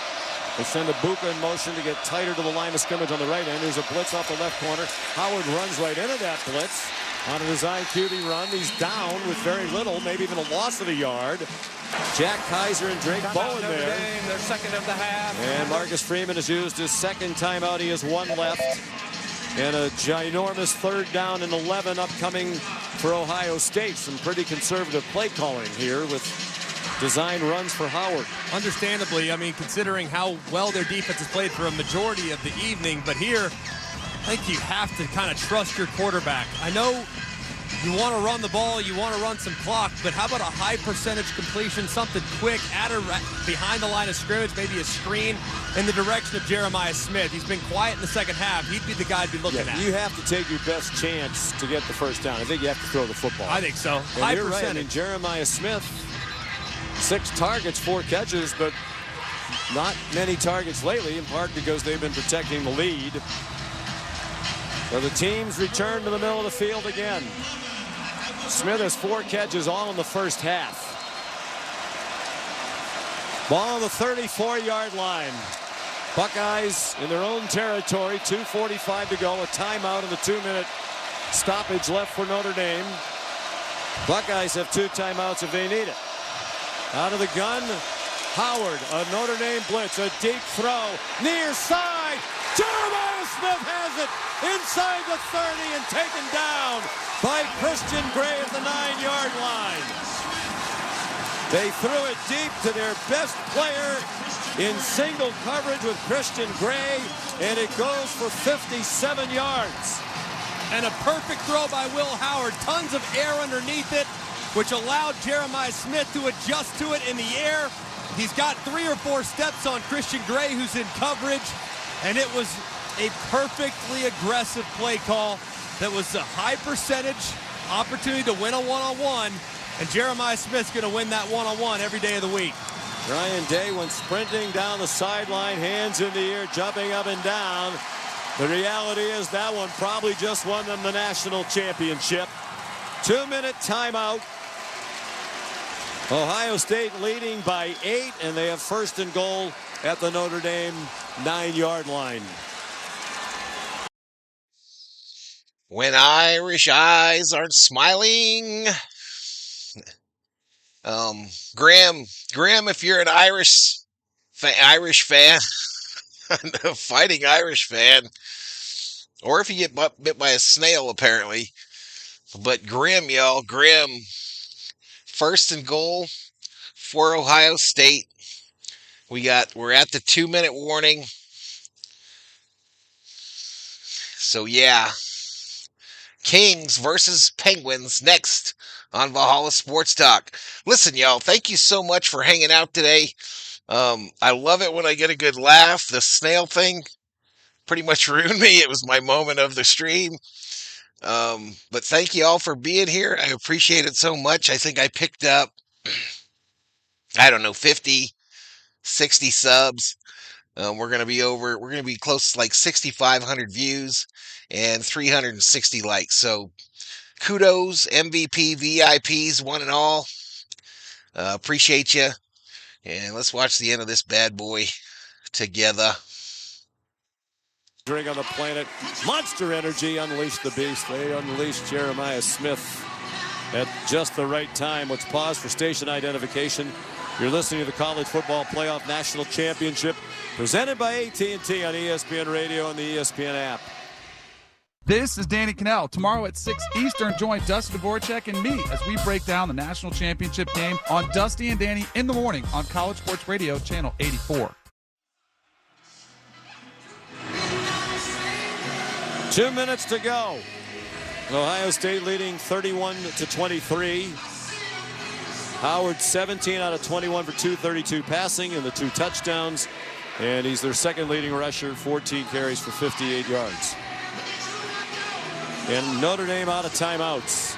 [SPEAKER 17] They send Ibuka in motion to get tighter to the line of scrimmage on the right end. There's a blitz off the left corner. Howard runs right into that blitz on a design QB run. He's down with very little, maybe even a loss of a yard. Jack Kaiser and Drake Bowen there.
[SPEAKER 3] Their second of the half.
[SPEAKER 17] And Marcus Freeman has used his second timeout. He has 1 left. And a ginormous 3rd down and 11 upcoming for Ohio State. Some pretty conservative play calling here with design runs for Howard.
[SPEAKER 11] Understandably, I mean, considering how well their defense has played for a majority of the evening. But here, I think you have to kind of trust your quarterback. I know you want to run the ball, you want to run some clock, but how about a high percentage completion, something quick, behind the line of scrimmage, maybe a screen in the direction of Jeremiah Smith. He's been quiet in the second half. He'd be the guy to be looking at.
[SPEAKER 17] You have to take your best chance to get the first down. I think you have to throw the football.
[SPEAKER 11] I think so.
[SPEAKER 17] And
[SPEAKER 11] High
[SPEAKER 17] you're
[SPEAKER 11] percentage.
[SPEAKER 17] right. I mean, Jeremiah Smith, 6 targets, 4 catches, but not many targets lately, in part because they've been protecting the lead. So the teams return to the middle of the field again. Smith has 4 catches all in the first half. Ball on the 34-yard line. Buckeyes in their own territory, 2:45 to go, a timeout and the 2-minute stoppage left for Notre Dame. Buckeyes have 2 timeouts if they need it. Out of the gun, Howard, a Notre Dame blitz, a deep throw, near side. Jeremiah Smith has it inside the 30 and taken down by Christian Gray at the 9-yard line. They threw it deep to their best player in single coverage with Christian Gray, and it goes for 57 yards.
[SPEAKER 11] And a perfect throw by Will Howard. Tons of air underneath it, which allowed Jeremiah Smith to adjust to it in the air. He's got 3 or 4 steps on Christian Gray, who's in coverage, and it was a perfectly aggressive play call that was a high percentage opportunity to win a one-on-one, and Jeremiah Smith's going to win that one-on-one every day of the week.
[SPEAKER 17] Ryan Day went sprinting down the sideline, hands in the air, jumping up and down. The reality is that one probably just won them the national championship. 2-minute timeout. Ohio State leading by 8, and they have first and goal at the Notre Dame 9-yard line.
[SPEAKER 2] When Irish eyes aren't smiling. Graham, if you're an Irish fan, a fighting Irish fan, or if you get bit by a snail, apparently. But Graham, first and goal for Ohio State. We're at the 2-minute warning. So yeah, Kings versus Penguins next on Valhalla Sports Talk. Listen, y'all, thank you so much for hanging out today. I love it when I get a good laugh. The snail thing pretty much ruined me. It was my moment of the stream. But thank you all for being here. I appreciate it so much. I think I picked up, 50, 60 subs. We're going to be close to like 6,500 views and 360 likes. So kudos, MVP, VIPs, one and all. Appreciate you. And let's watch the end of this bad boy together.
[SPEAKER 17] On the planet, Monster Energy unleashed the beast. They unleashed Jeremiah Smith at just the right time. Let's pause for station identification. You're listening to the College Football Playoff National Championship presented by AT&T on ESPN Radio and the ESPN app.
[SPEAKER 8] This is Danny Cannell. Tomorrow at 6 Eastern, join Dusty Dvorak and me as we break down the national championship game on Dusty and Danny in the morning on College Sports Radio, Channel 84.
[SPEAKER 17] 2 minutes to go. Ohio State leading 31-23. Howard 17 out of 21 for 232 passing and the 2 touchdowns. And he's their second leading rusher, 14 carries for 58 yards. And Notre Dame out of timeouts.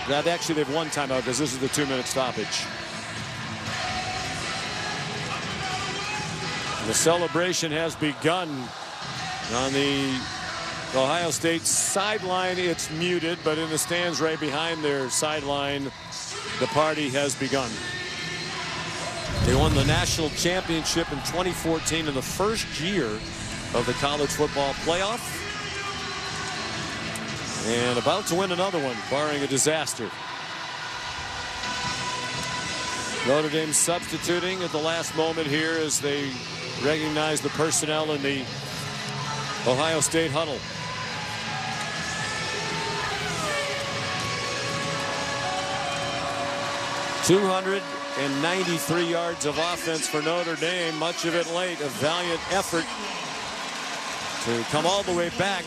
[SPEAKER 17] Actually, they've one timeout because this is the 2-minute stoppage. The celebration has begun on the Ohio State sideline. It's muted, but in the stands right behind their sideline, the party has begun. They won the national championship in 2014 in the first year of the college football playoff. And about to win another one, barring a disaster. Notre Dame substituting at the last moment here as they recognize the personnel in the Ohio State huddle. ...293 yards of offense for Notre Dame, much of it late. A valiant effort to come all the way back.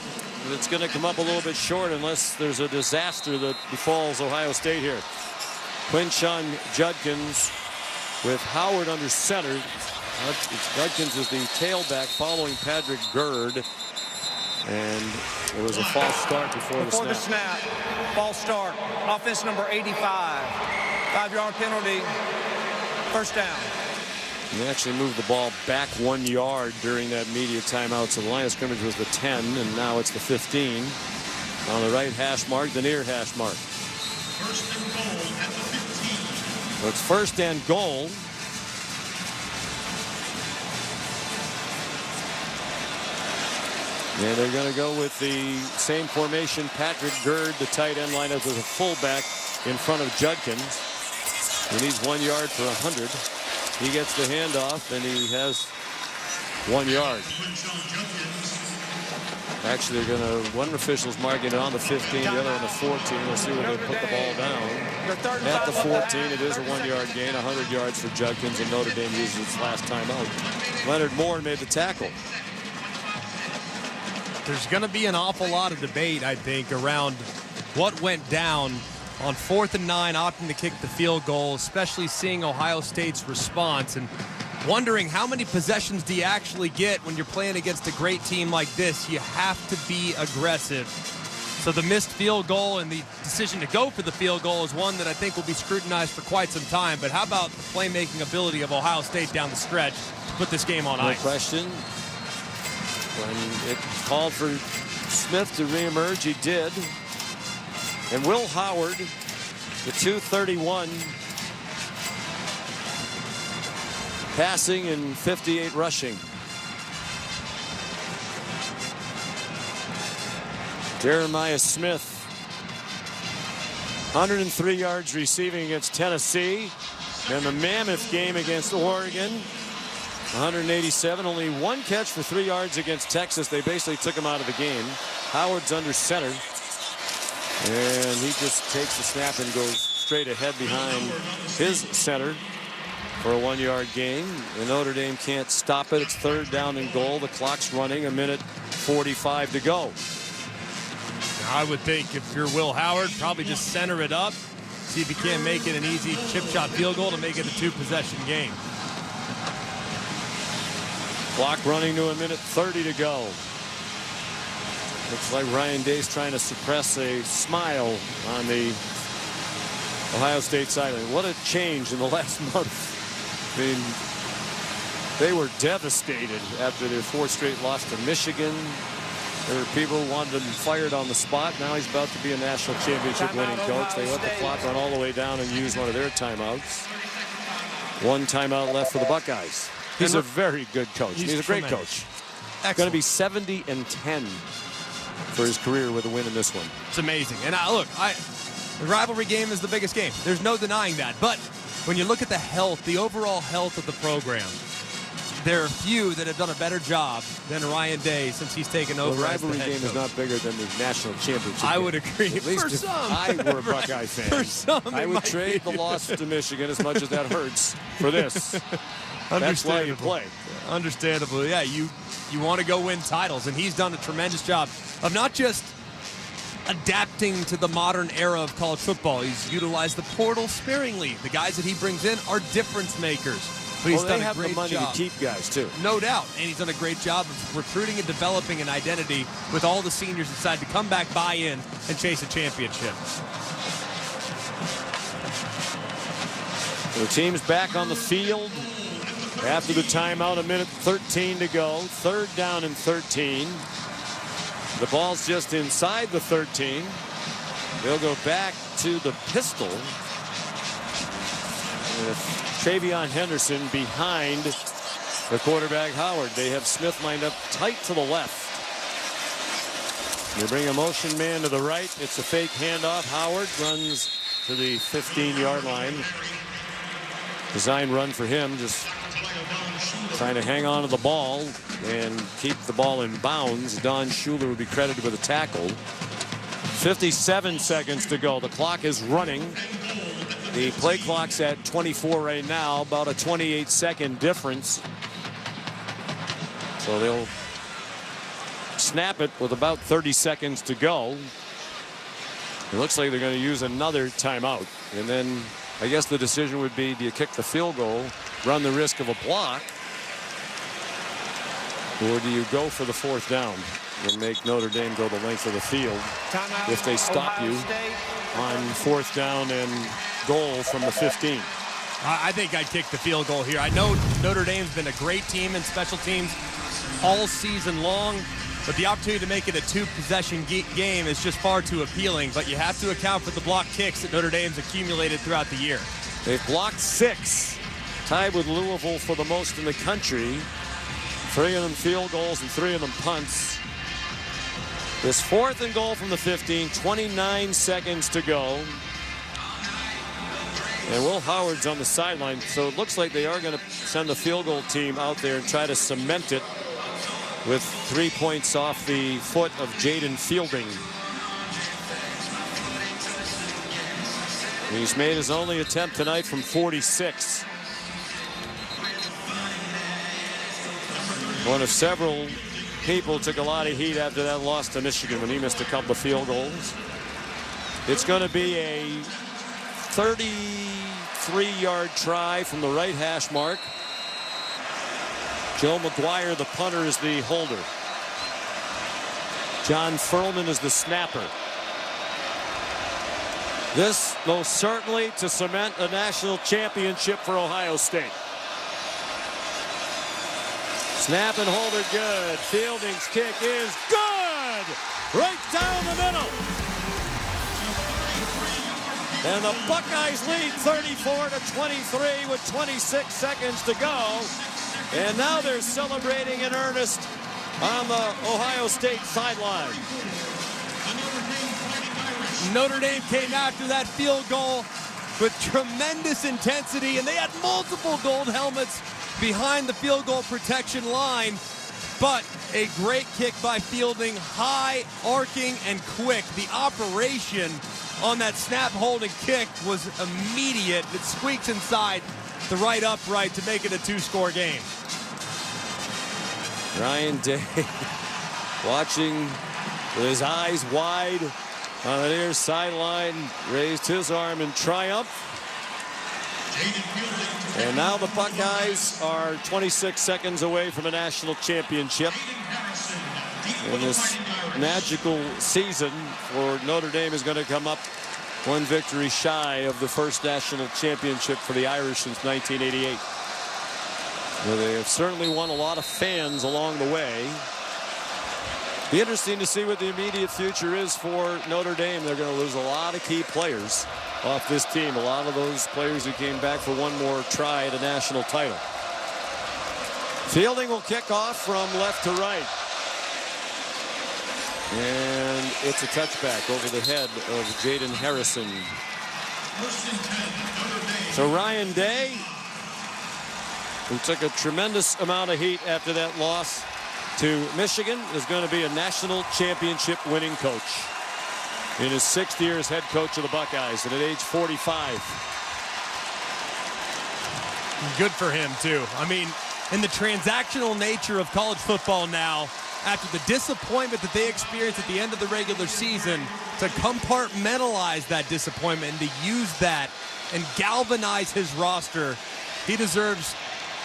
[SPEAKER 17] It's going to come up a little bit short unless there's a disaster that befalls Ohio State here. Quinshon Judkins with Howard under center. Judkins is the tailback following Patrick Gerd. And it was a false start before the snap.
[SPEAKER 3] False start. Offense number 85. 5-yard penalty. First down.
[SPEAKER 17] They actually moved the ball back 1 yard during that media timeout. So the line of scrimmage was the 10, and now it's the 15. On the right hash mark, the near hash mark.
[SPEAKER 22] First and goal at the 15.
[SPEAKER 17] So it's first and goal. And they're going to go with the same formation. Patrick Gerd, the tight end, line up as a fullback in front of Judkins. He needs 1 yard for 100. He gets the handoff, and he has 1 yard. Actually, they're going to, one official's marking it on the 15, the other on the 14. We'll see where they put the ball down. At the 14, it is a 1 yard gain, 100 yards for Judkins, and Notre Dame uses its last time out. Leonard Moore made the tackle.
[SPEAKER 11] There's going to be an awful lot of debate, I think, around what went down on 4th and 9, opting to kick the field goal, especially seeing Ohio State's response and wondering how many possessions do you actually get when you're playing against a great team like this. You have to be aggressive. So the missed field goal and the decision to go for the field goal is one that I think will be scrutinized for quite some time. But how about the playmaking ability of Ohio State down the stretch to put this game on ice?
[SPEAKER 17] No question. When it called for Smith to reemerge, he did. And Will Howard, the 231, passing and 58 rushing. Jeremiah Smith, 103 yards receiving against Tennessee. And the mammoth game against Oregon, 187. Only one catch for 3 yards against Texas. They basically took him out of the game. Howard's under center. And he just takes the snap and goes straight ahead behind his center for a 1-yard gain. And Notre Dame can't stop it. It's 3rd down and goal. The clock's running, 1:45 to go.
[SPEAKER 11] I would think if you're Will Howard, probably just center it up, see if you can't make it an easy chip shot field goal to make it a 2-possession game.
[SPEAKER 17] Clock running to 1:30 to go. Looks like Ryan Day's trying to suppress a smile on the Ohio State sideline. What a change in the last month. I mean, they were devastated after their 4th straight loss to Michigan. There were people who wanted him fired on the spot. Now he's about to be a national championship winning coach. They let the clock run all the way down and use one of their timeouts. 1 timeout left for the Buckeyes. He's a very good coach. He's a great coach. Going to be 70-10 for his career with a win in this one.
[SPEAKER 11] It's amazing. And the rivalry game is the biggest game. There's no denying that. But when you look at the overall health of the program, there are few that have done a better job than Ryan Day since he's taken over.
[SPEAKER 17] The
[SPEAKER 11] as the
[SPEAKER 17] rivalry
[SPEAKER 11] head
[SPEAKER 17] game
[SPEAKER 11] coach.
[SPEAKER 17] is not bigger than the national championship.
[SPEAKER 11] I
[SPEAKER 17] game.
[SPEAKER 11] would agree.
[SPEAKER 17] At least
[SPEAKER 11] for
[SPEAKER 17] if
[SPEAKER 11] some.
[SPEAKER 17] I were a Buckeye fan.
[SPEAKER 11] For some,
[SPEAKER 17] I would trade the loss to Michigan, as much as that hurts, for this. That's why you play.
[SPEAKER 11] Understandable. Yeah, you want to go win titles, and he's done a tremendous job of not just adapting to the modern era of college football. He's utilized the portal sparingly. The guys that he brings in are difference makers. But he's done a great job.
[SPEAKER 17] They have the money to keep guys, too.
[SPEAKER 11] No doubt. And he's done a great job of recruiting and developing an identity with all the seniors inside to come back, buy in, and chase a championship.
[SPEAKER 17] The team's back on the field after the timeout, 1:13 to go. 3rd down and 13. The ball's just inside the 13. They'll go back to the pistol. With Travion Henderson behind the quarterback, Howard. They have Smith lined up tight to the left. They bring a motion man to the right. It's a fake handoff. Howard runs to the 15-yard line. Design run for him, just trying to hang on to the ball and keep the ball in bounds. Don Schuler would be credited with a tackle. 57 seconds to go. The clock is running. The play clock's at 24 right now, about a 28-second difference. So they'll snap it with about 30 seconds to go. It looks like they're going to use another timeout. And then I guess the decision would be, do you kick the field goal, run the risk of a block, or do you go for the 4th down and make Notre Dame go the length of the field if they stop you on 4th down and goal from the 15?
[SPEAKER 11] I think I'd kick the field goal here. I know Notre Dame's been a great team in special teams all season long, but the opportunity to make it a 2-possession game is just far too appealing. But you have to account for the block kicks that Notre Dame's accumulated throughout the year.
[SPEAKER 17] They've blocked 6, tied with Louisville for the most in the country. 3 of them field goals and 3 of them punts. This 4th and goal from the 15, 29 seconds to go. And Will Howard's on the sideline, so it looks like they are going to send the field goal team out there and try to cement it with 3 points off the foot of Jaden Fielding. He's made his only attempt tonight from 46. One of several people took a lot of heat after that loss to Michigan when he missed a couple of field goals. It's going to be a 33-yard try from the right hash mark. Joe McGuire, the punter, is the holder. John Furlman is the snapper. This most certainly to cement a national championship for Ohio State. Snap and hold are good. Fielding's kick is good! Right down the middle. And the Buckeyes lead 34-23 with 26 seconds to go. And now they're celebrating in earnest on the Ohio State sideline.
[SPEAKER 11] Notre Dame came after that field goal with tremendous intensity, and they had multiple gold helmets behind the field goal protection line. But a great kick by Fielding, high, arcing, and quick. The operation on that snap, hold, and kick was immediate. It squeaks inside the right upright to make it a two-score game.
[SPEAKER 17] Ryan Day watching with his eyes wide on the near sideline, raised his arm in triumph. And now the Buckeyes are 26 seconds away from a national championship. And this magical season for Notre Dame is going to come up one victory shy of the first national championship for the Irish since 1988. Well, they have certainly won a lot of fans along the way. Be interesting to see what the immediate future is for Notre Dame. They're going to lose a lot of key players off this team. A lot of those players who came back for one more try at a national title. Fielding will kick off from left to right. And it's a touchback over the head of Jaden Harrison. So Ryan Day, who took a tremendous amount of heat after that loss to Michigan, is going to be a national championship winning coach in his 6th year as head coach of the Buckeyes, and at age 45.
[SPEAKER 11] Good for him, too. I mean, in the transactional nature of college football now, after the disappointment that they experienced at the end of the regular season, to compartmentalize that disappointment and to use that and galvanize his roster, he deserves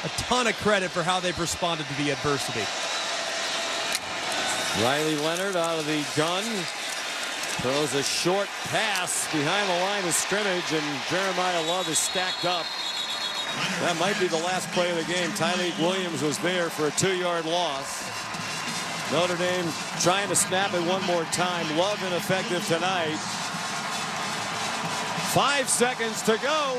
[SPEAKER 11] a ton of credit for how they've responded to the adversity.
[SPEAKER 17] Riley Leonard out of the gun. Throws a short pass behind the line of scrimmage, and Jeremiah Love is stacked up. That might be the last play of the game. Tyleik Williams was there for a 2-yard loss. Notre Dame trying to snap it one more time. Love ineffective tonight. 5 seconds to go.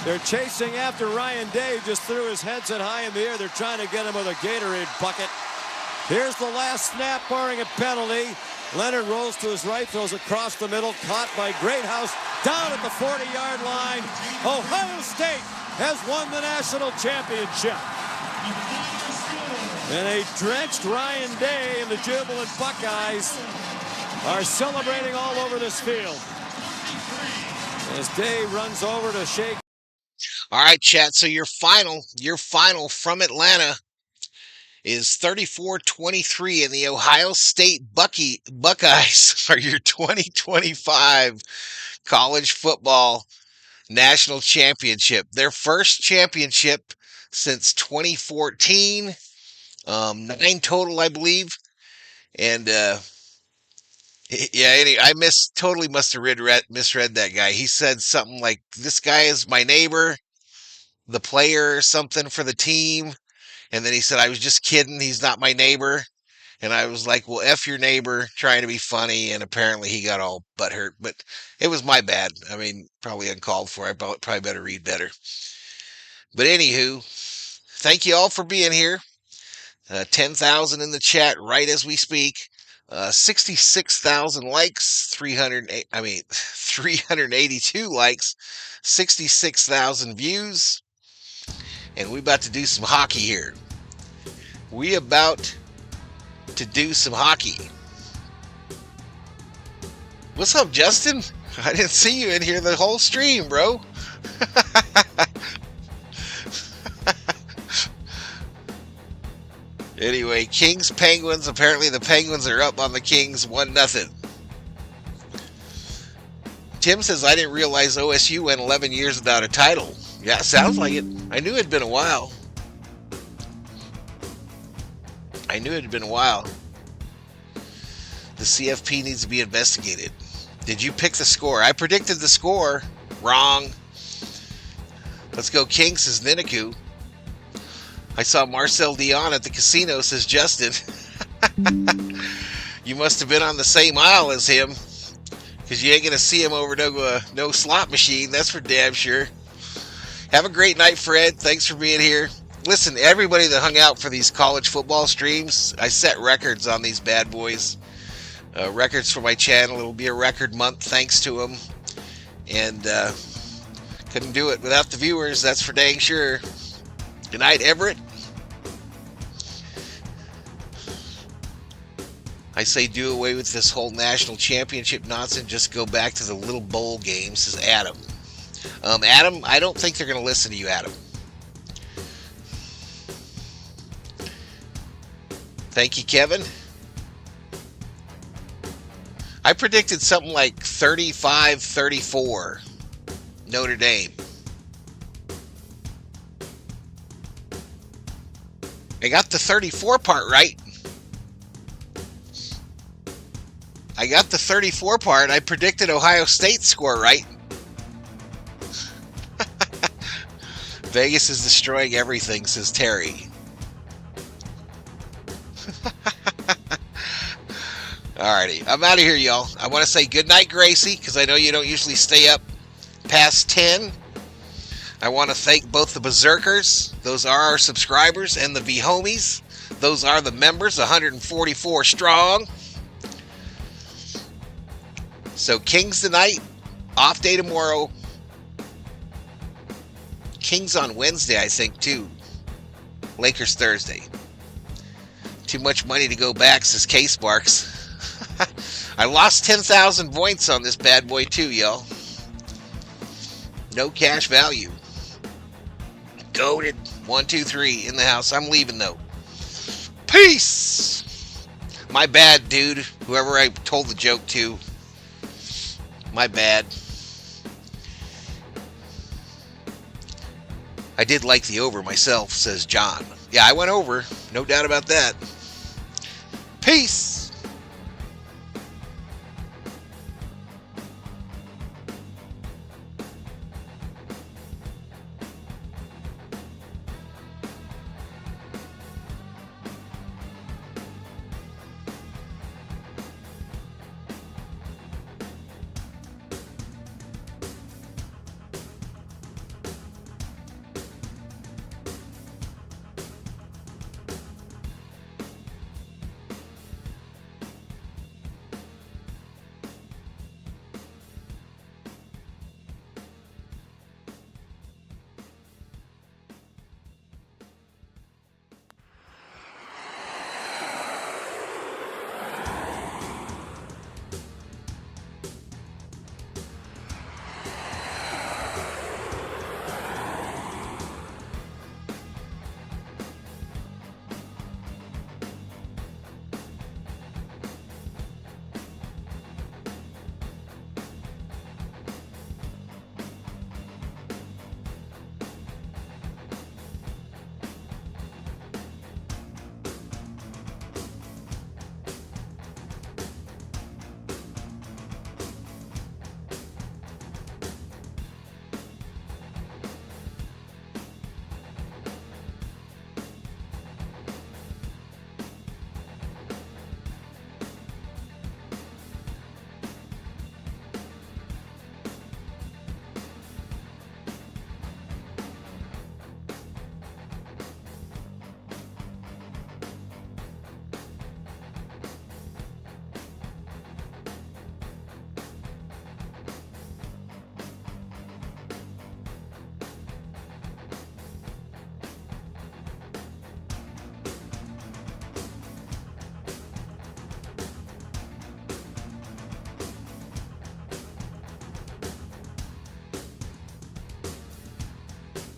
[SPEAKER 17] They're chasing after Ryan Day. Just threw his headset high in the air. They're trying to get him with a Gatorade bucket. Here's the last snap, barring a penalty. Leonard rolls to his right, throws across the middle, caught by Greathouse down at the 40-yard line. Ohio State has won the national championship. And a drenched Ryan Day and the jubilant Buckeyes are celebrating all over this field as Day runs over to shake.
[SPEAKER 2] All right, chat. So your final from Atlanta is 34-23, and the Ohio State Buckeyes are your 2025 college football national championship. Their first championship since 2014. 9 total, I believe. And yeah, I totally must have misread that guy. He said something like, "This guy is my neighbor, the player," or something for the team. And then he said, "I was just kidding. He's not my neighbor." And I was like, well, F your neighbor, trying to be funny. And apparently he got all butthurt. But it was my bad. I mean, probably uncalled for. I probably better read better. But anywho, thank you all for being here. 10,000 in the chat right as we speak. 66,000 likes, 382 likes, 66,000 views. And we about to do some hockey here. We about to do some hockey. What's up, Justin? I didn't see you in here the whole stream, bro. Anyway, Kings, Penguins. Apparently the Penguins are up on the Kings 1-0. Tim says, I didn't realize OSU went 11 years without a title. Yeah, sounds like it. I knew it had been a while. The CFP needs to be investigated. Did you pick the score? I predicted the score. Wrong. Let's go Kings, says Niniku. I saw Marcel Dion at the casino, says Justin. You must have been on the same aisle as him, because you ain't going to see him over no slot machine. That's for damn sure. Have a great night, Fred. Thanks for being here. Listen, everybody that hung out for these college football streams, I set records on these bad boys. Records for my channel. It'll be a record month thanks to them. And couldn't do it without the viewers. That's for dang sure. Good night, Everett. I say do away with this whole national championship nonsense. Just go back to the little bowl games, says Adam. Adam, I don't think they're going to listen to you, Adam. Thank you, Kevin. I predicted something like 35-34 Notre Dame. I got the 34 part right. I predicted Ohio State's score right. Vegas is destroying everything, says Terry. Alrighty, I'm out of here, y'all. I want to say good night, Gracie, because I know you don't usually stay up past 10. I want to thank both the Berserkers, those are our subscribers, and the V-Homies. Those are the members, 144 strong. So Kings tonight, off day tomorrow. Kings on Wednesday, I think, too. Lakers Thursday. Too much money to go back, says K-Sparks. I lost 10,000 points on this bad boy, too, y'all. No cash value. Goated. 1, 2, 3 in the house. I'm leaving, though. Peace! My bad, dude. Whoever I told the joke to. My bad. I did like the over myself, says John. Yeah, I went over. No doubt about that.